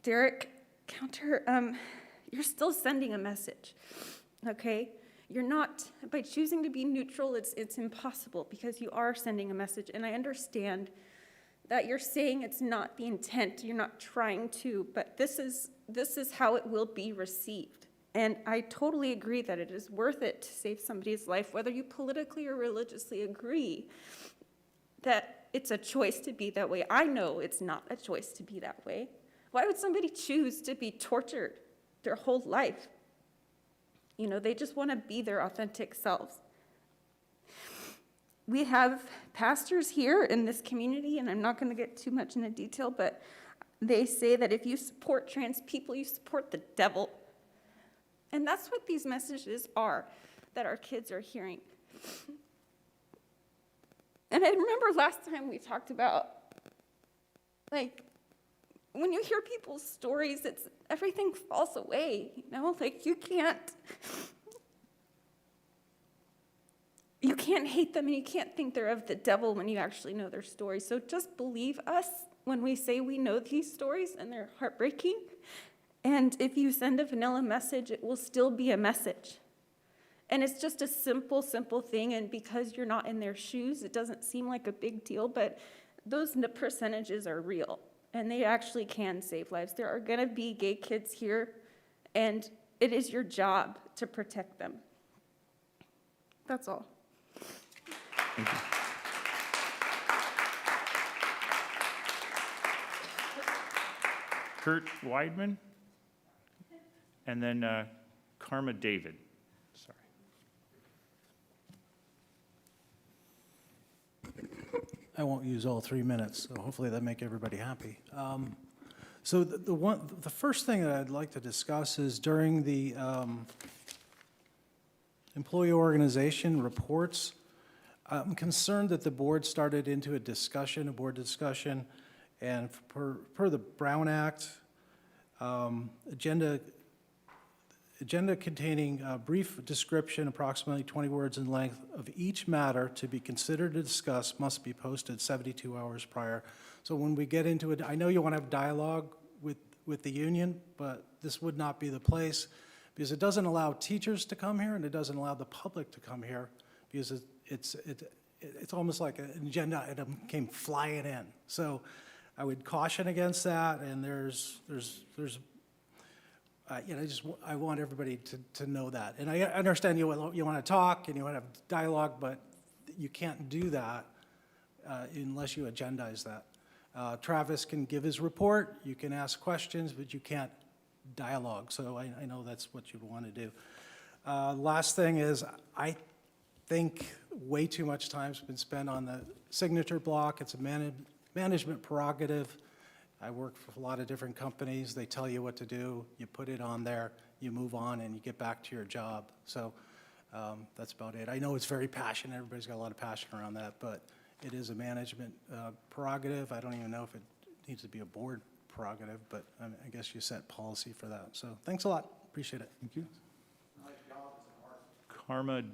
Derek, Counter, you're still sending a message, okay? You're not, by choosing to be neutral, it's impossible because you are sending a message. And I understand that you're saying it's not the intent, you're not trying to, but this is how it will be received. And I totally agree that it is worth it to save somebody's life, whether you politically or religiously agree that it's a choice to be that way. I know it's not a choice to be that way. Why would somebody choose to be tortured their whole life? You know, they just want to be their authentic selves. We have pastors here in this community, and I'm not going to get too much into detail, but they say that if you support trans people, you support the devil. And that's what these messages are that our kids are hearing. And I remember last time we talked about, like, when you hear people's stories, everything falls away, you know? Like, you can't hate them and you can't think they're of the devil when you actually know their story. So just believe us when we say we know these stories and they're heartbreaking. And if you send a vanilla message, it will still be a message. And it's just a simple, simple thing. And because you're not in their shoes, it doesn't seem like a big deal, but those percentages are real. And they actually can save lives. There are going to be gay kids here, and it is your job to protect them. That's all. Thank you. Kurt Weidman, and then Karma David. Sorry. I won't use all 3 minutes, so hopefully that make everybody happy. So the first thing that I'd like to discuss is during the employee organization reports, I'm concerned that the board started into a board discussion, and per the Brown Act, agenda containing a brief description, approximately 20 words in length, of each matter to be considered to discuss must be posted 72 hours prior. So when we get into it, I know you want to have dialogue with the union, but this would not be the place, because it doesn't allow teachers to come here and it doesn't allow the public to come here, because it's almost like an agenda item came flying in. So I would caution against that, and I want everybody to know that. And I understand you want to talk and you want to have dialogue, but you can't do that unless you agendize that. Travis can give his report, you can ask questions, but you can't dialogue. So I know that's what you'd want to do. Last thing is, I think way too much time's been spent on the signature block. It's a management prerogative. I work for a lot of different companies. They tell you what to do. You put it on there, you move on, and you get back to your job. So that's about it. I know it's very passionate. Everybody's got a lot of passion around that, but it is a management prerogative. I don't even know if it needs to be a board prerogative, but I guess you set policy for that. So thanks a lot. Appreciate it. Thank you. Karma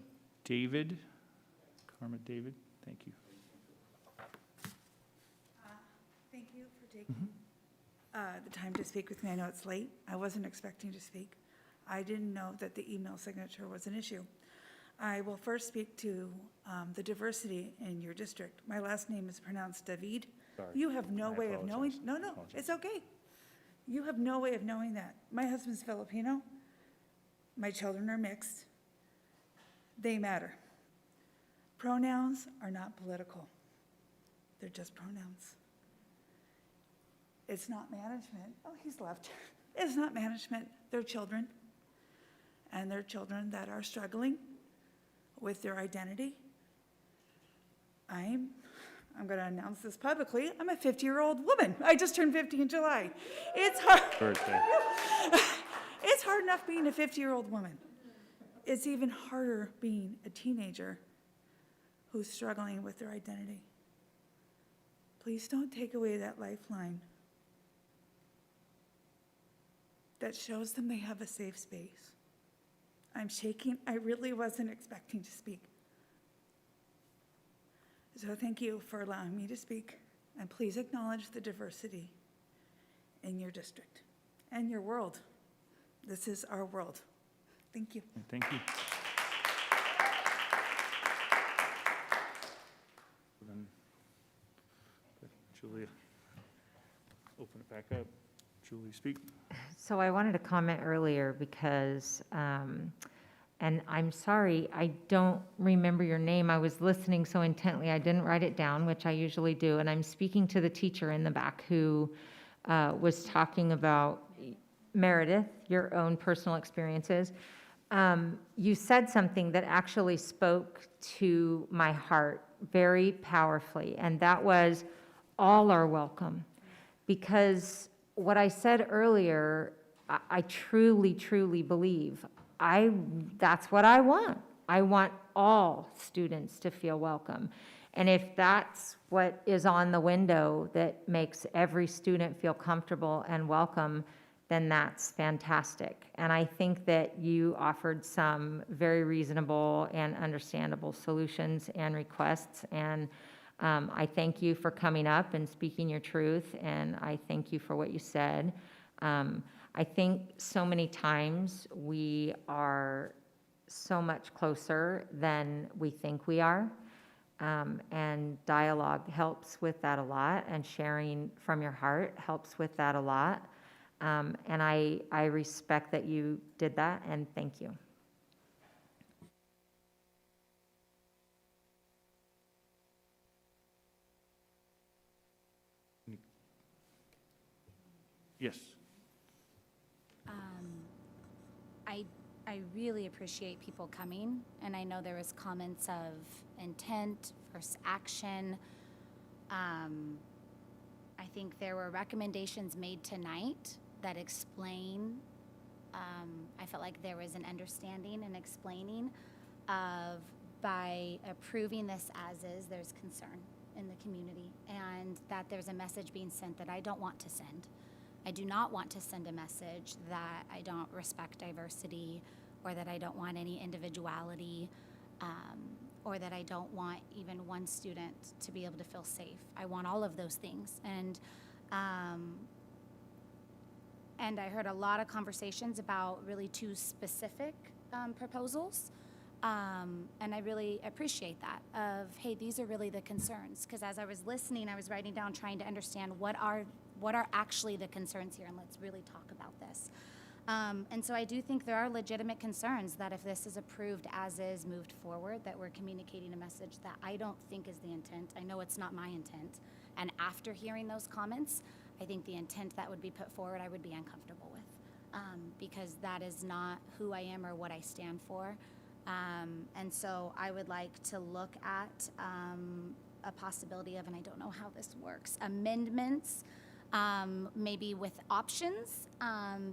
David. Karma David, thank you. Thank you for taking the time to speak with me. I know it's late. I wasn't expecting to speak. I didn't know that the email signature was an issue. I will first speak to the diversity in your district. My last name is pronounced David. Sorry. You have no way of knowing. apologize. No, it's okay. You have no way of knowing that. My husband's Filipino. My children are mixed. They matter. Pronouns are not political. They're just pronouns. It's not management. Oh, he's left. It's not management. They're children. And they're children that are struggling with their identity. I'm going to announce this publicly. I'm a 50-year-old woman. I just turned 50 in July. It's hard. Birthday. It's hard enough being a 50-year-old woman. It's even harder being a teenager who's struggling with their identity. Please don't take away that lifeline that shows them they have a safe space. I'm shaking. I really wasn't expecting to speak. So thank you for allowing me to speak, and please acknowledge the diversity in your district and your world. This is our world. Thank you. Thank you. Then, Julia, open it back up. Julie, speak. So I wanted to comment earlier because, and I'm sorry, I don't remember your name. I was listening so intently, I didn't write it down, which I usually do. And I'm speaking to the teacher in the back who was talking about, Meredith, your own personal experiences. You said something that actually spoke to my heart very powerfully, and that was, all are welcome. Because what I said earlier, I truly, truly believe, that's what I want. I want all students to feel welcome. And if that's what is on the window that makes every student feel comfortable and welcome, then that's fantastic. And I think that you offered some very reasonable and understandable solutions and requests. And I thank you for coming up and speaking your truth. And I thank you for what you said. I think so many times we are so much closer than we think we are. And dialogue helps with that a lot. And sharing from your heart helps with that a lot. And I respect that you did that, and thank you. Yes. I really appreciate people coming, and I know there was comments of intent versus action. I think there were recommendations made tonight that explain, I felt like there was an understanding and explaining of by approving this as is, there's concern in the community, and that there's a message being sent that I don't want to send. I do not want to send a message that I don't respect diversity, or that I don't want any individuality, or that I don't want even one student to be able to feel safe. I want all of those things. And I heard a lot of conversations about really two specific proposals. And I really appreciate that of, hey, these are really the concerns. Because as I was listening, I was writing down, trying to understand what are actually the concerns here, and let's really talk about this. And so I do think there are legitimate concerns that if this is approved as is, moved forward, that we're communicating a message that I don't think is the intent. I know it's not my intent. And after hearing those comments, I think the intent that would be put forward, I would be uncomfortable with, because that is not who I am or what I stand for. And so I would like to look at a possibility of, and I don't know how this works, amendments, maybe with options,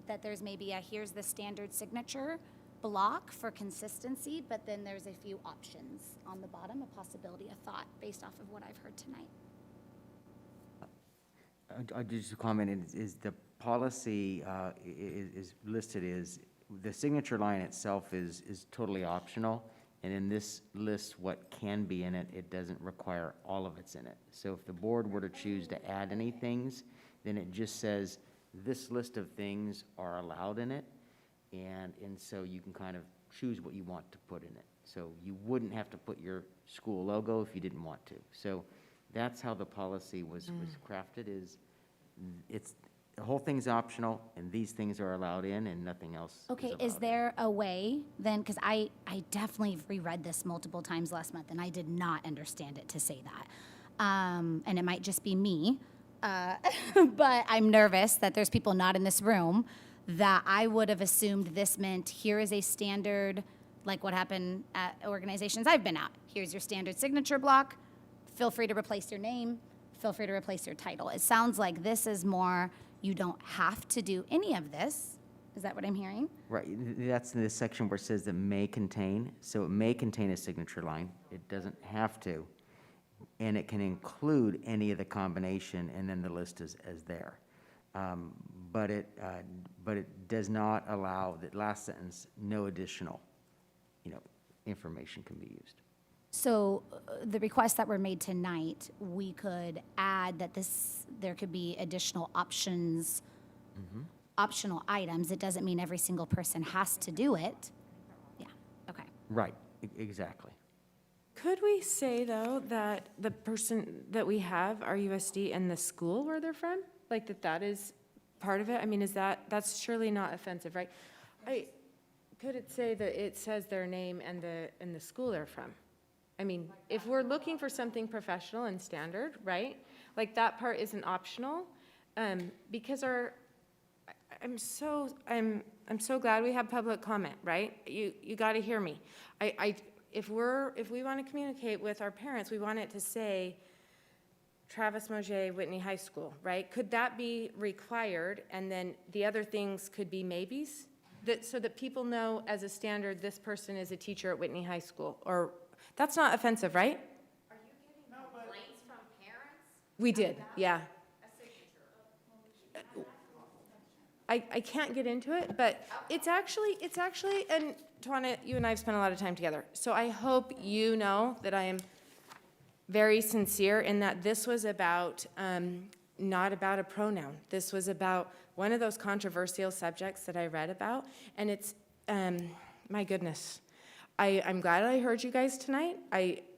that there's maybe here's the standard signature block for consistency, but then there's a few options on the bottom, a possibility, a thought based off of what I've heard tonight. I just comment is the policy is listed as, the signature line itself is totally optional, and in this list what can be in it, it doesn't require all of it's in it. So if the board were to choose to add any things, then it just says this list of things are allowed in it, and so you can kind of choose what you want to put in it. So you wouldn't have to put your school logo if you didn't want to. So that's how the policy was crafted, is it's, the whole thing's optional, and these things are allowed in, and nothing else Okay, is is there a way then, because I definitely reread this multiple times last month, and I did not understand it to say that. And it might just be me, but I'm nervous that there's people not in this room that I would have assumed this meant here is a standard, like what happened at organizations I've been at. Here's your standard signature block. Feel free to replace your name. Feel free to replace your title. It sounds like this is more, you don't have to do any of this. Is that what I'm hearing? Right, that's in the section where it says that may contain, so it may contain a signature line. It doesn't have to, and it can include any of the combination, and then the list is there. But it does not allow, that last sentence, no additional, information can be used. So the requests that were made tonight, we could add that there could be additional options, optional items. It doesn't mean every single person has to do it. Yeah, okay. Right, exactly. Could we say, though, that the person that we have, RUSD, and the school where they're from, like that is part of it? I mean, that's surely not offensive, right? Could it say that it says their name and the school they're from? I mean, if we're looking for something professional and standard, right? Like that part isn't optional, because I'm so glad we have public comment, right? You got to hear me. If we want to communicate with our parents, we want it to say Travis Mauger, Whitney High School, right? Could that be required, and then the other things could be maybes, so that people know as a standard this person is a teacher at Whitney High School, or that's not offensive, right? Are you getting complaints from parents? We did, yeah. I can't get into it, but it's actually, and Tawana, you and I have spent a lot of time together. So I hope you know that I am very sincere in that this was about, not about a pronoun. This was about one of those controversial subjects that I read about, and it's, my goodness. I'm glad I heard you guys tonight.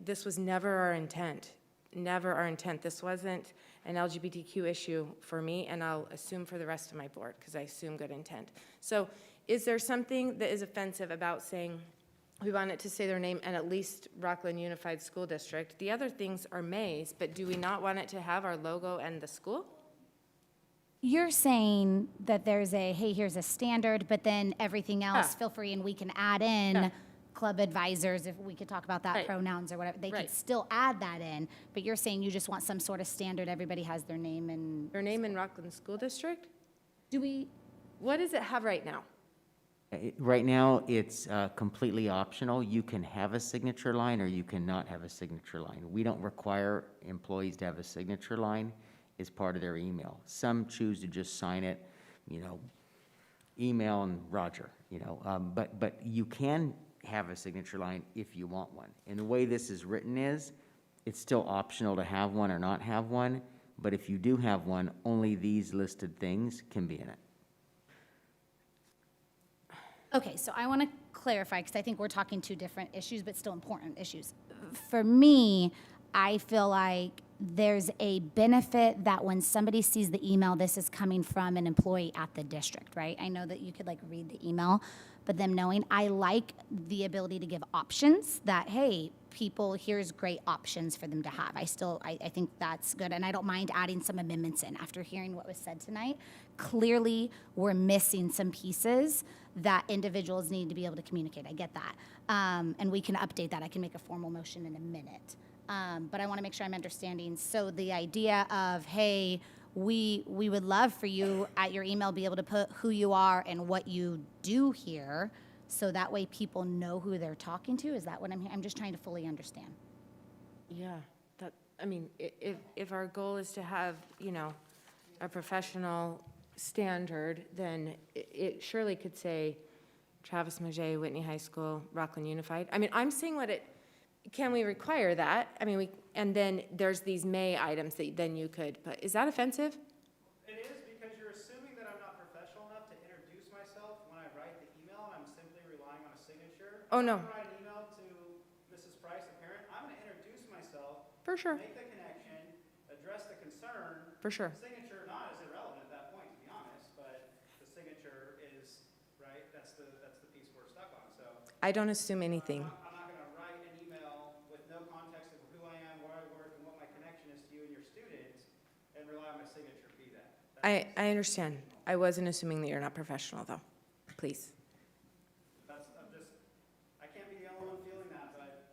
This was never our intent. Never our intent. This wasn't an LGBTQ issue for me, and I'll assume for the rest of my board, because I assume good intent. So is there something that is offensive about saying we want it to say their name and at least Rocklin Unified School District? The other things are mays, but do we not want it to have our logo and the school? You're saying that there's a, hey, here's a standard, but then everything else, feel free, and we can add in club advisors, if we could talk about that, Right. pronouns or whatever. They could Right. still add that in, but you're saying you just want some sort of standard, everybody has their name and. Your name in Rocklin School District? Do we? What does it have right now? Right now, it's completely optional. You can have a signature line or you cannot have a signature line. We don't require employees to have a signature line as part of their email. Some choose to just sign it, email and Roger, but you can have a signature line if you want one. And the way this is written is, it's still optional to have one or not have one, but if you do have one, only these listed things can be in it. Okay, so I want to clarify, because I think we're talking two different issues, but still important issues. For me, I feel like there's a benefit that when somebody sees the email, this is coming from an employee at the district, right? I know that you could read the email, but them knowing, I like the ability to give options that, hey, people, here's great options for them to have. I think that's good, and I don't mind adding some amendments in after hearing what was said tonight. Clearly, we're missing some pieces that individuals need to be able to communicate. I get that. And we can update that. I can make a formal motion in a minute. But I want to make sure I'm understanding. So the idea of, hey, we would love for you at your email be able to put who you are and what you do here, so that way people know who they're talking to. Is that what I'm hearing? I'm just trying to fully understand. Yeah, if our goal is to have, a professional standard, then it surely could say Travis Maget, Whitney High School, Rocklin Unified. I'm saying can we require that? And then there's these may items that then you could, but is that offensive? It is, because you're assuming that I'm not professional enough to introduce myself when I write the email, and I'm simply relying on a signature. Oh, no. If I write an email to Mrs. Price, the parent, I'm going to introduce myself. For sure. Make the connection, address the concern. For sure. Signature or not is irrelevant at that point, to be honest, but the signature is, right, that's the piece we're stuck on, so. I don't assume anything. I'm not going to write an email with no context of who I am, where I work, and what my connection is to you and your students, and rely on my signature to be that. I understand. I wasn't assuming that you're not professional, though. Please. I can't be the only one feeling that, but,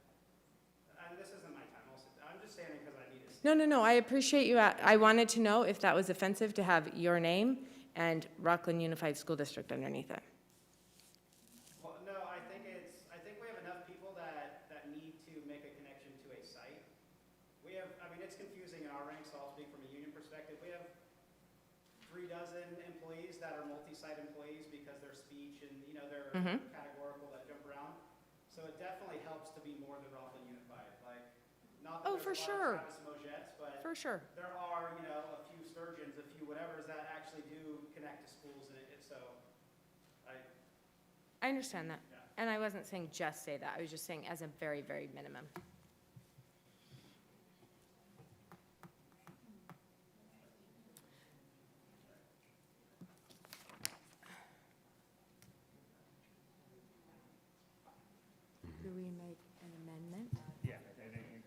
this isn't my time. I'm just saying it because I need it. No, I appreciate you. I wanted to know if that was offensive to have your name and Rocklin Unified School District underneath it. Well, no, I think we have enough people that need to make a connection to a site. We have, it's confusing in our ranks, so I'll speak from a union perspective. We have 36 employees that are multi-site employees because their speech and, they're categorical that jump around. So it definitely helps to be more than Rocklin Unified. Not that For there's a sure. lot of Travis Mojettes, but For sure. there are, a few surgeons, a few whatevers that actually do connect to schools, and so I understand that. Yeah. And I wasn't saying just say that. I was just saying as a very, very minimum. Do we make an amendment? Yeah, I think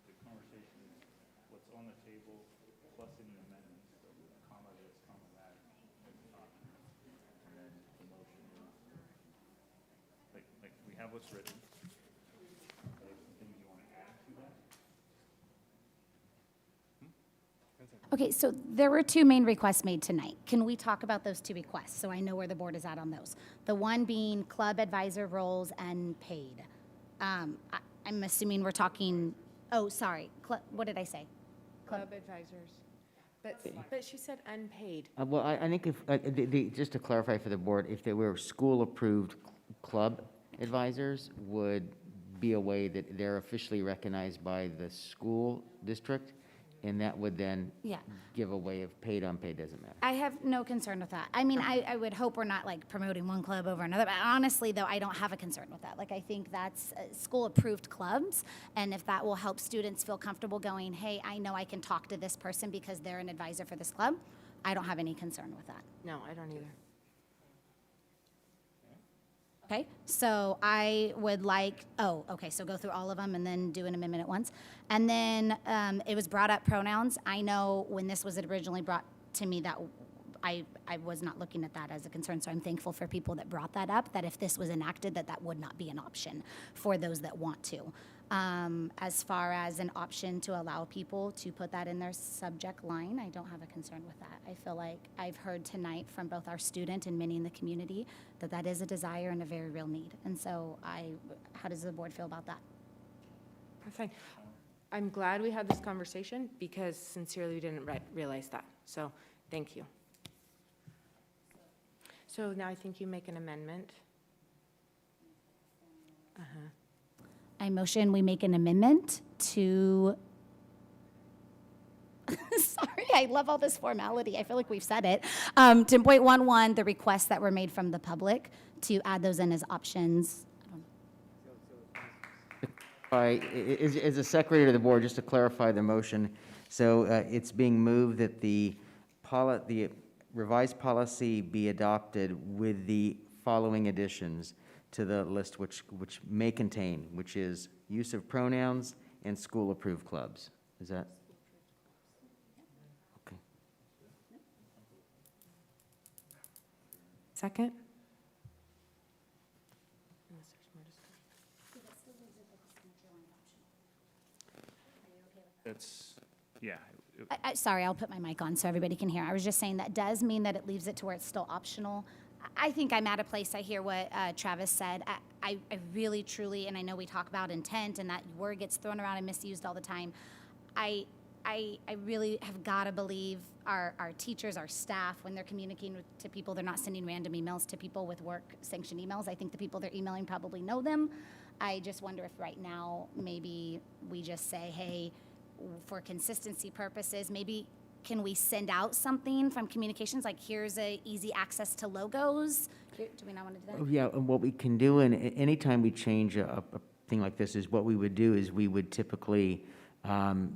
the conversation is what's on the table plus any amendments, so comma this, comma that, and then the motion is, we have what's written. Are there some things you want to add to that? Okay, so there were two main requests made tonight. Can we talk about those two requests, so I know where the board is at on those? The one being club advisor roles and paid. I'm assuming we're talking, what did I say? Club advisors. But she said unpaid. Well, I think just to clarify for the board, if they were school-approved club advisors, would be a way that they're officially recognized by the school district, and that would then give a way of paid, unpaid, doesn't matter. I have no concern with that. I would hope we're not promoting one club over another, but honestly, though, I don't have a concern with that. I think that's school-approved clubs, and if that will help students feel comfortable going, hey, I know I can talk to this person because they're an advisor for this club, I don't have any concern with that. No, I don't either. Okay, so I would so go through all of them and then do an amendment at once. And then it was brought up pronouns. I know when this was originally brought to me, that I was not looking at that as a concern. So I'm thankful for people that brought that up, that if this was enacted, that would not be an option for those that want to. As far as an option to allow people to put that in their subject line, I don't have a concern with that. I feel like I've heard tonight from both our student and many in the community that is a desire and a very real need. And so how does the board feel about that? That's fine. I'm glad we had this conversation because sincerely we didn't realize that. So thank you. So now I think you make an amendment. I motion we make an amendment to, sorry, I love all this formality. I feel like we've said it. 10.11, the requests that were made from the public, to add those in as options. As a secretary to the board, just to clarify the motion, so it's being moved that the revised policy be adopted with the following additions to the list, which may contain, which is use of pronouns and school-approved clubs. Is that? Okay. Second? It's, yeah. Sorry, I'll put my mic on so everybody can hear. I was just saying that does mean that it leaves it to where it's still optional. I think I'm at a place, I hear what Travis said. I really, truly, and I know we talk about intent and that word gets thrown around and misused all the time. I really have got to believe our teachers, our staff, when they're communicating to people, they're not sending random emails to people with work-sanctioned emails. I think the people they're emailing probably know them. I just wonder if right now maybe we just say, hey, for consistency purposes, maybe can we send out something from communications, like here's a easy access to logos? Do we not want to do that? Yeah, and what we can do, and anytime we change a thing like this, is what we would do is we would typically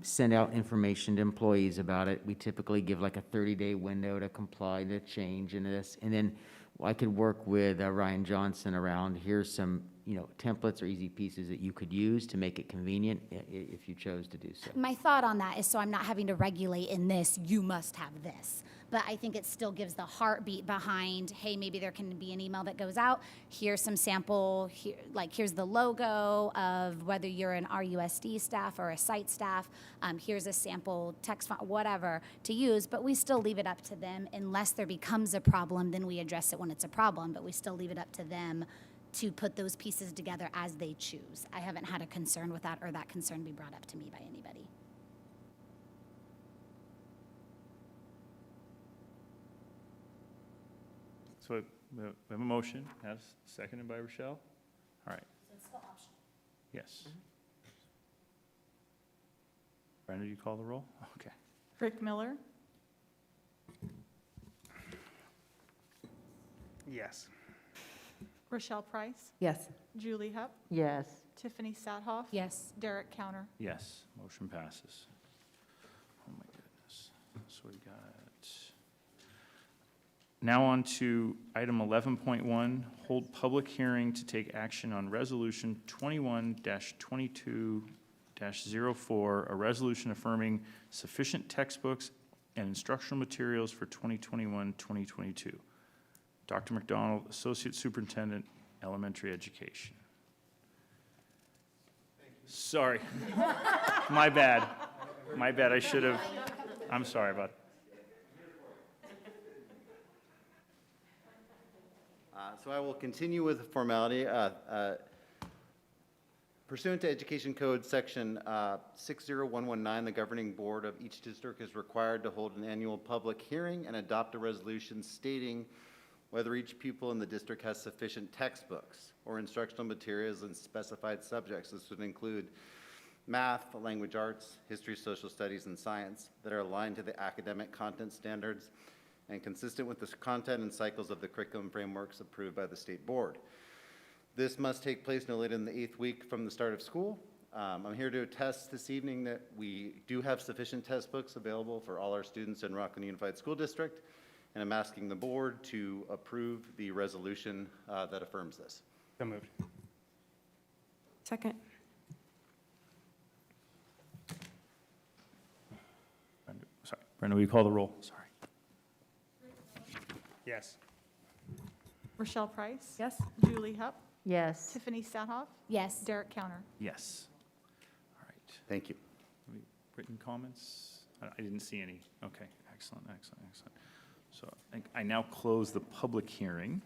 send out information to employees about it. We typically give like a 30-day window to comply to change in this, and then I could work with Ryan Johnson around, here's some, templates or easy pieces that you could use to make it convenient if you chose to do so. My thought on that is so I'm not having to regulate in this, you must have this. But I think it still gives the heartbeat behind, hey, maybe there can be an email that goes out. Here's some sample, here's the logo of whether you're an RUSD staff or a site staff. Here's a sample text font, whatever to use, but we still leave it up to them. Unless there becomes a problem, then we address it when it's a problem, but we still leave it up to them to put those pieces together as they choose. I haven't had a concern with that or that concern be brought up to me by anybody. So we have a motion, as seconded by Rochelle. All right. So it's still optional. Yes. Brenda, you call the roll? Okay. Rick Miller, Yes. Rochelle Price, Yes. Julie Hupp, Yes. Tiffany Sathoff. Yes. Derek Counter. Yes, motion passes. Oh, my goodness. So we got, now on to item 11.1, hold public hearing to take action on Resolution 21-22-04, a resolution affirming sufficient textbooks and instructional materials for 2021-2022. Dr. McDonald, Associate Superintendent, Elementary Education. Sorry. My bad. I should have, I'm sorry about that. So I will continue with the formality. Pursuant to Education Code Section 60119, the governing board of each district is required to hold an annual public hearing and adopt a resolution stating whether each pupil in the district has sufficient textbooks or instructional materials in specified subjects. This would include math, language arts, history, social studies, and science that are aligned to the academic content standards and consistent with the content and cycles of the curriculum frameworks approved by the state board. This must take place no later than the 8th week from the start of school. I'm here to attest this evening that we do have sufficient textbooks available for all our students in Rocklin Unified School District, and I'm asking the board to approve the resolution that affirms this. So moved. Second. Brenda, will you call the roll? Sorry. Yes. Rochelle Price. Yes? Julie Hupp. Yes. Tiffany Sathoff. Yes. Derek Counter. Yes. All right. Thank you. Any written comments? I didn't see any. Okay, excellent, excellent, excellent. So I now close the public hearing.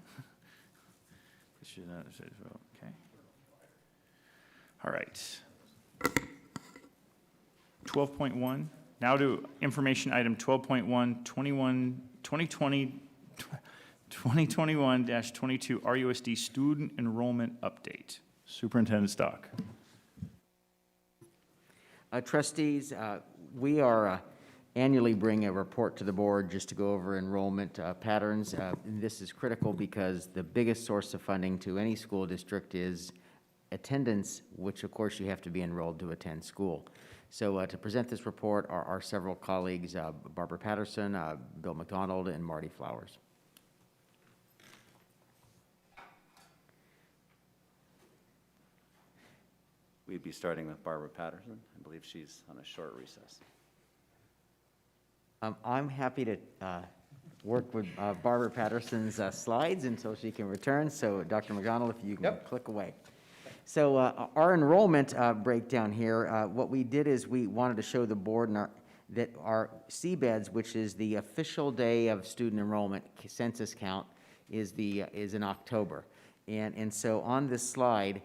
Okay. All right. 12.1, now to information item 12.1, 2021-22 RUSD student enrollment update. Superintendent Stock. Trustees, we are annually bring a report to the board just to go over enrollment patterns. And this is critical because the biggest source of funding to any school district is attendance, which of course you have to be enrolled to attend school. So to present this report are our several colleagues, Barbara Patterson, Bill McDonald, and Marty Flowers. We'd be starting with Barbara Patterson. I believe she's on a short recess. I'm happy to work with Barbara Patterson's slides until she can return. So Dr. McDonald, if you can click away. So our enrollment breakdown here, what we did is we wanted to show the board that our CBEDS, which is the official day of student enrollment census count, is in October. And so on this slide,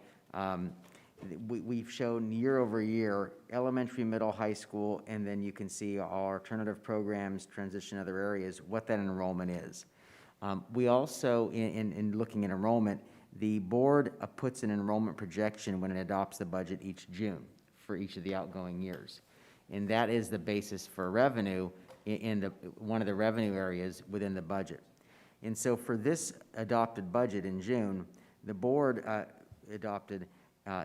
we've shown year over year, elementary, middle, high school, and then you can see all alternative programs, transition other areas, what that enrollment is. We also, in looking at enrollment, the board puts an enrollment projection when it adopts the budget each June for each of the outgoing years. And that is the basis for revenue in one of the revenue areas within the budget. And so for this adopted budget in June, the board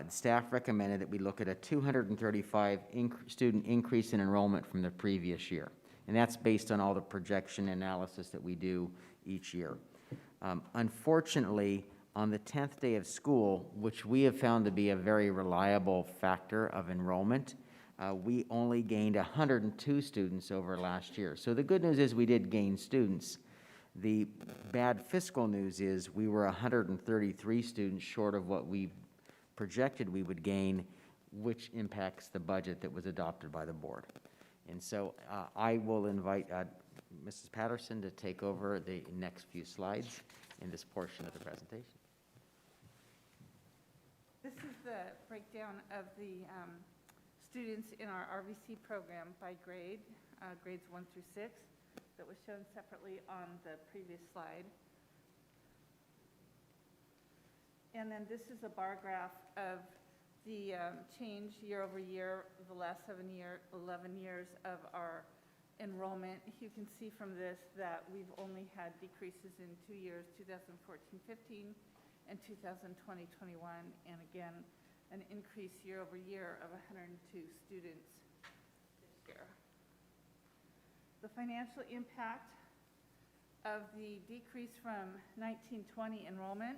staff recommended that we look at a 235 student increase in enrollment from the previous year. And that's based on all the projection analysis that we do each year. Unfortunately, on the 10th day of school, which we have found to be a very reliable factor of enrollment, we only gained 102 students over last year. So the good news is we did gain students. The bad fiscal news is we were 133 students short of what we projected we would gain, which impacts the budget that was adopted by the board. And so I will invite Mrs. Patterson to take over the next few slides in this portion of the presentation. This is the breakdown of the students in our RVC program by grade, grades 1 through 6, that was shown separately on the previous slide. And then this is a bar graph of the change year over year, the last 11 years of our enrollment. You can see from this that we've only had decreases in 2 years, 2014-15 and 2020-21, and again, an increase year over year of 102 students this year. The financial impact of the decrease from 1920 enrollment,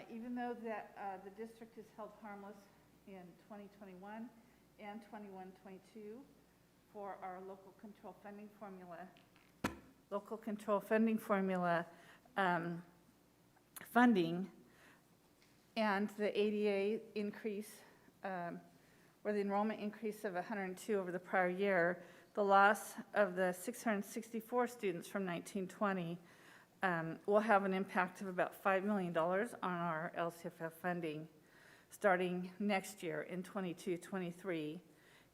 even though that the district is held harmless in 2021 and 21-22 for our local control funding formula funding, and the ADA increase, or the enrollment increase of 102 over the prior year, the loss of the 664 students from 1920 will have an impact of about $5 million on our LCFF funding starting next year in 22-23.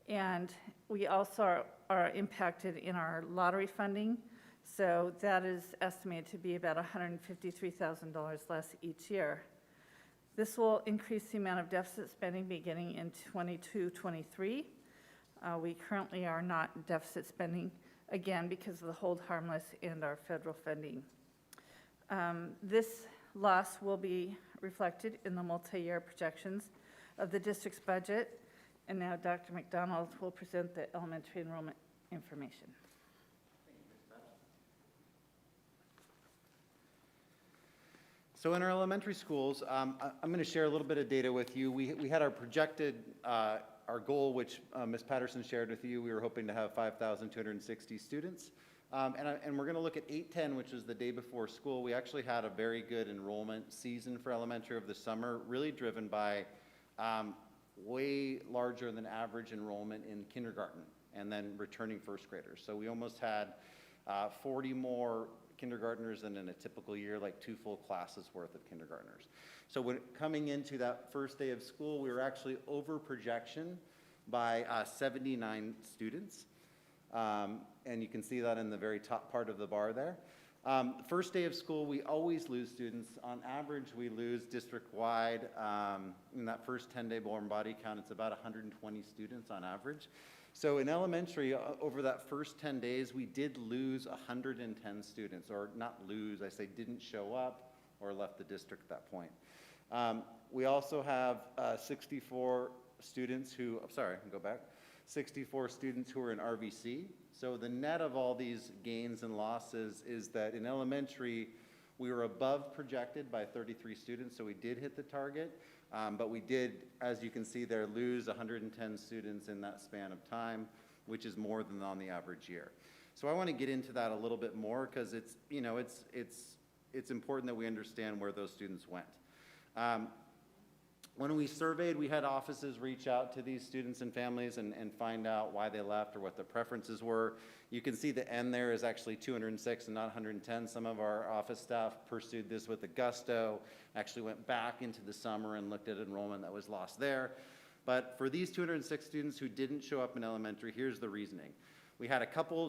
And we also are impacted in our lottery funding. So that is estimated to be about $153,000 less each year. This will increase the amount of deficit spending beginning in 22-23. We currently are not deficit spending, again, because of the hold harmless and our federal funding. This loss will be reflected in the multi-year projections of the district's budget. And now Dr. McDonald will present the elementary enrollment information. So in our elementary schools, I'm going to share a little bit of data with you. We had our projected, our goal, which Ms. Patterson shared with you. We were hoping to have 5,260 students. And we're going to look at 8/10, which is the day before school. We actually had a very good enrollment season for elementary over the summer, really driven by way larger than average enrollment in kindergarten and then returning first graders. So we almost had 40 more kindergartners than in a typical year, like 2 full classes worth of kindergartners. So when coming into that first day of school, we were actually over projection by 79 students. And you can see that in the very top part of the bar there. First day of school, we always lose students. On average, we lose district-wide. In that first 10-day warm body count, it's about 120 students on average. So in elementary, over that first 10 days, we did lose 110 students, or not lose, I say didn't show up or left the district at that point. We also have 64 students who, 64 students who are in RVC. So the net of all these gains and losses is that in elementary, we were above projected by 33 students, so we did hit the target. But we did, as you can see there, lose 110 students in that span of time, which is more than on the average year. So I want to get into that a little bit more because it's, you know, it's important that we understand where those students went. When we surveyed, we had offices reach out to these students and families and find out why they left or what their preferences were. You can see the end there is actually 206 and not 110. Some of our office staff pursued this with a gusto, actually went back into the summer and looked at enrollment that was lost there. But for these 206 students who didn't show up in elementary, here's the reasoning. We had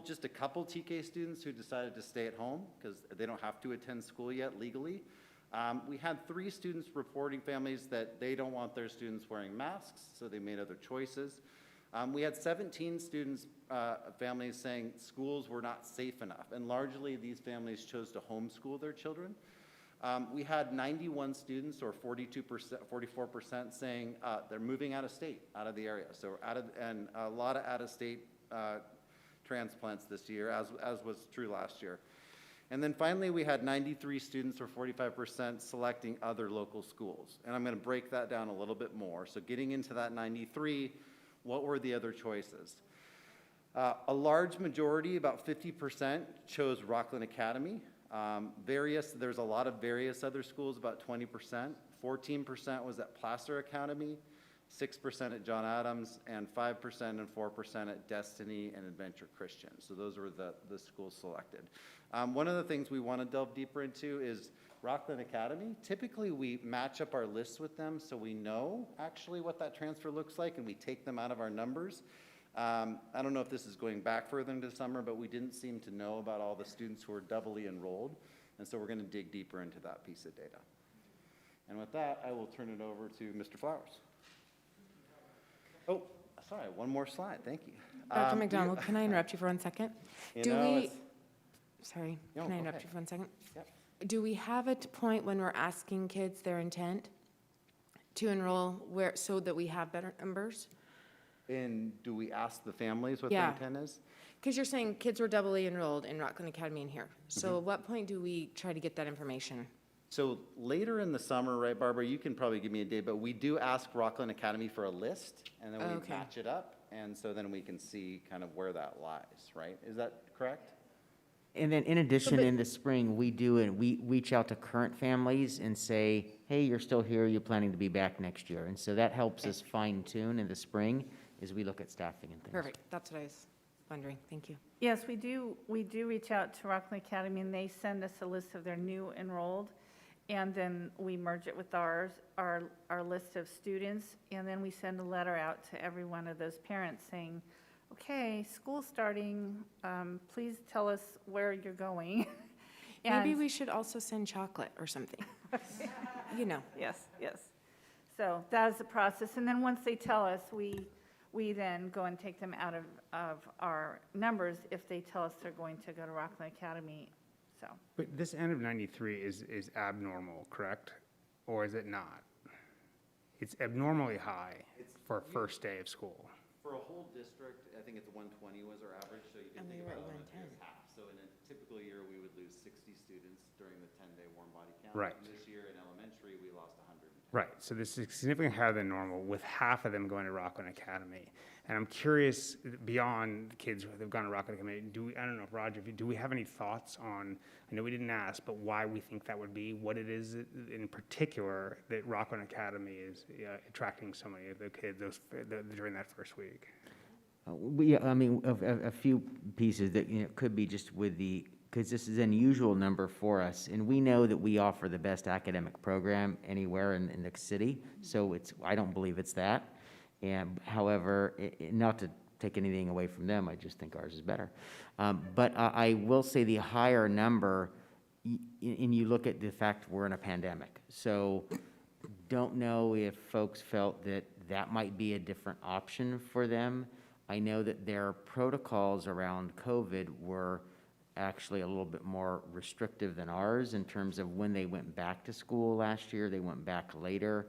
just a couple TK students who decided to stay at home because they don't have to attend school yet legally. We had 3 students reporting families that they don't want their students wearing masks, so they made other choices. We had 17 students, families saying schools were not safe enough, and largely these families chose to homeschool their children. We had 91 students, or 44%, saying they're moving out of state, out of the area. So and a lot of out-of-state transplants this year, as was true last year. And then finally, we had 93 students, or 45%, selecting other local schools. And I'm going to break that down a little bit more. So getting into that 93, what were the other choices? A large majority, about 50%, chose Rocklin Academy. There's a lot of various other schools, about 20%. 14% was at Placer Academy, 6% at John Adams, and 5% and 4% at Destiny and Adventure Christian. So those were the schools selected. One of the things we want to delve deeper into is Rocklin Academy. Typically, we match up our lists with them so we know actually what that transfer looks like, and we take them out of our numbers. I don't know if this is going back further into summer, but we didn't seem to know about all the students who were doubly enrolled, and so we're going to dig deeper into that piece of data. And with that, I will turn it over to Mr. Flowers. Oh, sorry, one more slide, thank you. Dr. McDonald, can I interrupt you for 1 second? Sorry, can I interrupt you for 1 second? Yep. Do we have a point when we're asking kids their intent to enroll so that we have better numbers? And do we ask the families what their intent is? Because you're saying kids were doubly enrolled in Rocklin Academy and here. So at what point do we try to get that information? So later in the summer, right, Barbara, you can probably give me a date, but we do ask Rocklin Academy for a list, and then we match it up, and so then we can see kind of where that lies, right? Is that correct? And then in addition, in the spring, we reach out to current families and say, hey, you're still here, you're planning to be back next year. And so that helps us fine tune in the spring as we look at staffing and things. Perfect, that's what I was wondering, thank you. Yes, we do reach out to Rocklin Academy, and they send us a list of their new enrolled, and then we merge it with our list of students, and then we send a letter out to every one of those parents saying, okay, school's starting, please tell us where you're going. Maybe we should also send chocolate or something. You know. Yes. So that is the process, and then once they tell us, we then go and take them out of our numbers if they tell us they're going to go to Rocklin Academy, so. But this end of 93 is abnormal, correct? Or is it not? It's abnormally high for a first day of school. For a whole district, I think it's 120 was our average, so you can think about elementary as half. So in a typical year, we would lose 60 students during the 10-day warm body count. Right. And this year in elementary, we lost 100. Right, so this is significantly higher than normal, with half of them going to Rocklin Academy. And I'm curious, beyond the kids who have gone to Rocklin Academy, I don't know, Roger, do we have any thoughts on, I know we didn't ask, but why we think that would be, what it is in particular that Rocklin Academy is attracting so many of the kids during that first week? I mean, a few pieces that, could be just with because this is an unusual number for us, and we know that we offer the best academic program anywhere in the city, so I don't believe it's that. And however, not to take anything away from them, I just think ours is better. But I will say the higher number, and you look at the fact we're in a pandemic, so don't know if folks felt that that might be a different option for them. I know that their protocols around COVID were actually a little bit more restrictive than ours in terms of when they went back to school last year. They went back later.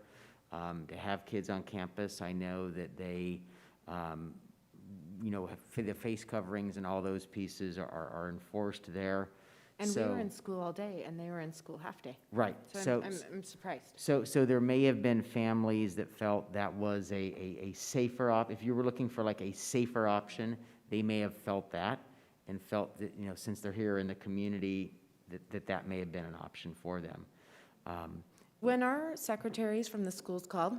To have kids on campus, I know that they, the face coverings and all those pieces are enforced there. And we were in school all day, and they were in school half day. Right. So I'm surprised. So there may have been families that felt that was a safer if you were looking for like a safer option, they may have felt that and felt that, since they're here in the community, that may have been an option for them. When our secretaries from the schools called,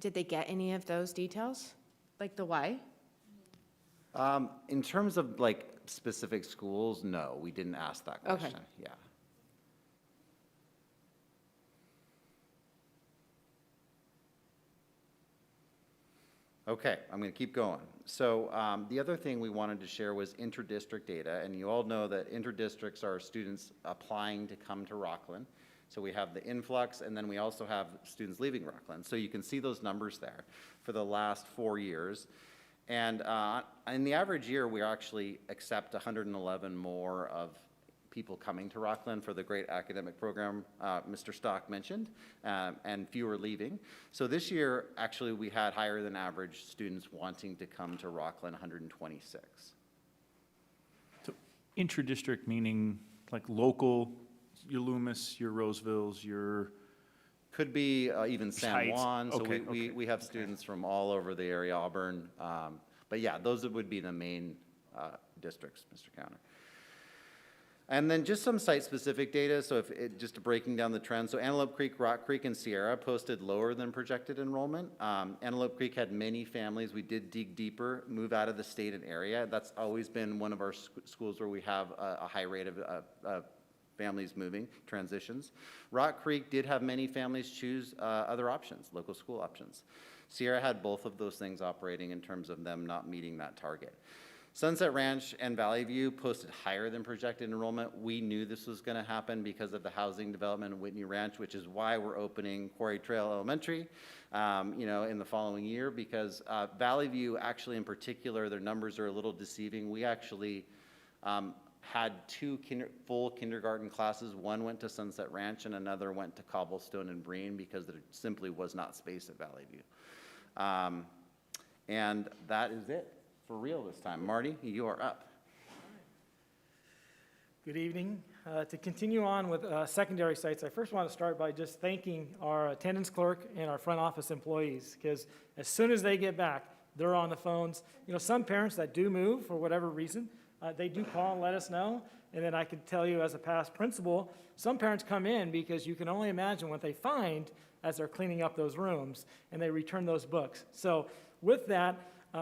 did they get any of those details? Like the why? In terms of like specific schools, no, we didn't ask that question. Yeah. Okay, I'm going to keep going. So the other thing we wanted to share was inter-district data, and you all know that inter-districts are students applying to come to Rocklin. So we have the influx, and then we also have students leaving Rocklin. So you can see those numbers there for the last 4 years. And in the average year, we actually accept 111 more of people coming to Rocklin for the great academic program Mr. Stock mentioned, and fewer leaving. So this year, actually, we had higher than average students wanting to come to Rocklin, 126. So intra-district meaning like local, your Loomis, your Rosevilles, your... Could be even San Heights. Juan. So Okay, we have students from all over the area, Auburn. But yeah, those would be the main districts, Mr. Counter. And then just some site-specific data. So just breaking down the trend. So Antelope Creek, Rock Creek, and Sierra posted lower than projected enrollment. Antelope Creek had many families. We did dig deeper, move out of the state and area. That's always been one of our schools where we have a high rate of families moving, transitions. Rock Creek did have many families choose other options, local school options. Sierra had both of those things operating in terms of them not meeting that target. Sunset Ranch and Valley View posted higher than projected enrollment. We knew this was going to happen because of the housing development in Whitney Ranch, which is why we're opening Quarry Trail Elementary, in the following year, because Valley View actually in particular, their numbers are a little deceiving. We actually had two full kindergarten classes. One went to Sunset Ranch and another went to Cobblestone and Breen because there simply was not space at Valley View. And that is it for real this time. Marty, you are up. Good evening. To continue on with secondary sites, I first want to start by just thanking our attendance clerk and our front office employees, because as soon as they get back, they're on the phones. Some parents that do move for whatever reason, they do call and let us know. And then I can tell you as a past principal, some parents come in because you can only imagine what they find as they're cleaning up those rooms, and they return those books. So with that,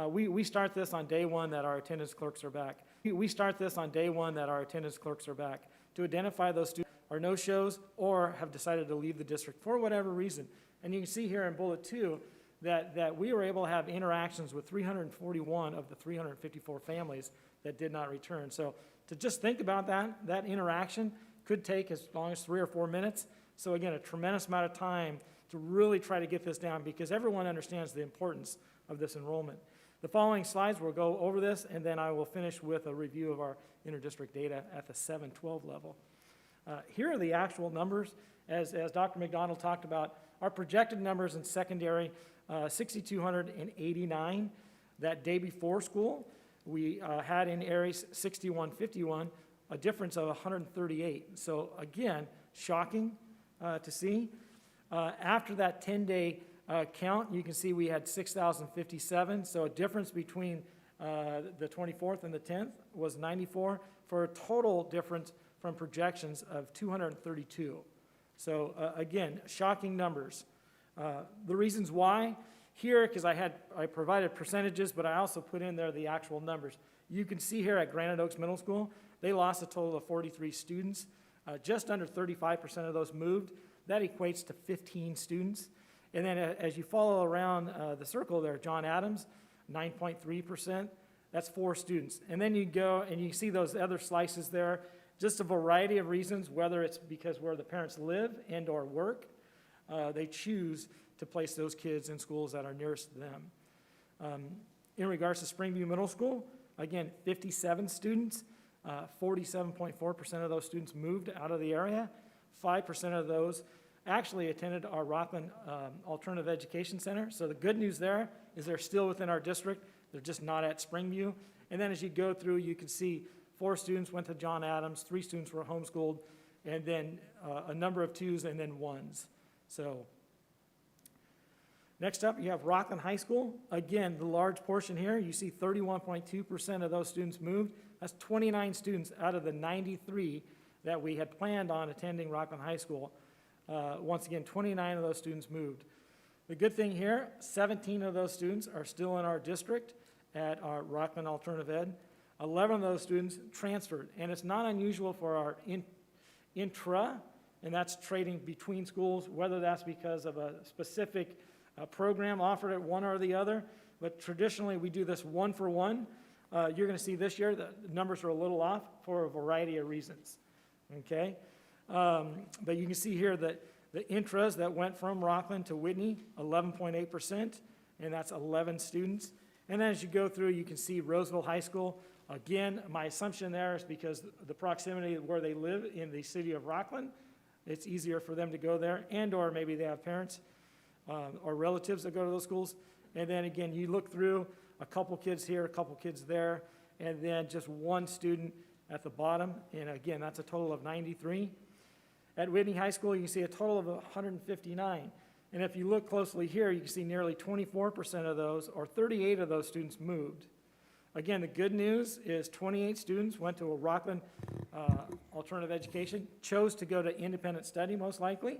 we start this on day one that our attendance clerks are back. We start this on day one that our attendance clerks are back to identify those students who are no-shows or have decided to leave the district for whatever reason. And you can see here in bullet 2 that we were able to have interactions with 341 of the 354 families that did not return. So to just think about that interaction could take as long as 3 or 4 minutes. So again, a tremendous amount of time to really try to get this down because everyone understands the importance of this enrollment. The following slides will go over this, and then I will finish with a review of our interdistrict data at the 7-12 level. Here are the actual numbers. As Dr. McDonald talked about, our projected numbers in secondary, 6,289. That day before school, we had in Aries 6,151, a difference of 138. So again, shocking to see. After that 10-day count, you can see we had 6,057, so a difference between the 24th and the 10th was 94, for a total difference from projections of 232. So again, shocking numbers. The reasons why, here, because I provided percentages, but I also put in there the actual numbers. You can see here at Granite Oaks Middle School, they lost a total of 43 students. Just under 35% of those moved. That equates to 15 students. And then as you follow around the circle there, John Adams, 9.3%, that's 4 students. And then you go and you see those other slices there, just a variety of reasons, whether it's because where the parents live and or work, they choose to place those kids in schools that are nearest to them. In regards to Springview Middle School, again, 57 students, 47.4% of those students moved out of the area. 5% of those actually attended our Rocklin Alternative Education Center. So the good news there is they're still within our district. They're just not at Springview. And then as you go through, you can see 4 students went to John Adams, 3 students were homeschooled, and then a number of 2s and then 1s. So next up, you have Rocklin High School. Again, the large portion here, you see 31.2% of those students moved. That's 29 students out of the 93 that we had planned on attending Rocklin High School. Once again, 29 of those students moved. The good thing here, 17 of those students are still in our district at our Rocklin Alternative Ed. 11 of those students transferred, and it's not unusual for our intra, and that's trading between schools, whether that's because of a specific program offered at one or the other, but traditionally we do this 1-for-1. You're going to see this year the numbers are a little off for a variety of reasons, okay? But you can see here that the intras that went from Rocklin to Whitney, 11.8%, and that's 11 students. And then as you go through, you can see Roseville High School. Again, my assumption there is because the proximity of where they live in the city of Rocklin, it's easier for them to go there, and or maybe they have parents or relatives that go to those schools. And then again, you look through, a couple kids here, a couple kids there, and then just 1 student at the bottom. And again, that's a total of 93. At Whitney High School, you can see a total of 159. And if you look closely here, you can see nearly 24% of those, or 38 of those students moved. Again, the good news is 28 students went to a Rocklin Alternative Education, chose to go to independent study most likely.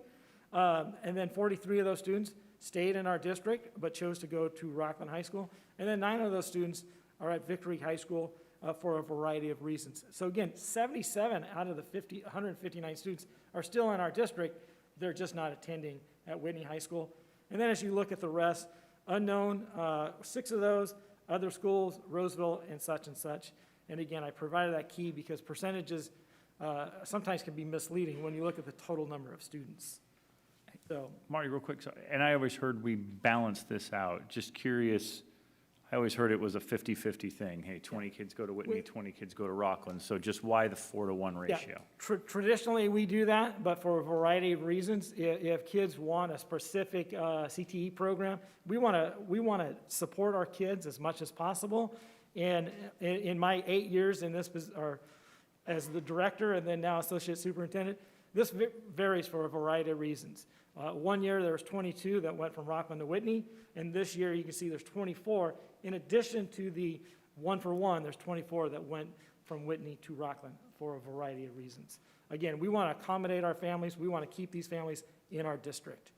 And then 43 of those students stayed in our district, but chose to go to Rocklin High School. And then 9 of those students are at Victory High School for a variety of reasons. So again, 77 out of the 159 students are still in our district. They're just not attending at Whitney High School. And then as you look at the rest, unknown, 6 of those, other schools, Roseville and such and such. And again, I provided that key because percentages sometimes can be misleading when you look at the total number of students. So, Marty, real quick, and I always heard we balanced this out. Just curious, I always heard it was a 50-50 thing. Hey, 20 kids go to Whitney, 20 kids go to Rocklin. So just why the 4-to-1 ratio? Yeah, traditionally we do that, but for a variety of reasons. If kids want a specific CTE program, we want to support our kids as much as possible. And in my 8 years in this, or as the director and then now associate superintendent, this varies for a variety of reasons. One year there was 22 that went from Rocklin to Whitney, and this year you can see there's 24. In addition to the 1-for-1, there's 24 that went from Whitney to Rocklin for a variety of reasons. Again, we want to accommodate our families. We want to keep these families in our district.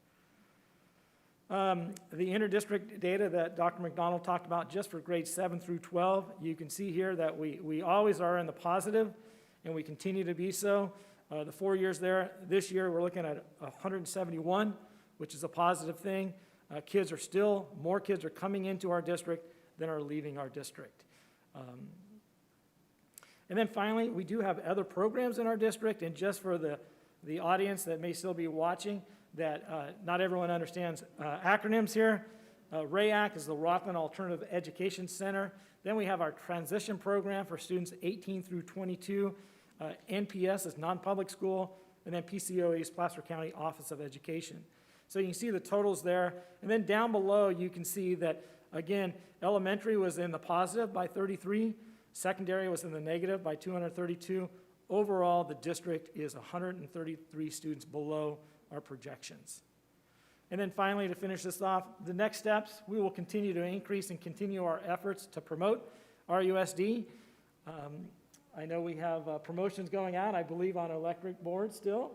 The inter-district data that Dr. McDonald talked about just for grades 7 through 12, you can see here that we always are in the positive, and we continue to be so. The 4 years there, this year we're looking at 171, which is a positive thing. More kids are coming into our district than are leaving our district. And then finally, we do have other programs in our district, and just for the audience that may still be watching, that not everyone understands acronyms here. RAAC is the Rocklin Alternative Education Center. Then we have our transition program for students 18 through 22. NPS is non-public school, and then PCOE is Placer County Office of Education. So you can see the totals there. And then down below, you can see that, again, elementary was in the positive by 33, secondary was in the negative by 232. Overall, the district is 133 students below our projections. And then finally, to finish this off, the next steps, we will continue to increase and continue our efforts to promote RUSD. I know we have promotions going out, I believe, on electric board still.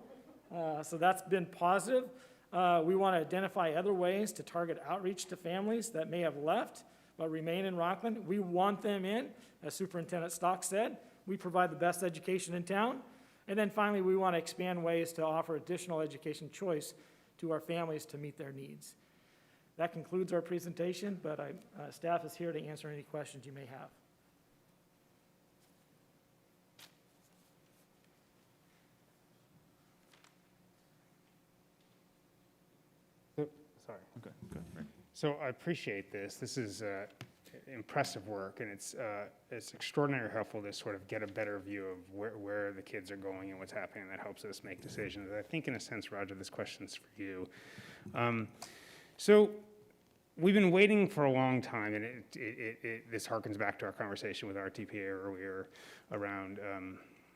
So that's been positive. We want to identify other ways to target outreach to families that may have left but remain in Rocklin. We want them in, as Superintendent Stock said. We provide the best education in town. And then finally, we want to expand ways to offer additional education choice to our families to meet their needs. That concludes our presentation, but staff is here to answer any questions you may have. Sorry. Okay, good, right. So I appreciate this. This is impressive work, and it's extraordinarily helpful to sort of get a better view of where the kids are going and what's happening. That helps us make decisions. I think, in a sense, Roger, this question's for you. So we've been waiting for a long time, and this harkens back to our conversation with RTPA earlier around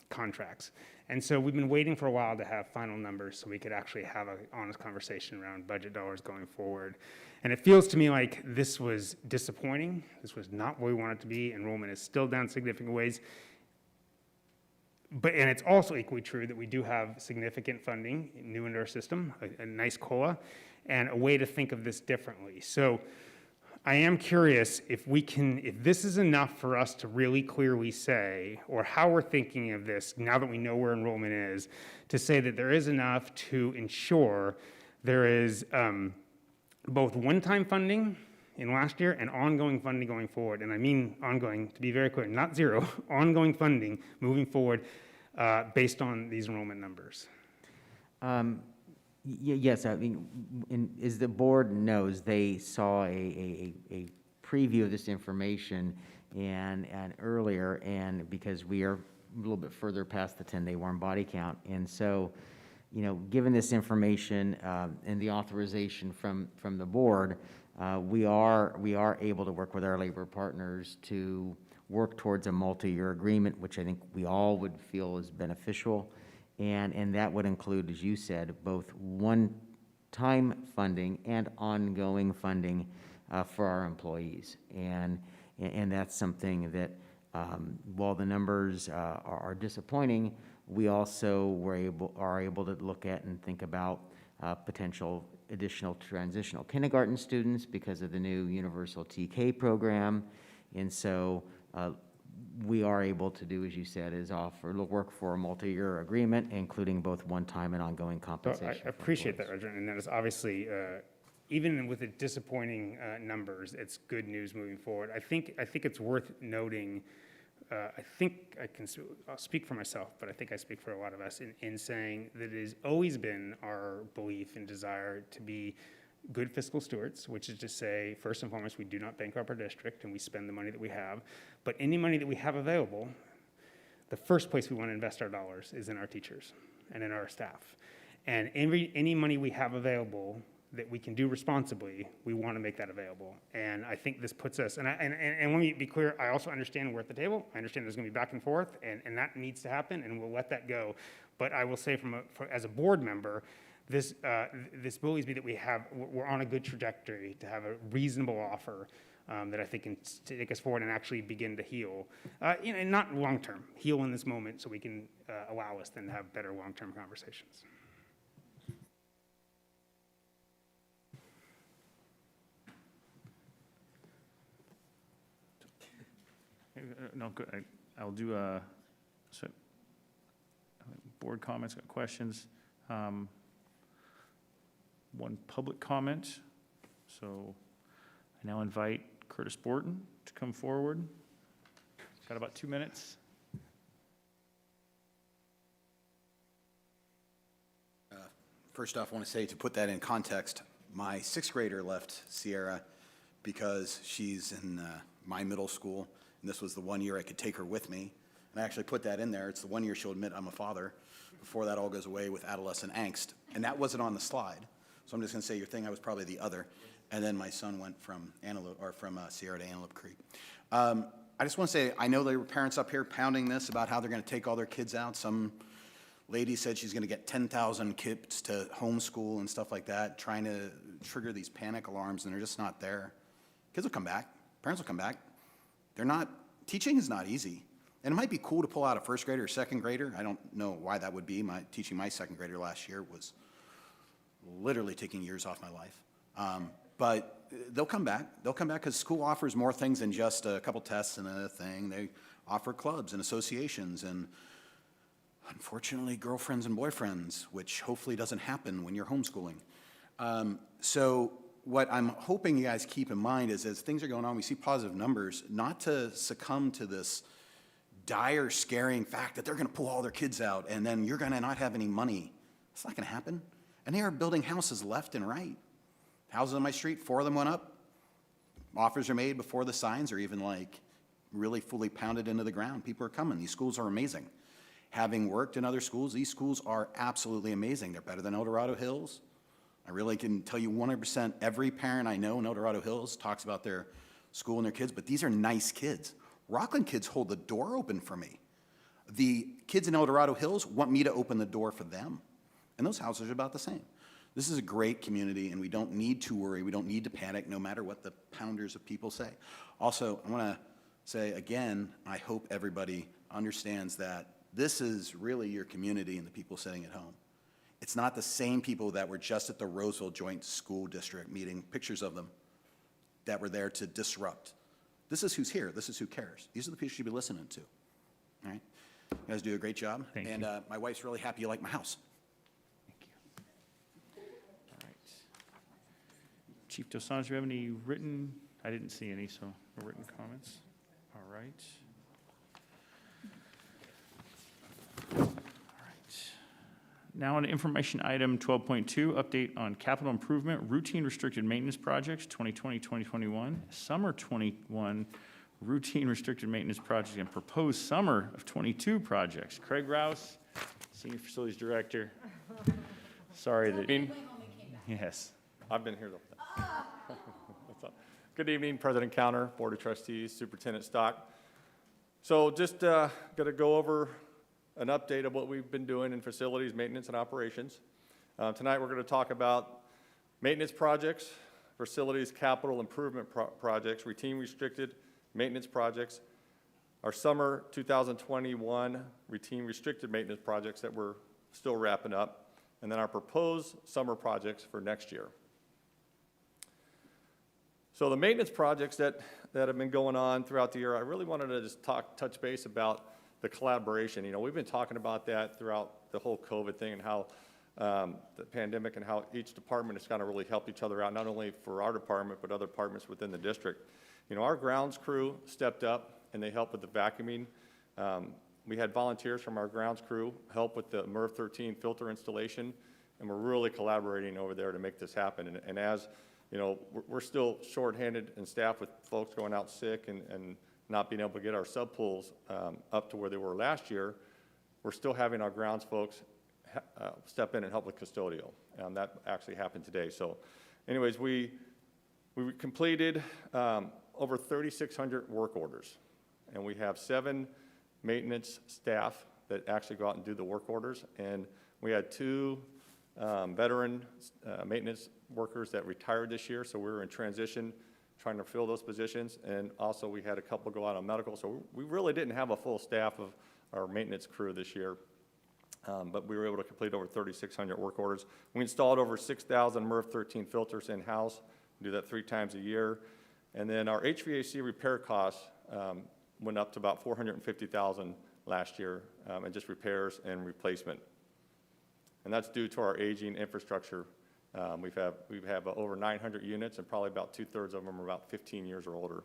contracts. And so we've been waiting for a while to have final numbers so we could actually have an honest conversation around budget dollars going forward. And it feels to me like this was disappointing. This was not where we want it to be. Enrollment is still down significant ways. And it's also equally true that we do have significant funding new into our system, a nice COLA, and a way to think of this differently. So I am curious if this is enough for us to really clearly say, or how we're thinking of this now that we know where enrollment is, to say that there is enough to ensure there is both one-time funding in last year and ongoing funding going forward. And I mean ongoing, to be very clear, not zero, ongoing funding moving forward based on these enrollment numbers. Yes, I mean, as the board knows, they saw a preview of this information and earlier, and because we are a little bit further past the 10-day warm body count. And so, you know, given this information and the authorization from the board, we are able to work with our labor partners to work towards a multi-year agreement, which I think we all would feel is beneficial. And that would include, as you said, both one-time funding and ongoing funding for our employees. And that's something that, while the numbers are disappointing, we also are able to look at and think about potential additional transitional kindergarten students because of the new universal TK program. And so we are able to do, as you said, is work for a multi-year agreement, including both one-time and ongoing compensation. So I appreciate that, Roger, and that is obviously, even with the disappointing numbers, it's good news moving forward. I think it's worth noting, I'll speak for myself, but I think I speak for a lot of us in saying that it has always been our belief and desire to be good fiscal stewards, which is to say, first and foremost, we do not bankrupt our district and we spend the money that we have. But any money that we have available, the first place we want to invest our dollars is in our teachers and in our staff. And any money we have available that we can do responsibly, we want to make that available. And I think this puts us, and let me be clear, I also understand we're at the table. I understand there's going to be back and forth, and that needs to happen, and we'll let that go. But I will say as a board member, this believes me that we're on a good trajectory to have a reasonable offer that I think can take us forward and actually begin to heal. Not long-term, heal in this moment so we can allow us then to have better long-term conversations. No, good. I'll do board comments, got questions. One public comment. So I now invite Curtis Borton to come forward. Got about 2 minutes. First off, I want to say, to put that in context, my sixth grader left Sierra because she's in my middle school, and this was the 1 year I could take her with me. And I actually put that in there. It's the 1 year she'll admit I'm a father before that all goes away with adolescent angst. And that wasn't on the slide. So I'm just going to say your thing, I was probably the other. And then my son went from Sierra to Antelope Creek. I just want to say, I know there were parents up here pounding this about how they're going to take all their kids out. Some Lady said she's gonna get 10,000 kids to homeschool and stuff like that, trying to trigger these panic alarms, and they're just not there. Kids will come back, parents will come back. Teaching is not easy. And it might be cool to pull out a first grader or second grader. I don't know why that would be. Teaching my second grader last year was literally taking years off my life. But they'll come back. They'll come back because school offers more things than just a couple tests and a thing. They offer clubs and associations and, unfortunately, girlfriends and boyfriends, which hopefully doesn't happen when you're homeschooling. So what I'm hoping you guys keep in mind is as things are going on, we see positive numbers, not to succumb to this dire, scaring fact that they're going to pull all their kids out and then you're going to not have any money. It's not going to happen. And they are building houses left and right. Houses on my street, 4 of them went up. Offers are made before the signs are even like really fully pounded into the ground. People are coming. These schools are amazing. Having worked in other schools, these schools are absolutely amazing. They're better than El Dorado Hills. I really can tell you 100% every parent I know in El Dorado Hills talks about their school and their kids, but these are nice kids. Rocklin kids hold the door open for me. The kids in El Dorado Hills want me to open the door for them. And those houses are about the same. This is a great community, and we don't need to worry. We don't need to panic, no matter what the pounders of people say. Also, I want to say again, I hope everybody understands that this is really your community and the people sitting at home. It's not the same people that were just at the Roseville Joint School District meeting, pictures of them, that were there to disrupt. This is who's here. This is who cares. These are the people you should be listening to. All right? You guys do a great job. Thank and you. My wife's really happy you like my house. All right. Chief Dosanjh, do you have any written, I didn't see any, so no written comments. All right. All right. Now on information item 12.2, update on capital improvement, routine restricted maintenance projects, 2020-2021, summer 21, routine restricted maintenance project, and proposed summer of 22 projects. Craig Rouse, Senior Facilities Director. Sorry that. Yes. I've been here. What's up? Good evening, President Counter, Board of Trustees, Superintendent Stock. So just going to go over an update of what we've been doing in facilities, maintenance, and operations. Tonight we're going to talk about maintenance projects, facilities, capital improvement projects, routine restricted maintenance projects, our summer 2021 routine restricted maintenance projects that we're still wrapping up, and then our proposed summer projects for next year. So the maintenance projects that have been going on throughout the year, I really wanted to just touch base about the collaboration. You know, we've been talking about that throughout the whole COVID thing and how the pandemic and how each department has kind of really helped each other out, not only for our department, but other departments within the district. You know, our grounds crew stepped up and they helped with the vacuuming. We had volunteers from our grounds crew help with the MERV 13 filter installation, and we're really collaborating over there to make this happen. And as you know, we're still shorthanded in staff with folks going out sick and not being able to get our sub pools up to where they were last year. We're still having our grounds folks step in and help with custodial. That actually happened today. So anyways, we completed over 3,600 work orders, and we have 7 maintenance staff that actually go out and do the work orders. And we had 2 veteran maintenance workers that retired this year, so we were in transition trying to fill those positions, and also we had a couple go out on medical, so we really didn't have a full staff of our maintenance crew this year, but we were able to complete over 3,600 work orders. We installed over 6,000 MERV 13 filters in-house. We do that 3 times a year, and then our HVAC repair costs went up to about $450,000 last year, and just repairs and replacement, and that's due to our aging infrastructure. We have over 900 units, and probably about 2/3 of them are about 15 years or older.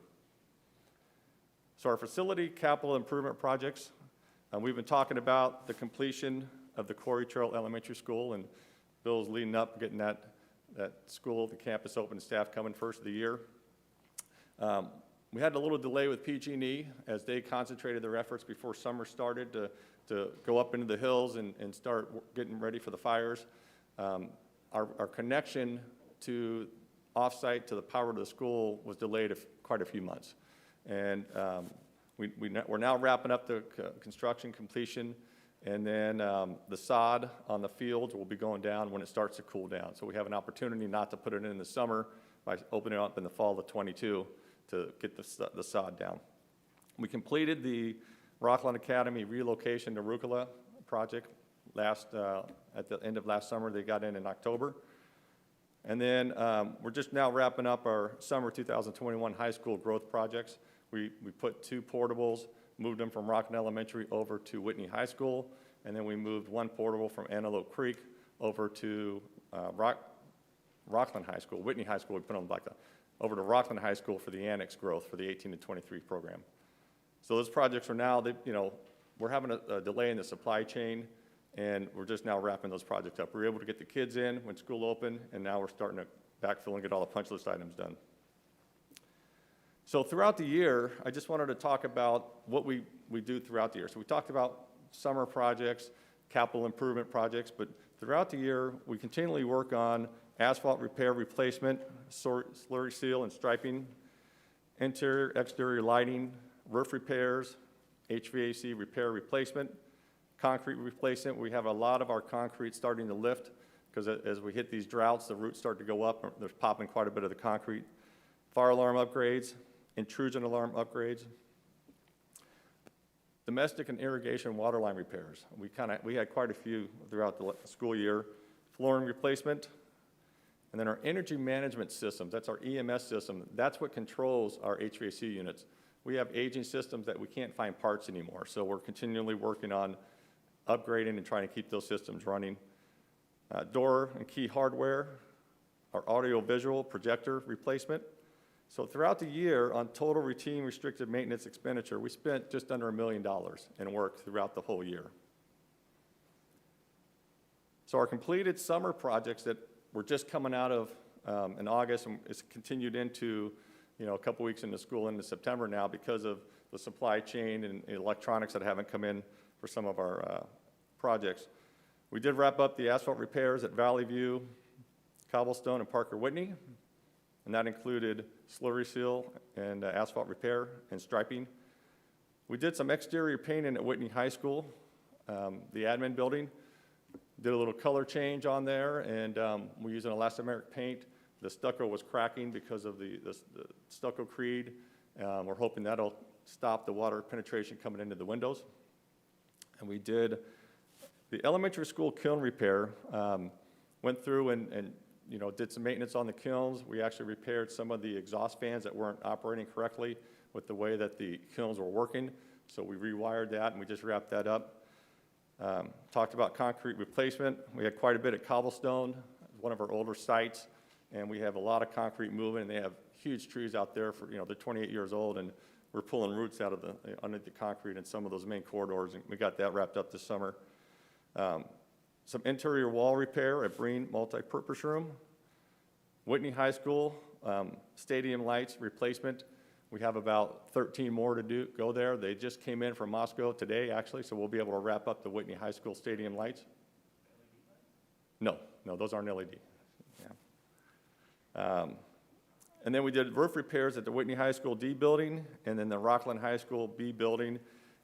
So our facility capital improvement projects, we've been talking about the completion of the Quarry Trail Elementary School, and Bill's leading up, getting that school, the campus open, and staff coming first of the year. We had a little delay with PG&E as they concentrated their efforts before summer started to go up into the hills and start getting ready for the fires. Our connection to off-site to the power to the school was delayed quite a few months. And we're now wrapping up the construction completion. And then the sod on the fields will be going down when it starts to cool down. So we have an opportunity not to put it in the summer by opening it up in the fall of '22 to get the sod down. We completed the Rocklin Academy relocation to Rocklin project at the end of last summer. They got in October. And then we're just now wrapping up our summer 2021 high school growth projects. We put 2 portables, moved them from Rocklin Elementary over to Whitney High School, and then we moved 1 portable from Antelope Creek over to Rocklin High School. Whitney High School, we put them over to Rocklin High School for the annex growth for the 18 to 23 program. So those projects are now, we're having a delay in the supply chain, and we're just now wrapping those projects up. We were able to get the kids in when school opened, and now we're starting to backfill and get all the punch list items done. So throughout the year, I just wanted to talk about what we do throughout the year. So we talked about summer projects, capital improvement projects, but throughout the year, we continually work on asphalt repair, replacement, slurry seal and striping, interior, exterior lighting, roof repairs, HVAC repair, replacement, concrete replacement. We have a lot of our concrete starting to lift because as we hit these droughts, the roots start to go up. There's popping quite a bit of the concrete. Fire alarm upgrades, intrusion alarm upgrades, domestic and irrigation water line repairs. We had quite a few throughout the school year. Flooring replacement, and then our energy management systems. That's our EMS system. That's what controls our HVAC units. We have aging systems that we can't find parts anymore, so we're continually working on upgrading and trying to keep those systems running. Door and key hardware, our audio-visual projector replacement. So throughout the year, on total routine restricted maintenance expenditure, we spent just under $1 million in work throughout the whole year. So our completed summer projects that we're just coming out of in August, and it's continued into a couple weeks into school into September now because of the supply chain and electronics that haven't come in for some of our projects. We did wrap up the asphalt repairs at Valley View, Cobblestone, and Parker Whitney, and that included slurry seal and asphalt repair and striping. We did some exterior painting at Whitney High School, the admin building. Did a little color change on there, and we're using elastomeric paint. The stucco was cracking because of the stucco creed. We're hoping that'll stop the water penetration coming into the windows. And we did the elementary school kiln repair. Went through and did some maintenance on the kilns. We actually repaired some of the exhaust fans that weren't operating correctly with the way that the kilns were working. So we rewired that, and we just wrapped that up. Talked about concrete replacement. We had quite a bit at Cobblestone, one of our older sites, and we have a lot of concrete moving, and they have huge trees out there for, they're 28 years old, and we're pulling roots out of under the concrete in some of those main corridors, and we got that wrapped up this summer. Some interior wall repair at Breen Multipurpose Room. Whitney High School, stadium lights replacement. We have about 13 more to go there. They just came in from Moscow today, actually, so we'll be able to wrap up the Whitney High School stadium lights. No, those aren't LED. Yeah. And then we did roof repairs at the Whitney High School D building and then the Rocklin High School B building.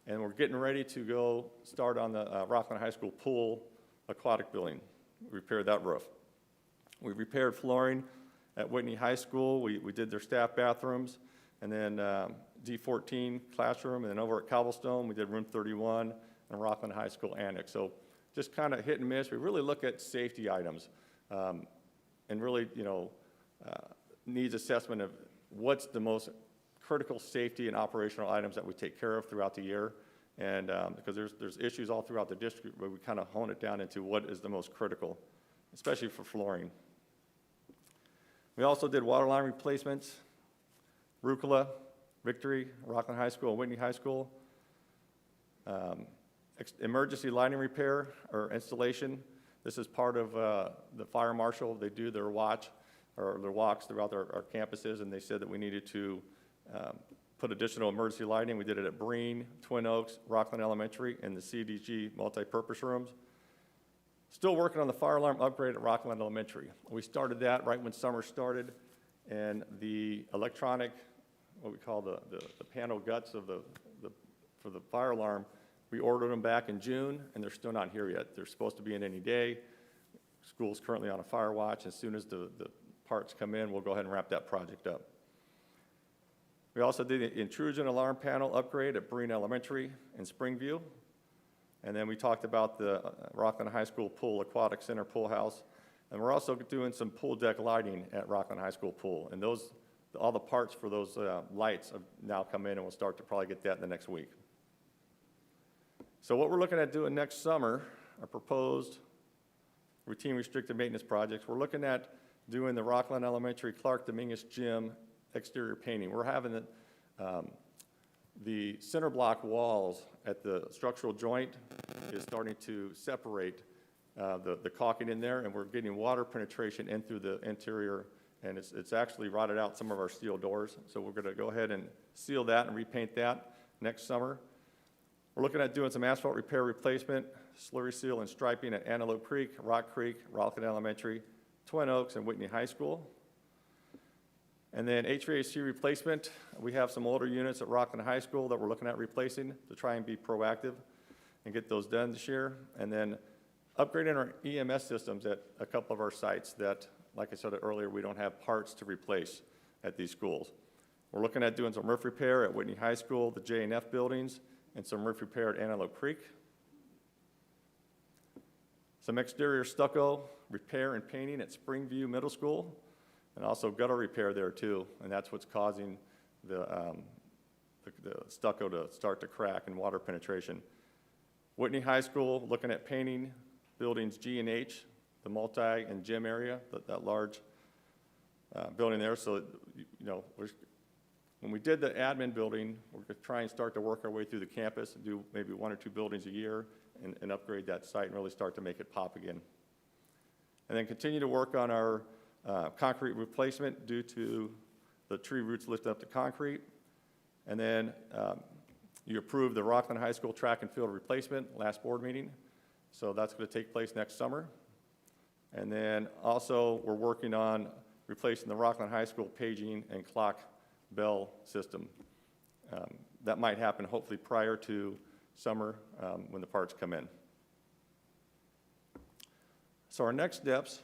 And we're getting ready to go start on the Rocklin High School pool aquatic building. We repaired that roof. We repaired flooring at Whitney High School. We did their staff bathrooms. And then D14 classroom, and then over at Cobblestone, we did room 31 and Rocklin High School annex. So just kind of hit and miss. We really look at safety items and really, needs assessment of what's the most critical safety and operational items that we take care of throughout the year. And because there's issues all throughout the district, but we kind of hone it down into what is the most critical, especially for flooring. We also did water line replacements, Rucola, Victory, Rocklin High School, and Whitney High School. Emergency lighting repair or installation. This is part of the fire marshal. They do their watch or their walks throughout our campuses, and they said that we needed to put additional emergency lighting. We did it at Breen, Twin Oaks, Rocklin Elementary, and the CDG multi-purpose rooms. Still working on the fire alarm upgrade at Rocklin Elementary. We started that right when summer started, and the electronic, what we call the panel guts of for the fire alarm, We ordered them back in June, and they're still not here yet. They're supposed to be in any day. School's currently on a fire watch. As soon as the parts come in, we'll go ahead and wrap that project up. We also did the intrusion alarm panel upgrade at Breen Elementary in Springview. And then we talked about the Rocklin High School Pool Aquatic Center Pool House. And we're also doing some pool deck lighting at Rocklin High School Pool. And those, all the parts for those lights have now come in, and we'll start to probably get that in the next week. So what we're looking at doing next summer are proposed routine restricted maintenance projects. We're looking at doing the Rocklin Elementary Clark Dominguez Gym exterior painting. We're having the center block walls at the structural joint is starting to separate the caulking in there, and we're getting water penetration in through the interior, and it's actually rotted out some of our steel doors. So we're gonna go ahead and seal that and repaint that next summer. We're looking at doing some asphalt repair replacement, slurry seal and striping at Antelope Creek, Rock Creek, Rocklin Elementary, Twin Oaks, and Whitney High School. And then HVAC replacement, we have some older units at Rocklin High School that we're looking at replacing to try and be proactive and get those done this year. And then upgrading our EMS systems at a couple of our sites that, like I said earlier, we don't have parts to replace at these schools. We're looking at doing some roof repair at Whitney High School, the J&F buildings, and some roof repair at Antelope Creek. Some exterior stucco repair and painting at Springview Middle School, and also gutter repair there too, and that's what's causing the stucco to start to crack and water penetration. Whitney High School, looking at painting buildings G and H, the multi and gym area, that large building there. So, you know, when we did the admin building, we're going to try and start to work our way through the campus and do maybe 1 or 2 buildings a year and upgrade that site and really start to make it pop again. And then continue to work on our concrete replacement due to the tree roots lifting up the concrete. And then you approved the Rocklin High School track and field replacement last board meeting. So that's going to take place next summer. And then also we're working on replacing the Rocklin High School paging and clock bell system. That might happen hopefully prior to summer when the parts come in. So our next steps,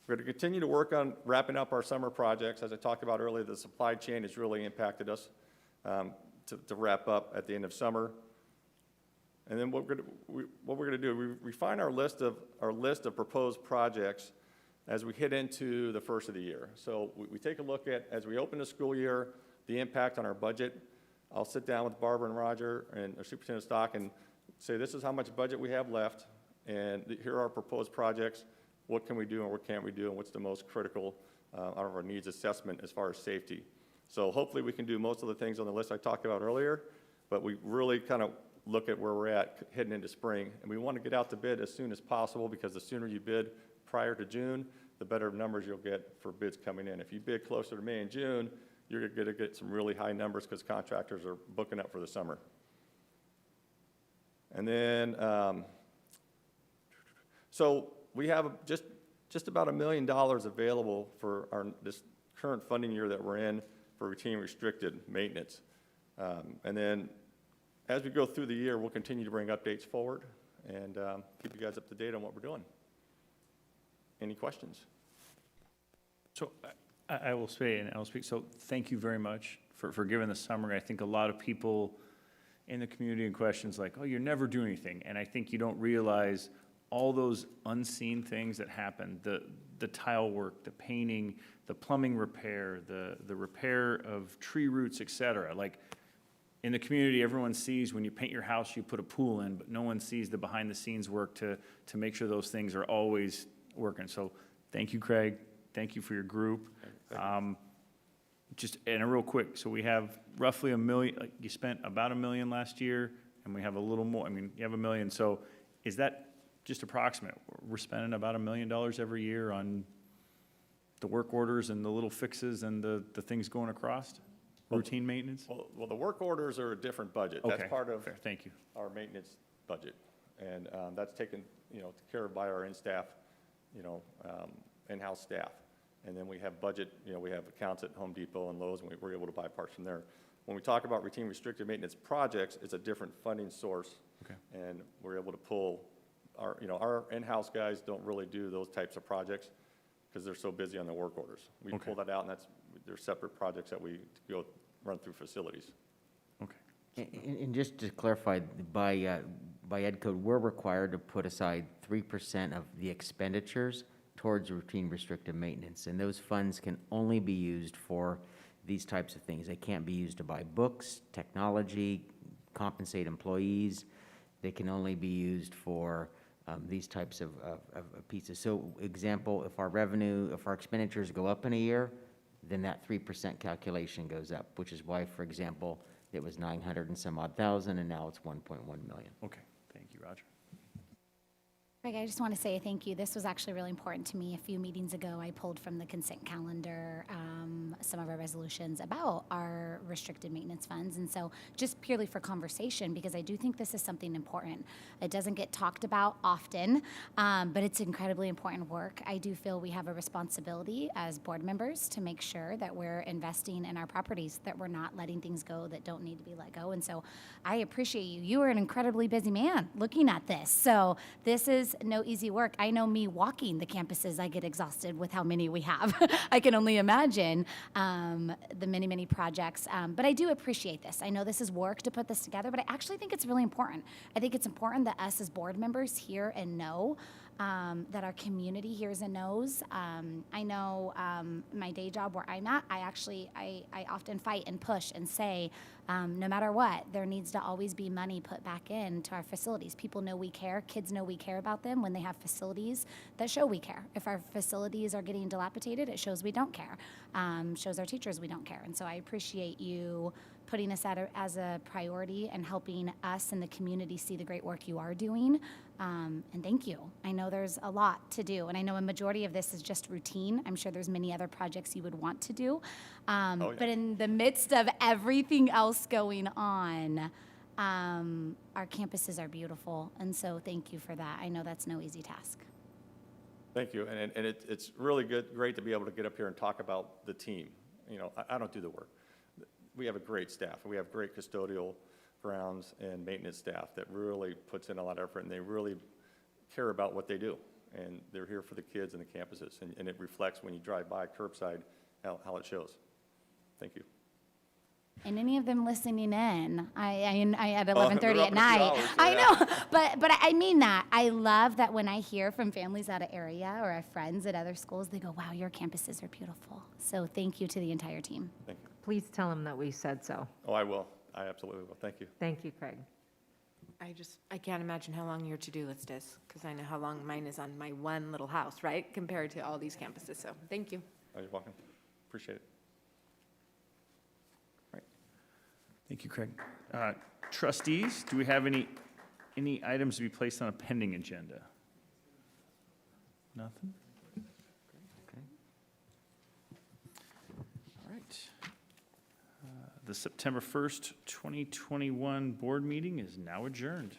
we're going to continue to work on wrapping up our summer projects. As I talked about earlier, the supply chain has really impacted us to wrap up at the end of summer. And then what we're going to do, we refine our list of proposed projects as we hit into the first of the year. So we take a look at, as we open the school year, the impact on our budget. I'll sit down with Barbara and Roger and our Superintendent Stock and say, this is how much budget we have left, and here are our proposed projects. What can we do and what can't we do, and what's the most critical out of our needs assessment as far as safety. So hopefully we can do most of the things on the list I talked about earlier, but we really kind of look at where we're at heading into spring. And we want to get out to bid as soon as possible, because the sooner you bid prior to June, the better numbers you'll get for bids coming in. If you bid closer to May and June, you're going to get some really high numbers because contractors are booking up for the summer. And then, so we have just about $1 million available for this current funding year that we're in for routine restricted maintenance. And then as we go through the year, we'll continue to bring updates forward and keep you guys up to date on what we're doing. Any questions? So I will say, and I'll speak, so thank you very much for giving the summary. I think a lot of people in the community in questions like, oh, you're never doing anything. And I think you don't realize all those unseen things that happen, the tile work, the painting, the plumbing repair, the repair of tree roots, et cetera. Like, in the community, everyone sees when you paint your house, you put a pool in, but no one sees the behind-the-scenes work to make sure those things are always working. So thank you, Craig. Thank you for your group. Just, and a real quick, so we have roughly $1 million, like you spent about $1 million last year, and we have a little more, I mean, you have $1 million. So is that just approximate? We're spending about $1 million every year on the work orders and the little fixes and the things going across? Routine maintenance? Well, the work orders are a different budget. Okay, that's part of fair. Thank you. our maintenance budget. And that's taken, care of by our in-staff, in-house staff. And then we have budget, we have accounts at Home Depot and Lowe's, and we're able to buy parts from there. When we talk about routine restricted maintenance projects, it's a different funding source. Okay. And we're able to pull our in-house guys don't really do those types of projects because they're so busy on their work orders. We Okay. pull that out, and they're separate projects that we go run through facilities. Okay. And just to clarify, by Ed Code, we're required to put aside 3% of the expenditures towards routine restrictive maintenance, and those funds can only be used for these types of things. They can't be used to buy books, technology, compensate employees. They can only be used for these types of pieces. So example, if our expenditures go up in a year, then that 3% calculation goes up, which is why, for example, it was 900 and some odd thousand, and now it's 1.1 million. Okay, thank you, Roger. Greg, I just want to say thank you. This was actually really important to me. A few meetings ago, I pulled from the consent calendar some of our resolutions about our restricted maintenance funds. And so just purely for conversation, because I do think this is something important. It doesn't get talked about often, but it's incredibly important work. I do feel we have a responsibility as board members to make sure that we're investing in our properties, that we're not letting things go that don't need to be let go. And so I appreciate you. You are an incredibly busy man looking at this. So this is no easy work. I know me walking the campuses, I get exhausted with how many we have. I can only imagine the many, many projects. But I do appreciate this. I know this is work to put this together, but I actually think it's really important. I think it's important that us as board members hear and know that our community hears and knows. I know my day job where I'm at, I often fight and push and say, no matter what, there needs to always be money put back into our facilities. People know we care. Kids know we care about them when they have facilities that show we care. If our facilities are getting dilapidated, it shows we don't care. Shows our teachers we don't care. And so I appreciate you putting this as a priority and helping us and the community see the great work you are doing. And thank you. I know there's a lot to do, and I know a majority of this is just routine. I'm sure there's many other projects you would want to do. But in the midst of everything else going on, our campuses are beautiful, and so thank you for that. I know that's no easy task. Thank you, and it's really great to be able to get up here and talk about the team. I don't do the work. We have a great staff. We have great custodial, grounds, and maintenance staff that really puts in a lot of effort, and they really care about what they do. And they're here for the kids and the campuses, and it reflects when you drive by curbside how it shows. Thank you. And any of them listening in, I at they're 11:30 up at in a few night. hours, so I yeah. know, but I mean that. I love that when I hear from families out of area or our friends at other schools, they go, "Wow, your campuses are beautiful." So thank you to the entire team. Thank you. Please tell them that we said so. Oh, I will. I absolutely will. Thank you. Thank you, Craig. I can't imagine how long your to-do list is, because I know how long mine is on my one little house, right? Compared to all these campuses, so thank you. Oh, you're welcome. Appreciate it. Thank you, Craig. Trustees, do we have any items to be placed on a pending agenda? Nothing? Okay. All right. The September 1st, 2021 board meeting is now adjourned.